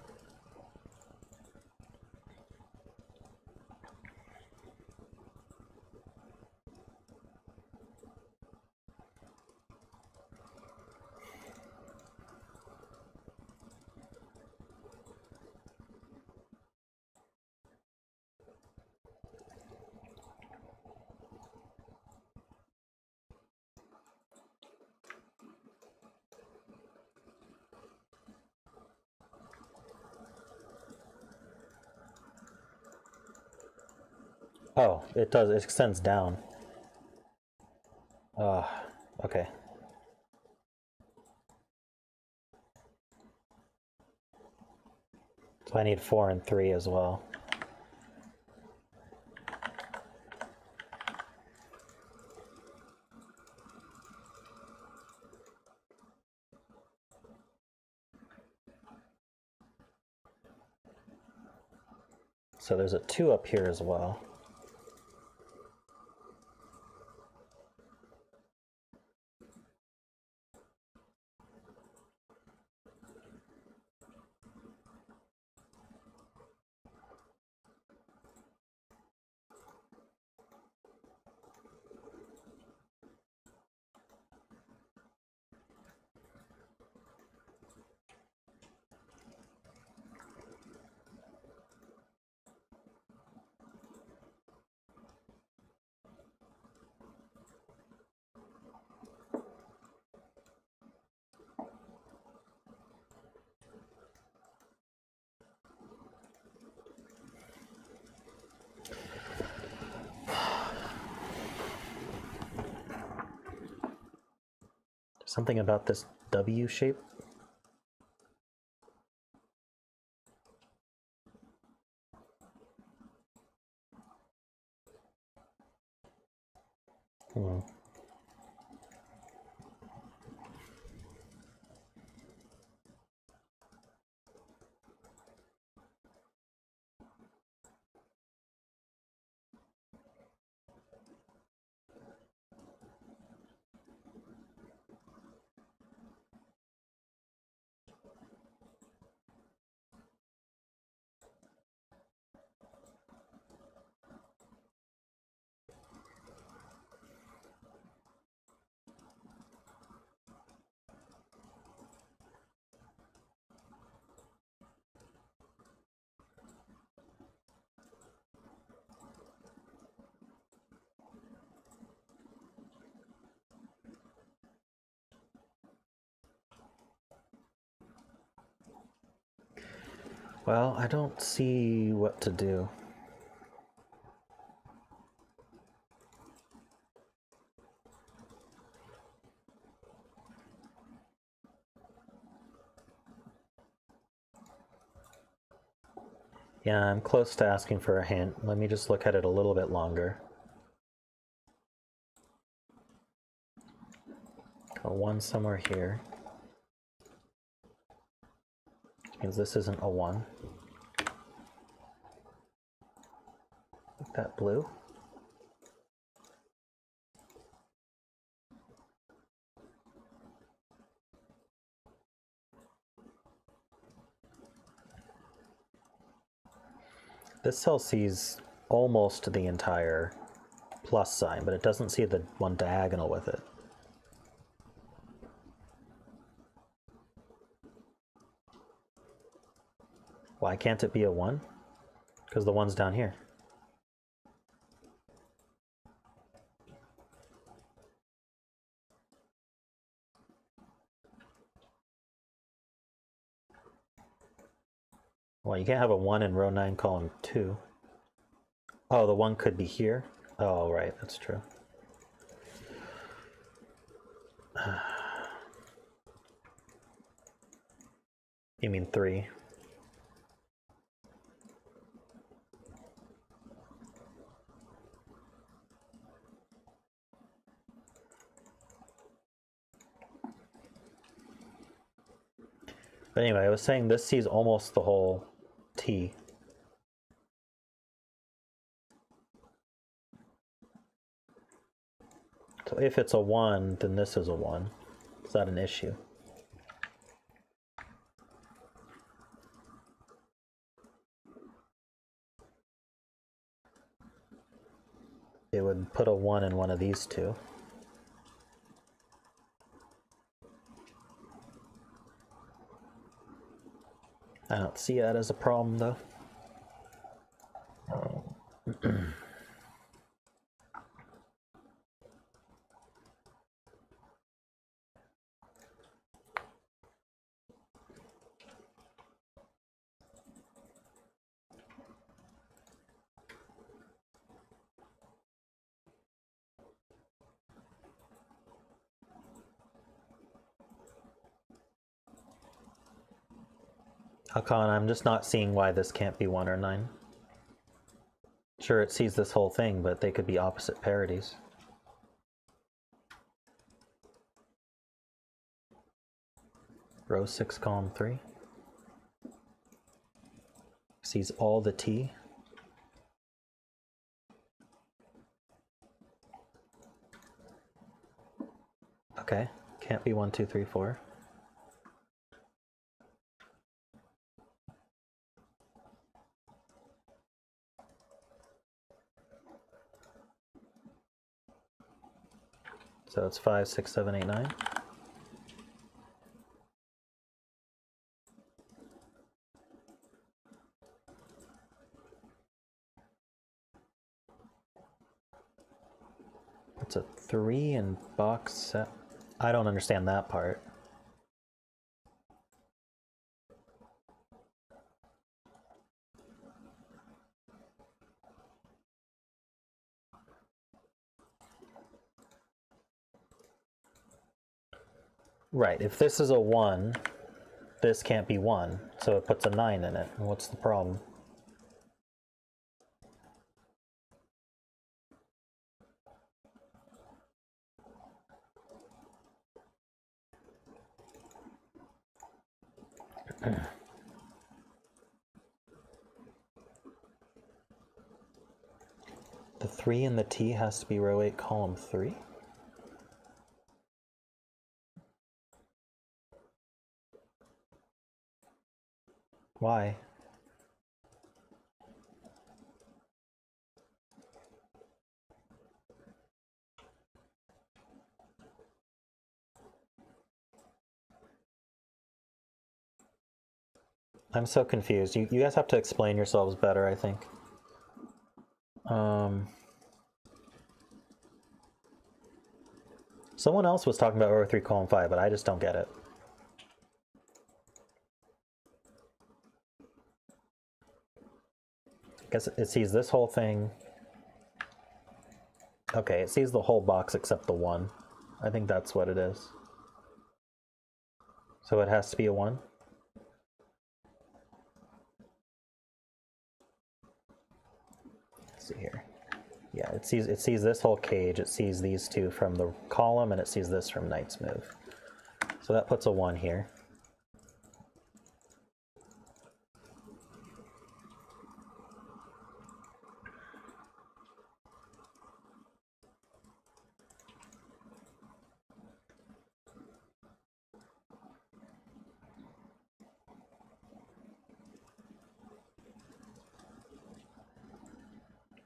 Oh, it does. It extends down. Okay. So I need 4 and 3 as well. So there's a 2 up here as well. Something about this W shape. Well, I don't see what to do. Yeah, I'm close to asking for a hint. Let me just look at it a little bit longer. A 1 somewhere here. Which means this isn't a 1. Like that blue. This cell sees almost the entire plus sign, but it doesn't see the one diagonal with it. Why can't it be a 1? Because the 1's down here. Well, you can't have a 1 in row 9, column 2. Oh, the 1 could be here? Oh, right, that's true. You mean 3? But anyway, I was saying this sees almost the whole T. So if it's a 1, then this is a 1. Is that an issue? It would put a 1 in one of these two. I don't see that as a problem, though. Hakan, I'm just not seeing why this can't be 1 or 9. Sure, it sees this whole thing, but they could be opposite parities. Row 6, column 3. Sees all the T. Okay, can't be 1, 2, 3, 4. So it's 5, 6, 7, 8, 9. It's a 3 in box set. I don't understand that part. Right, if this is a 1, this can't be 1, so it puts a 9 in it. What's the problem? The 3 in the T has to be row 8, column 3? Why? I'm so confused. You guys have to explain yourselves better, I think. Someone else was talking about row 3, column 5, but I just don't get it. I guess it sees this whole thing. Okay, it sees the whole box except the 1. I think that's what it is. So it has to be a 1? Let's see here. Yeah, it sees this whole cage, it sees these two from the column, and it sees this from knight's move. So that puts a 1 here.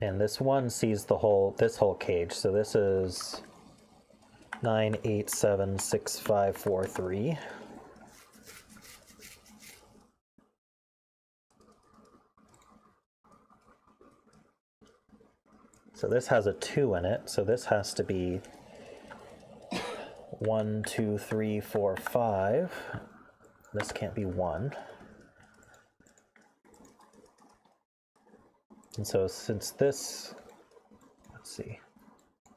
And this one sees this whole cage. So this is 9876543. So this has a 2 in it, so this has to be 1, 2, 3, 4, 5. This can't be 1. And so since this, let's see,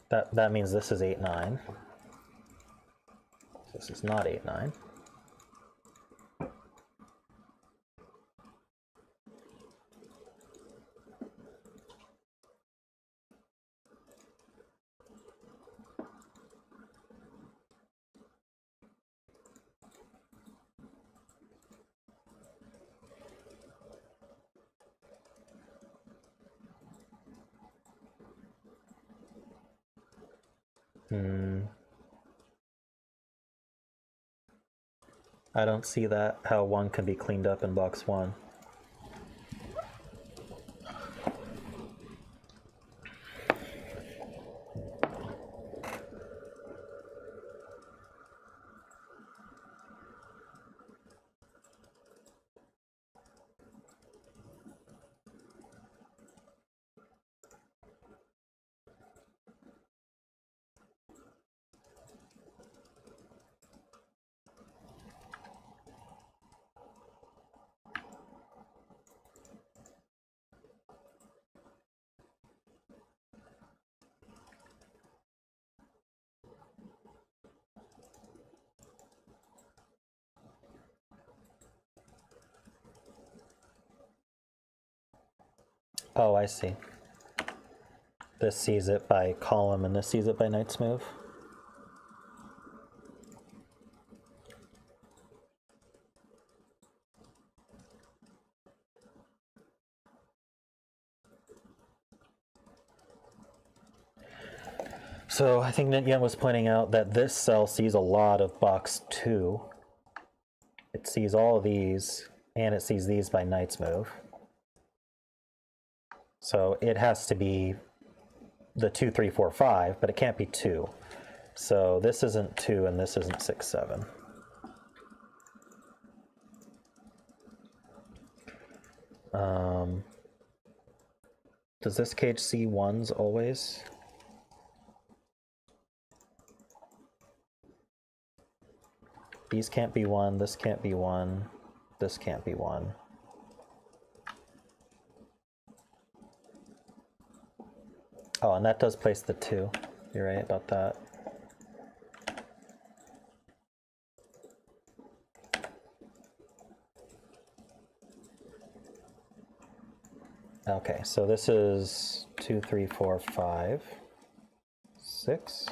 that means this is 8, 9. So this is not 8, 9. I don't see that, how 1 can be cleaned up in box 1. Oh, I see. This sees it by column and this sees it by knight's move. So I think Nityant was pointing out that this cell sees a lot of box 2. It sees all of these, and it sees these by knight's move. So it has to be the 2, 3, 4, 5, but it can't be 2. So this isn't 2 and this isn't 6, 7. Does this cage see 1s always? These can't be 1, this can't be 1, this can't be 1. Oh, and that does place the 2. You're right about that. Okay, so this is 2, 3, 4, 5, 6.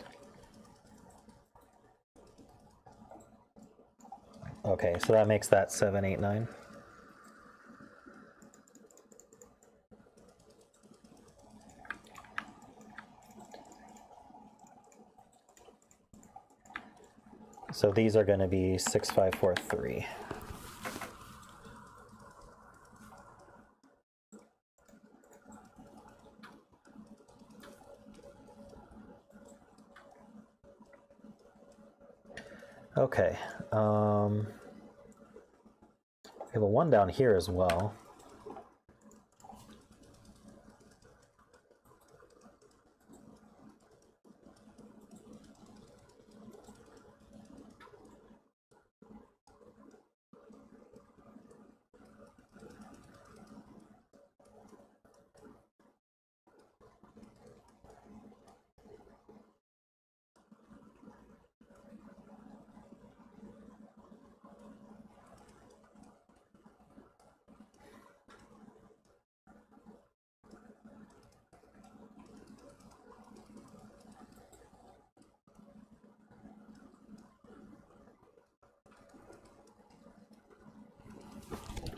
Okay, so that makes that 7, 8, 9. So these are going to be 6, 5, 4, 3. Okay. We have a 1 down here as well.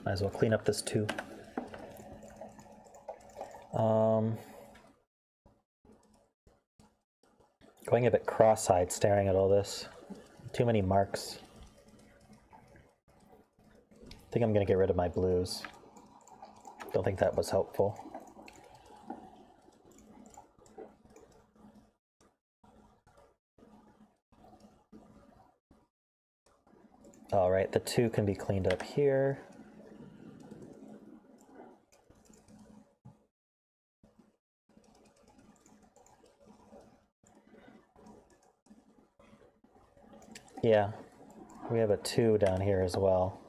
Might as well clean up this 2. Going a bit cross-eyed staring at all this. Too many marks. I think I'm going to get rid of my blues. Don't think that was helpful. All right, the 2 can be cleaned up here. Yeah, we have a 2 down here as well.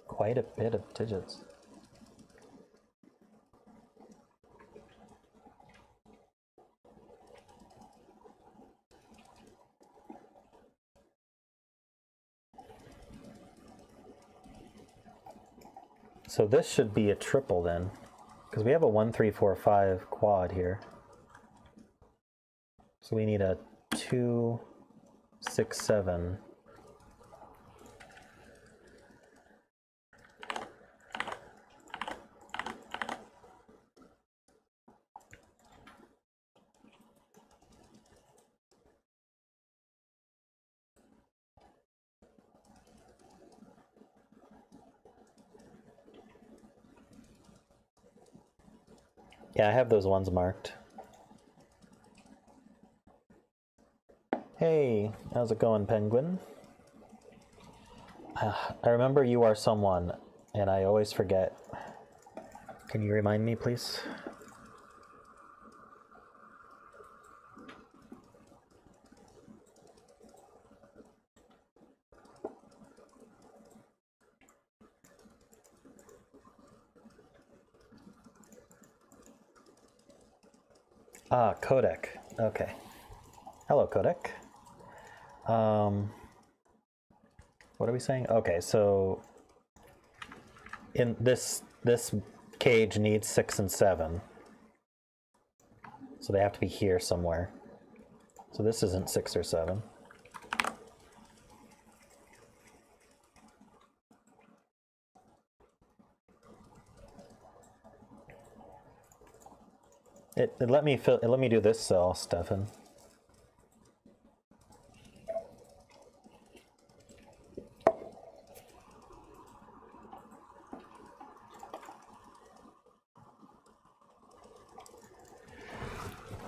Quite a bit of digits. So this should be a triple then, because we have a 1, 3, 4, 5 quad here. So we need a 2, 6, 7. Yeah, I have those ones marked. Hey, how's it going, Penguin? I remember you are someone, and I always forget. Can you remind me, please? Ah, codec. Okay. Hello, codec. What are we saying? Okay, so in this cage needs 6 and 7. So they have to be here somewhere. So this isn't 6 or 7. It let me do this cell, Stefan.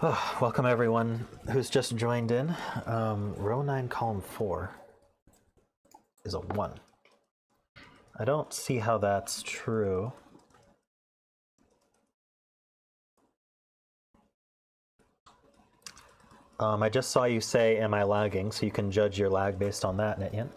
Oh, welcome everyone who's just joined in. Row 9, column 4 is a 1. I don't see how that's true. I just saw you say, am I lagging? So you can judge your lag based on that, Nityant.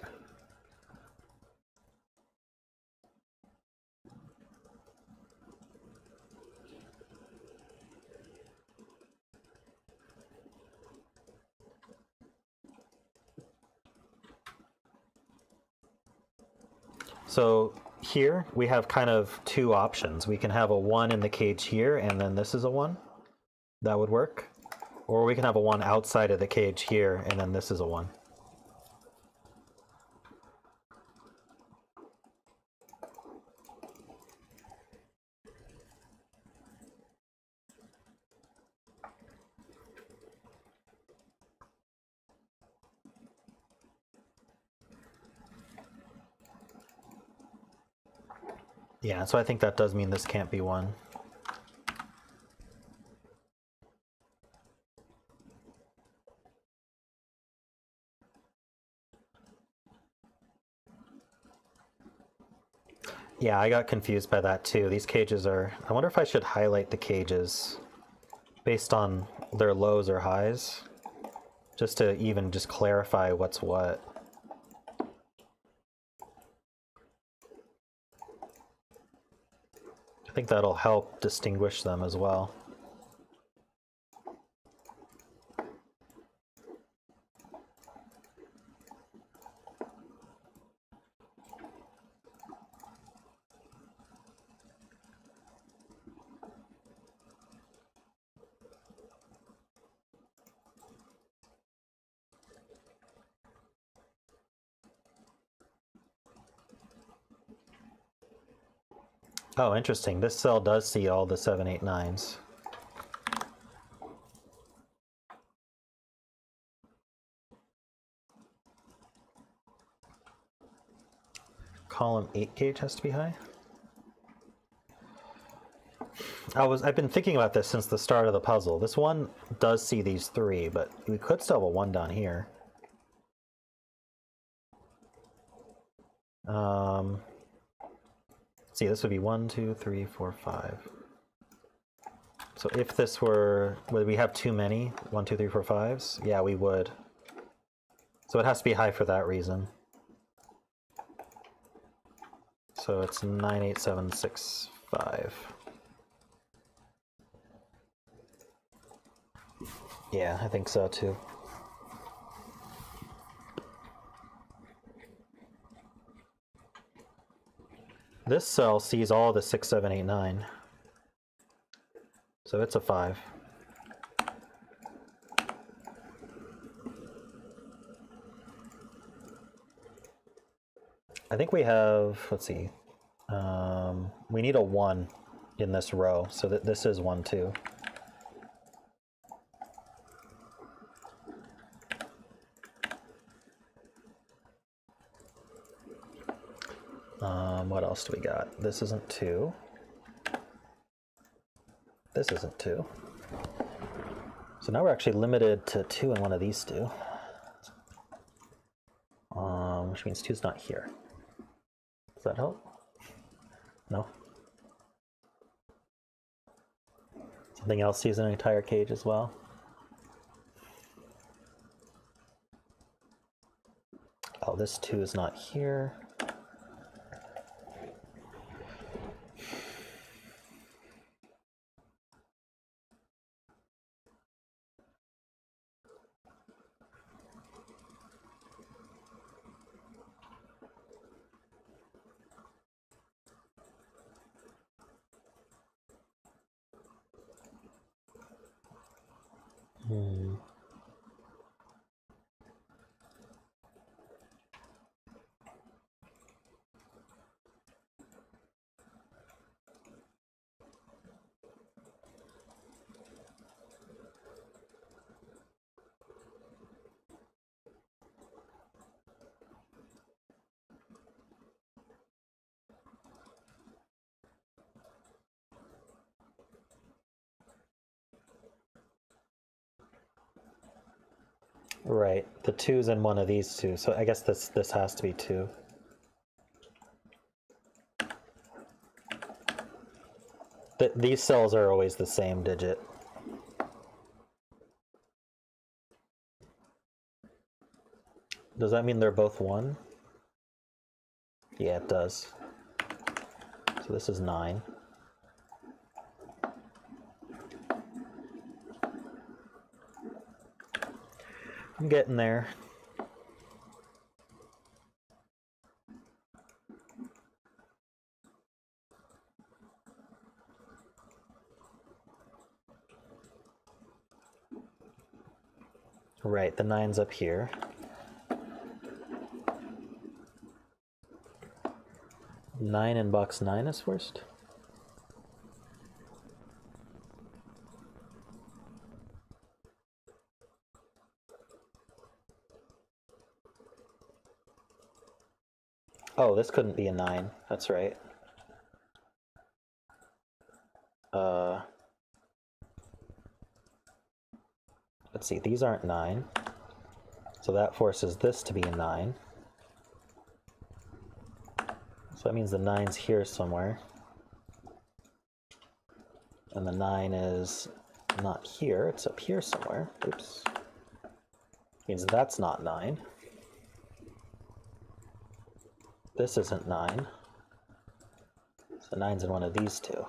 So here we have kind of 2 options. We can have a 1 in the cage here, and then this is a 1. That would work. Or we can have a 1 outside of the cage here, and then this is a 1. Yeah, so I think that does mean this can't be 1. Yeah, I got confused by that too. These cages are... I wonder if I should highlight the cages based on their lows or highs, just to even just clarify what's what. I think that'll help distinguish them as well. Oh, interesting. This cell does see all the 7, 8, 9s. Column 8 cage has to be high. I've been thinking about this since the start of the puzzle. This one does see these 3, but we could still have a 1 down here. See, this would be 1, 2, 3, 4, 5. So if this were, would we have too many? 1, 2, 3, 4, 5s? Yeah, we would. So it has to be high for that reason. So it's 9, 8, 7, 6, 5. Yeah, I think so too. This cell sees all the 6, 7, 8, 9. So it's a 5. I think we have, let's see, we need a 1 in this row, so that this is 1, 2. What else do we got? This isn't 2. This isn't 2. So now we're actually limited to 2 in one of these 2. Which means 2's not here. Does that help? No? Something else sees an entire cage as well. Oh, this 2 is not here. Right, the 2's in one of these 2, so I guess this has to be 2. These cells are always the same digit. Does that mean they're both 1? Yeah, it does. So this is 9. I'm getting there. Right, the 9's up here. Nine in box 9 is first. Oh, this couldn't be a 9. That's right. Let's see, these aren't 9. So that forces this to be a 9. So that means the 9's here somewhere. And the 9 is not here, it's up here somewhere. Oops. Means that's not 9. This isn't 9. So 9's in one of these 2.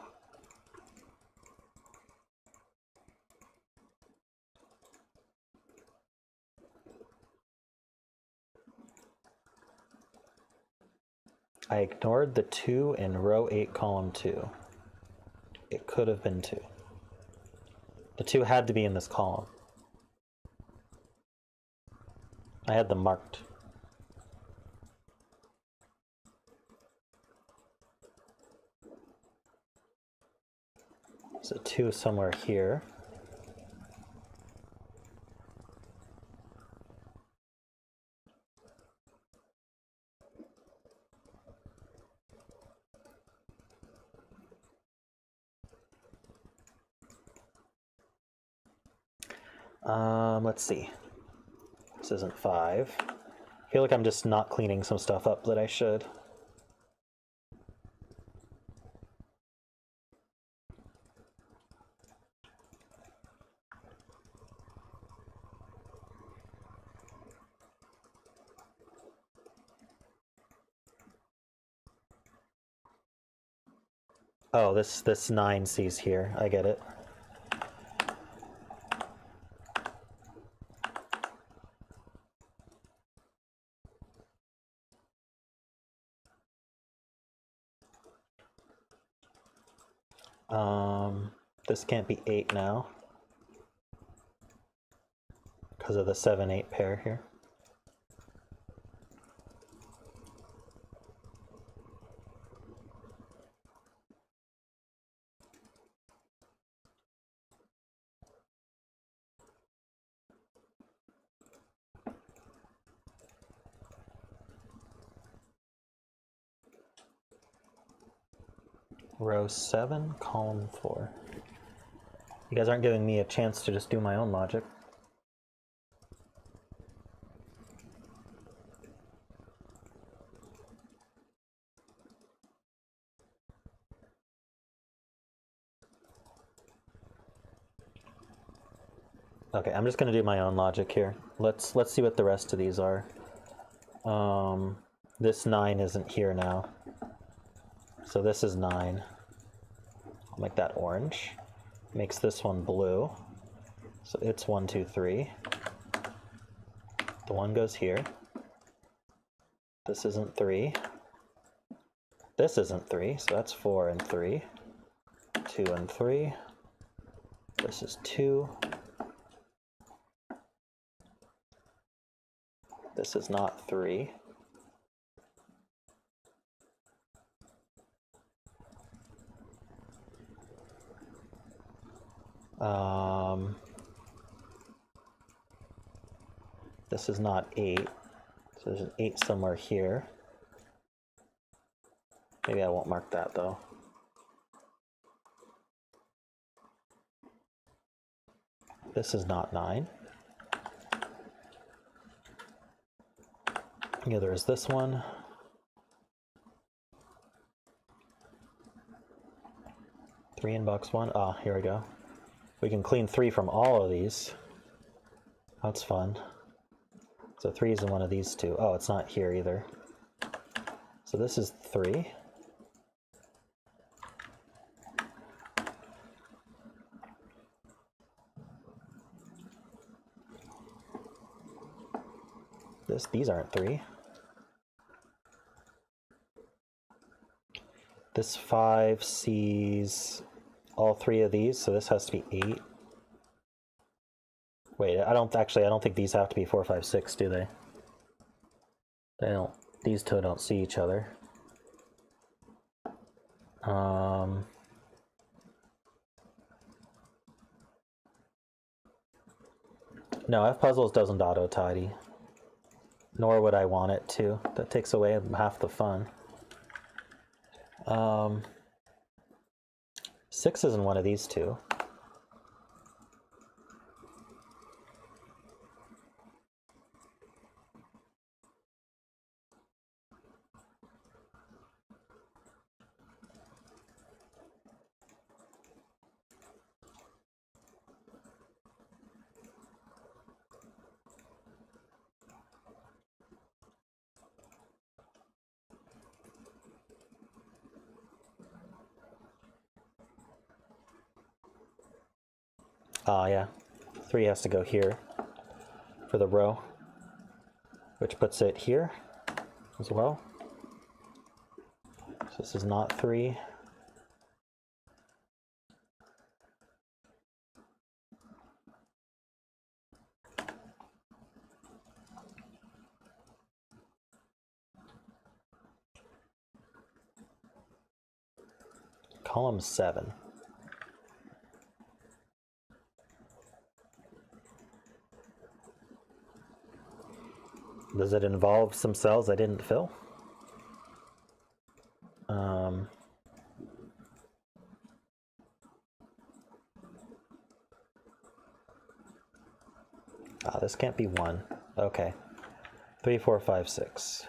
I ignored the 2 in row 8, column 2. It could have been 2. The 2 had to be in this column. I had them marked. So 2 is somewhere here. Let's see. This isn't 5. I feel like I'm just not cleaning some stuff up that I should. Oh, this 9 sees here. I get it. This can't be 8 now because of the 7-8 pair here. Row 7, column 4. You guys aren't giving me a chance to just do my own logic. Okay, I'm just gonna do my own logic here. Let's see what the rest of these are. This 9 isn't here now. So this is 9. I'll make that orange. Makes this one blue. So it's 1, 2, 3. The 1 goes here. This isn't 3. This isn't 3, so that's 4 and 3. 2 and 3. This is 2. This is not 3. This is not 8. So there's an 8 somewhere here. Maybe I won't mark that though. This is not 9. Yeah, there's this one. Three in box 1. Ah, here we go. We can clean 3 from all of these. That's fun. So 3 is in one of these two. Oh, it's not here either. So this is 3. These aren't 3. This 5 sees all 3 of these, so this has to be 8. Wait, I don't think these have to be 4, 5, 6, do they? They don't. These two don't see each other. No, fpuzzles doesn't auto tidy. Nor would I want it to. That takes away half the fun. 6 is in one of these two. Yeah. 3 has to go here for the row, which puts it here as well. So this is not 3. Column 7. Does it involve some cells I didn't fill? Ah, this can't be 1. Okay. 3, 4, 5, 6.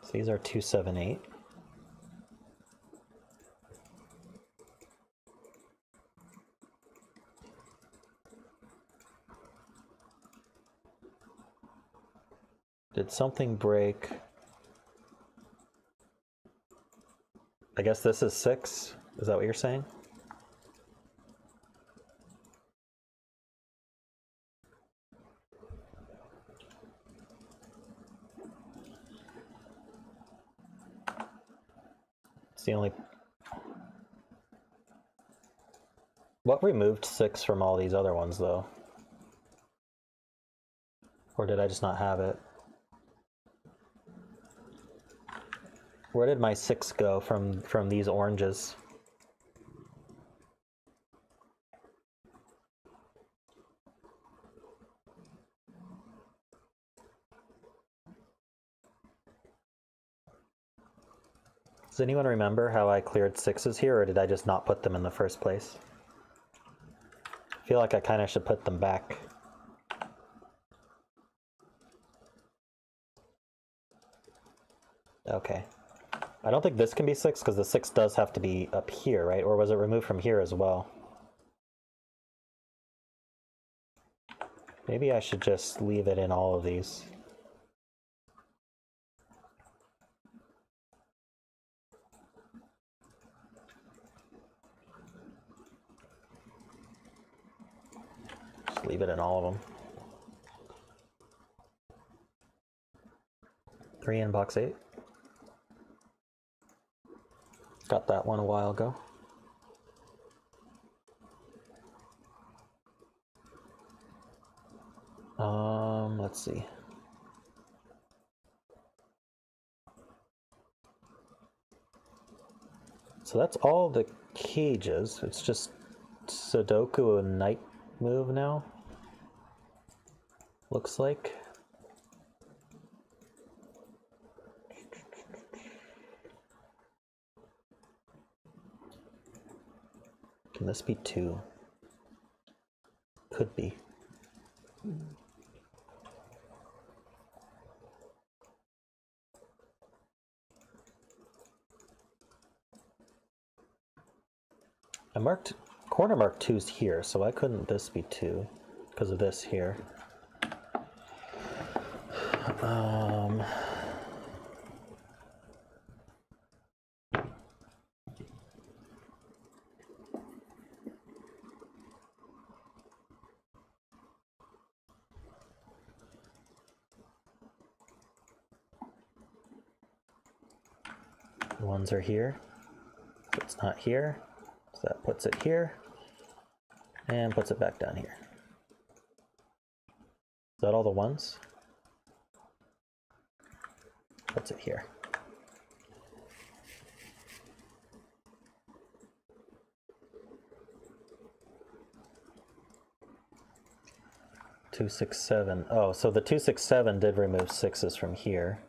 So these are 2, 7, 8. Did something break? I guess this is 6. Is that what you're saying? It's the only... What removed 6 from all these other ones, though? Or did I just not have it? Where did my 6 go from these oranges? Does anyone remember how I cleared 6s here, or did I just not put them in the first place? I feel like I kind of should put them back. Okay. I don't think this can be 6 because the 6 does have to be up here, right? Or was it removed from here as well? Maybe I should just leave it in all of these. Just leave it in all of them. 3 in box 8. Got that one a while ago. Let's see. So that's all the cages. It's just Sudoku and Night Move now. Looks like. Can this be 2? Could be. I marked corner mark 2's here, so why couldn't this be 2? Because of this here. The ones are here, so it's not here, so that puts it here, and puts it back down here. Is that all the ones? Puts it here. Two, 6, 7. Oh, so the 2, 6, 7 did remove 6s from here.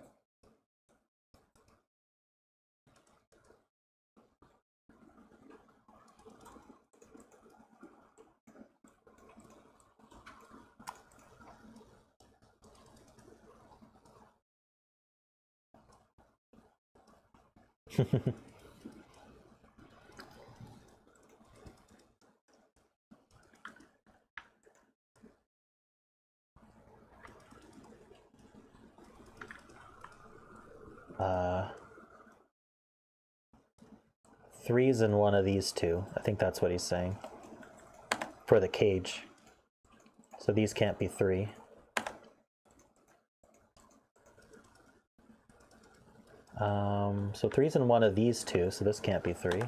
Threes in one of these two. I think that's what he's saying. For the cage. So these can't be 3. So 3's in one of these two, so this can't be 3.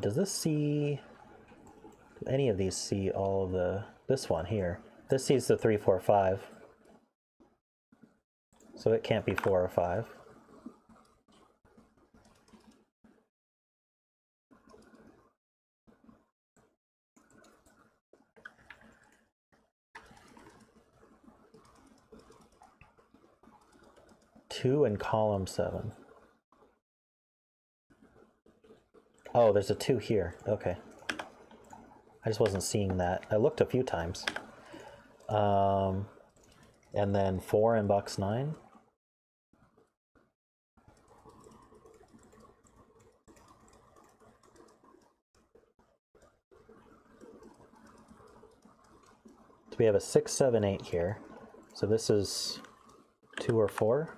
Does this see... Do any of these see all of the... This one here. This sees the 3, 4, 5. So it can't be 4 or 5. 2 in column 7. Oh, there's a 2 here. Okay. I just wasn't seeing that. I looked a few times. And then 4 in box 9. So we have a 6, 7, 8 here. So this is 2 or 4.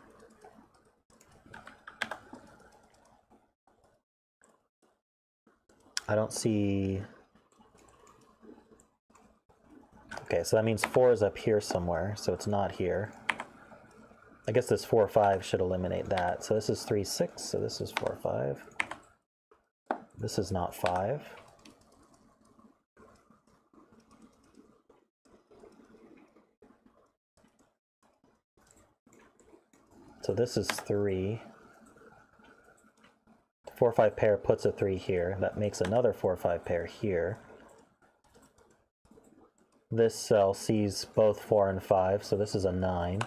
I don't see... Okay, so that means 4 is up here somewhere, so it's not here. I guess this 4, 5 should eliminate that. So this is 3, 6, so this is 4, 5. This is not 5. So this is 3. 4, 5 pair puts a 3 here. That makes another 4, 5 pair here. This cell sees both 4 and 5, so this is a 9.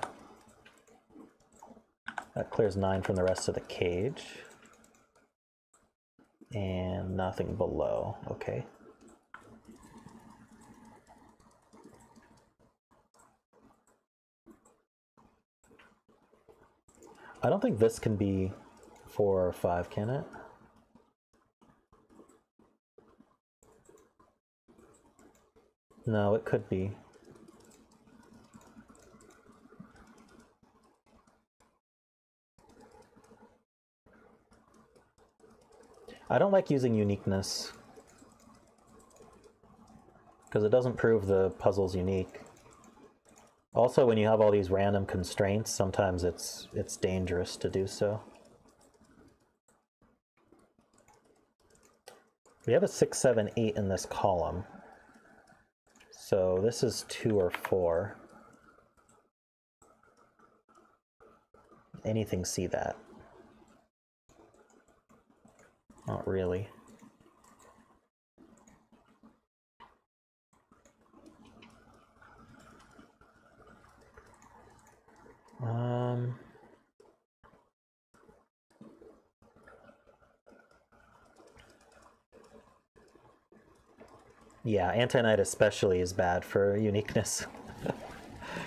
That clears 9 from the rest of the cage. And nothing below. Okay. I don't think this can be 4 or 5, can it? No, it could be. I don't like using uniqueness because it doesn't prove the puzzle's unique. Also, when you have all these random constraints, sometimes it's dangerous to do so. We have a 6, 7, 8 in this column. So this is 2 or 4. Anything see that? Not really. Yeah, anti-night especially is bad for uniqueness.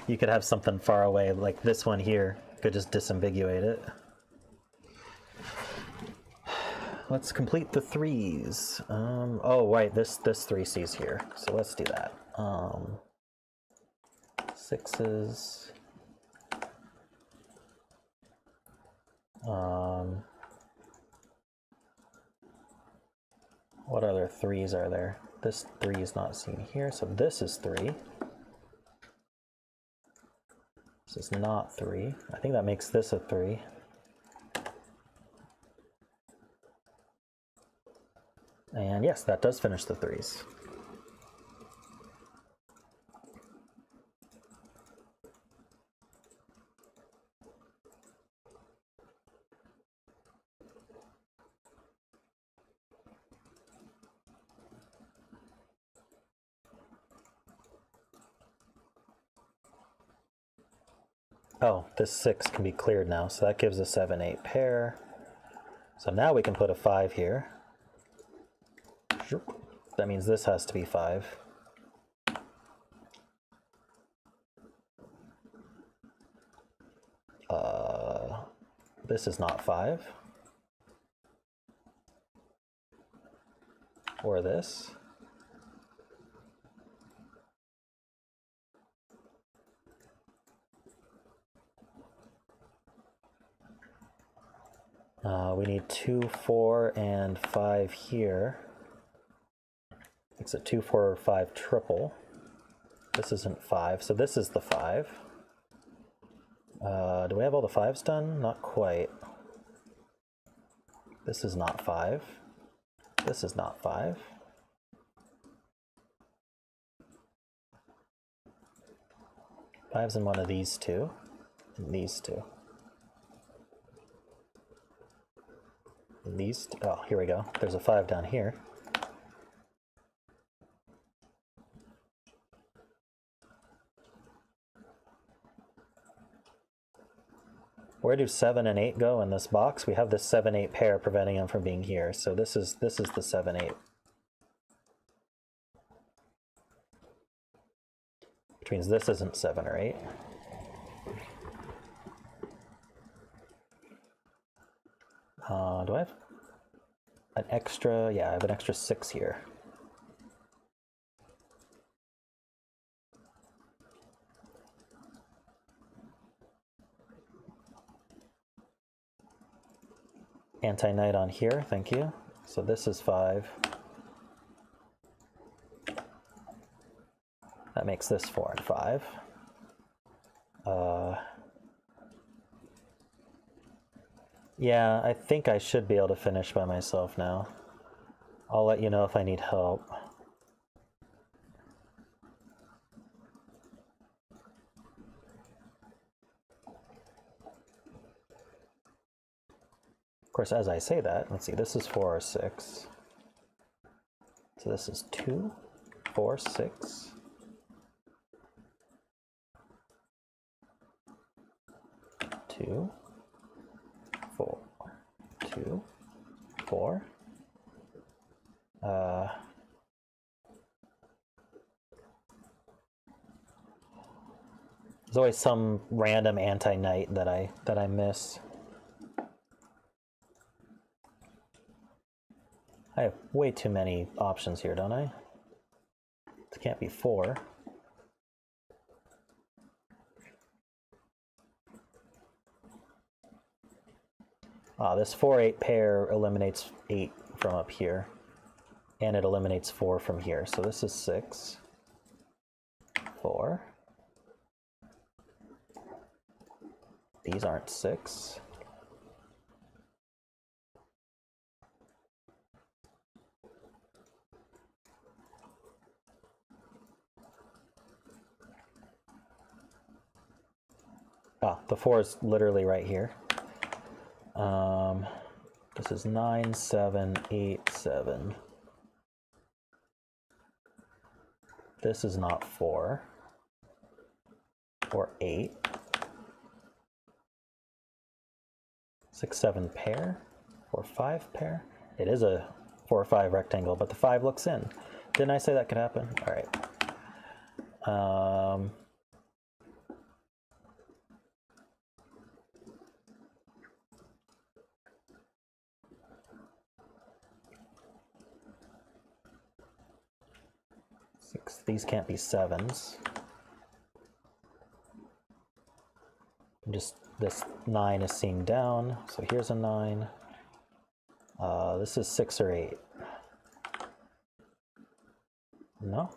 You could have something far away, like this one here, could just disambiguate it. Let's complete the 3s. Oh, right, this 3 sees here, so let's do that. 6s. What other 3s are there? This 3 is not seen here, so this is 3. This is not 3. I think that makes this a 3. And yes, that does finish the 3s. Oh, this 6 can be cleared now, so that gives a 7, 8 pair. So now we can put a 5 here. That means this has to be 5. This is not 5. Or this. We need 2, 4, and 5 here. It's a 2, 4, 5 triple. This isn't 5, so this is the 5. Do we have all the 5s done? Not quite. This is not 5. This is not 5. Five's in one of these two, and these two. And these, oh, here we go. There's a 5 down here. Where do 7 and 8 go in this box? We have this 7-8 pair preventing them from being here. So this is the 7-8. Which means this isn't 7 or 8. Do I have an extra? Yeah, I have an extra 6 here. Anti-knight on here, thank you. So this is 5. That makes this 4 and 5. Yeah, I think I should be able to finish by myself now. I'll let you know if I need help. Of course, as I say that, let's see, this is 4 or 6. So this is 2, 4, 6. 2, 4, 2, 4. There's always some random anti-knight that I miss. I have way too many options here, don't I? It can't be 4. This 4-8 pair eliminates 8 from up here, and it eliminates 4 from here. So this is 6, 4. These aren't 6. The 4 is literally right here. This is 9, 7, 8, 7. This is not 4 or 8. 6, 7 pair, 4, 5 pair. It is a 4 or 5 rectangle, but the 5 looks in. Didn't I say that could happen? All right. 6. These can't be 7s. Just this 9 is seeing down, so here's a 9. This is 6 or 8. No.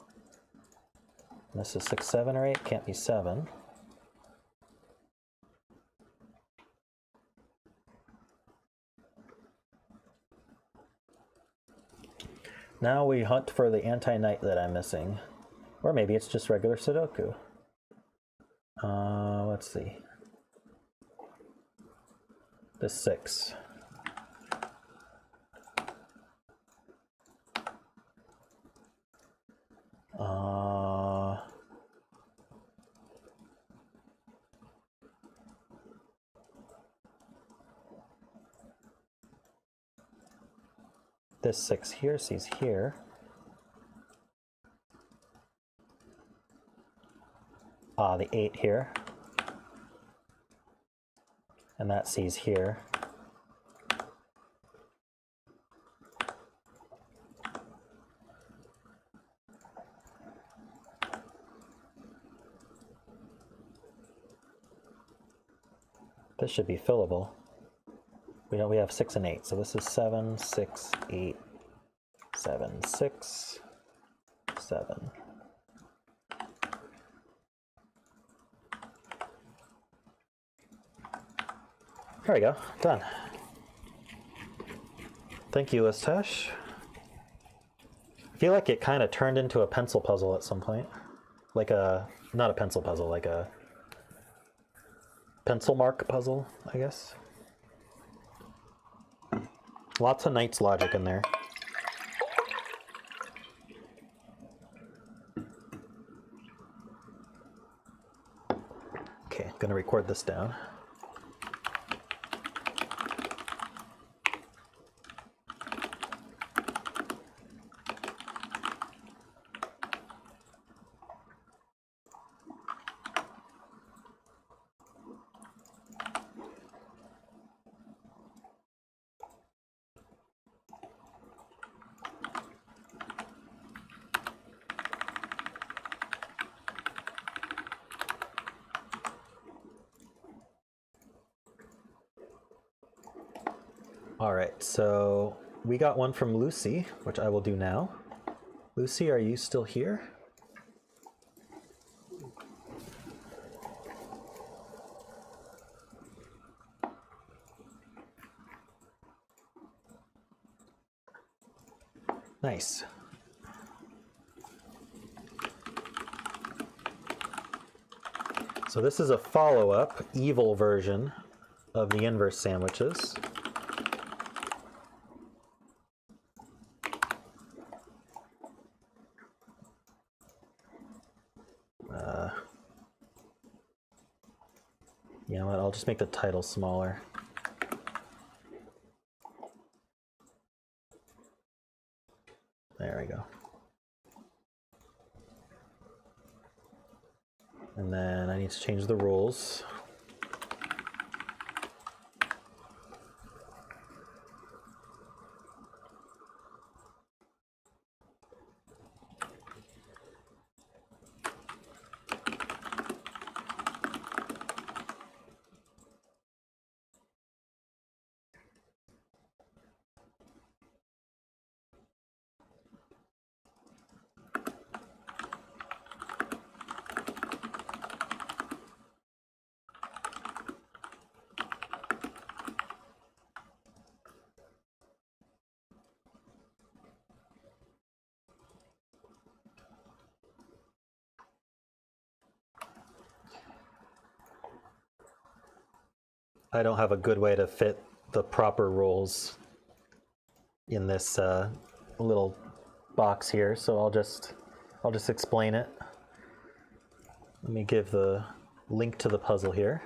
This is 6, 7, or 8. Can't be 7. Now we hunt for the anti-knight that I'm missing. Or maybe it's just regular Sudoku. Let's see. This 6. This 6 here sees here. The 8 here. And that sees here. This should be fillable. We have 6 and 8, so this is 7, 6, 8, 7, 6, 7. There we go, done. Thank you, Lisztes. I feel like it kind of turned into a pencil puzzle at some point. Like not a pencil puzzle, like a pencil mark puzzle, I guess. Lots of Knight's logic in there. Okay, I'm gonna record this down. All right, so we got one from Lucy, which I will do now. Lucy, are you still here? Nice. So this is a follow-up, evil version of the inverse sandwiches. You know what, I'll just make the title smaller. There we go. And then I need to change the rules. I don't have a good way to fit the proper rules in this little box here, so I'll just explain it. Let me give the link to the puzzle here.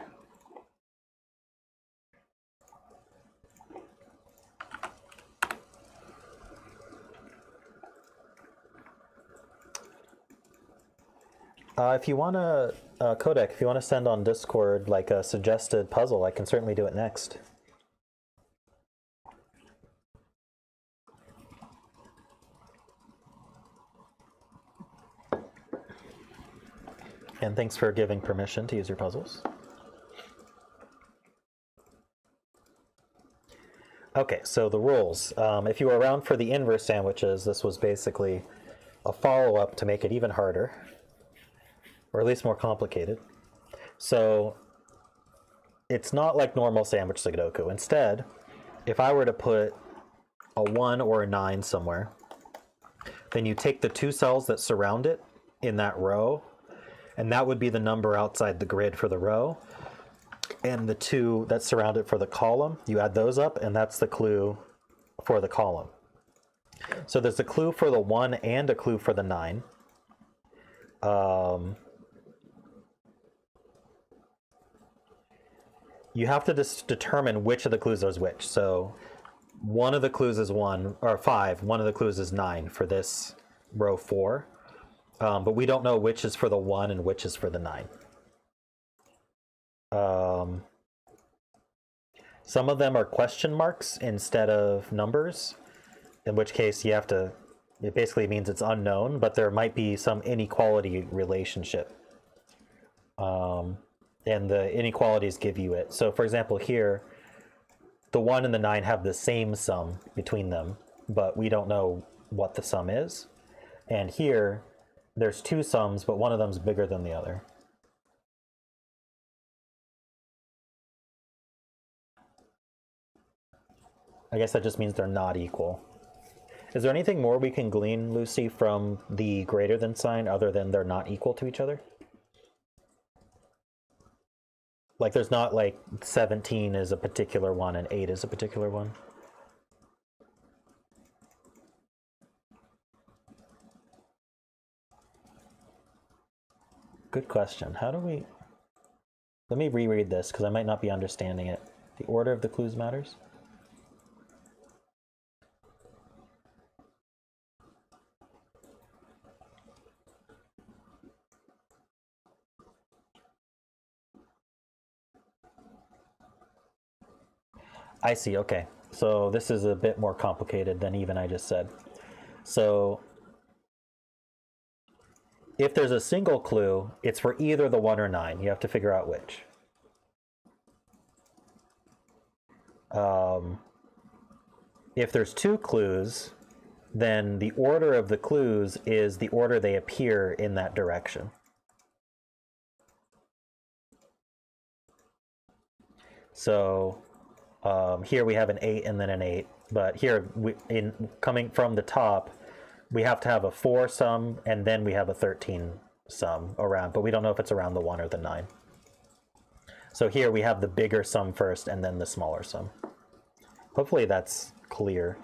If you want to, Codec, if you want to send on Discord like a suggested puzzle, I can certainly do it next. And thanks for giving permission to use your puzzles. Okay, so the rules. If you were around for the inverse sandwiches, this was basically a follow-up to make it even harder, or at least more complicated. So it's not like normal sandwich Sudoku. Instead, if I were to put a 1 or a 9 somewhere, then you take the two cells that surround it in that row, and that would be the number outside the grid for the row, and the two that surround it for the column, you add those up, and that's the clue for the column. So there's a clue for the 1 and a clue for the 9. You have to just determine which of the clues is which. So one of the clues is 1 or 5. One of the clues is 9 for this row 4. But we don't know which is for the 1 and which is for the 9. Some of them are question marks instead of numbers, in which case you have to, it basically means it's unknown, but there might be some inequality relationship. And the inequalities give you it. So for example here, the 1 and the 9 have the same sum between them, but we don't know what the sum is. And here, there's two sums, but one of them's bigger than the other. I guess that just means they're not equal. Is there anything more we can glean, Lucy, from the greater than sign other than they're not equal to each other? Like there's not like 17 is a particular one and 8 is a particular one? Good question. How do we... Let me reread this because I might not be understanding it. The order of the clues matters? I see, okay. So this is a bit more complicated than even I just said. So if there's a single clue, it's for either the 1 or 9. You have to figure out which. if there's 2 clues, then the order of the clues is the order they appear in that direction. So here we have an 8 and then an 8, but here coming from the top, we have to have a 4 sum and then we have a 13 sum around, but we don't know if it's around the 1 or the 9. So here we have the bigger sum first and then the smaller sum. Hopefully that's clear.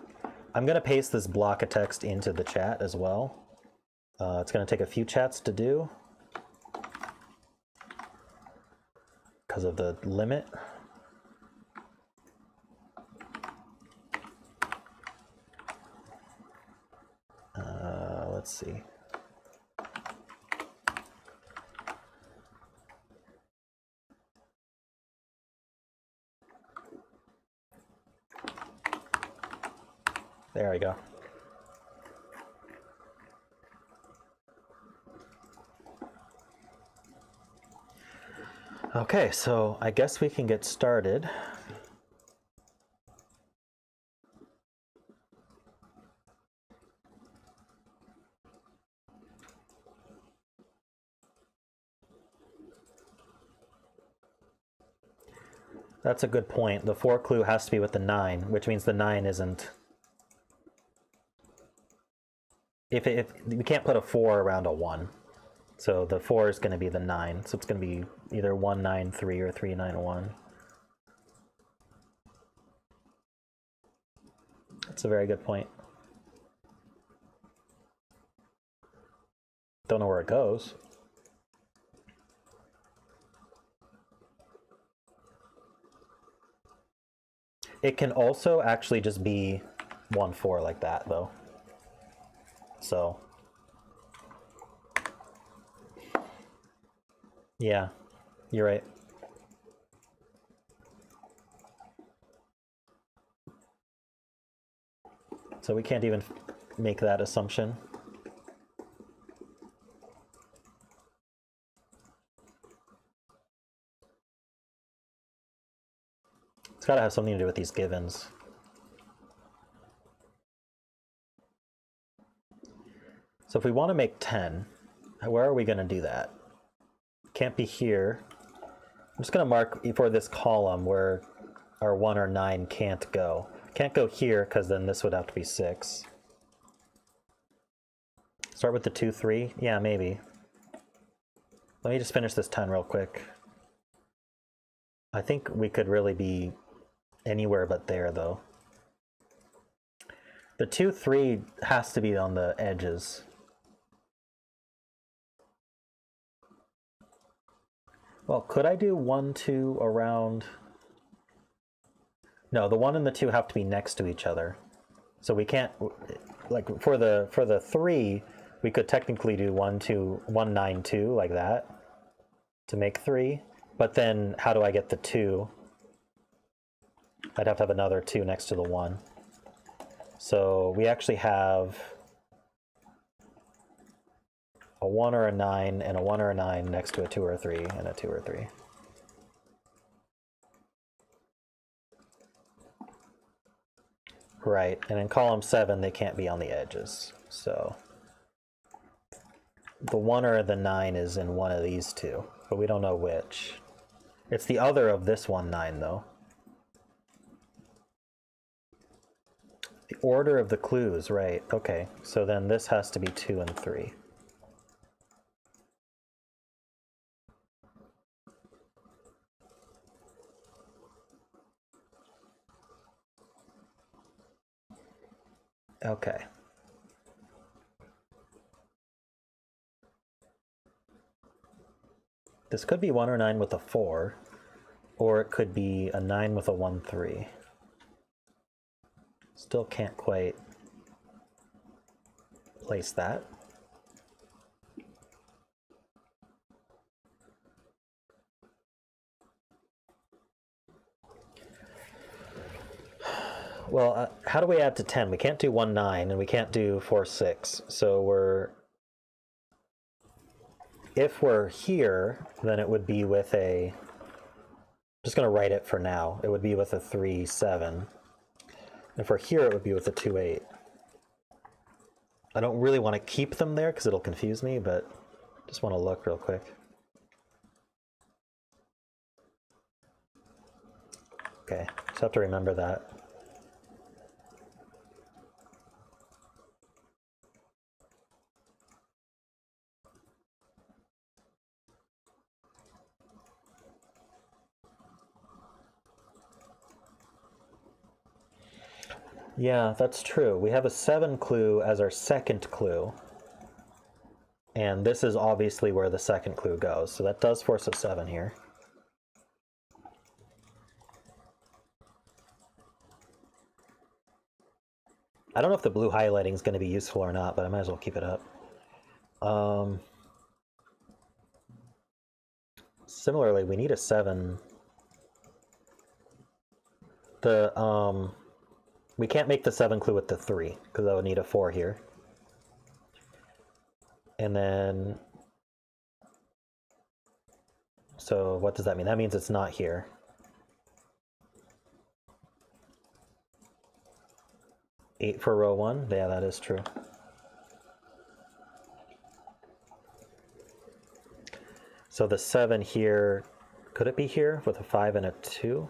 I'm going to paste this block of text into the chat as well. It's going to take a few chats to do because of the limit. Let's see. There we go. Okay, so I guess we can get started. That's a good point. The 4 clue has to be with the 9, which means the 9 isn't. If we can't put a 4 around a 1, so the 4 is going to be the 9. So it's going to be either 1, 9, 3 or 3, 9, 1. That's a very good point. Don't know where it goes. It can also actually just be 1, 4 like that, though. So, yeah, you're right. So we can't even make that assumption. It's got to have something to do with these givens. So if we want to make 10, where are we going to do that? Can't be here. I'm just going to mark for this column where our 1 or 9 can't go. Can't go here because then this would have to be 6. Start with the 2, 3? Yeah, maybe. Let me just finish this 10 real quick. I think we could really be anywhere but there, though. The 2, 3 has to be on the edges. Well, could I do 1, 2 around? No, the 1 and the 2 have to be next to each other. So we can't, like for the 3, we could technically do 1, 2, 1, 9, 2 like that to make 3. But then how do I get the 2? I'd have to have another 2 next to the 1. So we actually have a 1 or a 9 and a 1 or a 9 next to a 2 or a 3 and a 2 or 3. Right, and in column 7 they can't be on the edges. So the 1 or the 9 is in one of these two, but we don't know which. It's the other of this 1, 9 though. The order of the clues, right, okay. So then this has to be 2 and 3. Okay. This could be 1 or 9 with a 4, or it could be a 9 with a 1, 3. Still can't quite place that. Well, how do we add to 10? We can't do 1, 9, and we can't do 4, 6. So if we're here, then it would be with a, I'm just going to write it for now. It would be with a 3, 7. If we're here, it would be with the 2, 8. I don't really want to keep them there because it'll confuse me, but just want to look real quick. Okay, just have to remember that. Yeah, that's true. We have a 7 clue as our second clue. And this is obviously where the second clue goes. So that does force a 7 here. I don't know if the blue highlighting is going to be useful or not, but I might as well keep it up. Similarly, we need a 7. We can't make the 7 clue with the 3, because I would need a 4 here. And then, so what does that mean? That means it's not here. Eight for row 1? Yeah, that is true. So the 7 here, could it be here with a 5 and a 2?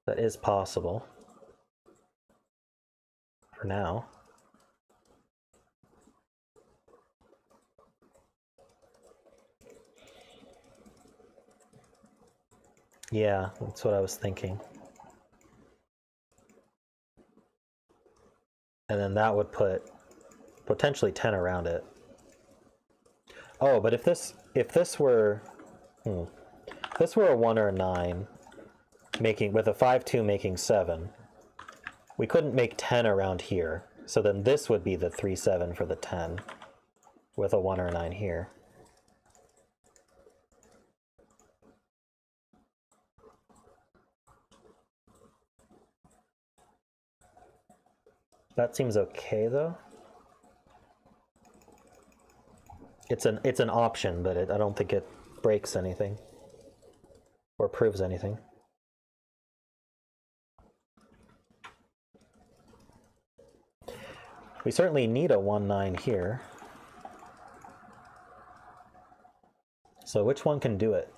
That is possible. For now. Yeah, that's what I was thinking. And then that would put potentially 10 around it. Oh, but if this were this were a 1 or a 9, making with a 5, 2 making 7, we couldn't make 10 around here. So then this would be the 3, 7 for the 10 with a 1 or a 9 here. That seems okay though. It's an option, but I don't think it breaks anything or proves anything. We certainly need a 1, 9 here. So which one can do it?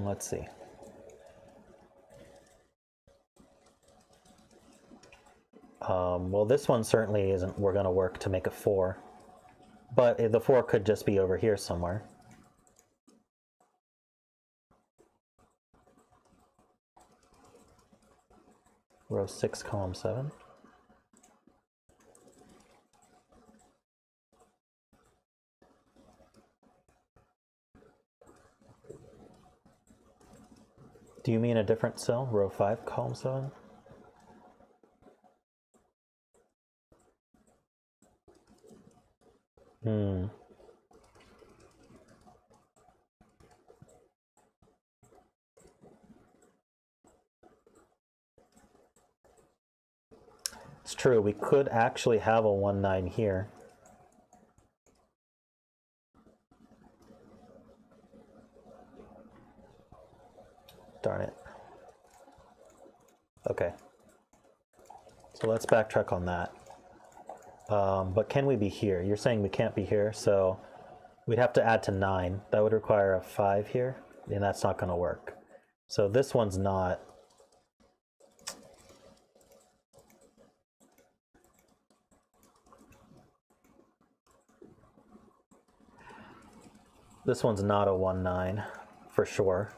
Let's see. Well, this one certainly isn't. We're going to work to make a 4, but the 4 could just be over here somewhere. Row 6, column 7. Do you mean a different cell? Row 5, column 7? It's true, we could actually have a 1, 9 here. Darn it. Okay. So let's backtrack on that. But can we be here? You're saying we can't be here, so we'd have to add to 9. That would require a 5 here, and that's not going to work. So this one's not. This one's not a 1, 9 for sure.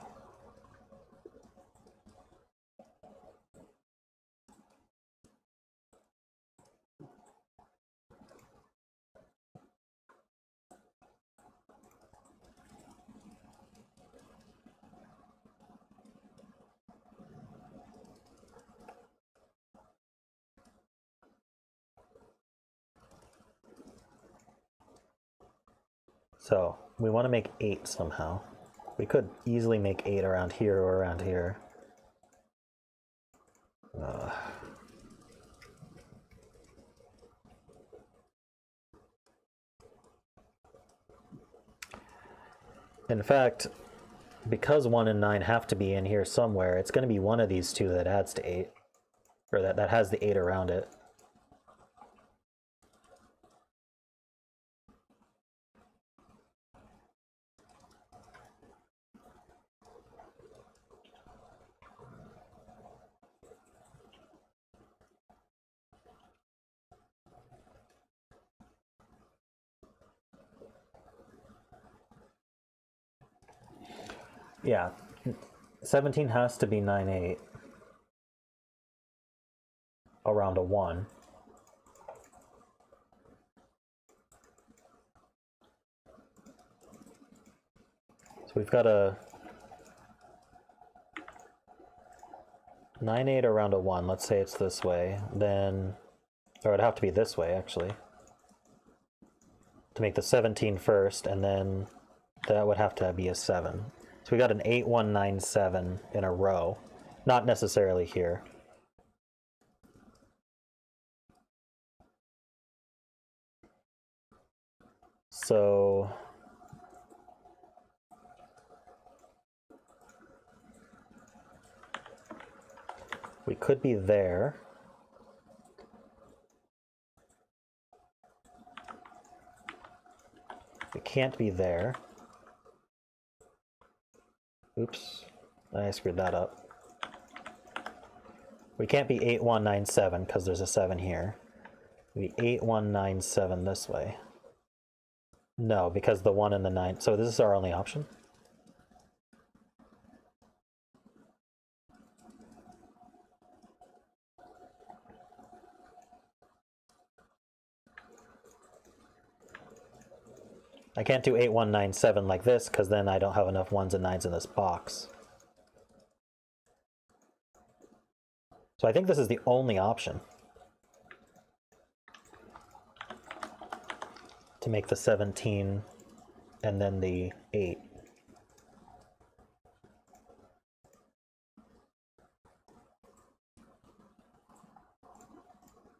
So we want to make 8 somehow. We could easily make 8 around here or around here. In fact, because 1 and 9 have to be in here somewhere, it's going to be one of these two that adds to 8, or that has the 8 around it. Yeah, 17 has to be 9, 8 around a 1. So we've got a 9, 8 around a 1. Let's say it's this way. Then, or it'd have to be this way, actually, to make the 17 first, and then that would have to be a 7. So we got an 8, 1, 9, 7 in a row. Not necessarily here. So we could be there. We can't be there. Oops, I screwed that up. We can't be 8, 1, 9, 7 because there's a 7 here. It'd be 8, 1, 9, 7 this way. No, because the 1 and the 9. So this is our only option. I can't do 8, 1, 9, 7 like this because then I don't have enough 1s and 9s in this box. So I think this is the only option to make the 17 and then the 8.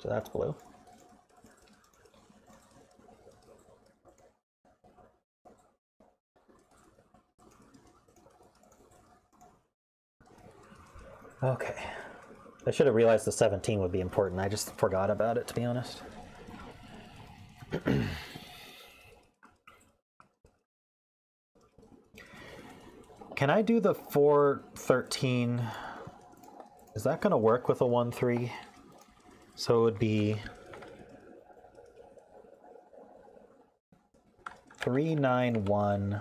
So that's blue. Okay. I should have realized the 17 would be important. I just forgot about it, to be honest. Can I do the 4, 13? Is that going to work with a 1, 3? So it would be 3, 9, 1.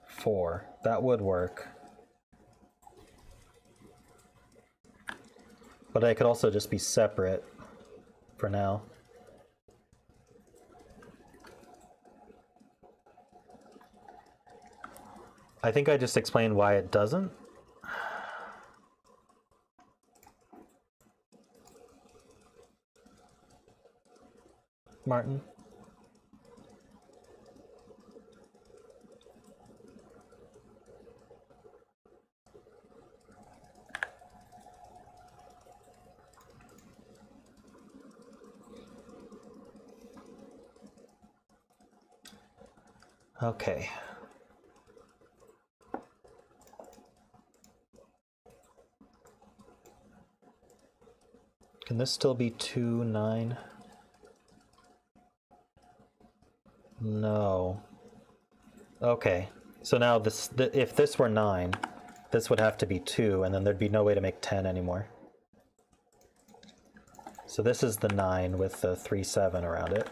4. That would work. But I could also just be separate for now. I think I just explained why it doesn't. Martin? Okay. Can this still be 2, 9? No. Okay. So now this, if this were 9, this would have to be 2, and then there'd be no way to make 10 anymore. So this is the 9 with the 3, 7 around it.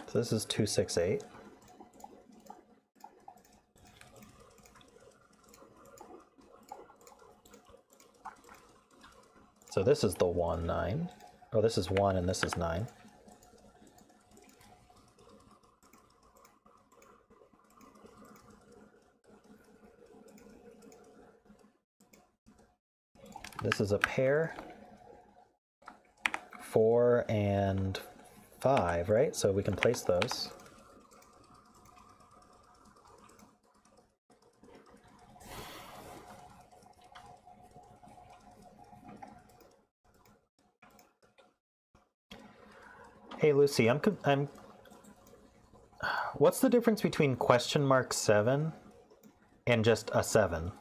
So this is 2, 6, 8. So this is the 1, 9. Oh, this is 1 and this is 9. This is a pair. 4 and 5, right? So we can place those. Hey Lucy, I'm what's the difference between $7 and just a 7?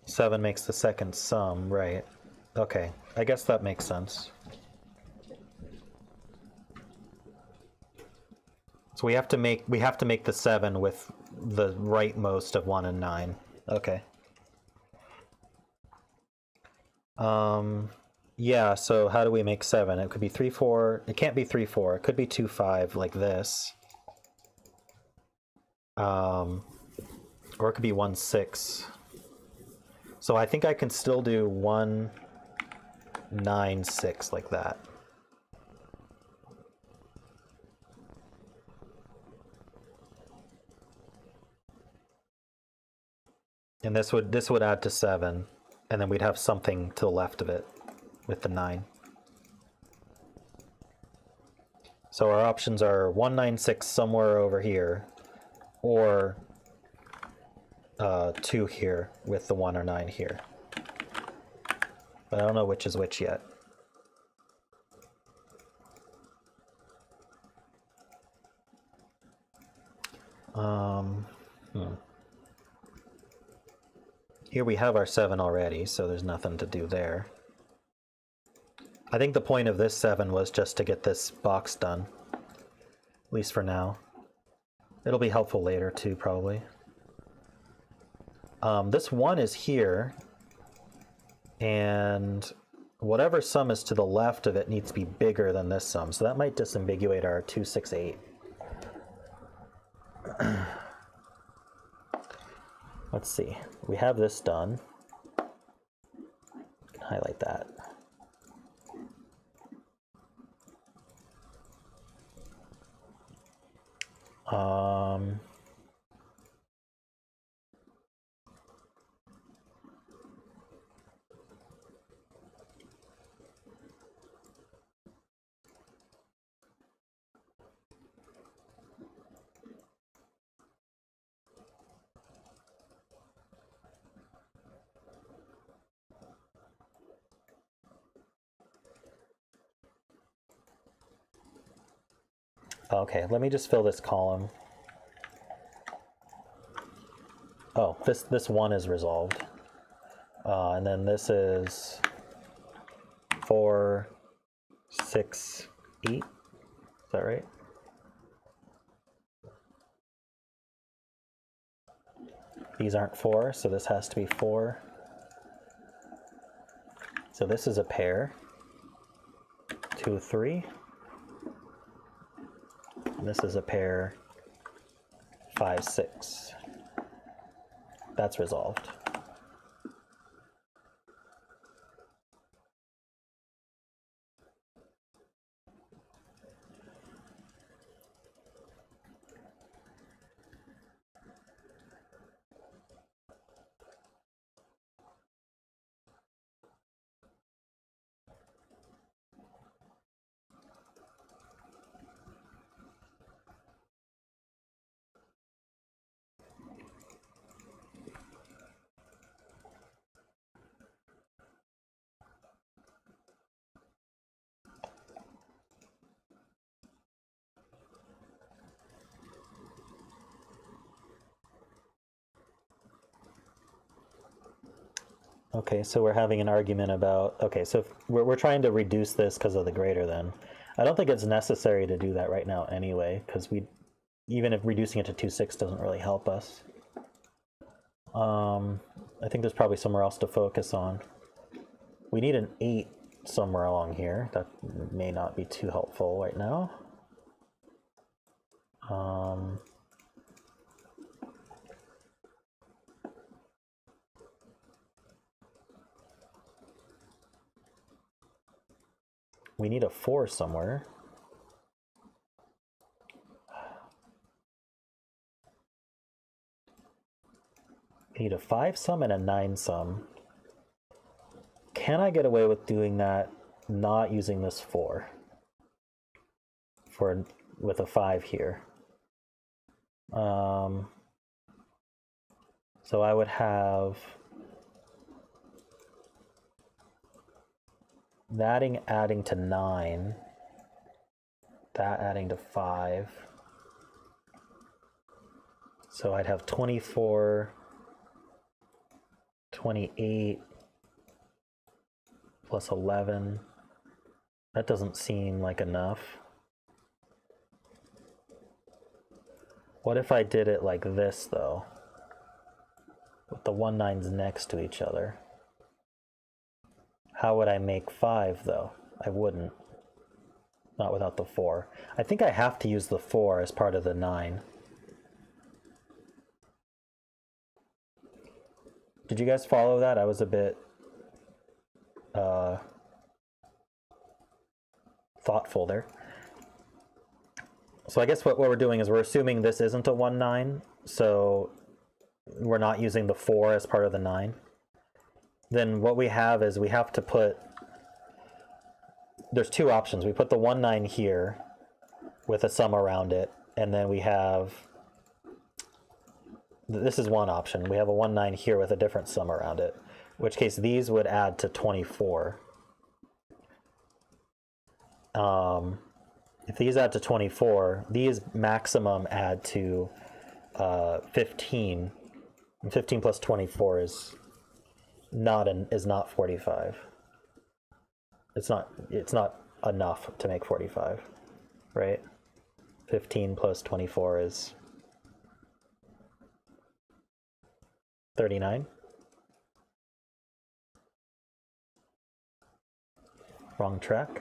Seven makes the second sum, right? Okay, I guess that makes sense. So we have to make the 7 with the rightmost of 1 and 9. Okay. Yeah, so how do we make 7? It could be 3, 4. It can't be 3, 4. It could be 2, 5 like this. Or it could be 1, 6. So I think I can still do 1, 9, 6 like that. And this would add to 7, and then we'd have something to the left of it with the 9. So our options are 1, 9, 6 somewhere over here, or 2 here with the 1 or 9 here. But I don't know which is which yet. Here we have our 7 already, so there's nothing to do there. I think the point of this 7 was just to get this box done, at least for now. It'll be helpful later too, probably. This 1 is here, and whatever sum is to the left of it needs to be bigger than this sum, so that might disambiguate our 2, 6, 8. Let's see, we have this done. Highlight that. Okay, let me just fill this column. Oh, this 1 is resolved. And then this is 4, 6, 8. Is that right? These aren't 4, so this has to be 4. So this is a pair. 2, 3. And this is a pair. 5, 6. That's resolved. Okay, so we're having an argument about, okay, so we're trying to reduce this because of the greater than. I don't think it's necessary to do that right now anyway, because even if reducing it to 2, 6 doesn't really help us. I think there's probably somewhere else to focus on. We need an 8 somewhere along here. That may not be too helpful right now. we need a 4 somewhere. We need a 5 sum and a 9 sum. Can I get away with doing that not using this 4 with a 5 here? So I would have that adding to 9, that adding to 5. So I'd have 24, 28 plus 11. That doesn't seem like enough. What if I did it like this, though? With the 1 9s next to each other. How would I make 5, though? I wouldn't. Not without the 4. I think I have to use the 4 as part of the 9. Did you guys follow that? I was a bit thoughtful there. So I guess what we're doing is we're assuming this isn't a 1 9, so we're not using the 4 as part of the 9. Then what we have is we have to put, there's 2 options. We put the 1 9 here with a sum around it, and then we have, this is one option. We have a 1 9 here with a different sum around it, in which case these would add to 24. If these add to 24, these maximum add to 15. And 15 plus 24 is not 45. It's not enough to make 45, right? 15 plus 24 is 39. Wrong track.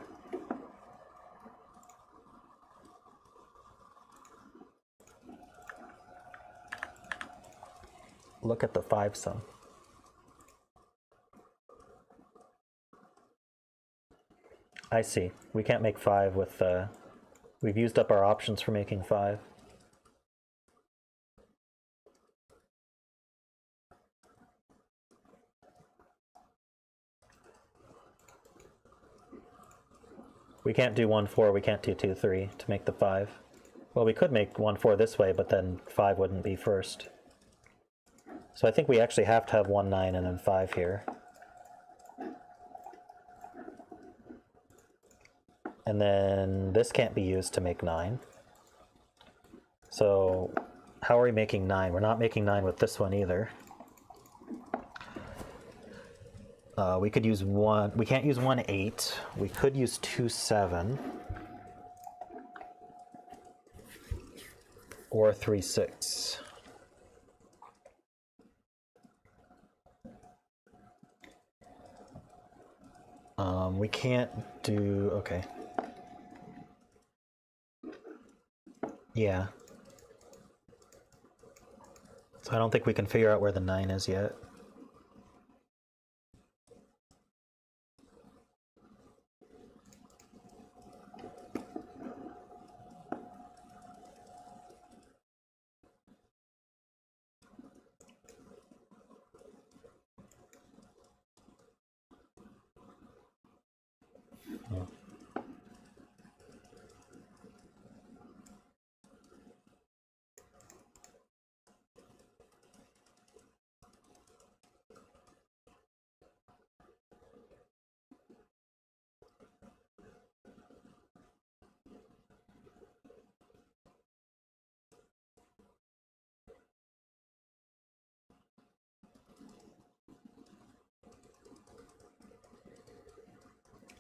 Look at the 5 sum. I see. We can't make 5 with, we've used up our options for making 5. We can't do 1 4, we can't do 2 3 to make the 5. Well, we could make 1 4 this way, but then 5 wouldn't be first. So I think we actually have to have 1 9 and then 5 here. And then this can't be used to make 9. So how are we making 9? We're not making 9 with this one either. We could use 1, we can't use 1 8. We could use 2 7. Or 3 6. We can't do, okay. Yeah. So I don't think we can figure out where the 9 is yet.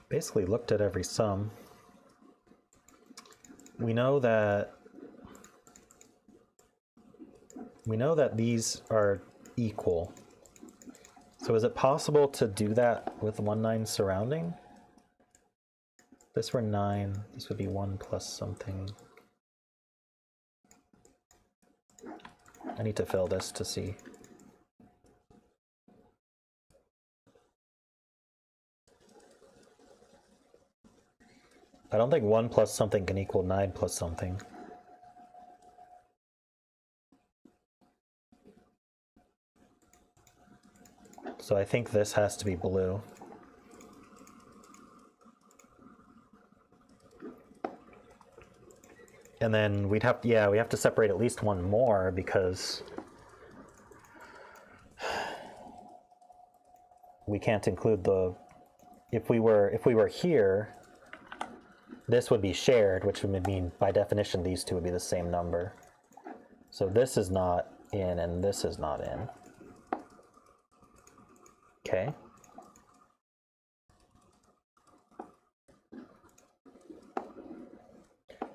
Basically looked at every sum. We know that these are equal. So is it possible to do that with 1 9 surrounding? If this were 9, this would be 1 plus something. I need to fill this to see. I don't think 1 plus something can equal 9 plus something. So I think this has to be blue. And then we'd have, yeah, we have to separate at least one more because we can't include the, if we were here, this would be shared, which would mean by definition these two would be the same number. So this is not in and this is not in. Okay.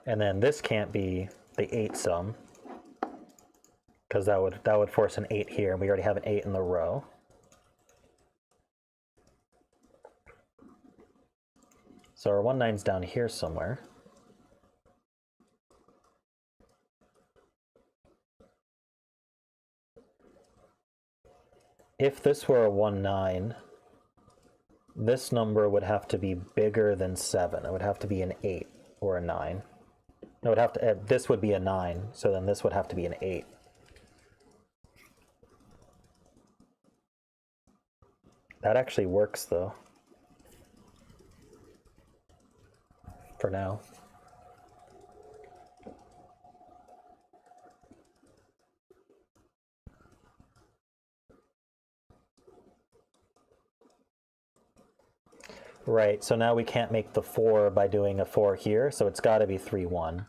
And then this can't be the 8 sum, because that would force an 8 here, and we already have an 8 in the row. So our 19's down here somewhere. If this were a 19, this number would have to be bigger than 7. It would have to be an 8 or a 9. It would have to, this would be a 9, so then this would have to be an 8. That actually works though. For now. Right, so now we can't make the 4 by doing a 4 here, so it's got to be 3, 1.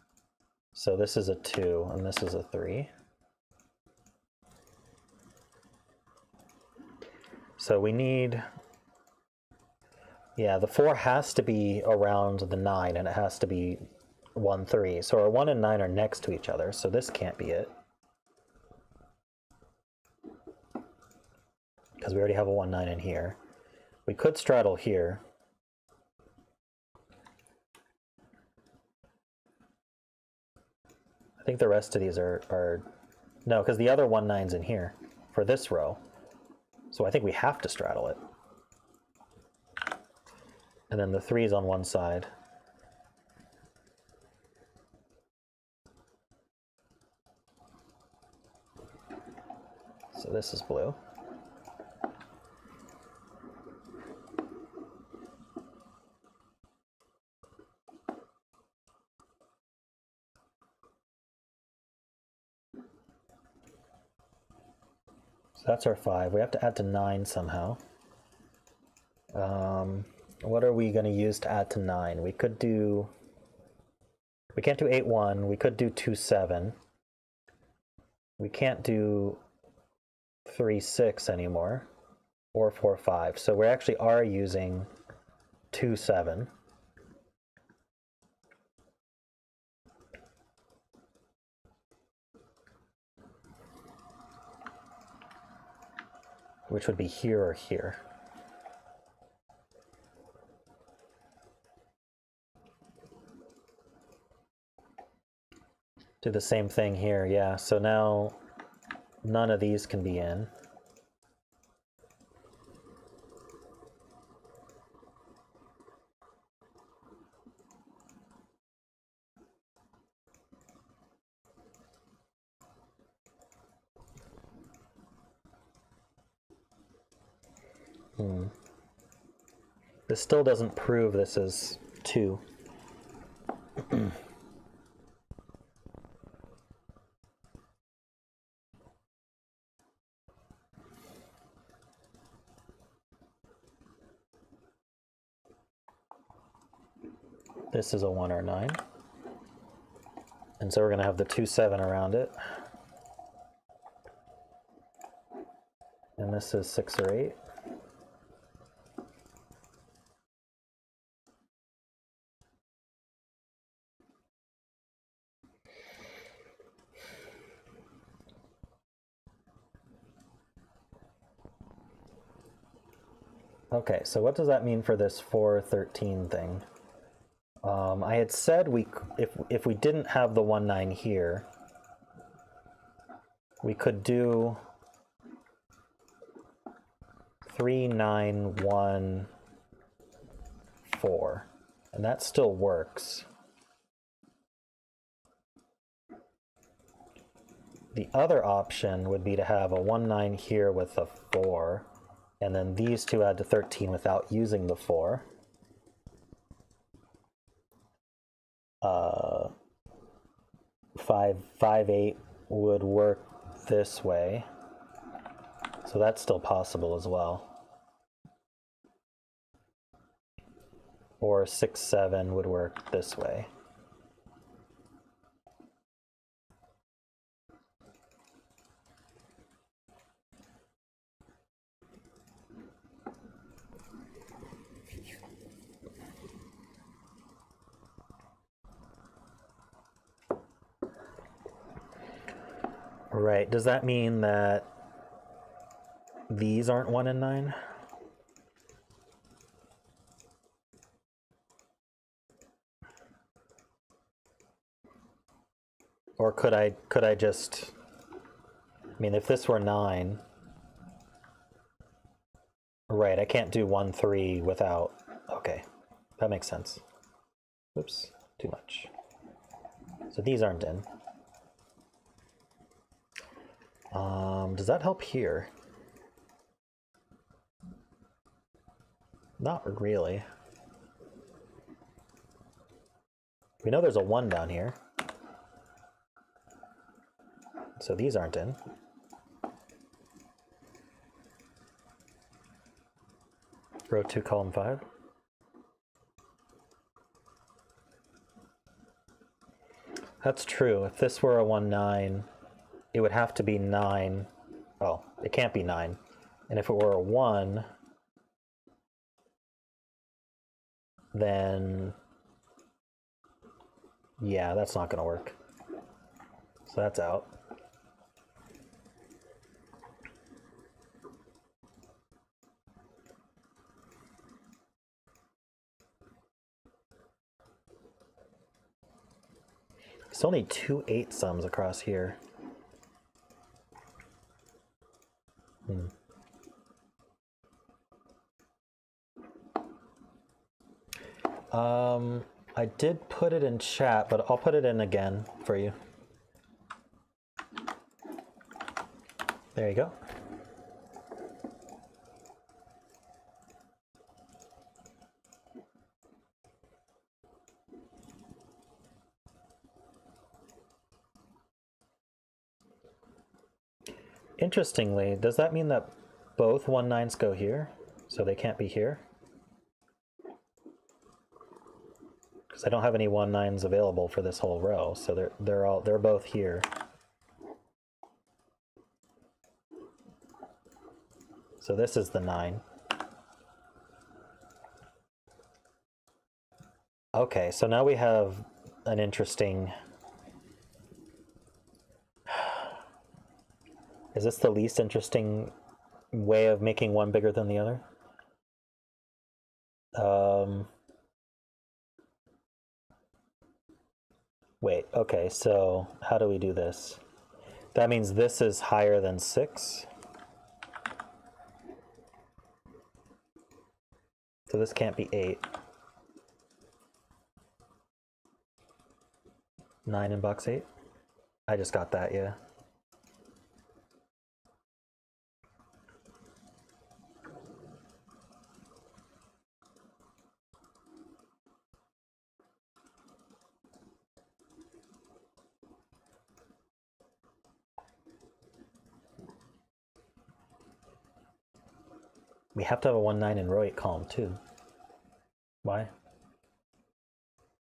So this is a 2, and this is a 3. So we need, yeah, the 4 has to be around the 9, and it has to be 1, 3. So our 1 and 9 are next to each other, so this can't be it. Because we already have a 1, 9 in here. We could straddle here. I think the rest of these are no, because the other 1, 9's in here for this row. So I think we have to straddle it. And then the 3's on one side. So this is blue. So that's our 5. We have to add to 9 somehow. What are we going to use to add to 9? We could do, we can't do 8, 1. We could do 2, 7. We can't do 3, 6 anymore, or 4, 5. So we actually are using 2, 7. Which would be here or here. Do the same thing here, yeah. So now none of these can be in. This still doesn't prove this is 2. This is a 1 or 9. And so we're going to have the 2, 7 around it. And this is 6 or 8. Okay, so what does that mean for this 4, 13 thing? I had said if we didn't have the 1, 9 here, we could do 3, 9, 1, 4. And that still works. The other option would be to have a 1, 9 here with a 4, and then these two add to 13 without using the 4. 5, 5, 8 would work this way. So that's still possible as well. Or 6, 7 would work this way. Right, does that mean that these aren't 1 and 9? Or could I just, I mean, if this were 9, right, I can't do 1, 3 without, okay, that makes sense. Oops, too much. So these aren't in. Does that help here? Not really. We know there's a 1 down here. So these aren't in. Row 2, column 5. That's true. If this were a 1, 9, it would have to be 9. Oh, it can't be 9. And if it were a 1, then yeah, that's not going to work. So that's out. It's only 2 8 sums across here. I did put it in chat, but I'll put it in again for you. There you go. Interestingly, does that mean that both 1 9s go here, so they can't be here? Because I don't have any 1 9s available for this whole row, so they're both here. So this is the 9. Okay, so now we have an interesting. Is this the least interesting way of making one bigger than the other? Wait, okay, so how do we do this? That means this is higher than 6. So this can't be 8. 9 in box 8? I just got that, yeah. We have to have a 1 9 in row 8 column 2. Why?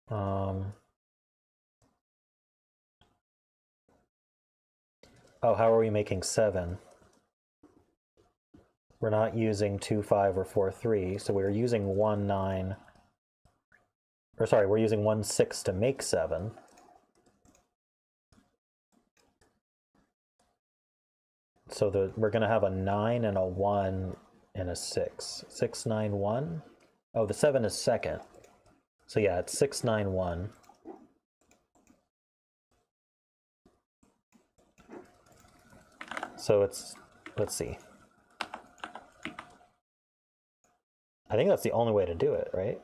Oh, how are we making 7? We're not using 2 5 or 4 3, so we're using 1 9. Or sorry, we're using 1 6 to make 7. So we're going to have a 9 and a 1 and a 6. 6 9 1. Oh, the 7 is second. So yeah, it's 6 9 1. So it's, let's see. I think that's the only way to do it, right?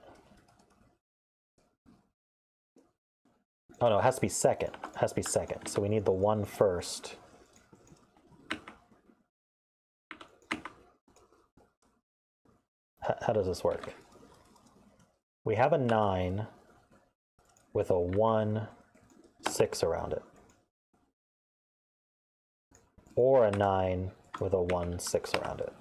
Oh no, it has to be second. It has to be second. So we need the 1 first. How does this work? We have a 9 with a 1, 6 around it. Or a 9 with a 1, 6 around it.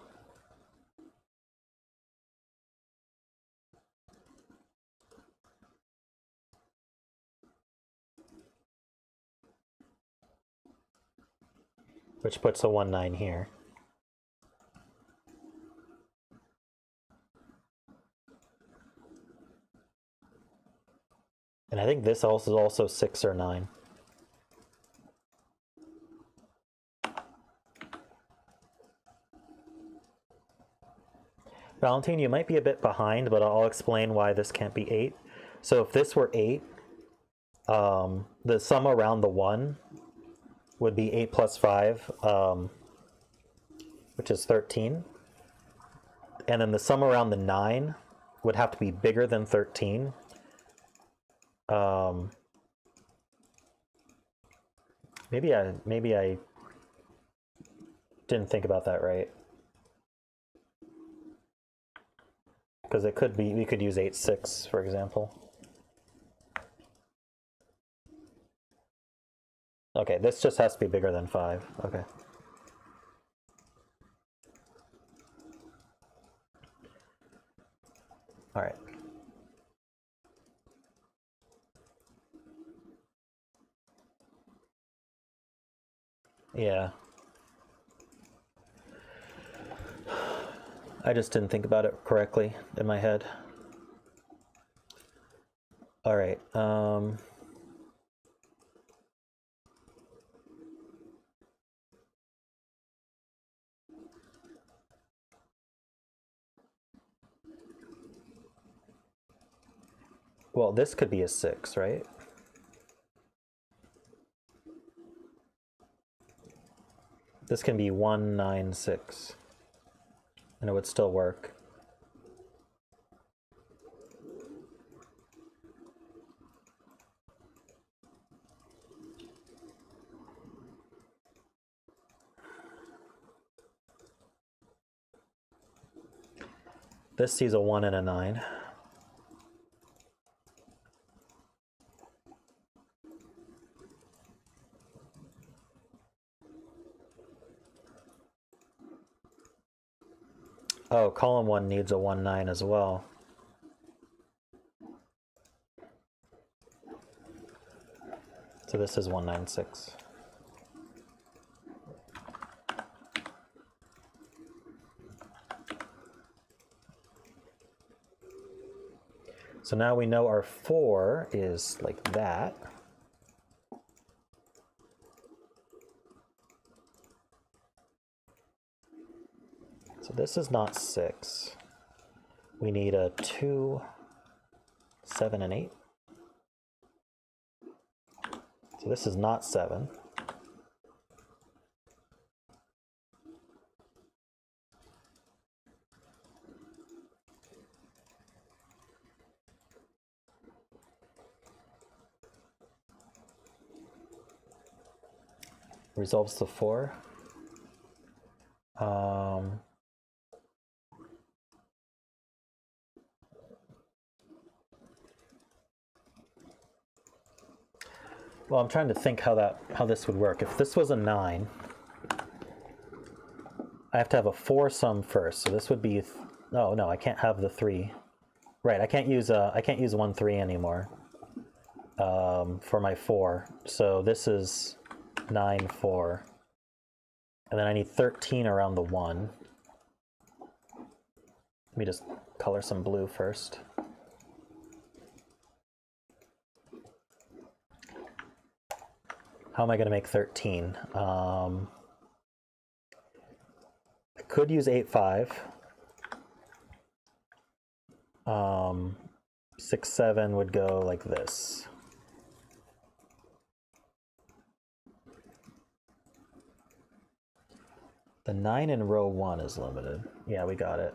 Which puts a 1, 9 here. And I think this also is also 6 or 9. Valentine, you might be a bit behind, but I'll explain why this can't be 8. So if this were 8, the sum around the 1 would be 8 plus 5, which is 13. And then the sum around the 9 would have to be bigger than 13. Maybe I didn't think about that right. Because it could be, we could use 8, 6, for example. Okay, this just has to be bigger than 5. Okay. All right. Yeah. I just didn't think about it correctly in my head. All right. Well, this could be a 6, right? This can be 1, 9, 6. And it would still work. This sees a 1 and a 9. Oh, column 1 needs a 1, 9 as well. So this is 1, 9, 6. So now we know our 4 is like that. So this is not 6. We need a 2, 7, and 8. So this is not 7. Resolves to 4. Well, I'm trying to think how this would work. If this was a 9, I have to have a 4 sum first. So this would be, oh no, I can't have the 3. Right, I can't use 1, 3 anymore for my 4. So this is 9, 4. And then I need 13 around the 1. Let me just color some blue first. How am I going to make 13? I could use 8, 5. 6, 7 would go like this. The 9 in row 1 is limited. Yeah, we got it.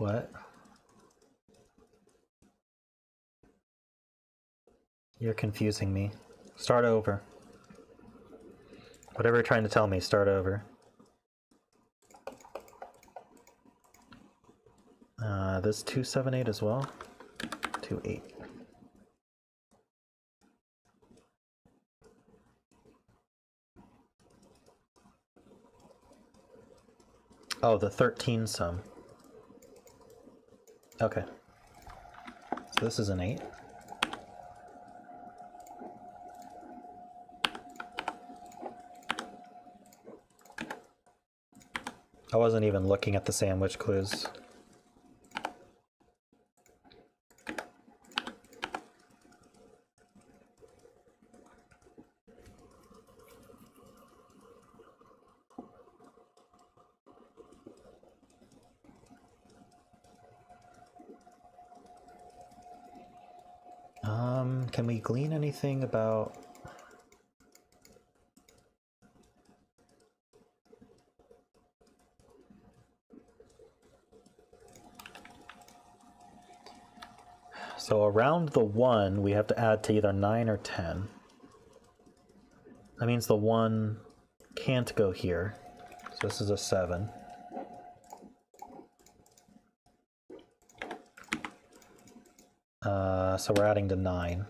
What? You're confusing me. Start over. Whatever you're trying to tell me, start over. This 278 as well. 28. Oh, the 13 sum. Okay. So this is an 8. I wasn't even looking at the sandwich clues. Can we glean anything about... So around the 1, we have to add to either 9 or 10. That means the 1 can't go here. So this is a 7. So we're adding to 9.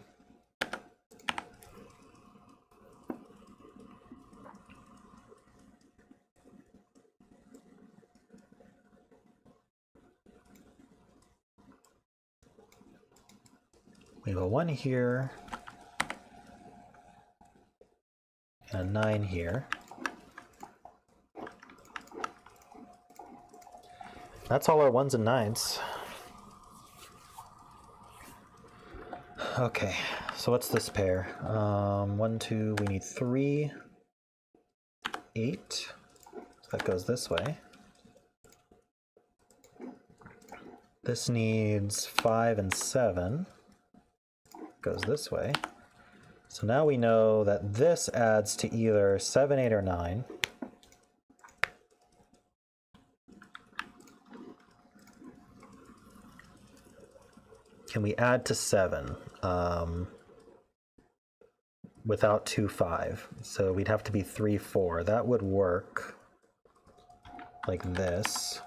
We have a 1 here, and a 9 here. That's all our 1s and 9s. Okay, so what's this pair? 1, 2, we need 3, 8. So that goes this way. This needs 5 and 7. Goes this way. So now we know that this adds to either 7, 8, or 9. Can we add to 7 without 2, 5? So we'd have to be 3, 4. That would work like this.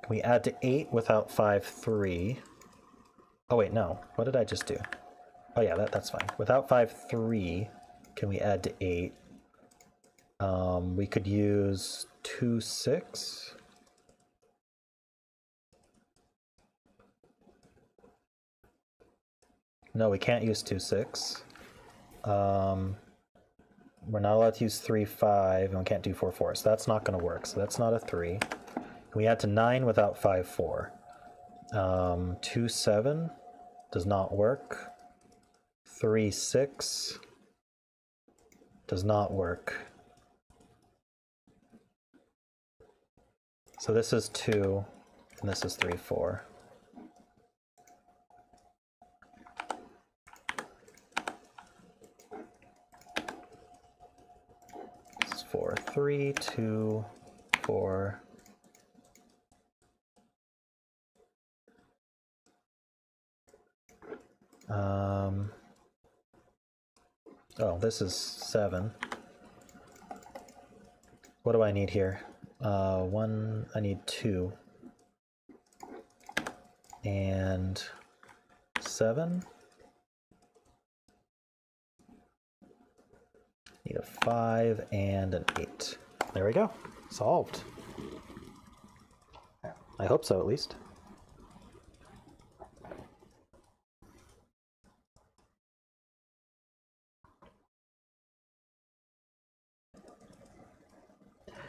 Can we add to 8 without 5, 3? Oh wait, no. What did I just do? Oh yeah, that's fine. Without 5, 3, can we add to 8? We could use 2, 6. No, we can't use 2, 6. We're not allowed to use 3, 5, and we can't do 4, 4. So that's not going to work. So that's not a 3. Can we add to 9 without 5, 4? 2, 7 does not work. 3, 6 does not work. So this is 2, and this is 3, 4. This is 4, 3, 2, 4. Oh, this is 7. What do I need here? 1, I need 2. And 7. Need a 5 and an 8. There we go. Solved. I hope so, at least.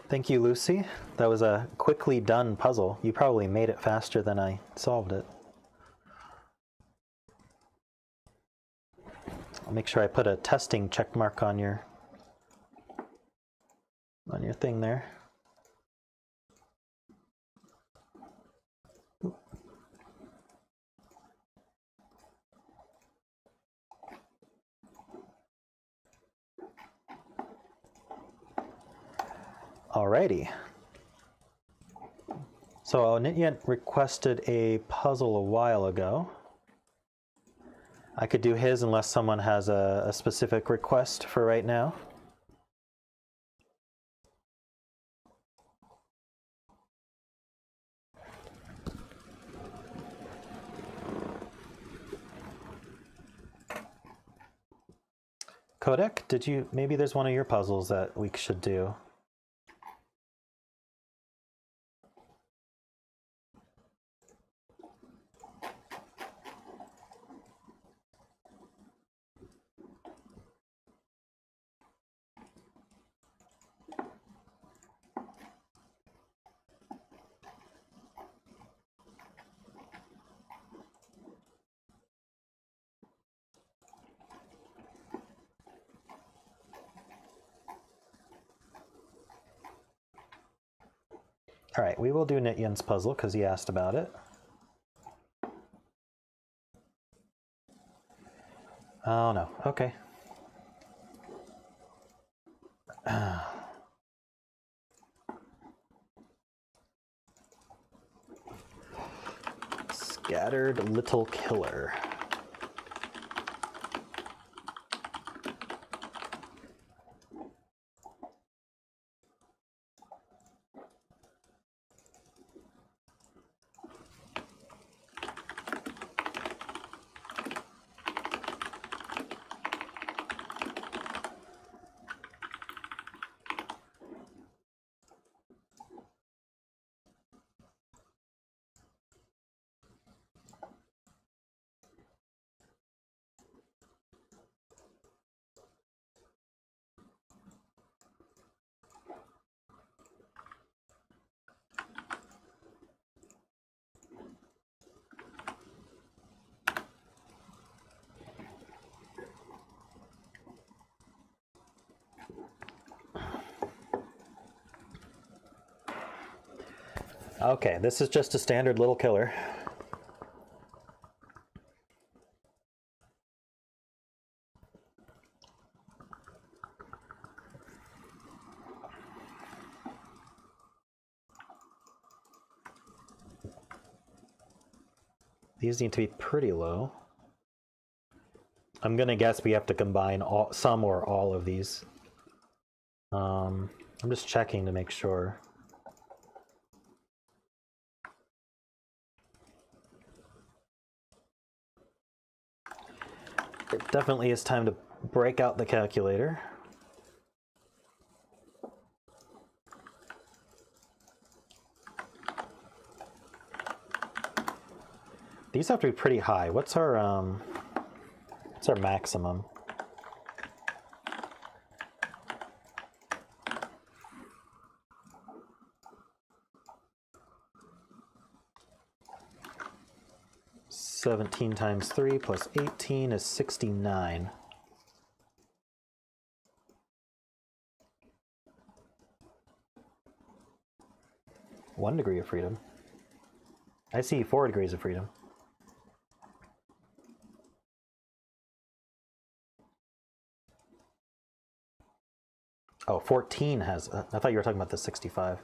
Thank you, Lucy. That was a quickly done puzzle. You probably made it faster than I solved it. I'll make sure I put a testing check mark on your thing there. Alrighty. So Nityant requested a puzzle a while ago. I could do his unless someone has a specific request for right now. Kodak, did you, maybe there's one of your puzzles that we should do. All right, we will do Nityant's puzzle because he asked about it. Oh no, okay. Scattered little killer. Okay, this is just a standard little killer. These need to be pretty low. I'm gonna guess we have to combine some or all of these. I'm just checking to make sure. It definitely is time to break out the calculator. These have to be pretty high. What's our maximum? (17 times 3 plus 18 is 69. One degree of freedom. I see 4 degrees of freedom. Oh, 14 has, I thought you were talking about the 65.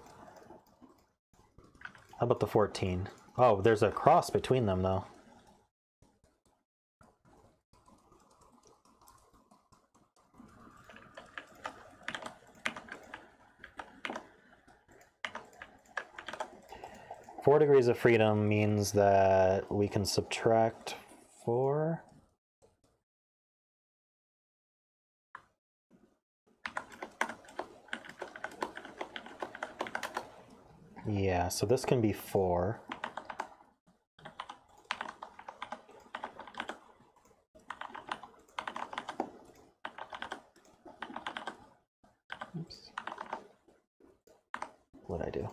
How about the 14? Oh, there's a cross between them though. Four degrees of freedom means that we can subtract 4. Yeah, so this can be 4. Oops. What'd I do?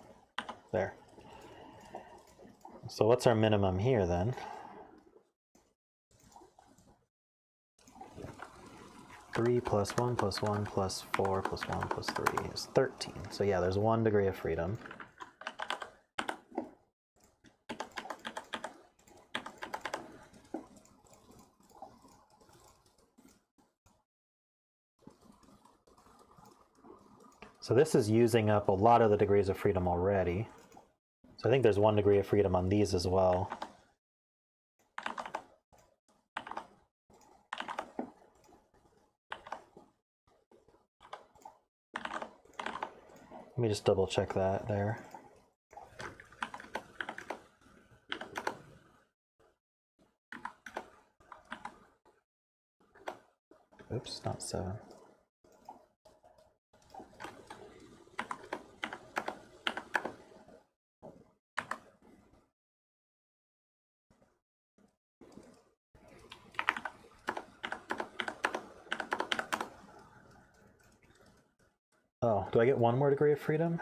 There. So what's our minimum here then? 3 plus 1 plus 1 plus 4 plus 1 plus 3 is 13. So yeah, there's 1 degree of freedom. So this is using up a lot of the degrees of freedom already. So I think there's 1 degree of freedom on these as well. Let me just double check that there. Oops, not 7. Oh, do I get 1 more degree of freedom?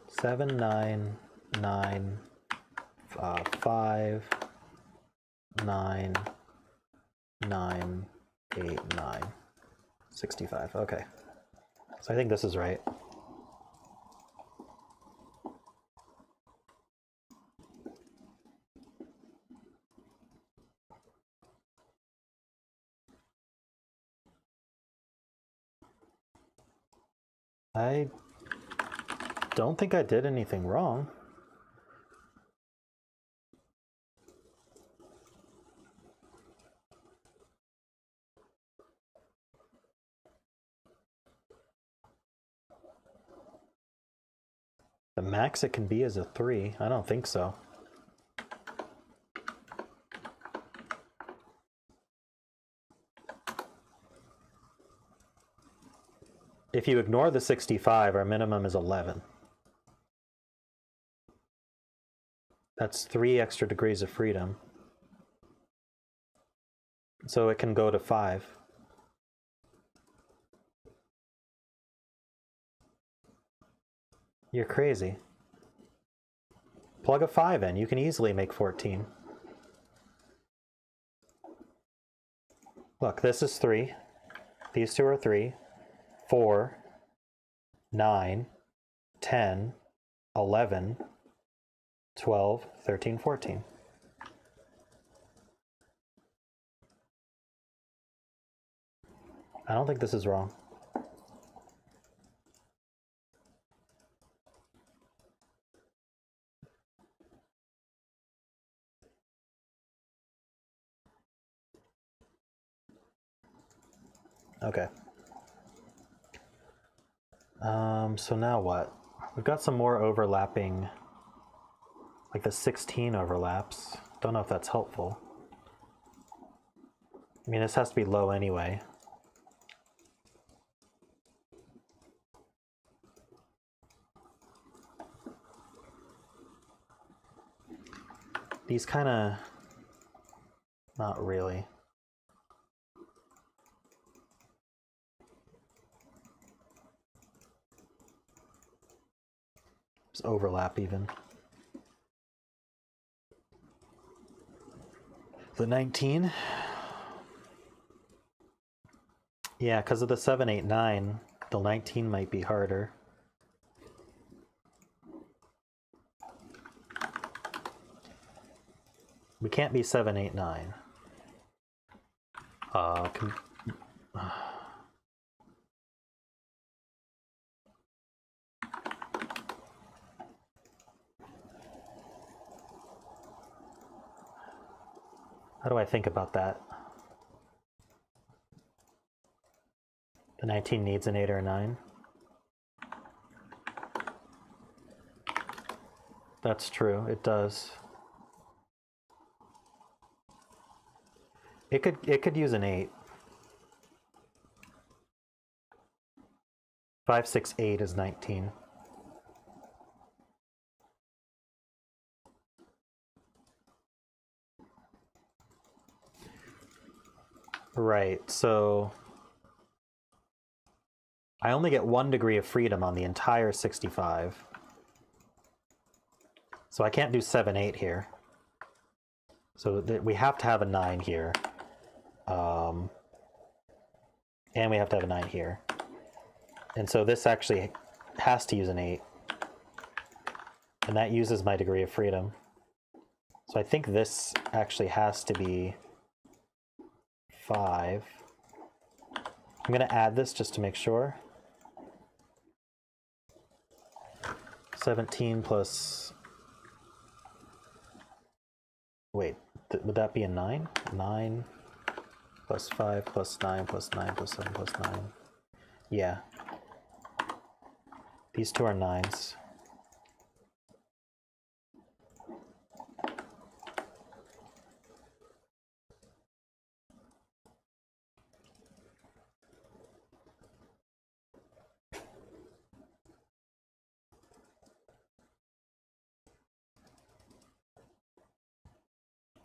Seven, 9, 9, 5, 9, 9, 8, 9, 65. Okay. So I think this is right. I don't think I did anything wrong. The max it can be is a 3. I don't think so. If you ignore the 65, our minimum is 11. That's 3 extra degrees of freedom. So it can go to 5. You're crazy. Plug a 5 in. You can easily make 14. Look, this is 3. These two are 3. 4, 9, 10, 11, 12, 13, 14. I don't think this is wrong. Okay. So now what? We've got some more overlapping, like the 16 overlaps. Don't know if that's helpful. I mean, this has to be low anyway. These kind of, not really. Just overlap even. The 19. Yeah, because of the 7, 8, 9, the 19 might be harder. We can't be 7, 8, 9. How do I think about that? The 19 needs an 8 or a 9. That's true, it does. It could use an 8. 5, 6, 8 is 19. Right, so I only get 1 degree of freedom on the entire 65. So I can't do 7, 8 here. So we have to have a 9 here. And we have to have a 9 here. And so this actually has to use an 8. And that uses my degree of freedom. So I think this actually has to be 5. I'm going to add this just to make sure. 17 plus... Wait, would that be a 9? 9 plus 5 plus 9 plus 9 plus 7 plus 9. Yeah. These two are 9s.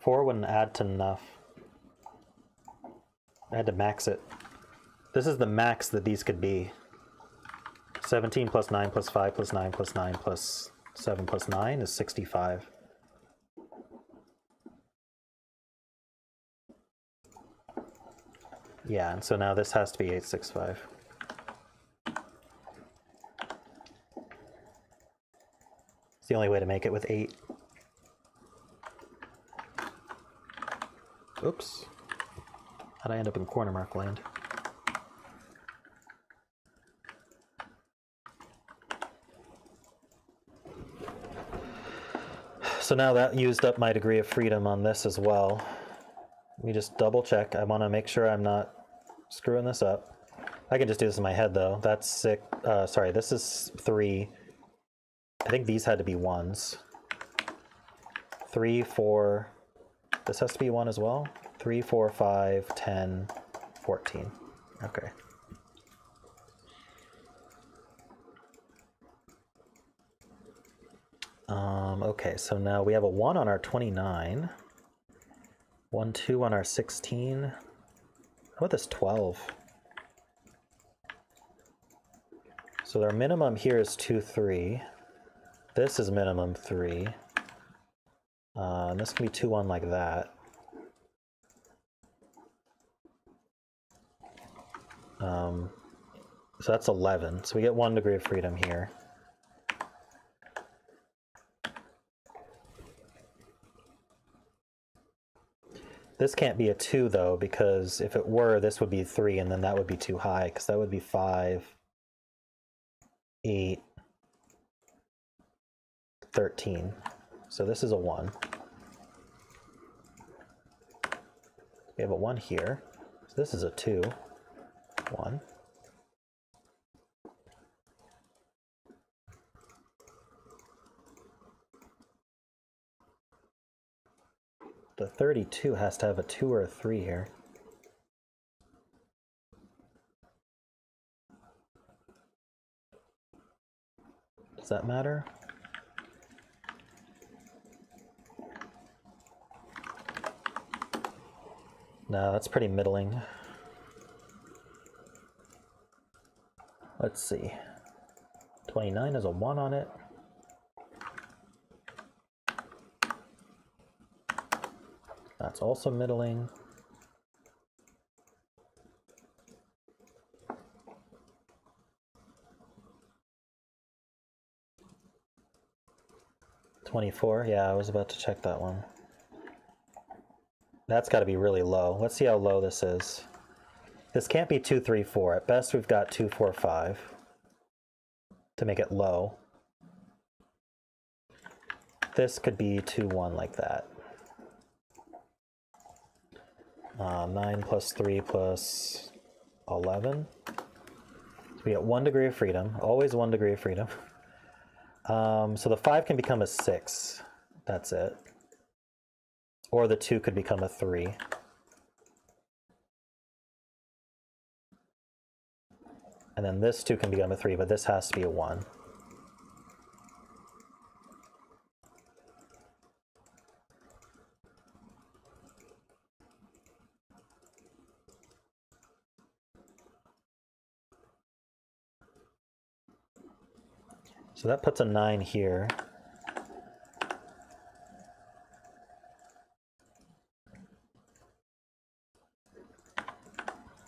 Four wouldn't add to enough. I had to max it. This is the max that these could be. 17 plus 9 plus 5 plus 9 plus 9 plus 7 plus 9 is 65. Yeah, and so now this has to be 865. It's the only way to make it with 8. Oops. How'd I end up in corner mark land? So now that used up my degree of freedom on this as well. Let me just double check. I want to make sure I'm not screwing this up. I can just do this in my head though. That's 6. Sorry, this is 3. I think these had to be 1s. 3, 4. This has to be 1 as well. 3, 4, 5, 10, 14. Okay. Okay, so now we have a 1 on our 29. 1, 2 on our 16. How about this 12? So our minimum here is 2, 3. This is minimum 3. And this can be 2, 1 like that. So that's 11. So we get 1 degree of freedom here. This can't be a 2 though, because if it were, this would be 3, and then that would be too high, because that would be 5, 8, 13. So this is a 1. We have a 1 here. So this is a 2. 1. The 32 has to have a 2 or a 3 here. Does that matter? No, that's pretty middling. Let's see. 29 has a 1 on it. That's also middling. $24, yeah, I was about to check that one. That's got to be really low. Let's see how low this is. This can't be 2, 3, 4. At best, we've got 2, 4, 5 to make it low. This could be 2, 1 like that. 9 plus 3 plus 11. So we get 1 degree of freedom. Always 1 degree of freedom. So the 5 can become a 6. That's it. Or the 2 could become a 3. And then this 2 can become a 3, but this has to be a 1. So that puts a 9 here.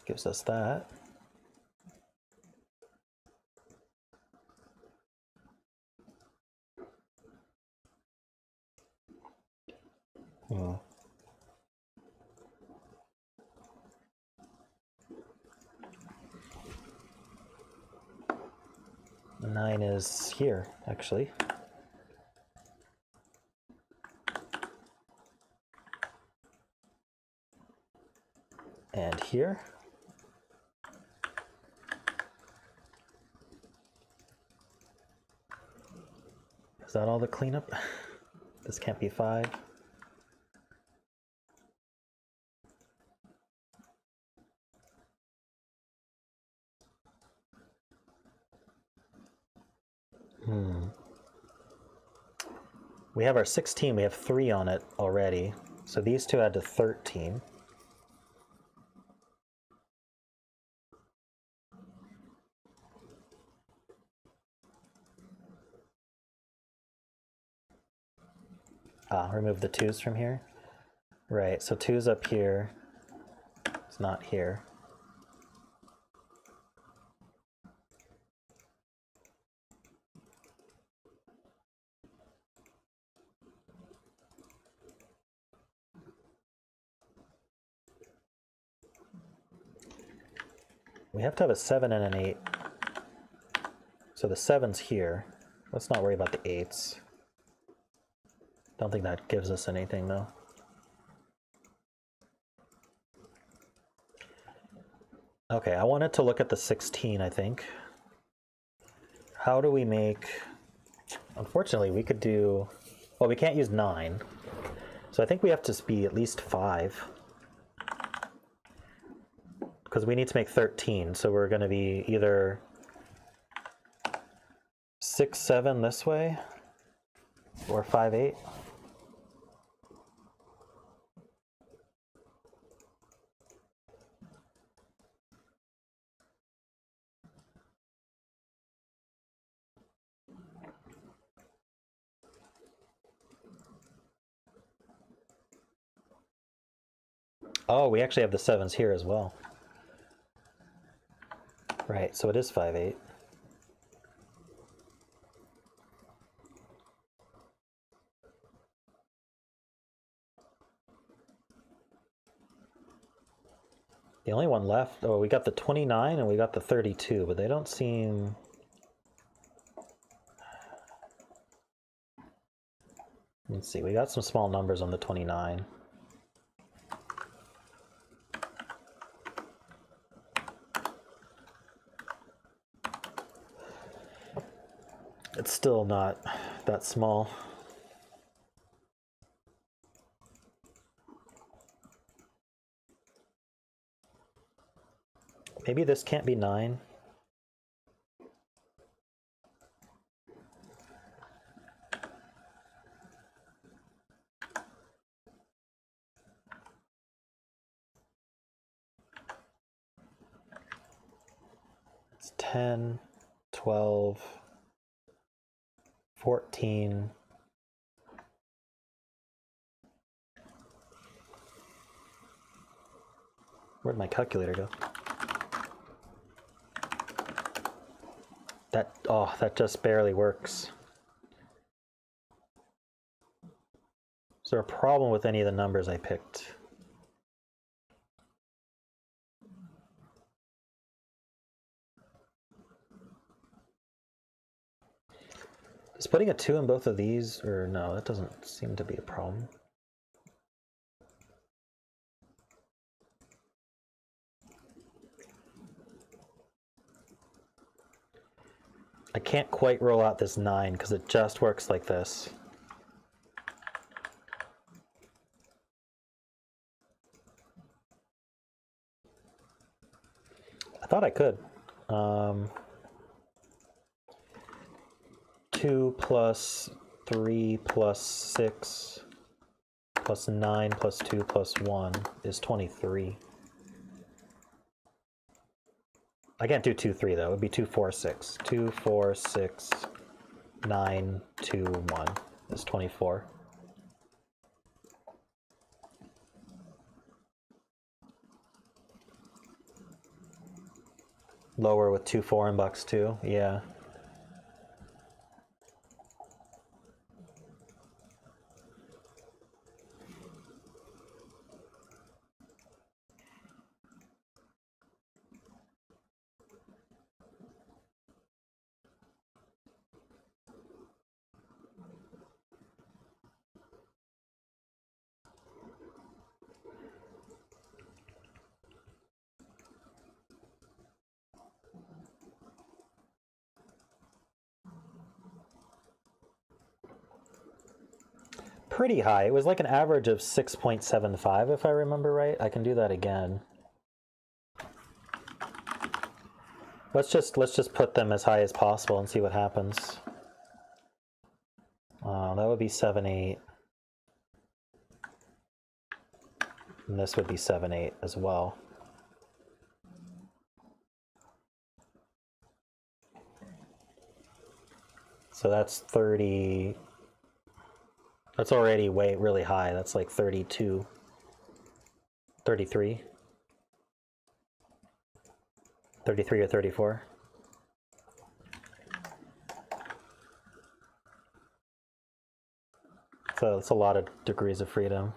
Gives us that. 9 is here, actually. And here. Is that all the cleanup? This can't be 5. We have our 16, we have 3 on it already. So these two add to 13. Remove the 2's from here. Right, so 2's up here. It's not here. We have to have a 7 and an 8. So the 7's here. Let's not worry about the 8's. Don't think that gives us anything though. Okay, I wanted to look at the 16, I think. How do we make... Unfortunately, we could do... Well, we can't use 9. So I think we have to be at least 5. Because we need to make 13, so we're going to be either 6, 7 this way, or 5, 8. Oh, we actually have the 7's here as well. Right, so it is 5, 8. The only one left, oh, we got the 29 and we got the 32, but they don't seem... Let's see, we got some small numbers on the 29. It's still not that small. Maybe this can't be 9. It's 10, 12, 14. Where'd my calculator go? That just barely works. Is there a problem with any of the numbers I picked? Is putting a 2 in both of these, or no, that doesn't seem to be a problem. I can't quite roll out this 9 because it just works like this. I thought I could. 2 plus 3 plus 6 plus 9 plus 2 plus 1 is 23. I can't do 2, 3 though. It would be 2, 4, 6. 2, 4, 6, 9, 2, 1 is 24. Lower with 2, 4 in box 2, yeah. pretty high. It was like an average of 6.75 if I remember right. I can do that again. Let's just put them as high as possible and see what happens. That would be 7.8. And this would be 7.8 as well. So that's 30. That's already really high. That's like 32, 33. 33 or 34. So it's a lot of degrees of freedom.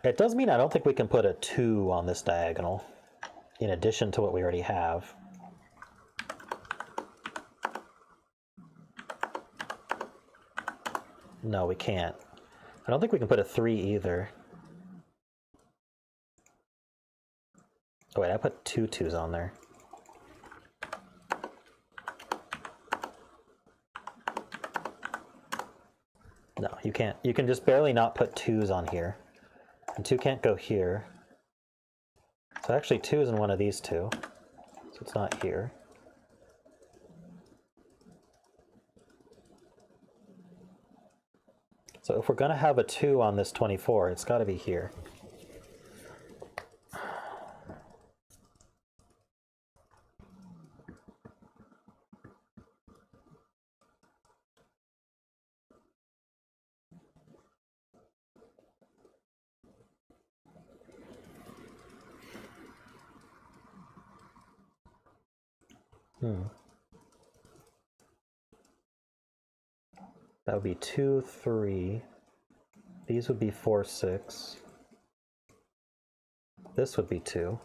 It does mean I don't think we can put a 2 on this diagonal in addition to what we already have. No, we can't. I don't think we can put a 3 either. Oh wait, I put 2 2s on there. No, you can't. You can just barely not put 2s on here. And 2 can't go here. So actually 2 is in one of these two. So it's not here. So if we're going to have a 2 on this 24, it's got to be here. That would be 2, 3. These would be 4, 6. This would be 2.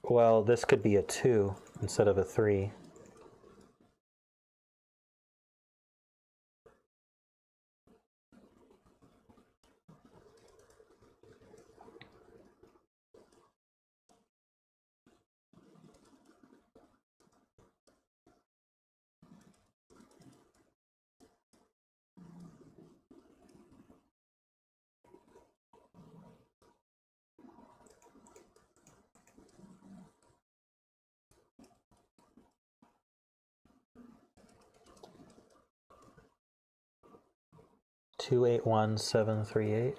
Well, this could be a 2 instead of a 3. Two, 8, 1, 7, 3, 8.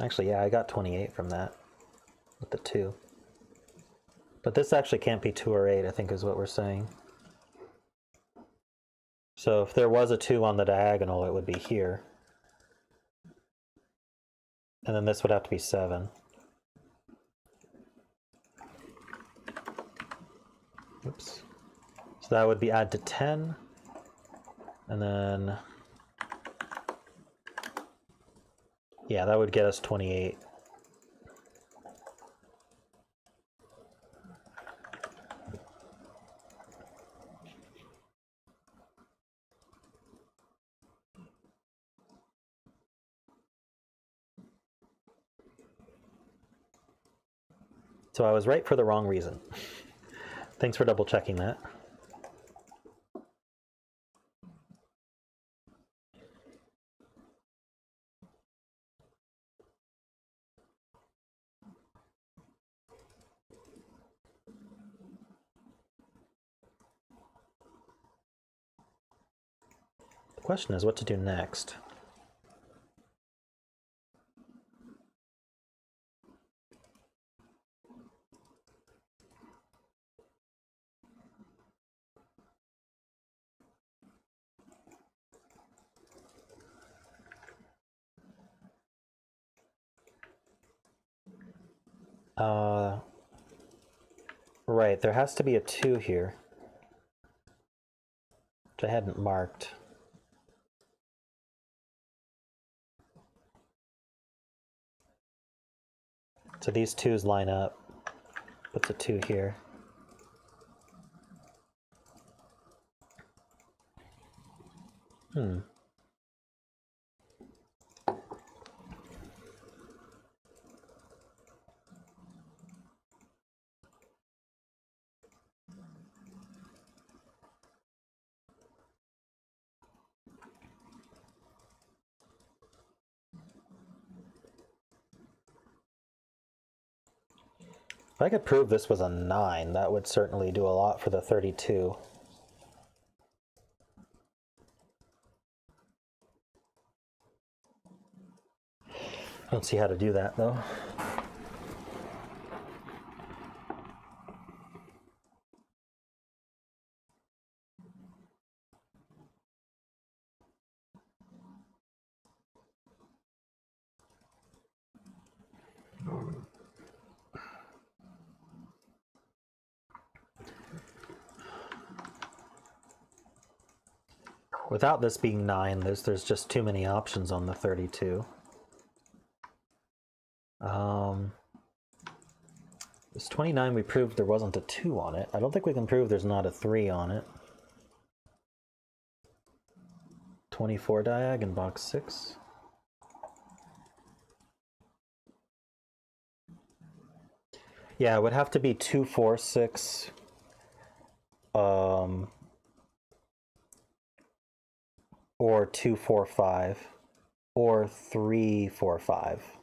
Actually, yeah, I got 28 from that with the 2. But this actually can't be 2 or 8, I think is what we're saying. So if there was a 2 on the diagonal, it would be here. And then this would have to be 7. Oops. So that would be add to 10. And then, yeah, that would get us 28. So I was right for the wrong reason. Thanks for double checking that. The question is what to do next. Right, there has to be a 2 here. which I hadn't marked. So these twos line up. Puts a 2 here. If I could prove this was a 9, that would certainly do a lot for the 32. I don't see how to do that, though. Without this being 9, there's just too many options on the 32. This 29, we proved there wasn't a 2 on it. I don't think we can prove there's not a 3 on it. 24 diag in box 6. Yeah, it would have to be 2, 4, 6. Or 2, 4, 5, or 3, 4, 5.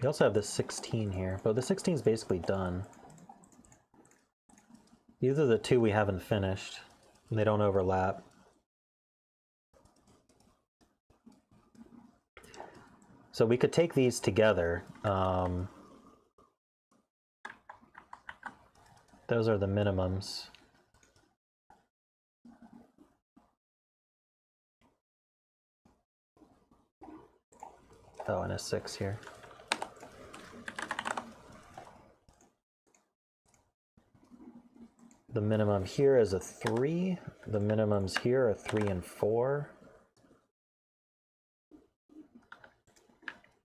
We also have this 16 here, but the 16 is basically done. These are the 2 we haven't finished, and they don't overlap. So we could take these together. Those are the minimums. Oh, and a 6 here. The minimum here is a 3. The minimums here are 3 and 4.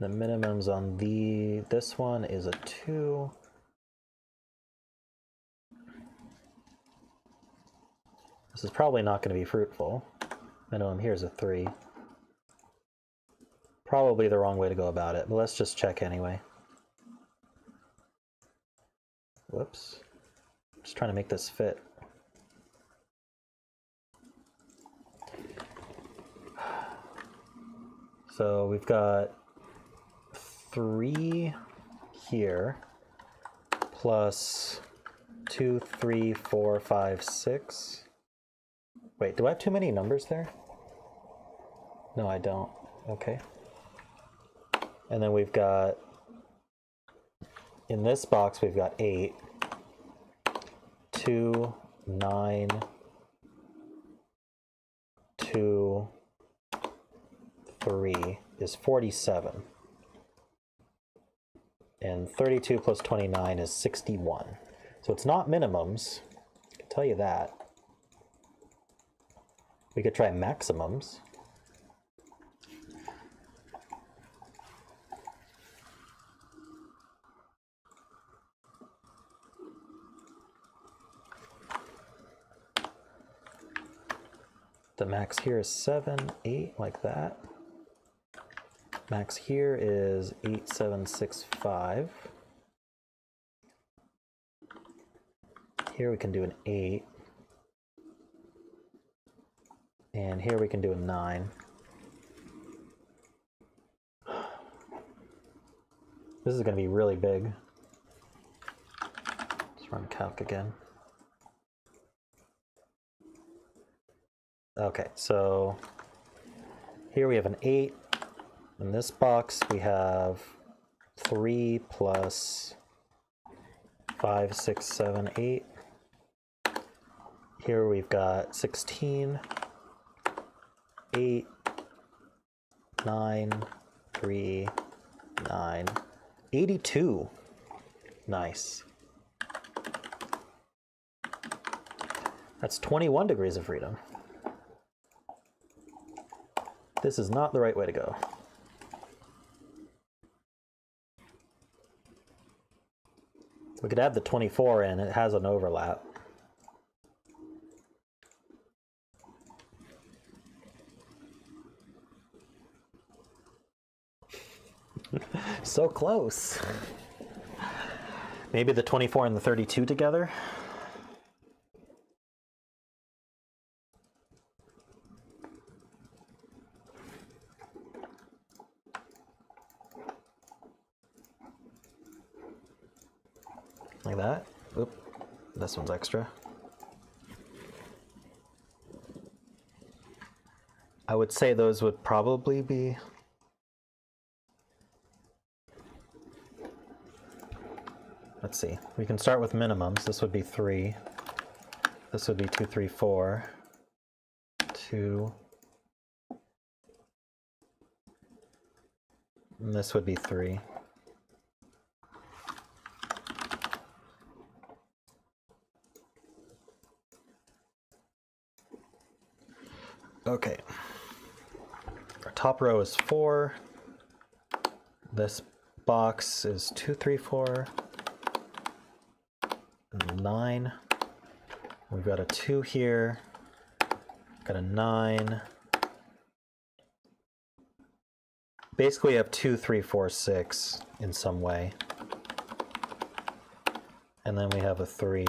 The minimums on this one is a 2. This is probably not going to be fruitful. Minimum here is a 3. Probably the wrong way to go about it, but let's just check anyway. Whoops. Just trying to make this fit. So we've got 3 here plus 2, 3, 4, 5, 6. Wait, do I have too many numbers there? No, I don't. Okay. And then we've got, in this box, we've got 8, 2, 9, 2, 3 is 47. And 32 plus 29 is 61. So it's not minimums, I can tell you that. We could try maximums. The max here is 7, 8, like that. Max here is 8, 7, 6, 5. Here we can do an 8. And here we can do a 9. This is going to be really big. Let's run calc again. Okay, so here we have an 8. In this box we have 3 plus 5, 6, 7, 8. Here we've got 16, 8, 9, 3, 9, 82. Nice. That's 21 degrees of freedom. This is not the right way to go. We could add the 24 in, it has an overlap. So close. Maybe the 24 and the 32 together? Like that. Oop, this one's extra. I would say those would probably be... Let's see. We can start with minimums. This would be 3. This would be 2, 3, 4. 2. And this would be 3. Okay. Our top row is 4. This box is 2, 3, 4. 9. We've got a 2 here. Got a 9. Basically, we have 2, 3, 4, 6 in some way. And then we have a 3.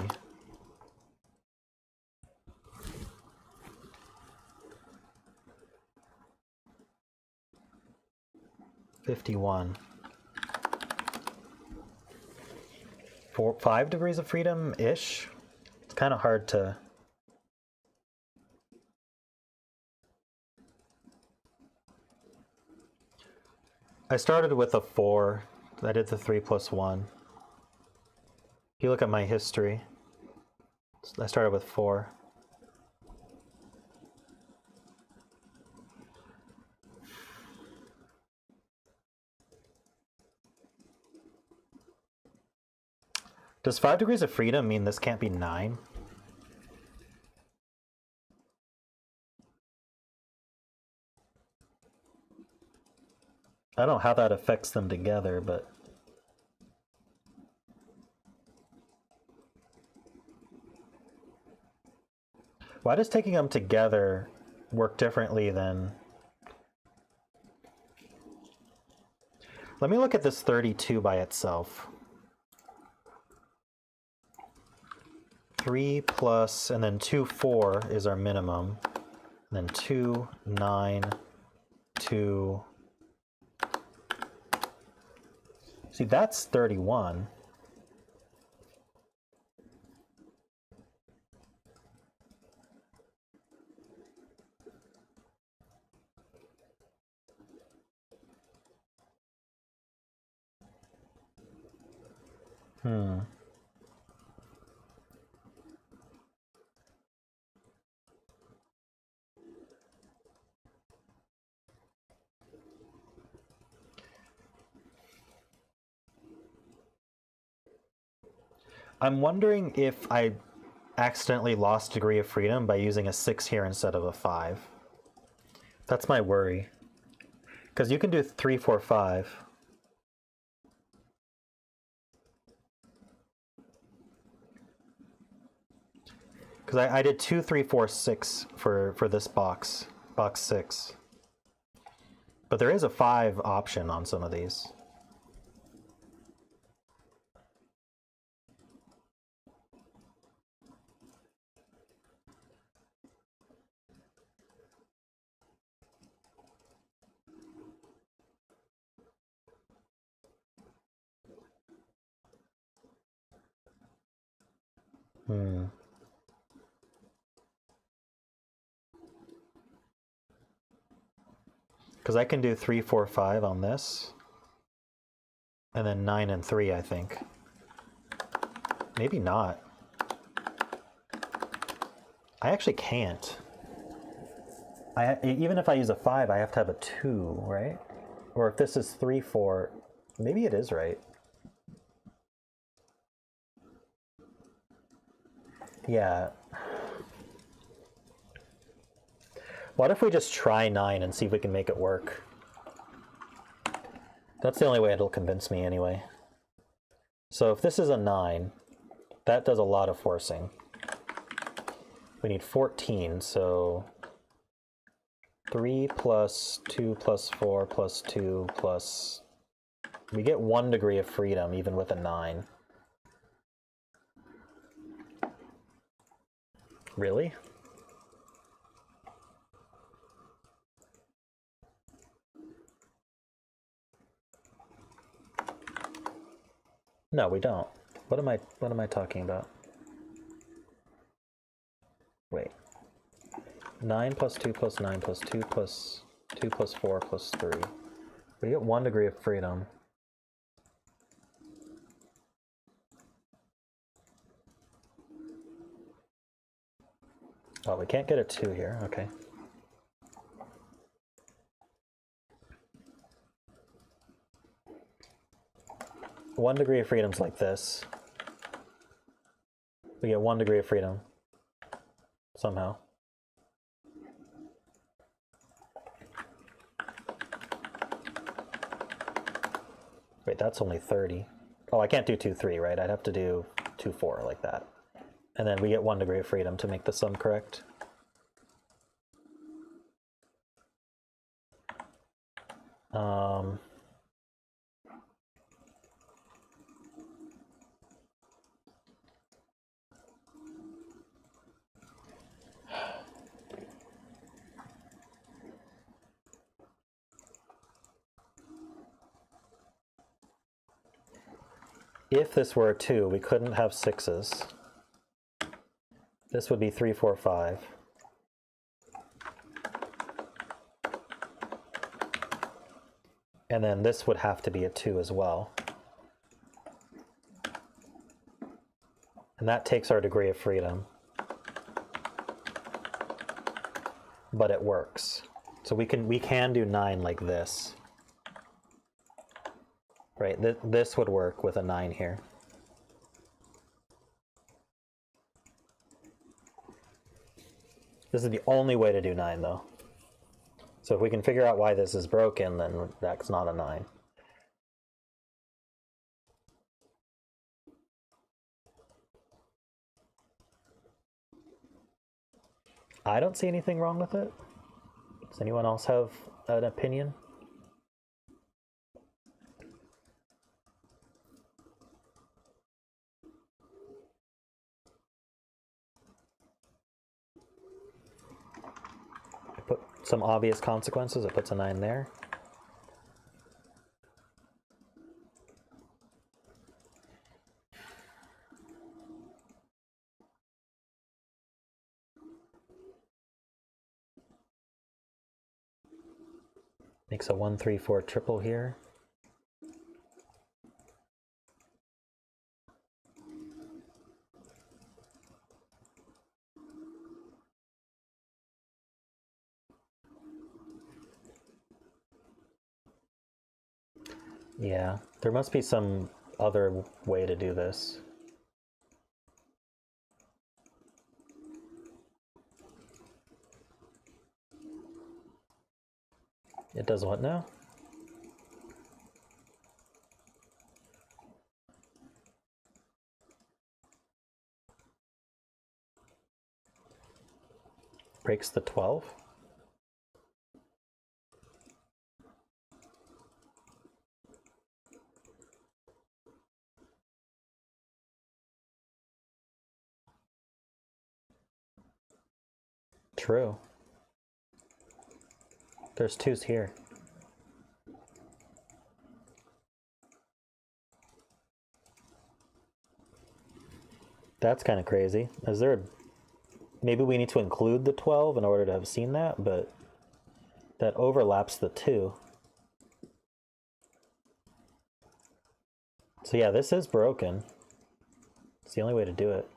$51. 5 degrees of freedom-ish. It's kind of hard to... I started with a 4. I did the 3 plus 1. If you look at my history, I started with 4. Does 5 degrees of freedom mean this can't be 9? I don't know how that affects them together, but... Why does taking them together work differently than... Let me look at this 32 by itself. 3 plus, and then 2, 4 is our minimum. And then 2, 9, 2. See, that's 31. I'm wondering if I accidentally lost degree of freedom by using a 6 here instead of a 5. That's my worry. Because you can do 3, 4, 5. Because I did 2, 3, 4, 6 for this box, box 6. But there is a 5 option on some of these. Because I can do 3, 4, 5 on this. And then 9 and 3, I think. Maybe not. I actually can't. Even if I use a 5, I have to have a 2, right? Or if this is 3, 4, maybe it is right. Yeah. What if we just try 9 and see if we can make it work? That's the only way it'll convince me anyway. So if this is a 9, that does a lot of forcing. We need 14, so 3 plus 2 plus 4 plus 2 plus... We get 1 degree of freedom even with a 9. Really? No, we don't. What am I talking about? Wait. 9 plus 2 plus 9 plus 2 plus 2 plus 4 plus 3. We get 1 degree of freedom. Oh, we can't get a 2 here. Okay. One degree of freedom's like this. We get 1 degree of freedom. Somehow. Wait, that's only 30. Oh, I can't do 2, 3, right? I'd have to do 2, 4 like that. And then we get 1 degree of freedom to make the sum correct. If this were a 2, we couldn't have 6s. This would be 3, 4, 5. And then this would have to be a 2 as well. And that takes our degree of freedom. But it works. So we can do 9 like this. Right, this would work with a 9 here. This is the only way to do 9 though. So if we can figure out why this is broken, then that's not a 9. I don't see anything wrong with it. Does anyone else have an opinion? I put some obvious consequences. It puts a 9 there. Makes a 1, 3, 4 triple here. Yeah, there must be some other way to do this. It does what now? Breaks the 12? True. There's 2s here. That's kind of crazy. Is there maybe we need to include the 12 in order to have seen that, but that overlaps the 2. So yeah, this is broken. It's the only way to do it.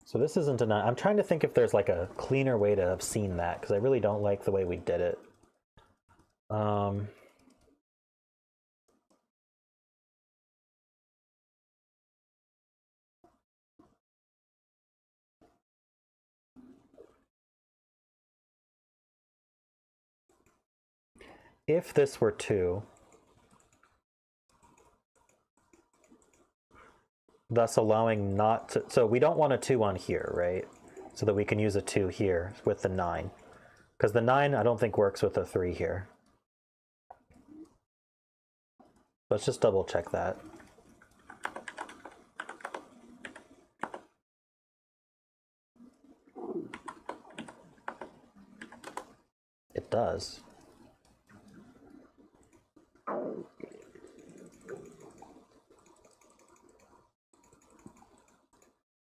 So this isn't a 9. I'm trying to think if there's like a cleaner way to have seen that, because I really don't like the way we did it. If this were 2, thus allowing not to, so we don't want a 2 on here, right? So that we can use a 2 here with the 9. Because the 9 I don't think works with a 3 here. Let's just double check that. It does.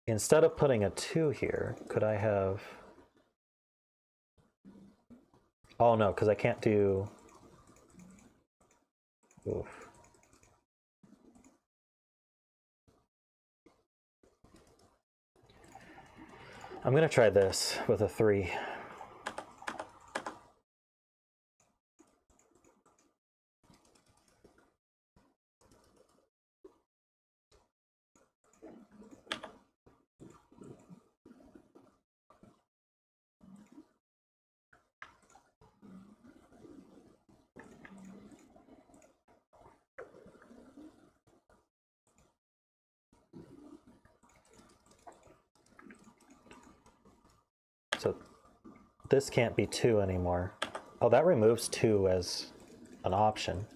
Instead of putting a 2 here, could I have... Oh no, because I can't do... Oof. I'm going to try this with a 3. So this can't be 2 anymore. Oh, that removes 2 as an option.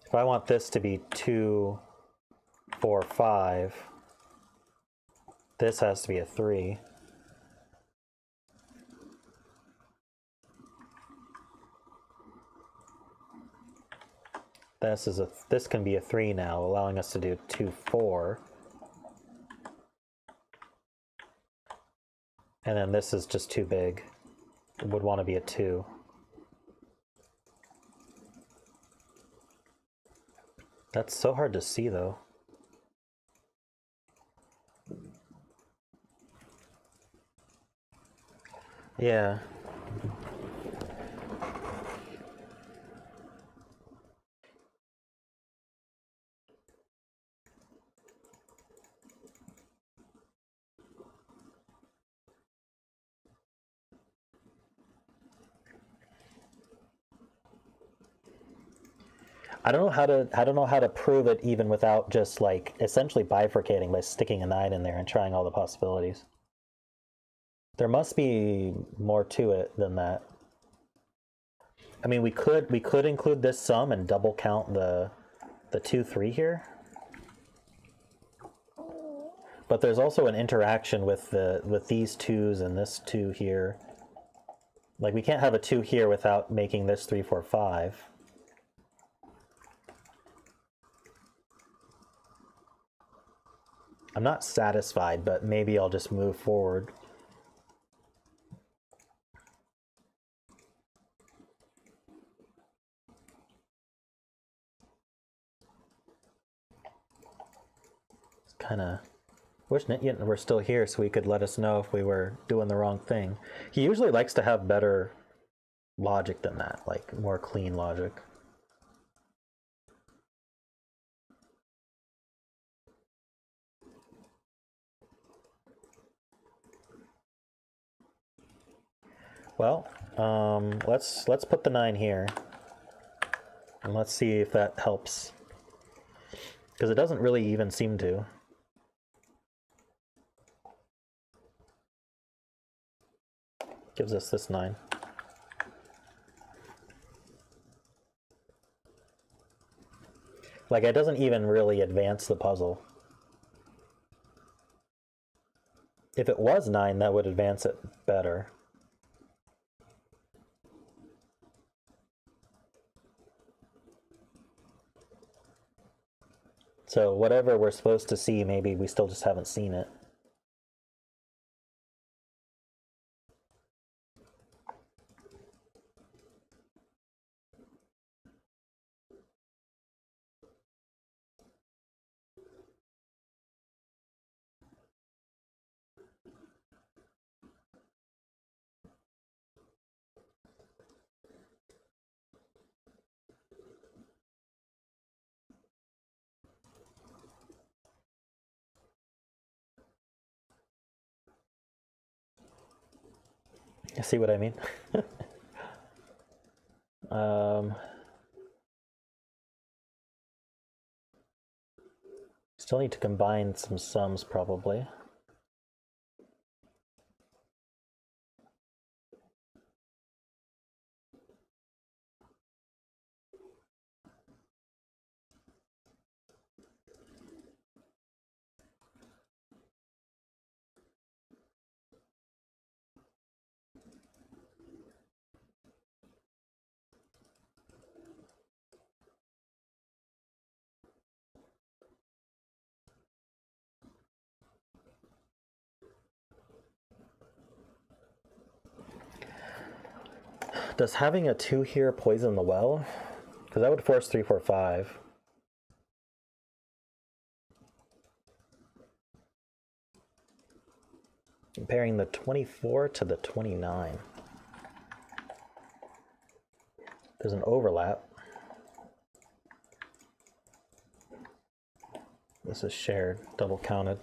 If I want this to be 2, 4, 5, this has to be a 3. This can be a 3 now, allowing us to do 2, 4. And then this is just too big. It would want to be a 2. That's so hard to see, though. Yeah. I don't know how to prove it even without just like essentially bifurcating by sticking a 9 in there and trying all the possibilities. There must be more to it than that. I mean, we could include this sum and double count the 2, 3 here. But there's also an interaction with these 2's and this 2 here. Like we can't have a 2 here without making this 3, 4, 5. I'm not satisfied, but maybe I'll just move forward. It's kind of... Wish Nityant were still here so he could let us know if we were doing the wrong thing. He usually likes to have better logic than that, like more clean logic. Well, let's put the 9 here, and let's see if that helps, because it doesn't really even seem to. gives us this 9. Like, it doesn't even really advance the puzzle. If it was 9, that would advance it better. So whatever we're supposed to see, maybe we still just haven't seen it. You see what I mean? Still need to combine some sums, probably. Does having a 2 here poison the well? Because that would force 3, 4, 5. Comparing the 24 to the 29. There's an overlap. This is shared, double counted.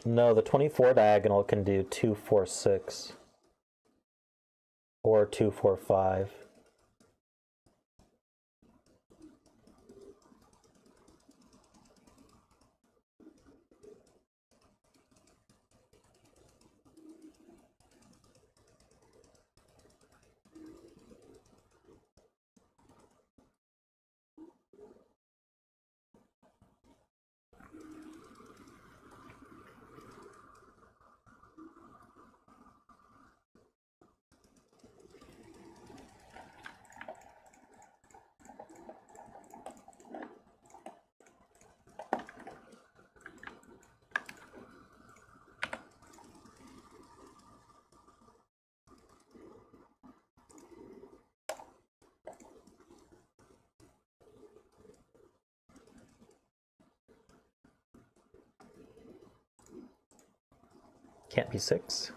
No, the 24 diagonal can do 2, 4, 6. Or 2, 4, 5. Can't be 6.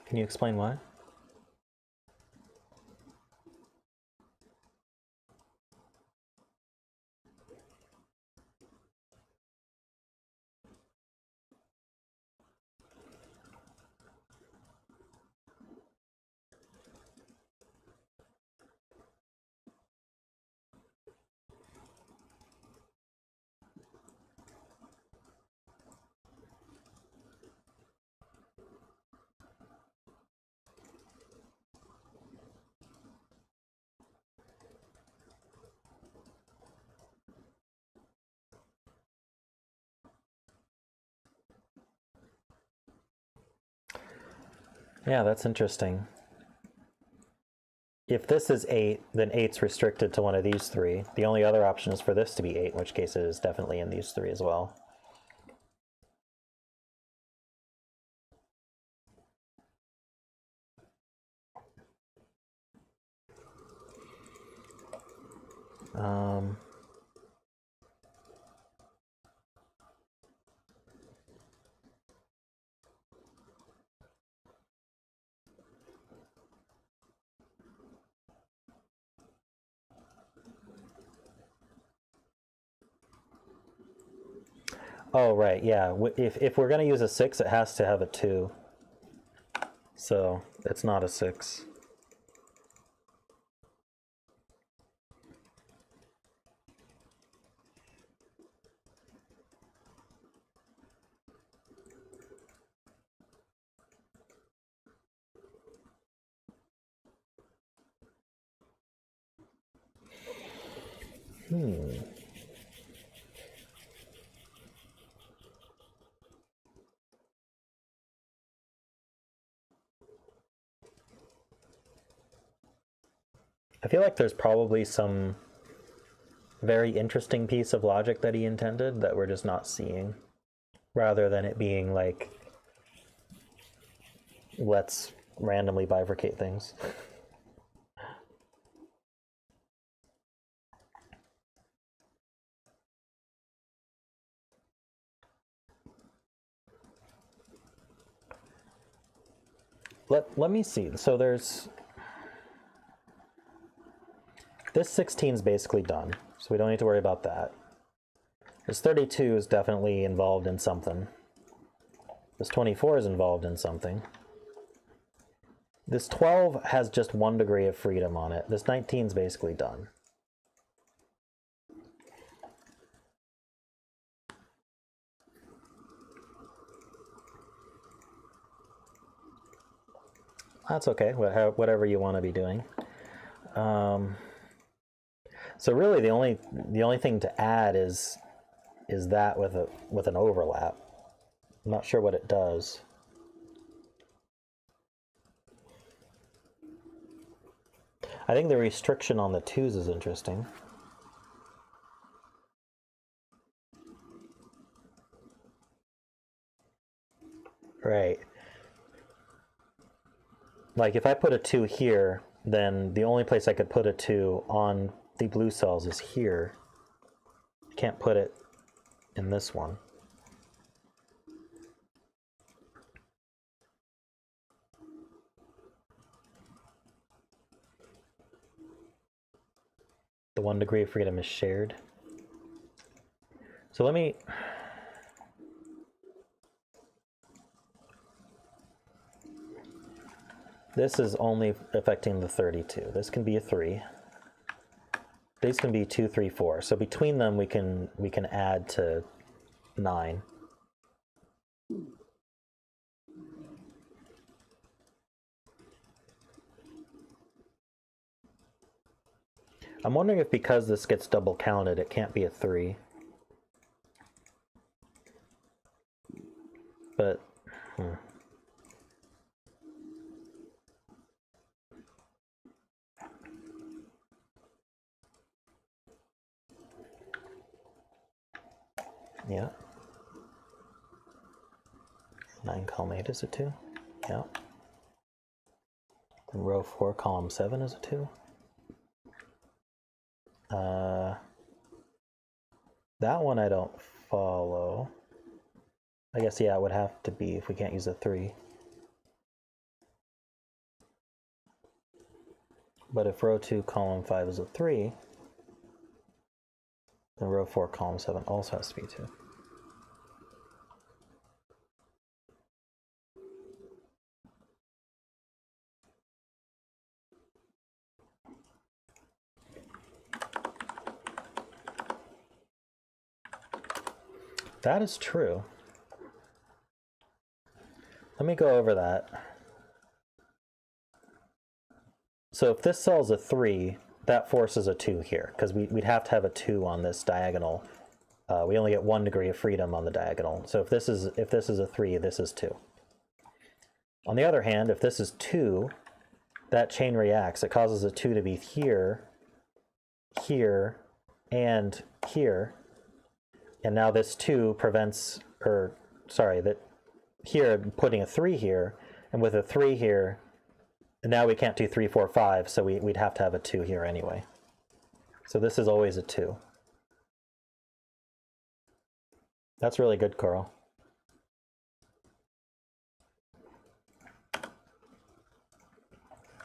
Can you explain why? Yeah, that's interesting. If this is 8, then 8's restricted to one of these 3. The only other option is for this to be 8, in which case it is definitely in these 3 as well. Oh, right, yeah. If we're going to use a 6, it has to have a 2. So it's not a 6. I feel like there's probably some very interesting piece of logic that he intended that we're just not seeing, rather than it being like, let's randomly bifurcate things. Let me see. So there's this 16 is basically done, so we don't need to worry about that. This 32 is definitely involved in something. This 24 is involved in something. This 12 has just 1 degree of freedom on it. This 19 is basically done. That's okay, whatever you want to be doing. So really, the only thing to add is that with an overlap. I'm not sure what it does. I think the restriction on the 2's is interesting. Right. Like if I put a 2 here, then the only place I could put a 2 on the blue cells is here. I can't put it in this one. The 1 degree of freedom is shared. So let me... This is only affecting the 32. This can be a 3. These can be 2, 3, 4. So between them, we can add to 9. I'm wondering if because this gets double counted, it can't be a 3. But, yeah. 9 column 8 is a 2. Yeah. And row 4 column 7 is a 2. That one I don't follow. I guess, yeah, it would have to be if we can't use a 3. But if row 2 column 5 is a 3, then row 4 column 7 also has to be 2. That is true. Let me go over that. So if this cell's a 3, that forces a 2 here, because we'd have to have a 2 on this diagonal. We only get 1 degree of freedom on the diagonal. So if this is a 3, this is 2. On the other hand, if this is 2, that chain reacts. It causes a 2 to be here, here, and here. And now this 2 prevents, or sorry, that here, putting a 3 here, and with a 3 here, and now we can't do 3, 4, 5, so we'd have to have a 2 here anyway. So this is always a 2. That's really good, Carl.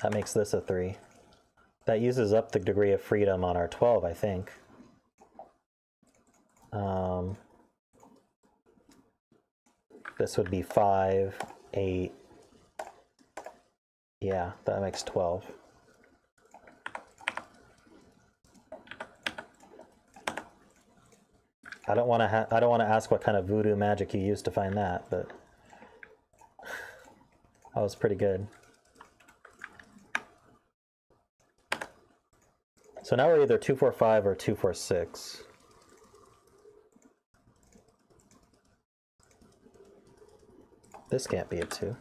That makes this a 3. That uses up the degree of freedom on our 12, I think. This would be 5, 8. Yeah, that makes 12. I don't want to ask what kind of voodoo magic you used to find that, but that was pretty good. So now we're either 245 or 246. This can't be a 2.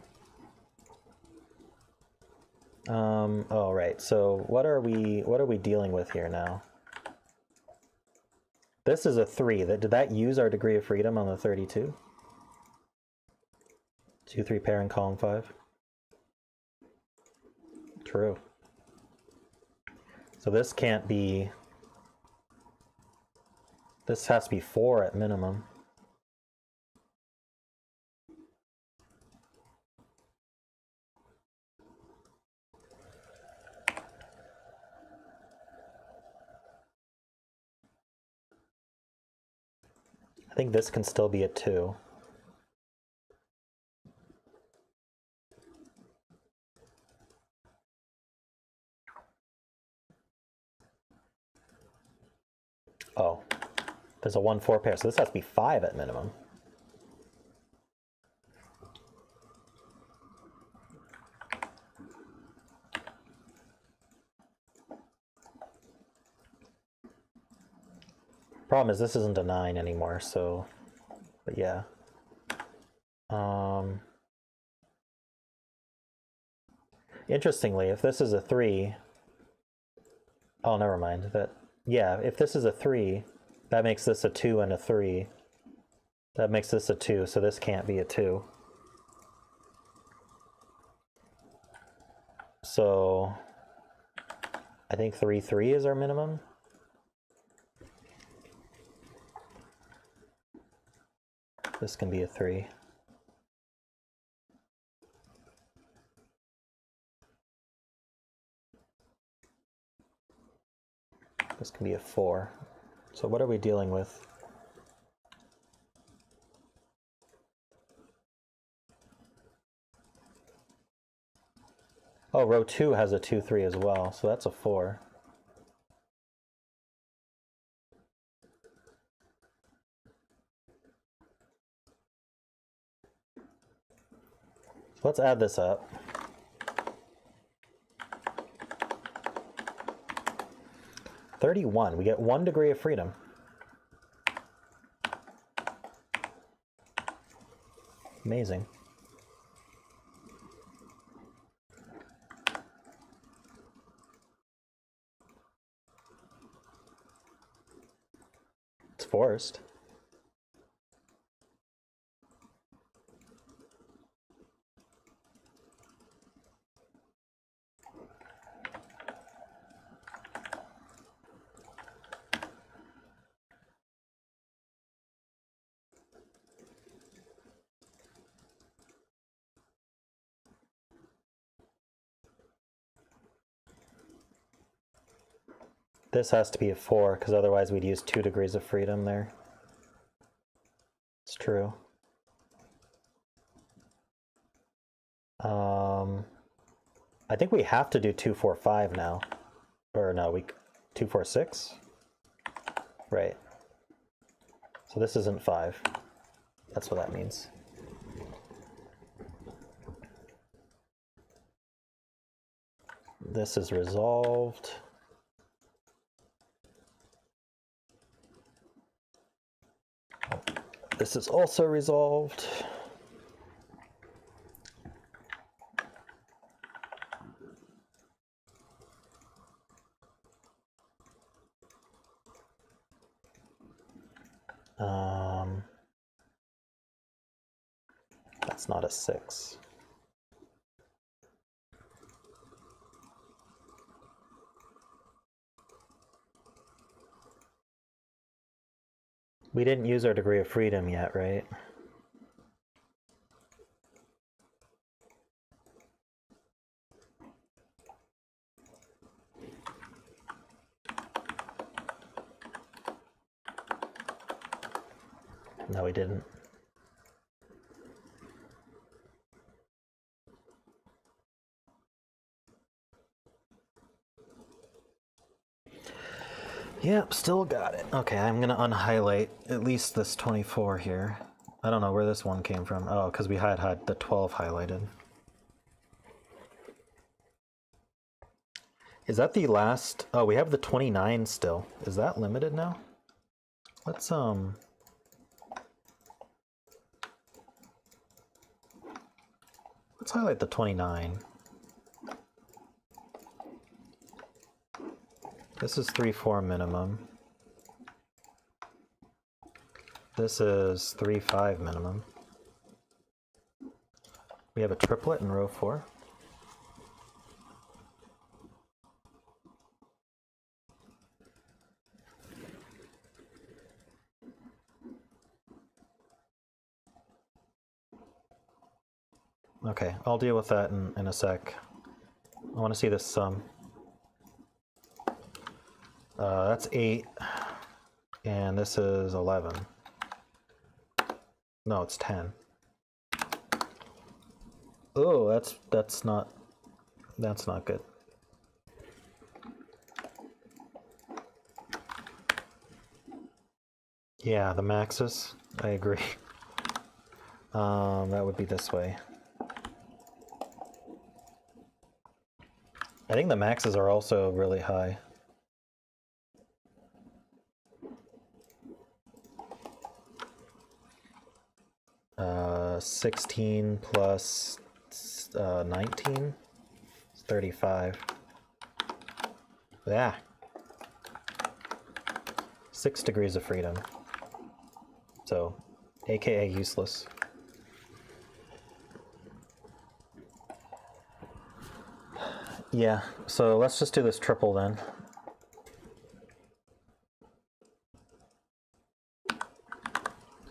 Oh, right. So what are we dealing with here now? This is a 3. Did that use our degree of freedom on the 32? 2, 3 pair in column 5. True. So this can't be. This has to be 4 at minimum. I think this can still be a 2. Oh, there's a 1, 4 pair, so this has to be 5 at minimum. Problem is this isn't a 9 anymore, so, but yeah. Interestingly, if this is a 3, oh, never mind. Yeah, if this is a 3, that makes this a 2 and a 3. That makes this a 2, so this can't be a 2. So I think 3, 3 is our minimum. This can be a 3. This can be a 4. So what are we dealing with? Oh, row 2 has a 2, 3 as well, so that's a 4. Let's add this up. (31). We get 1 degree of freedom. Amazing. It's forced. This has to be a 4, because otherwise we'd use 2 degrees of freedom there. It's true. I think we have to do 2, 4, 5 now. Or no, 2, 4, 6? Right. So this isn't 5. That's what that means. This is resolved. This is also resolved. That's not a 6. We didn't use our degree of freedom yet, right? No, we didn't. Yep, still got it. Okay, I'm gonna unhighlight at least this 24 here. I don't know where this one came from. Oh, because we had the 12 highlighted. Is that the last? Oh, we have the 29 still. Is that limited now? Let's highlight the 29. This is 3-4 minimum. This is 3-5 minimum. We have a triplet in row 4. Okay, I'll deal with that in a sec. I want to see this sum. That's 8, and this is 11. No, it's 10. Oh, that's not good. Yeah, the maxes. I agree. That would be this way. I think the maxes are also really high. Uh, 16 plus 19 is 35. Yeah. 6 degrees of freedom. So, AKA useless. Yeah, so let's just do this triple then.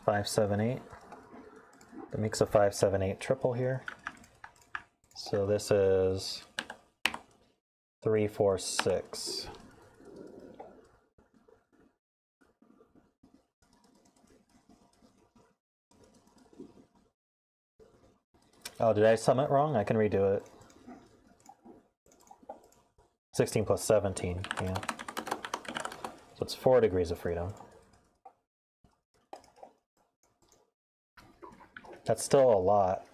Five, 7, 8. That makes a 5, 7, 8 triple here. So this is 3, 4, 6. Oh, did I sum it wrong? I can redo it. 16 plus 17, yeah. So it's 4 degrees of freedom. That's still a lot.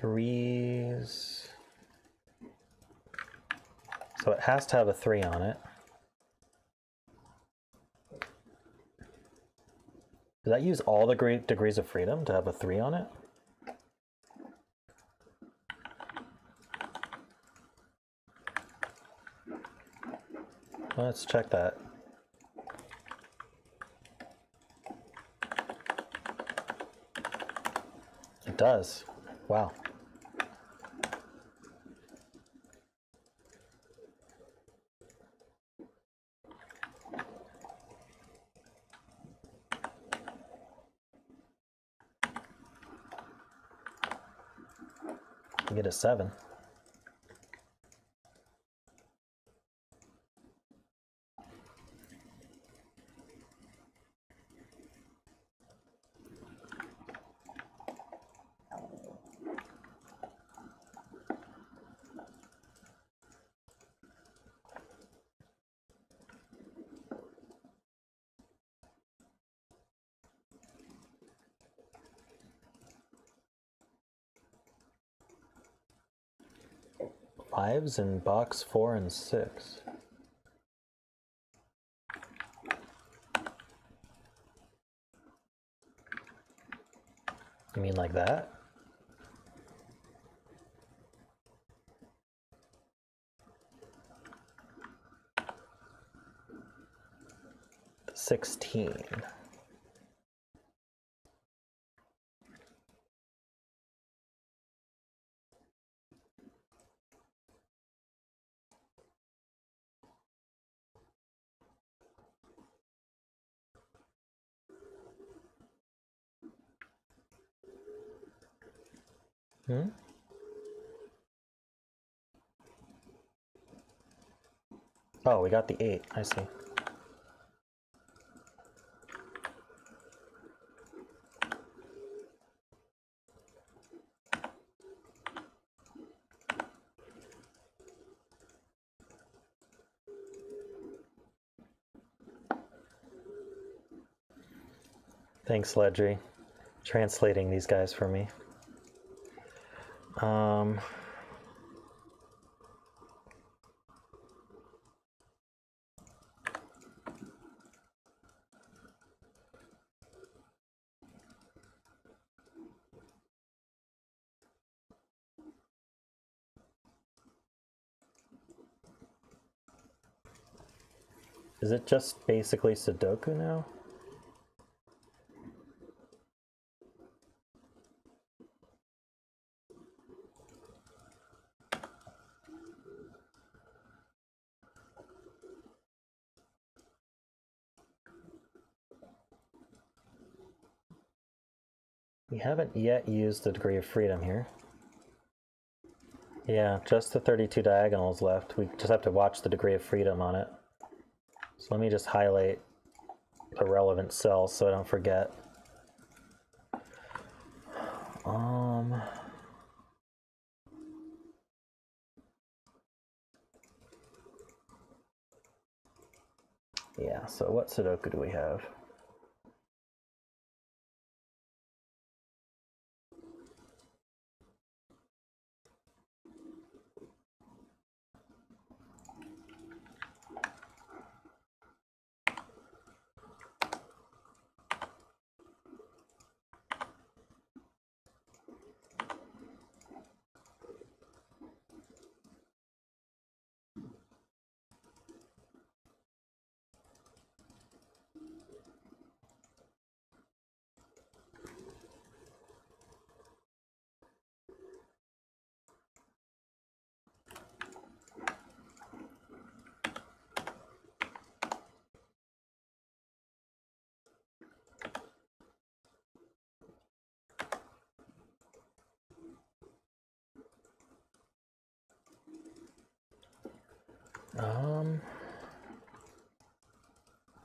Threes. So it has to have a 3 on it. Does that use all the degrees of freedom to have a 3 on it? Let's check that. It does. Wow. You get a 7. Fives in box 4 and 6. You mean like that? 16. Oh, we got the 8. I see. Thanks, Ledry, translating these guys for me. Is it just basically Sudoku now? We haven't yet used the degree of freedom here. Yeah, just the 32 diagonals left. We just have to watch the degree of freedom on it. So let me just highlight the relevant cells so I don't forget. Yeah, so what Sudoku do we have?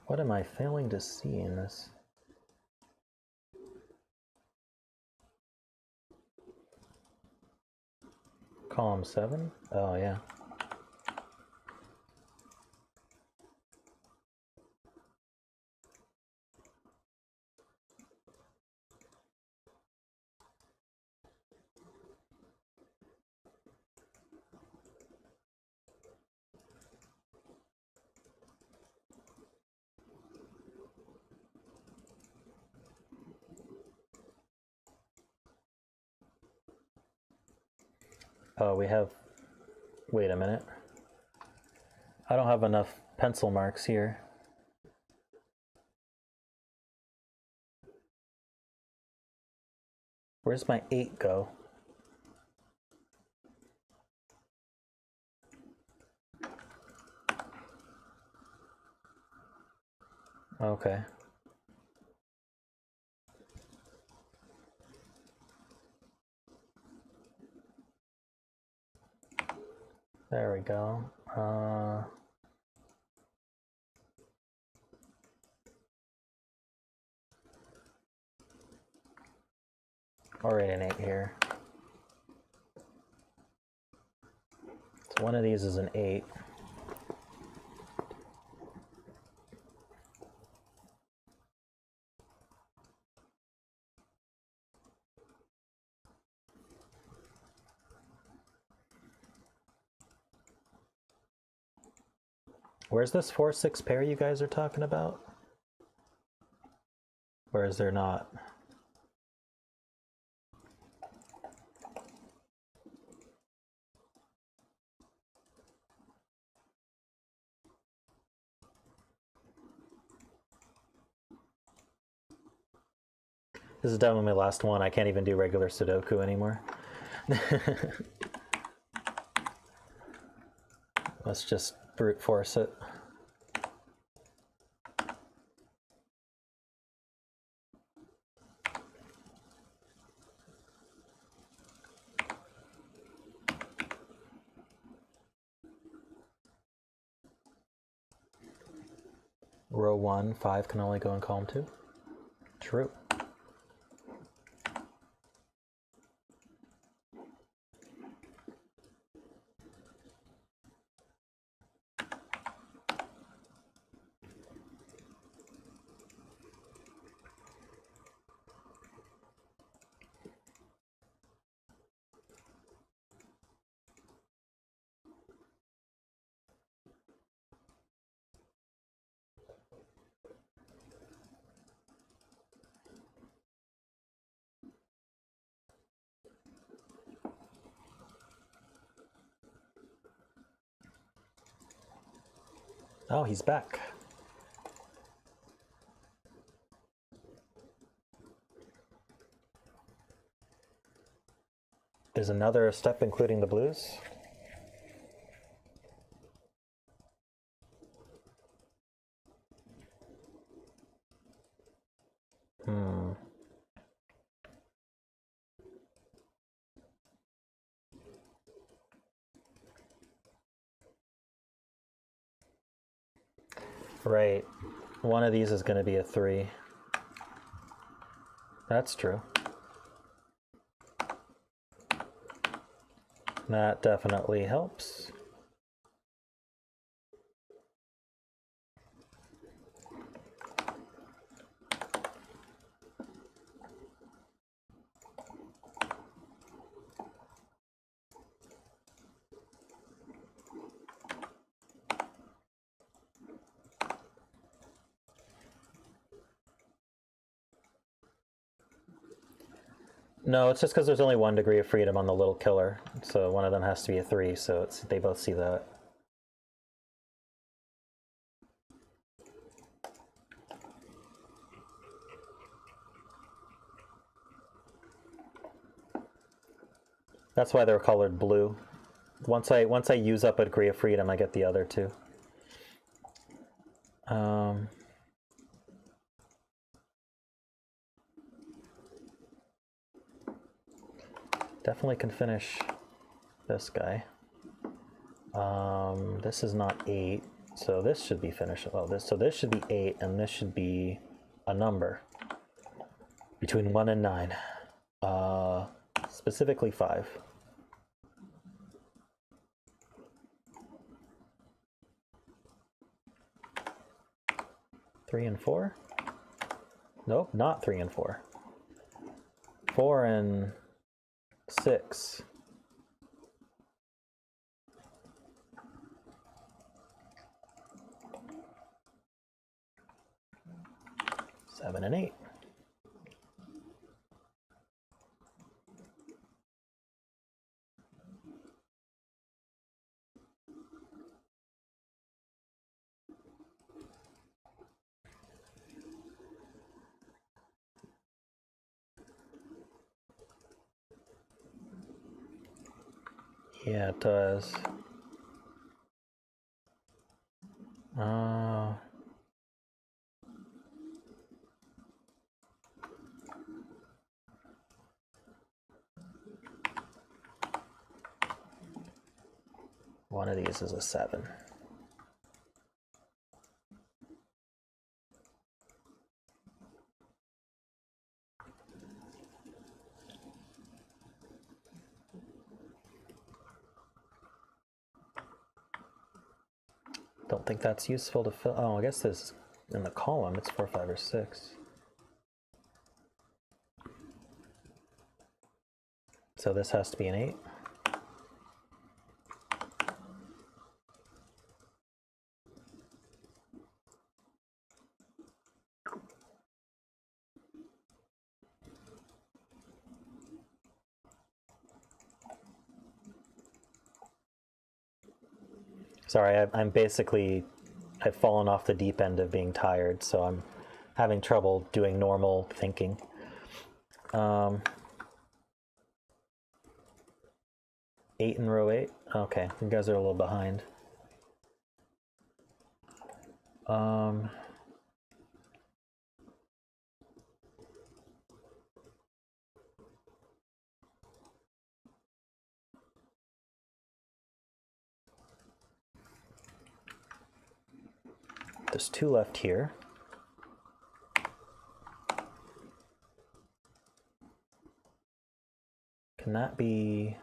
What am I failing to see in this? Column 7? Oh, yeah. Oh, we have, wait a minute. I don't have enough pencil marks here. Where's my 8 go? Okay. There we go. I'll write an 8 here. So one of these is an 8. Where's this 4-6 pair you guys are talking about? Or is there not? This is definitely my last one. I can't even do regular Sudoku anymore. Let's just brute force it. Row 1, 5 can only go in column 2. True. Oh, he's back. There's another step including the blues. Right. One of these is going to be a 3. That's true. That definitely helps. No, it's just because there's only 1 degree of freedom on the little killer, so one of them has to be a 3, so they both see that. That's why they're colored blue. Once I use up a degree of freedom, I get the other 2. Definitely can finish this guy. This is not 8, so this should be finished. Oh, so this should be 8, and this should be a number between 1 and 9. Specifically 5. Three and 4? Nope, not 3 and 4. 4 and 6. 7 and 8. Yeah, it does. One of these is a 7. Don't think that's useful to fill. Oh, I guess this in the column it's 4, 5, or 6. So this has to be an 8. Sorry, I've fallen off the deep end of being tired, so I'm having trouble doing normal thinking. Um, 8 in row 8. Okay, you guys are a little behind. There's 2 left here. Can that be,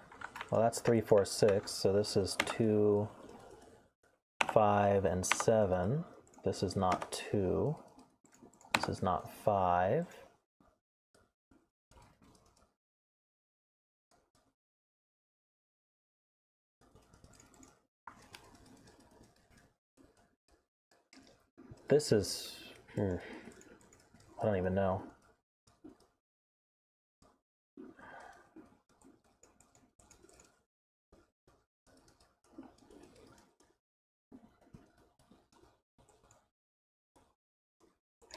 well, that's 3, 4, 6, so this is 2, 5, and 7. This is not 2. This is not 5. This is, I don't even know.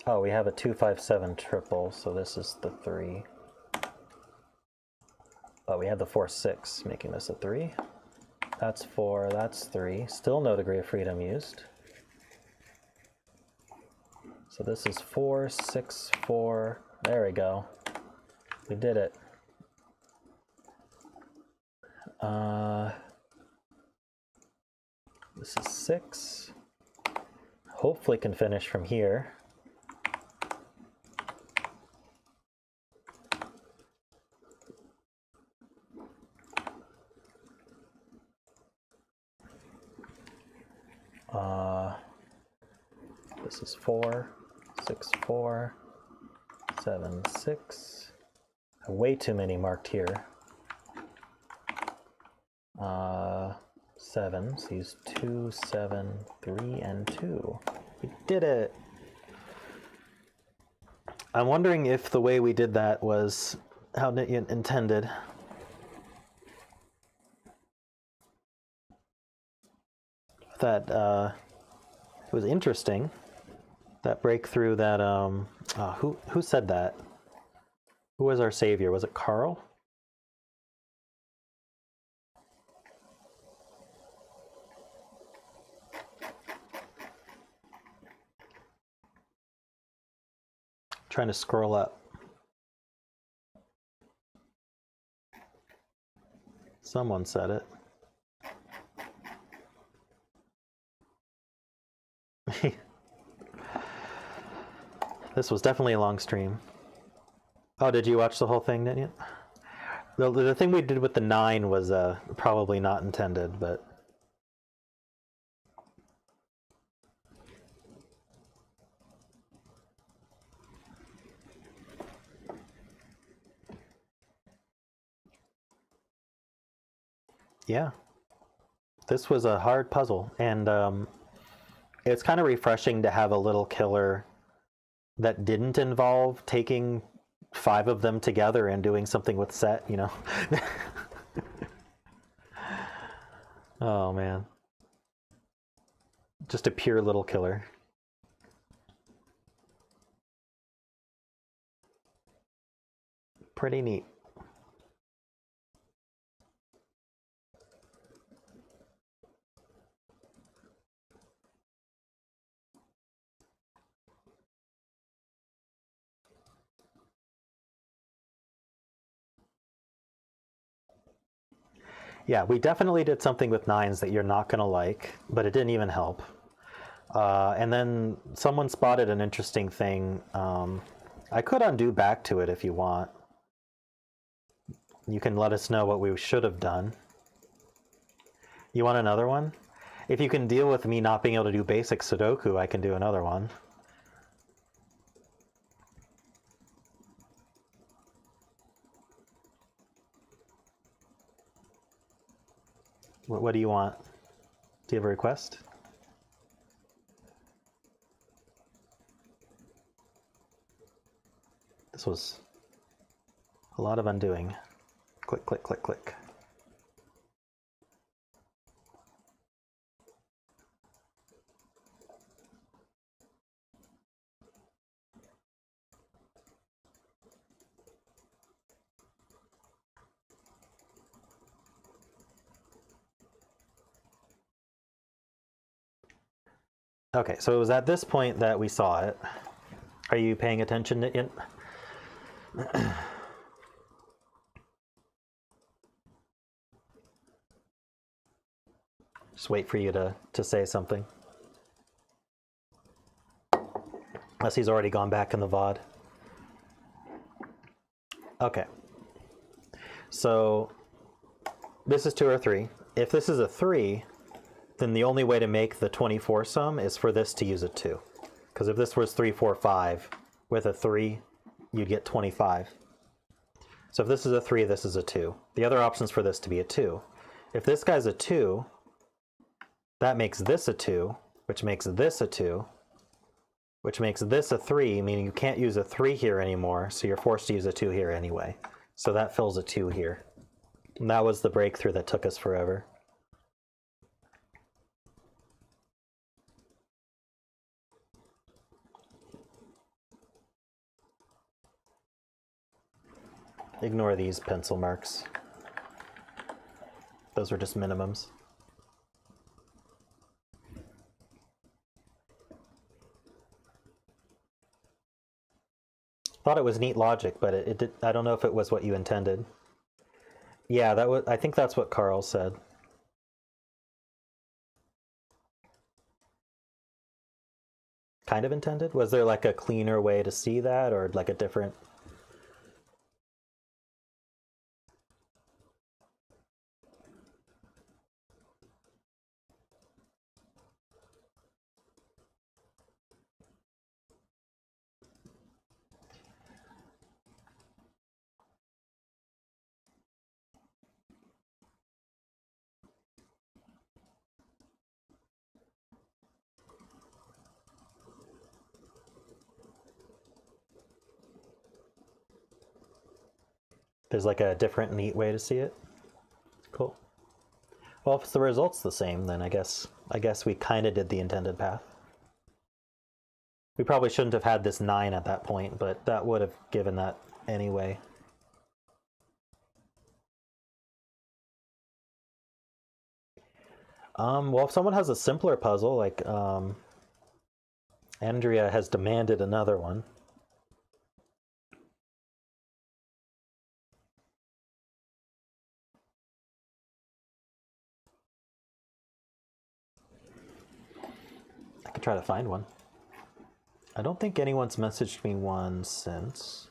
Oh, we have a 2, 5, 7 triple, so this is the 3. Oh, we have the 4, 6, making this a 3. That's 4, that's 3. Still no degree of freedom used. So this is 4, 6, 4. There we go. We did it. This is 6. Hopefully can finish from here. This is 4, 6, 4, 7, 6. Way too many marked here. 7, so use 2, 7, 3, and 2. We did it! I'm wondering if the way we did that was how Nityant intended. That it was interesting, that breakthrough that, who said that? Who was our savior? Was it Carl? Trying to scroll up. Someone said it. This was definitely a long stream. Oh, did you watch the whole thing, didn't you? The thing we did with the 9 was probably not intended, but... Yeah. This was a hard puzzle, and it's kind of refreshing to have a little killer that didn't involve taking 5 of them together and doing something with set, you know? Oh, man. Just a pure little killer. Pretty neat. Yeah, we definitely did something with 9s that you're not going to like, but it didn't even help. And then someone spotted an interesting thing. I could undo back to it if you want. You can let us know what we should have done. You want another one? If you can deal with me not being able to do basic Sudoku, I can do another one. What do you want? Do you have a request? This was a lot of undoing. Click, click, click, click. Okay, so it was at this point that we saw it. Are you paying attention, Nityant? Just wait for you to say something. Unless he's already gone back in the VOD. Okay. So this is 2 or 3. If this is a 3, then the only way to make the 24 sum is for this to use a 2. Because if this was 3, 4, 5, with a 3, you'd get 25. So if this is a 3, this is a 2. The other option is for this to be a 2. If this guy's a 2, that makes this a 2, which makes this a 2, which makes this a 3, meaning you can't use a 3 here anymore, so you're forced to use a 2 here anyway. So that fills a 2 here. And that was the breakthrough that took us forever. Ignore these pencil marks. Those are just minimums. Thought it was neat logic, but it did, I don't know if it was what you intended. Yeah, that was, I think that's what Carl said. Kind of intended? Was there like a cleaner way to see that, or like a different? There's like a different neat way to see it? Cool. Well, if the result's the same, then I guess we kind of did the intended path. We probably shouldn't have had this 9 at that point, but that would have given that anyway. Well, if someone has a simpler puzzle, like Andrea has demanded another one. I could try to find one. I don't think anyone's messaged me one since.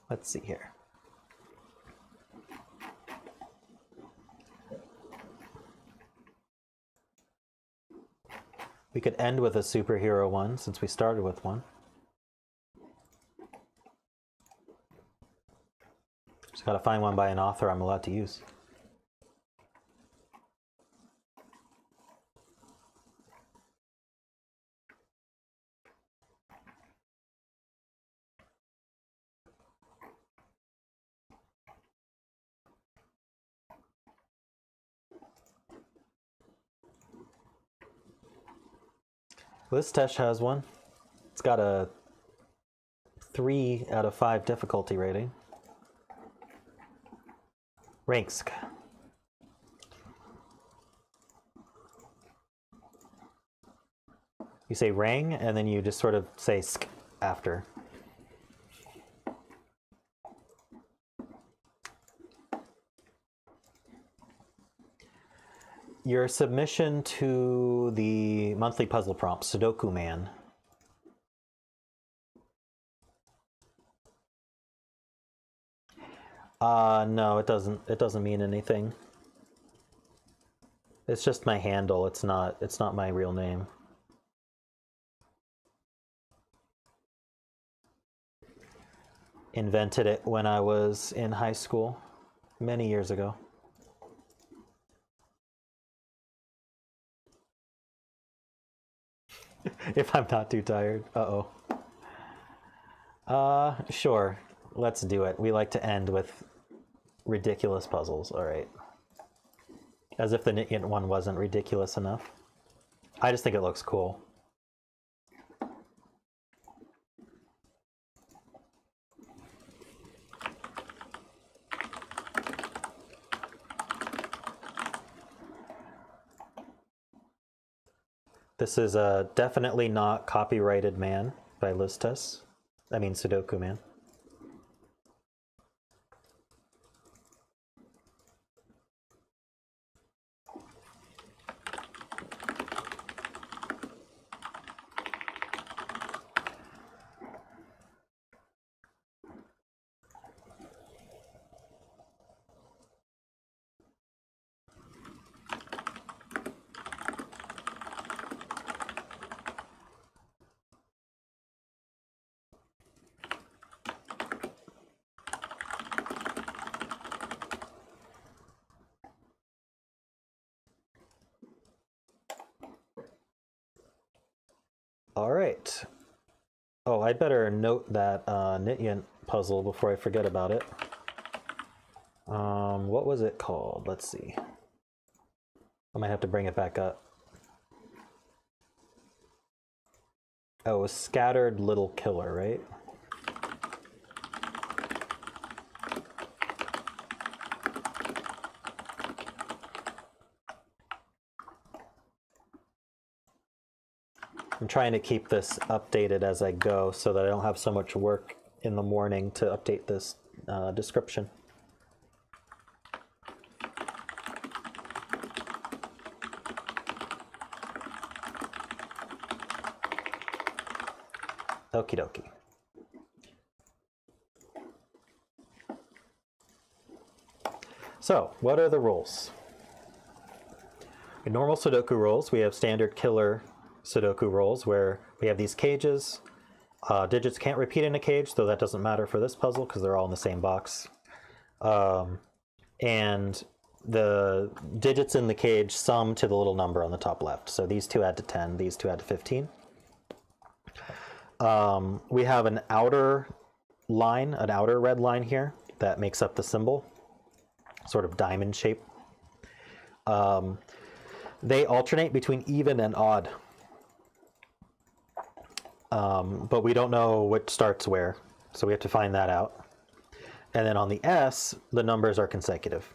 Let's see here. We could end with a superhero one since we started with one. Just gotta find one by an author I'm allowed to use. Lisztes has one. It's got a 3 out of 5 difficulty rating. Ranksk. You say rang, and then you just sort of say sk after. Your submission to the monthly puzzle prompt, Sudoku Man. No, it doesn't mean anything. It's just my handle. It's not my real name. Invented it when I was in high school, many years ago. If I'm not too tired. Uh-oh. Sure. Let's do it. We like to end with ridiculous puzzles. All right. As if the Nityant one wasn't ridiculous enough. I just think it looks cool. This is definitely not Copyrighted Man by Lisztes. I mean Sudoku Man. All right. Oh, I'd better note that Nityant puzzle before I forget about it. What was it called? Let's see. I might have to bring it back up. Oh, it was Scattered Little Killer, right? I'm trying to keep this updated as I go so that I don't have so much work in the morning to update this description. Okie dokie. So, what are the rules? In normal Sudoku rules, we have standard killer Sudoku rules where we have these cages. Digits can't repeat in a cage, though that doesn't matter for this puzzle because they're all in the same box. And the digits in the cage sum to the little number on the top left. So these two add to 10, these two add to 15. We have an outer line, an outer red line here that makes up the symbol, sort of diamond shape. They alternate between even and odd. But we don't know what starts where, so we have to find that out. And then on the S, the numbers are consecutive.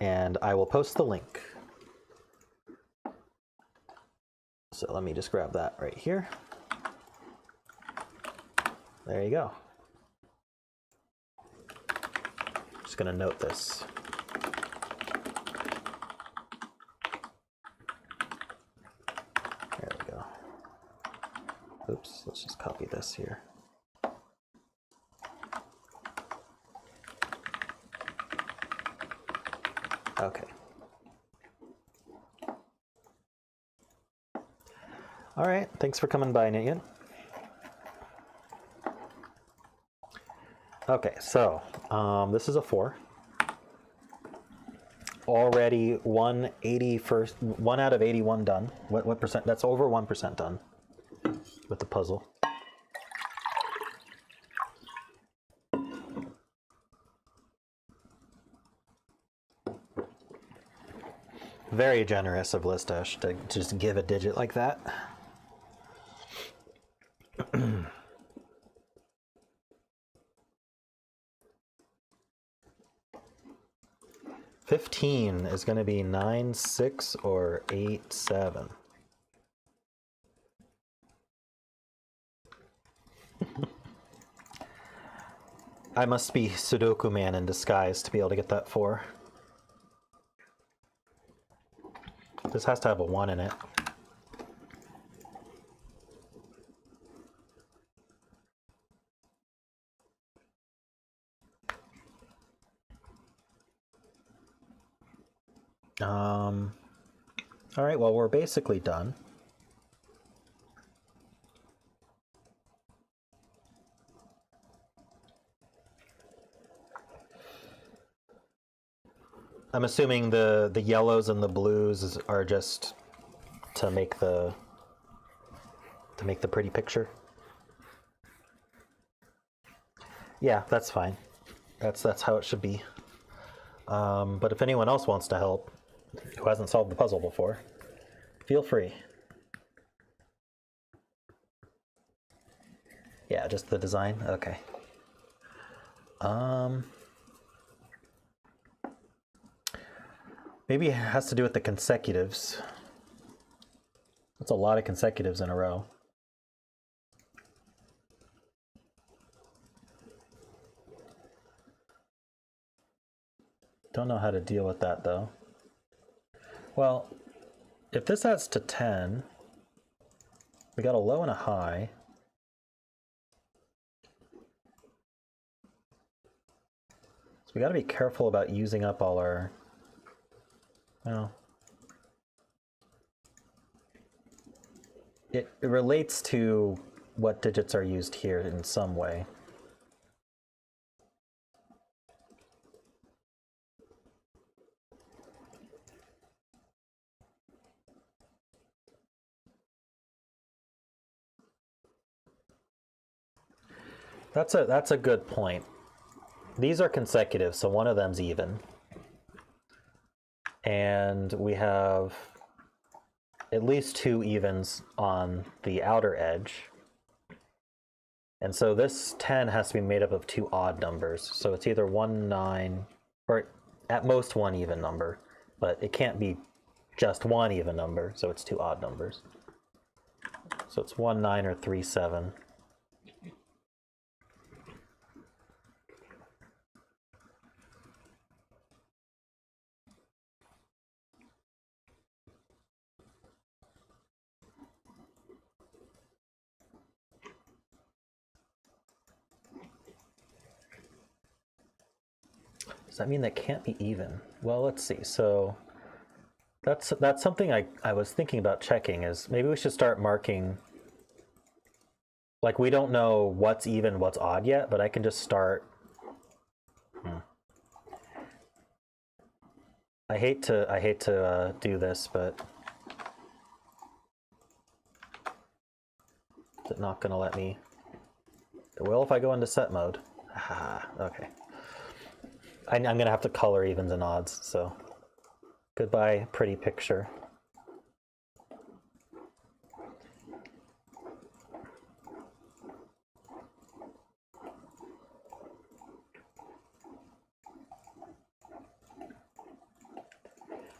And I will post the link. So let me just grab that right here. There you go. Just gonna note this. There we go. Oops, let's just copy this here. Okay. All right, thanks for coming by, Nityant. Okay, so this is a 4. Already 1 out of 81 done. What percent? That's over 1% done with the puzzle. Very generous of Lisztes to just give a digit like that. 15 is going to be 9, 6, or 8, 7. I must be Sudoku Man in disguise to be able to get that 4. This has to have a 1 in it. All right, well, we're basically done. I'm assuming the yellows and the blues are just to make the pretty picture. Yeah, that's fine. That's how it should be. But if anyone else wants to help, who hasn't solved the puzzle before, feel free. Yeah, just the design? Okay. Maybe it has to do with the consecutives. That's a lot of consecutives in a row. Don't know how to deal with that though. Well, if this adds to 10, we got a low and a high. So we got to be careful about using up all our, well, it relates to what digits are used here in some way. That's a good point. These are consecutive, so one of them's even. And we have at least 2 evens on the outer edge. And so this 10 has to be made up of 2 odd numbers. So it's either 1, 9, or at most 1 even number, but it can't be just 1 even number, so it's 2 odd numbers. So it's 1, 9, or 3, 7. Does that mean that can't be even? Well, let's see. So that's something I was thinking about checking, is maybe we should start marking, like we don't know what's even, what's odd yet, but I can just start. I hate to do this, but is it not going to let me? It will if I go into set mode. Ah, okay. I'm going to have to color evens and odds, so goodbye, pretty picture.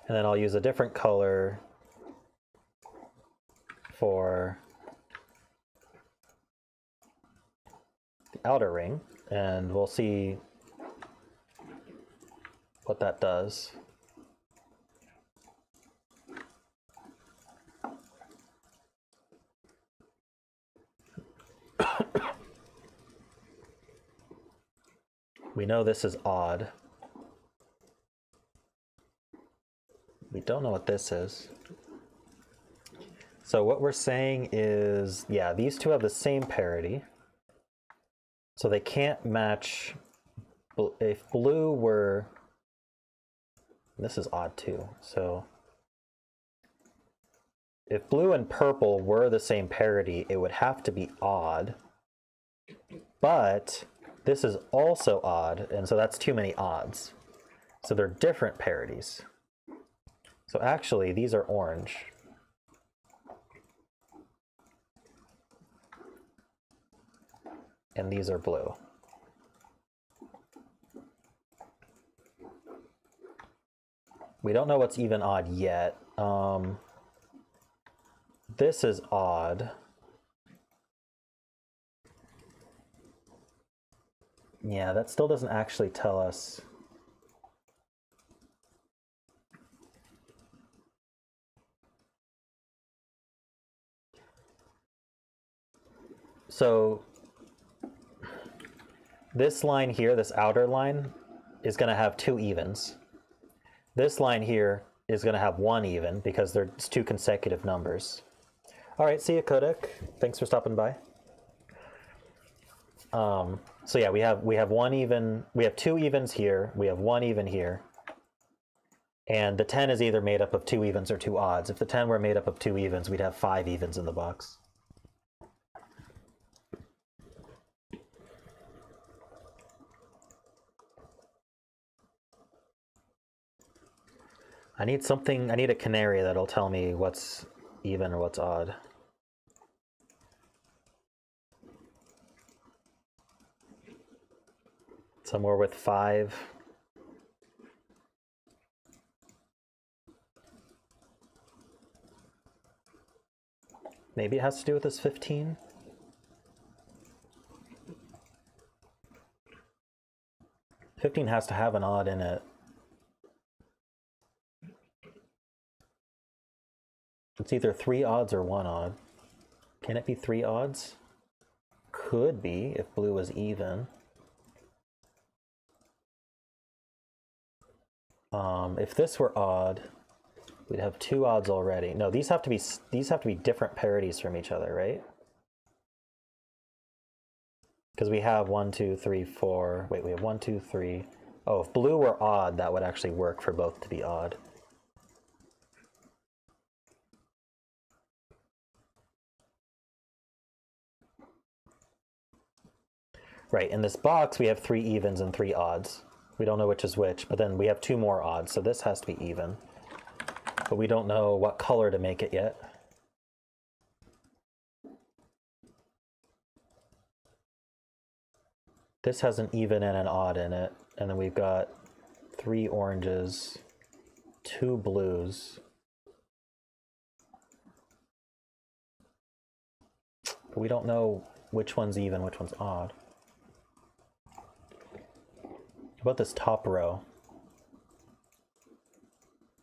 And then I'll use a different color for the outer ring, and we'll see what that does. We know this is odd. We don't know what this is. So what we're saying is, yeah, these two have the same parity. So they can't match. If blue were, this is odd too. So if blue and purple were the same parity, it would have to be odd. But this is also odd, and so that's too many odds. So they're different parities. So actually, these are orange. And these are blue. We don't know what's even odd yet. This is odd. Yeah, that still doesn't actually tell us. So this line here, this outer line, is going to have 2 evens. This line here is going to have 1 even because there's 2 consecutive numbers. All right, see you, Kodak. Thanks for stopping by. So yeah, we have 1 even. We have 2 evens here. We have 1 even here. And the 10 is either made up of 2 evens or 2 odds. If the 10 were made up of 2 evens, we'd have 5 evens in the box. I need something, I need a canary that'll tell me what's even or what's odd. Somewhere with 5. Maybe it has to do with this 15. $15 has to have an odd in it. It's either 3 odds or 1 odd. Can it be 3 odds? Could be if blue was even. If this were odd, we'd have 2 odds already. No, these have to be different parities from each other, right? Because we have 1, 2, 3, 4. Wait, we have 1, 2, 3. Oh, if blue were odd, that would actually work for both to be odd. Right, in this box we have 3 evens and 3 odds. We don't know which is which, but then we have 2 more odds, so this has to be even. But we don't know what color to make it yet. This has an even and an odd in it, and then we've got 3 oranges, 2 blues. But we don't know which one's even, which one's odd. How about this top row?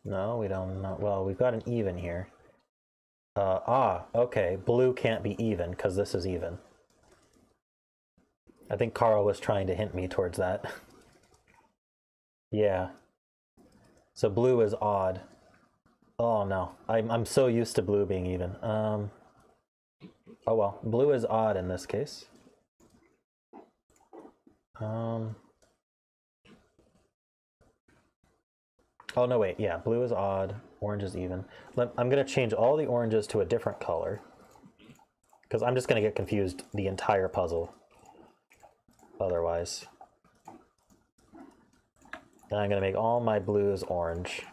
No, we don't know. Well, we've got an even here. Okay, blue can't be even because this is even. I think Carl was trying to hint me towards that. Yeah. So blue is odd. Oh no, I'm so used to blue being even. Oh well, blue is odd in this case. Oh no, wait, yeah, blue is odd, orange is even. I'm gonna change all the oranges to a different color because I'm just gonna get confused the entire puzzle otherwise. And I'm gonna make all my blues orange.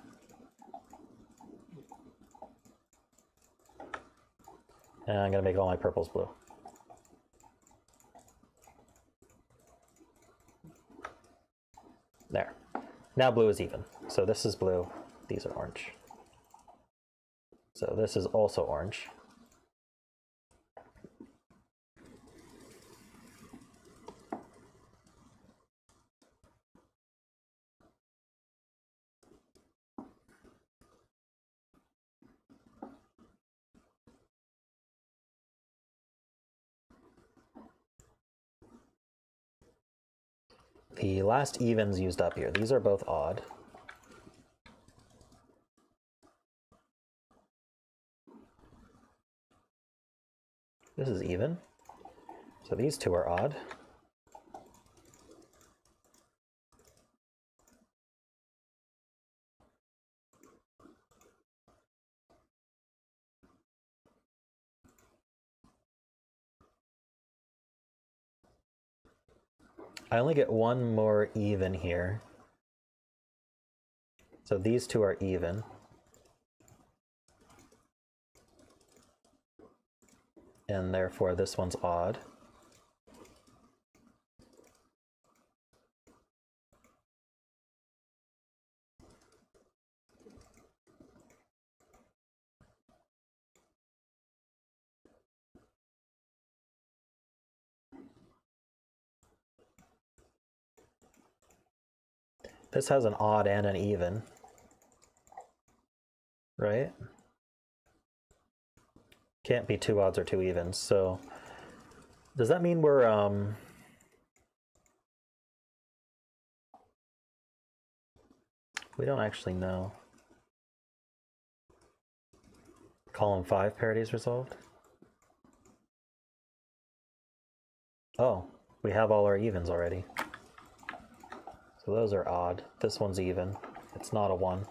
And I'm gonna make all my purples blue. There. Now blue is even. So this is blue, these are orange. So this is also orange. The last evens used up here, these are both odd. This is even. So these two are odd. I only get one more even here. So these two are even. And therefore this one's odd. This has an odd and an even, right? Can't be 2 odds or 2 evens, so does that mean we're we don't actually know. Column 5 parity is resolved? Oh, we have all our evens already. So those are odd. This one's even. It's not a 1.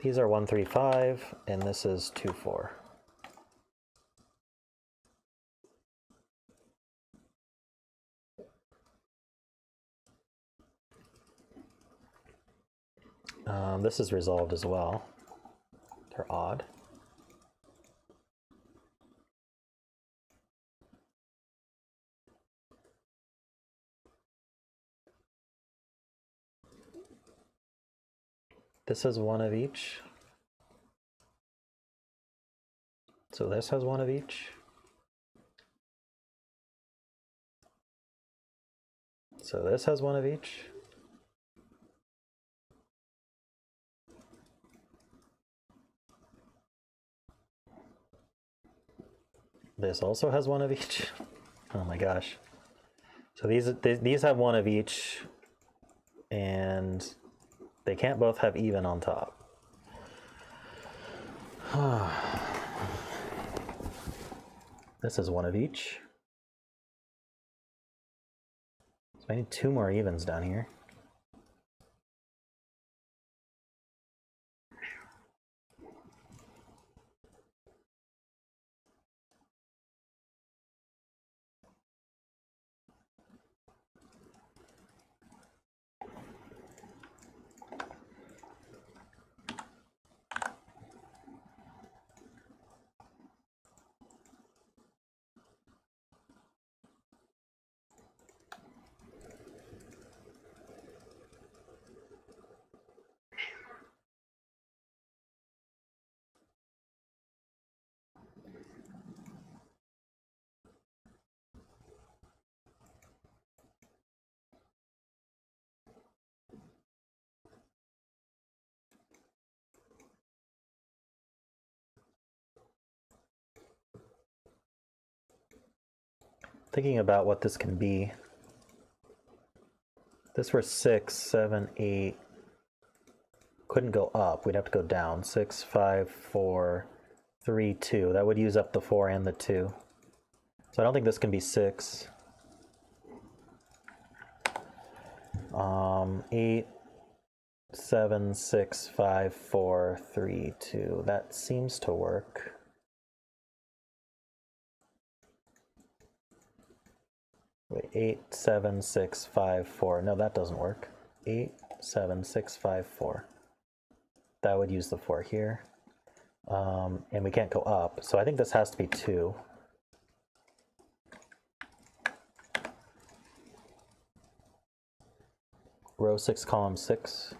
These are 1, 3, 5, and this is 2, 4. This is resolved as well. They're odd. This is 1 of each. So this has one of each. So this has one of each. This also has one of each. Oh my gosh. So these have one of each, and they can't both have even on top. This is one of each. So I need two more evens down here. Thinking about what this can be. This were 6, 7, 8. Couldn't go up. We'd have to go down. 6, 5, 4, 3, 2. That would use up the 4 and the 2. So I don't think this can be 6. 8, 7, 6, 5, 4, 3, 2. That seems to work. Wait, 8, 7, 6, 5, 4. No, that doesn't work. 8, 7, 6, 5, 4. That would use the 4 here. And we can't go up, so I think this has to be 2. Row 6, column 6.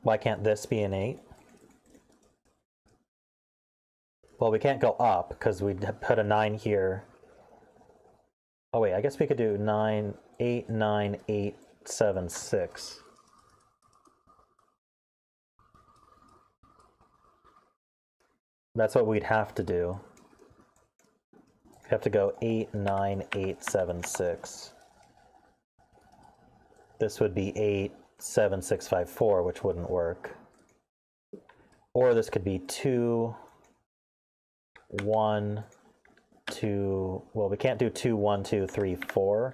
Why can't this be an 8? Well, we can't go up because we'd put a 9 here. Oh wait, I guess we could do 9, 8, 9, 8, 7, 6. That's what we'd have to do. We have to go 8, 9, 8, 7, 6. This would be 8, 7, 6, 5, 4, which wouldn't work. Or this could be 2, 1, 2. Well, we can't do 2, 1, 2, 3, 4.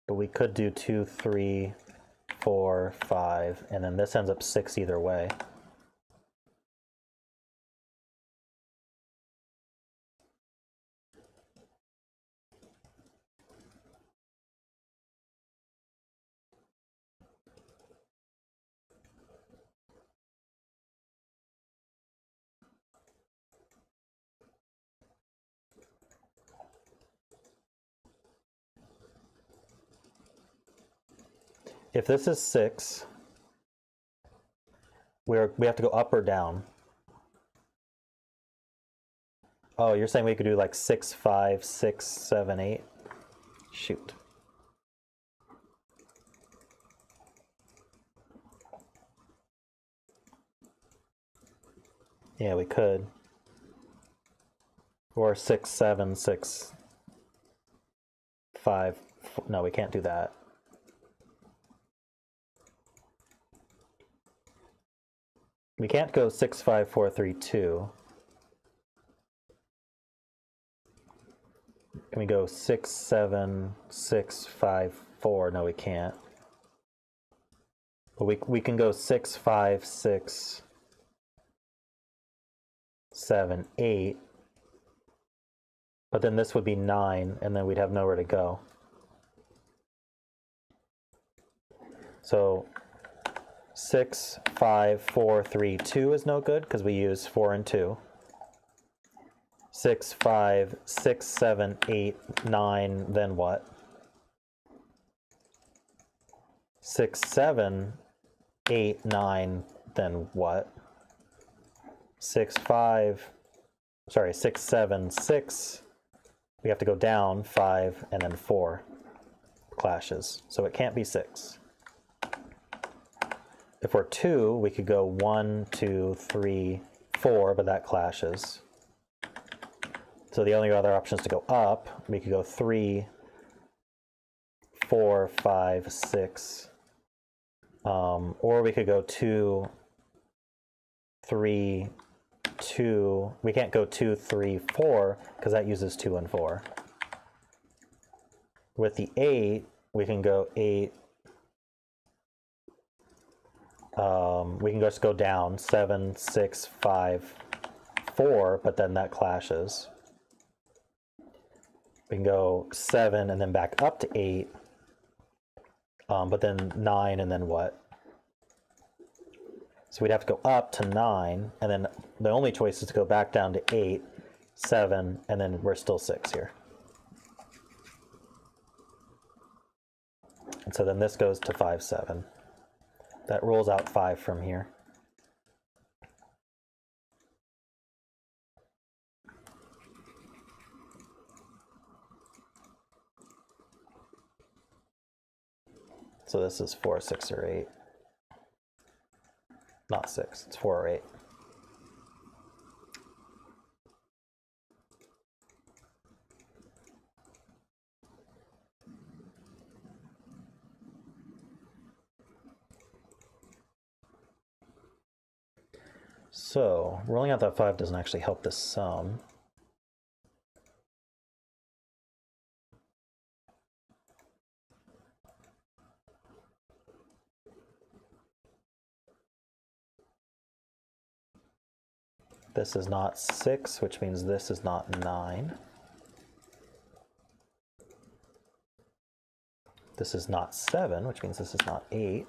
But we could do 2, 3, 4, 5, and then this ends up 6 either way. If this is 6, we have to go up or down. Oh, you're saying we could do like 6, 5, 6, 7, 8? Shoot. Yeah, we could. Or 6, 7, 6, 5. No, we can't do that. We can't go 6, 5, 4, 3, 2. Can we go 6, 7, 6, 5, 4? No, we can't. But we can go 6, 5, 6, 7, 8. But then this would be 9, and then we'd have nowhere to go. So 6, 5, 4, 3, 2 is no good because we use 4 and 2. 6, 5, 6, 7, 8, 9, then what? 6, 7, 8, 9, then what? 6, 7, 6. We have to go down 5 and then 4 clashes. So it can't be 6. If we're 2, we could go 1, 2, 3, 4, but that clashes. So the only other option is to go up. We could go 3, 4, 5, 6. Or we could go 2, 3, 2. We can't go 2, 3, 4 because that uses 2 and 4. With the 8, we can go 8. We can just go down 7, 6, 5, 4, but then that clashes. We can go 7 and then back up to 8, but then 9 and then what? So we'd have to go up to 9, and then the only choice is to go back down to 8, 7, and then we're still 6 here. And so then this goes to 5, 7. That rules out 5 from here. So this is 4, 6, or 8. Not 6, it's 4 or 8. So rolling out that 5 doesn't actually help this sum. This is not 6, which means this is not 9. This is not 7, which means this is not 8.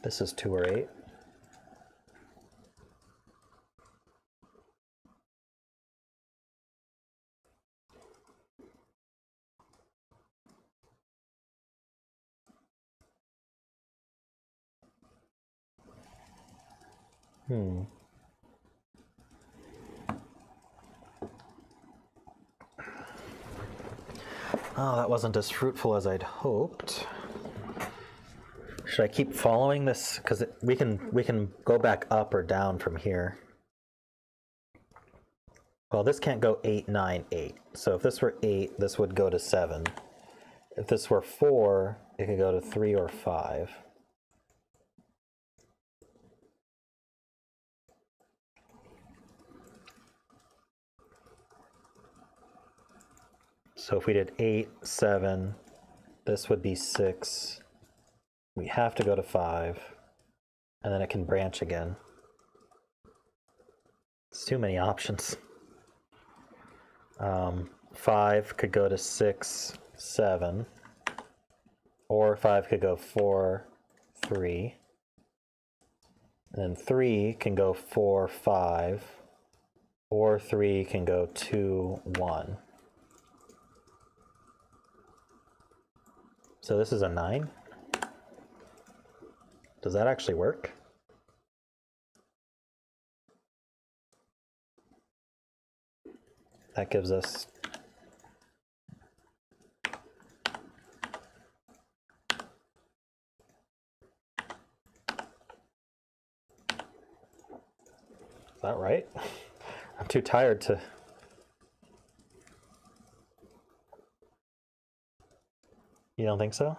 This is 2 or 8. Oh, that wasn't as fruitful as I'd hoped. Should I keep following this? Because we can go back up or down from here. Well, this can't go 8, 9, 8. So if this were 8, this would go to 7. If this were 4, it could go to 3 or 5. So if we did 8, 7, this would be 6. We have to go to 5, and then it can branch again. It's too many options. 5 could go to 6, 7, or 5 could go 4, 3, and then 3 can go 4, 5, or 3 can go 2, 1. So this is a 9. Does that actually work? That gives us Is that right? I'm too tired to. You don't think so?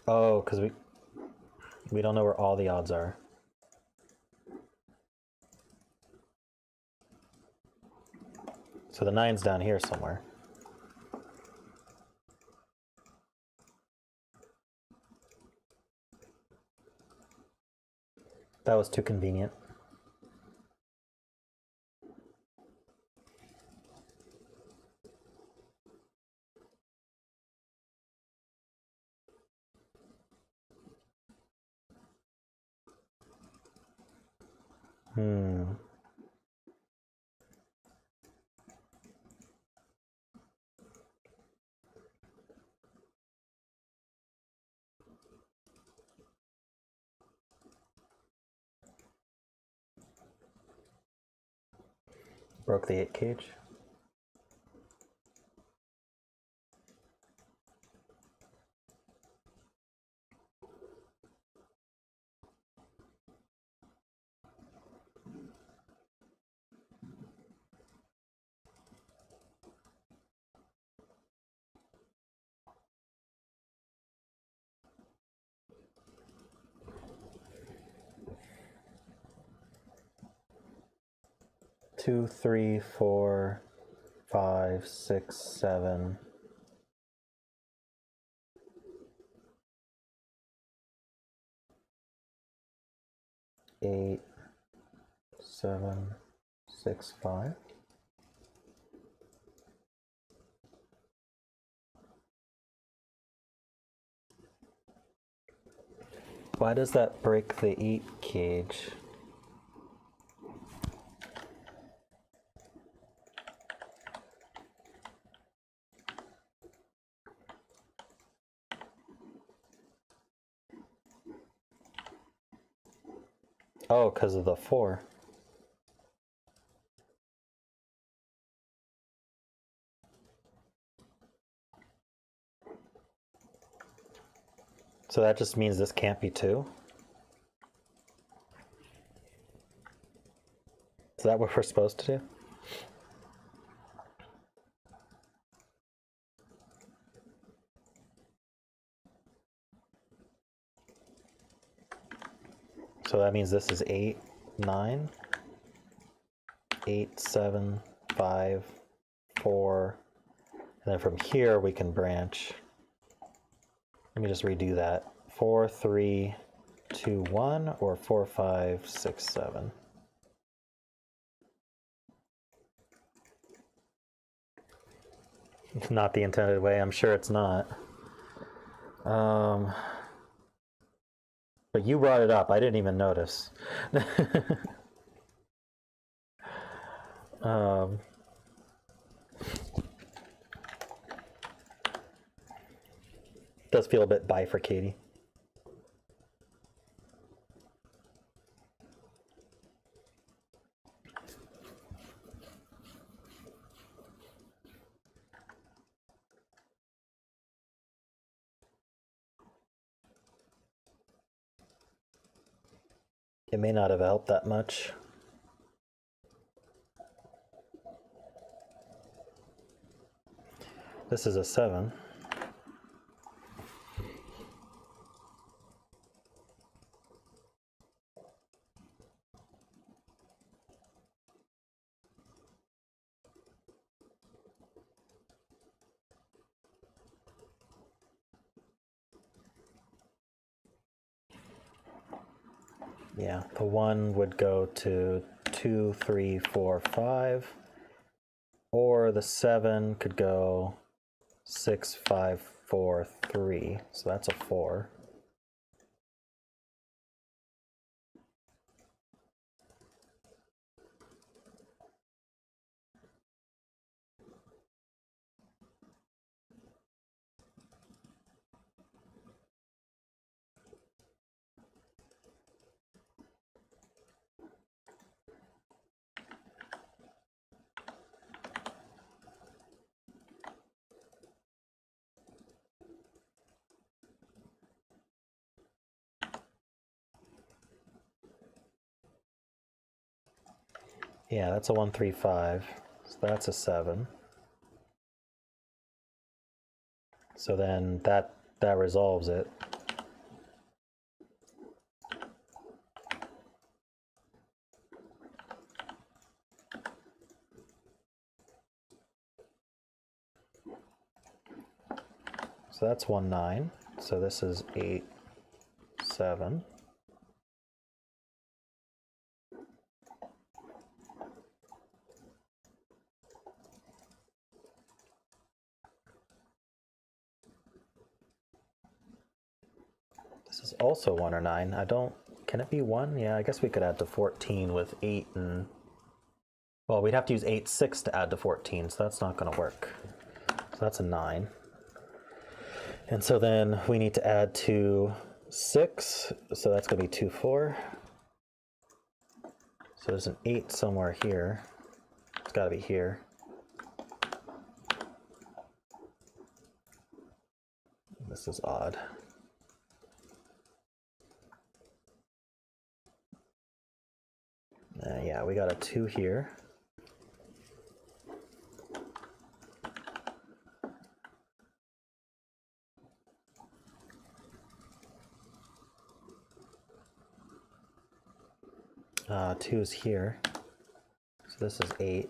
Oh, because we don't know where all the odds are. So the 9's down here somewhere. That was too convenient. Broke the 8 cage. Two, 3, 4, 5, 6, 7. 8, 7, 6, 5. Why does that break the 8 cage? Oh, because of the 4. So that just means this can't be 2? Is that what we're supposed to do? So that means this is 8, 9, 8, 7, 5, 4, and then from here we can branch. Let me just redo that. 4, 3, 2, 1, or 4, 5, 6, 7. Not the intended way, I'm sure it's not. But you brought it up, I didn't even notice. Does feel a bit bifurcating. It may not have helped that much. This is a 7. Yeah, the 1 would go to 2, 3, 4, 5, or the 7 could go 6, 5, 4, 3, so that's a 4. Yeah, that's a 1, 3, 5, so that's a 7. So then that resolves it. So that's 1, 9. So this is 8, 7. This is also 1 or 9. I don't... Can it be 1? Yeah, I guess we could add to 14 with 8 and... Well, we'd have to use 8, 6 to add to 14, so that's not going to work. So that's a 9. And so then we need to add to 6, so that's going to be 2, 4. So there's an 8 somewhere here. It's got to be here. This is odd. Yeah, we got a 2 here. Two is here. So this is 8.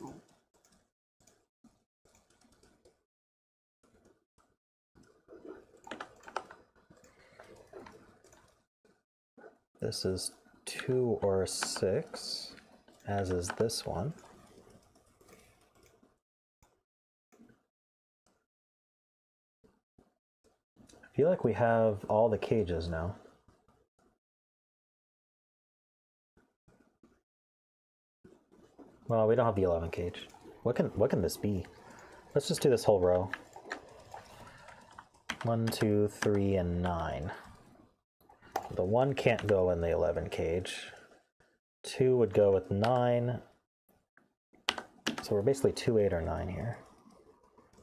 This is 2 or 6, as is this one. I feel like we have all the cages now. Well, we don't have the 11 cage. What can this be? Let's just do this whole row. 1, 2, 3, and 9. The 1 can't go in the 11 cage. 2 would go with 9. So we're basically 2, 8, or 9 here.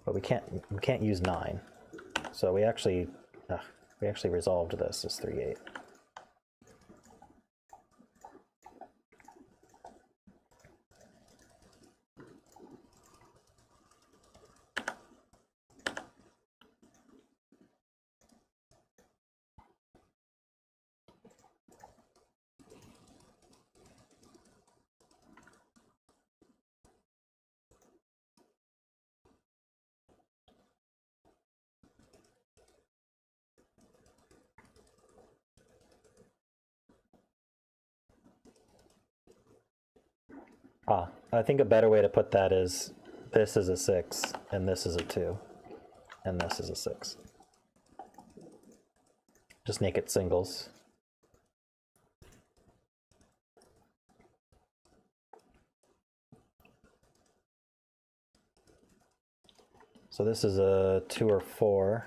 But we can't use 9. So we actually resolved this as 3, 8. I think a better way to put that is this is a 6, and this is a 2, and this is a 6. Just make it singles. So this is a 2 or 4.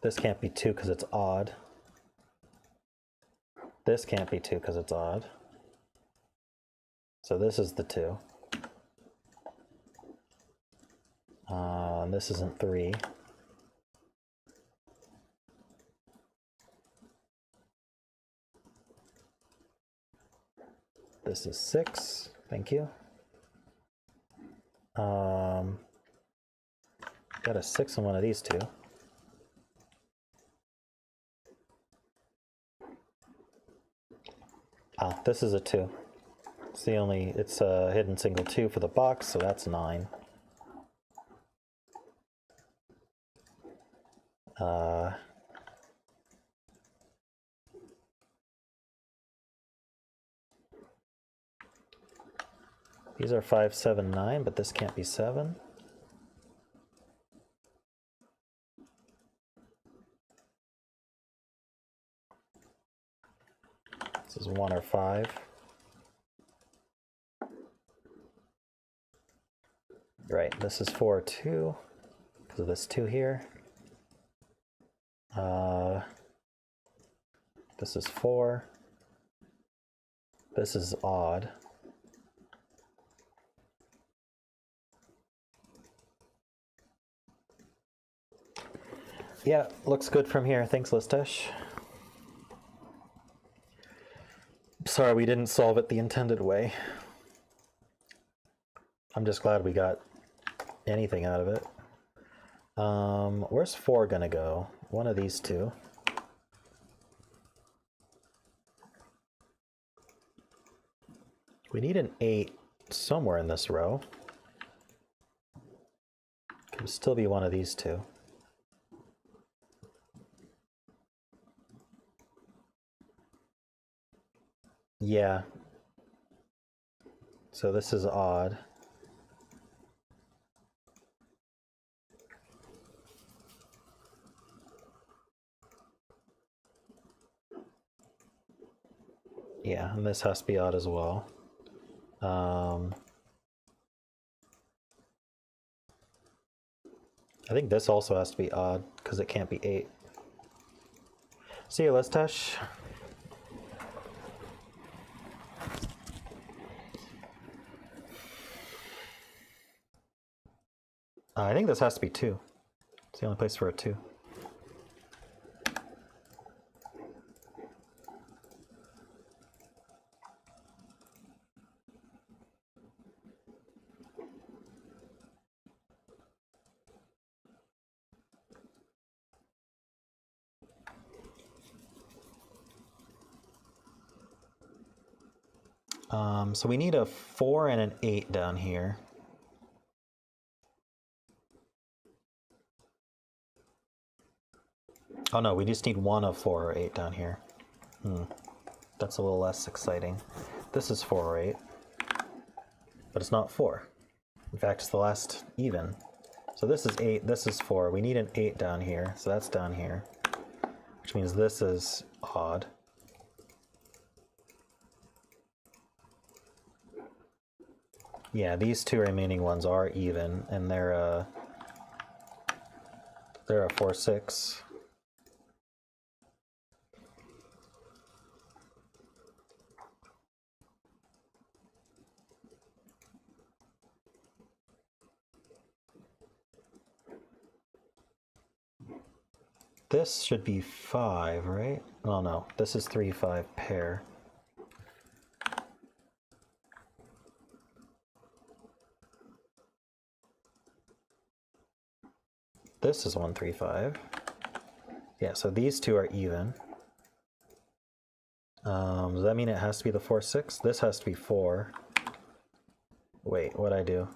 This can't be 2 because it's odd. This can't be 2 because it's odd. So this is the 2. And this isn't 3. This is 6. Thank you. Got a 6 on one of these two. This is a 2. It's a hidden single 2 for the box, so that's 9. These are 5, 7, 9, but this can't be 7. This is 1 or 5. Right, this is 4 or 2, because of this 2 here. This is 4. This is odd. Yeah, looks good from here. Thanks, Lisztes. Sorry we didn't solve it the intended way. I'm just glad we got anything out of it. Where's 4 gonna go? One of these two. We need an 8 somewhere in this row. It'll still be one of these two. Yeah. So this is odd. Yeah, and this has to be odd as well. I think this also has to be odd because it can't be 8. See you, Lisztes. I think this has to be 2. It's the only place for a 2. So we need a 4 and an 8 down here. Oh no, we just need one of 4 or 8 down here. That's a little less exciting. This is 4 or 8, but it's not 4. In fact, it's the last even. So this is 8, this is 4. We need an 8 down here, so that's down here, which means this is odd. Yeah, these two remaining ones are even, and they're a 4, 6. This should be 5, right? Oh no, this is 3, 5 pair. This is 1, 3, 5. Yeah, so these two are even. Does that mean it has to be the 4, 6? This has to be 4. Wait, what'd I do?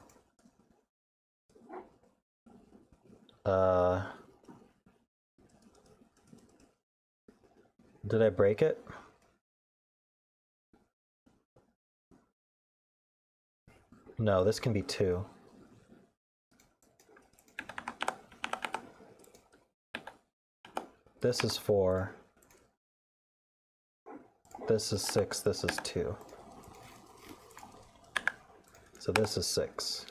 Did I break it? No, this can be 2. This is 4. This is 6, this is 2. So this is 6.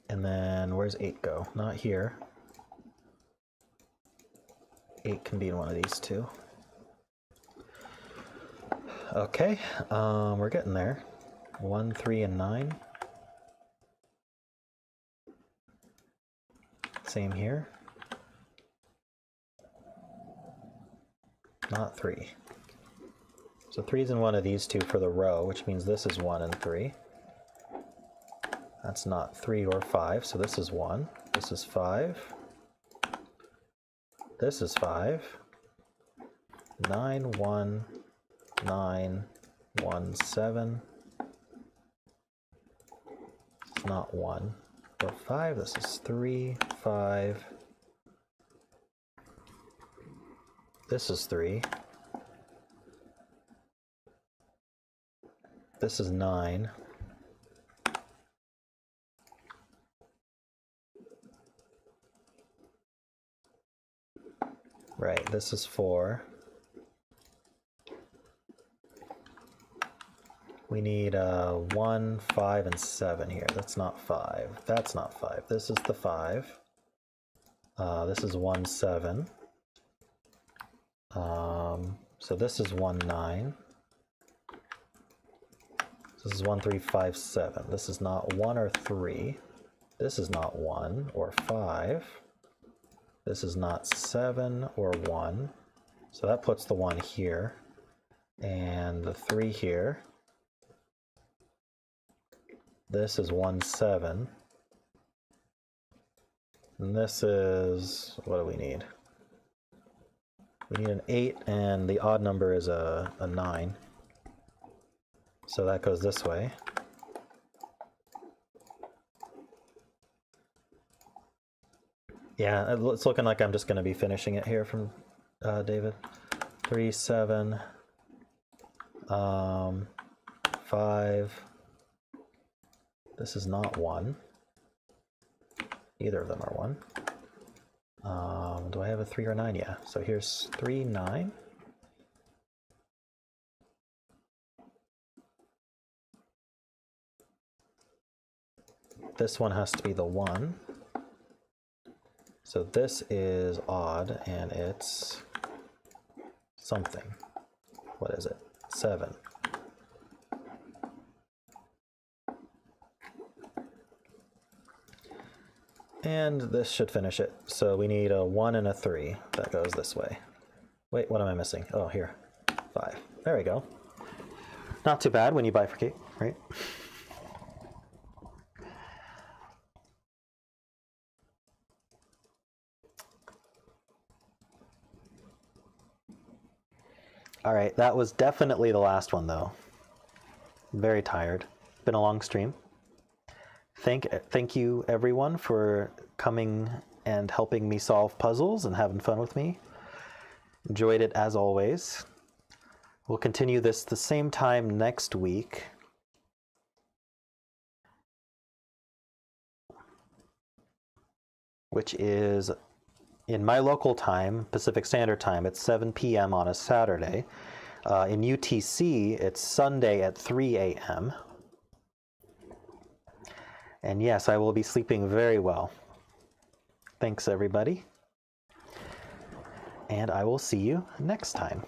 And then where's 8 go? Not here. 8 can be in one of these two. Okay, we're getting there. 1, 3, and 9. Same here. Not 3. So 3 is in one of these two for the row, which means this is 1 and 3. That's not 3 or 5, so this is 1. This is 5. This is 5. 9, 1, 9, 1, 7. It's not 1 or 5. This is 3, 5. This is 3. This is 9. Right, this is 4. We need 1, 5, and 7 here. That's not 5. That's not 5. This is the 5. This is 1, 7. So this is 1, 9. This is 1, 3, 5, 7. This is not 1 or 3. This is not 1 or 5. This is not 7 or 1. So that puts the 1 here. And the 3 here. This is 1, 7. And this is, what do we need? We need an 8, and the odd number is a 9. So that goes this way. Yeah, it's looking like I'm just going to be finishing it here from David. 3, 7, 5. This is not 1. Either of them are 1. Do I have a 3 or 9? Yeah. So here's 3, 9. This one has to be the 1. So this is odd, and it's something. What is it? 7. And this should finish it. So we need a 1 and a 3. That goes this way. Wait, what am I missing? Oh, here. 5. There we go. Not too bad when you bifurcate, right? All right, that was definitely the last one, though. I'm very tired. Been a long stream. Thank you, everyone, for coming and helping me solve puzzles and having fun with me. Enjoyed it as always. We'll continue this the same time next week. Which is, in my local time, Pacific Standard Time, it's 7 p.m. on a Saturday. In UTC, it's Sunday at 3 a.m. And yes, I will be sleeping very well. Thanks, everybody. And I will see you next time.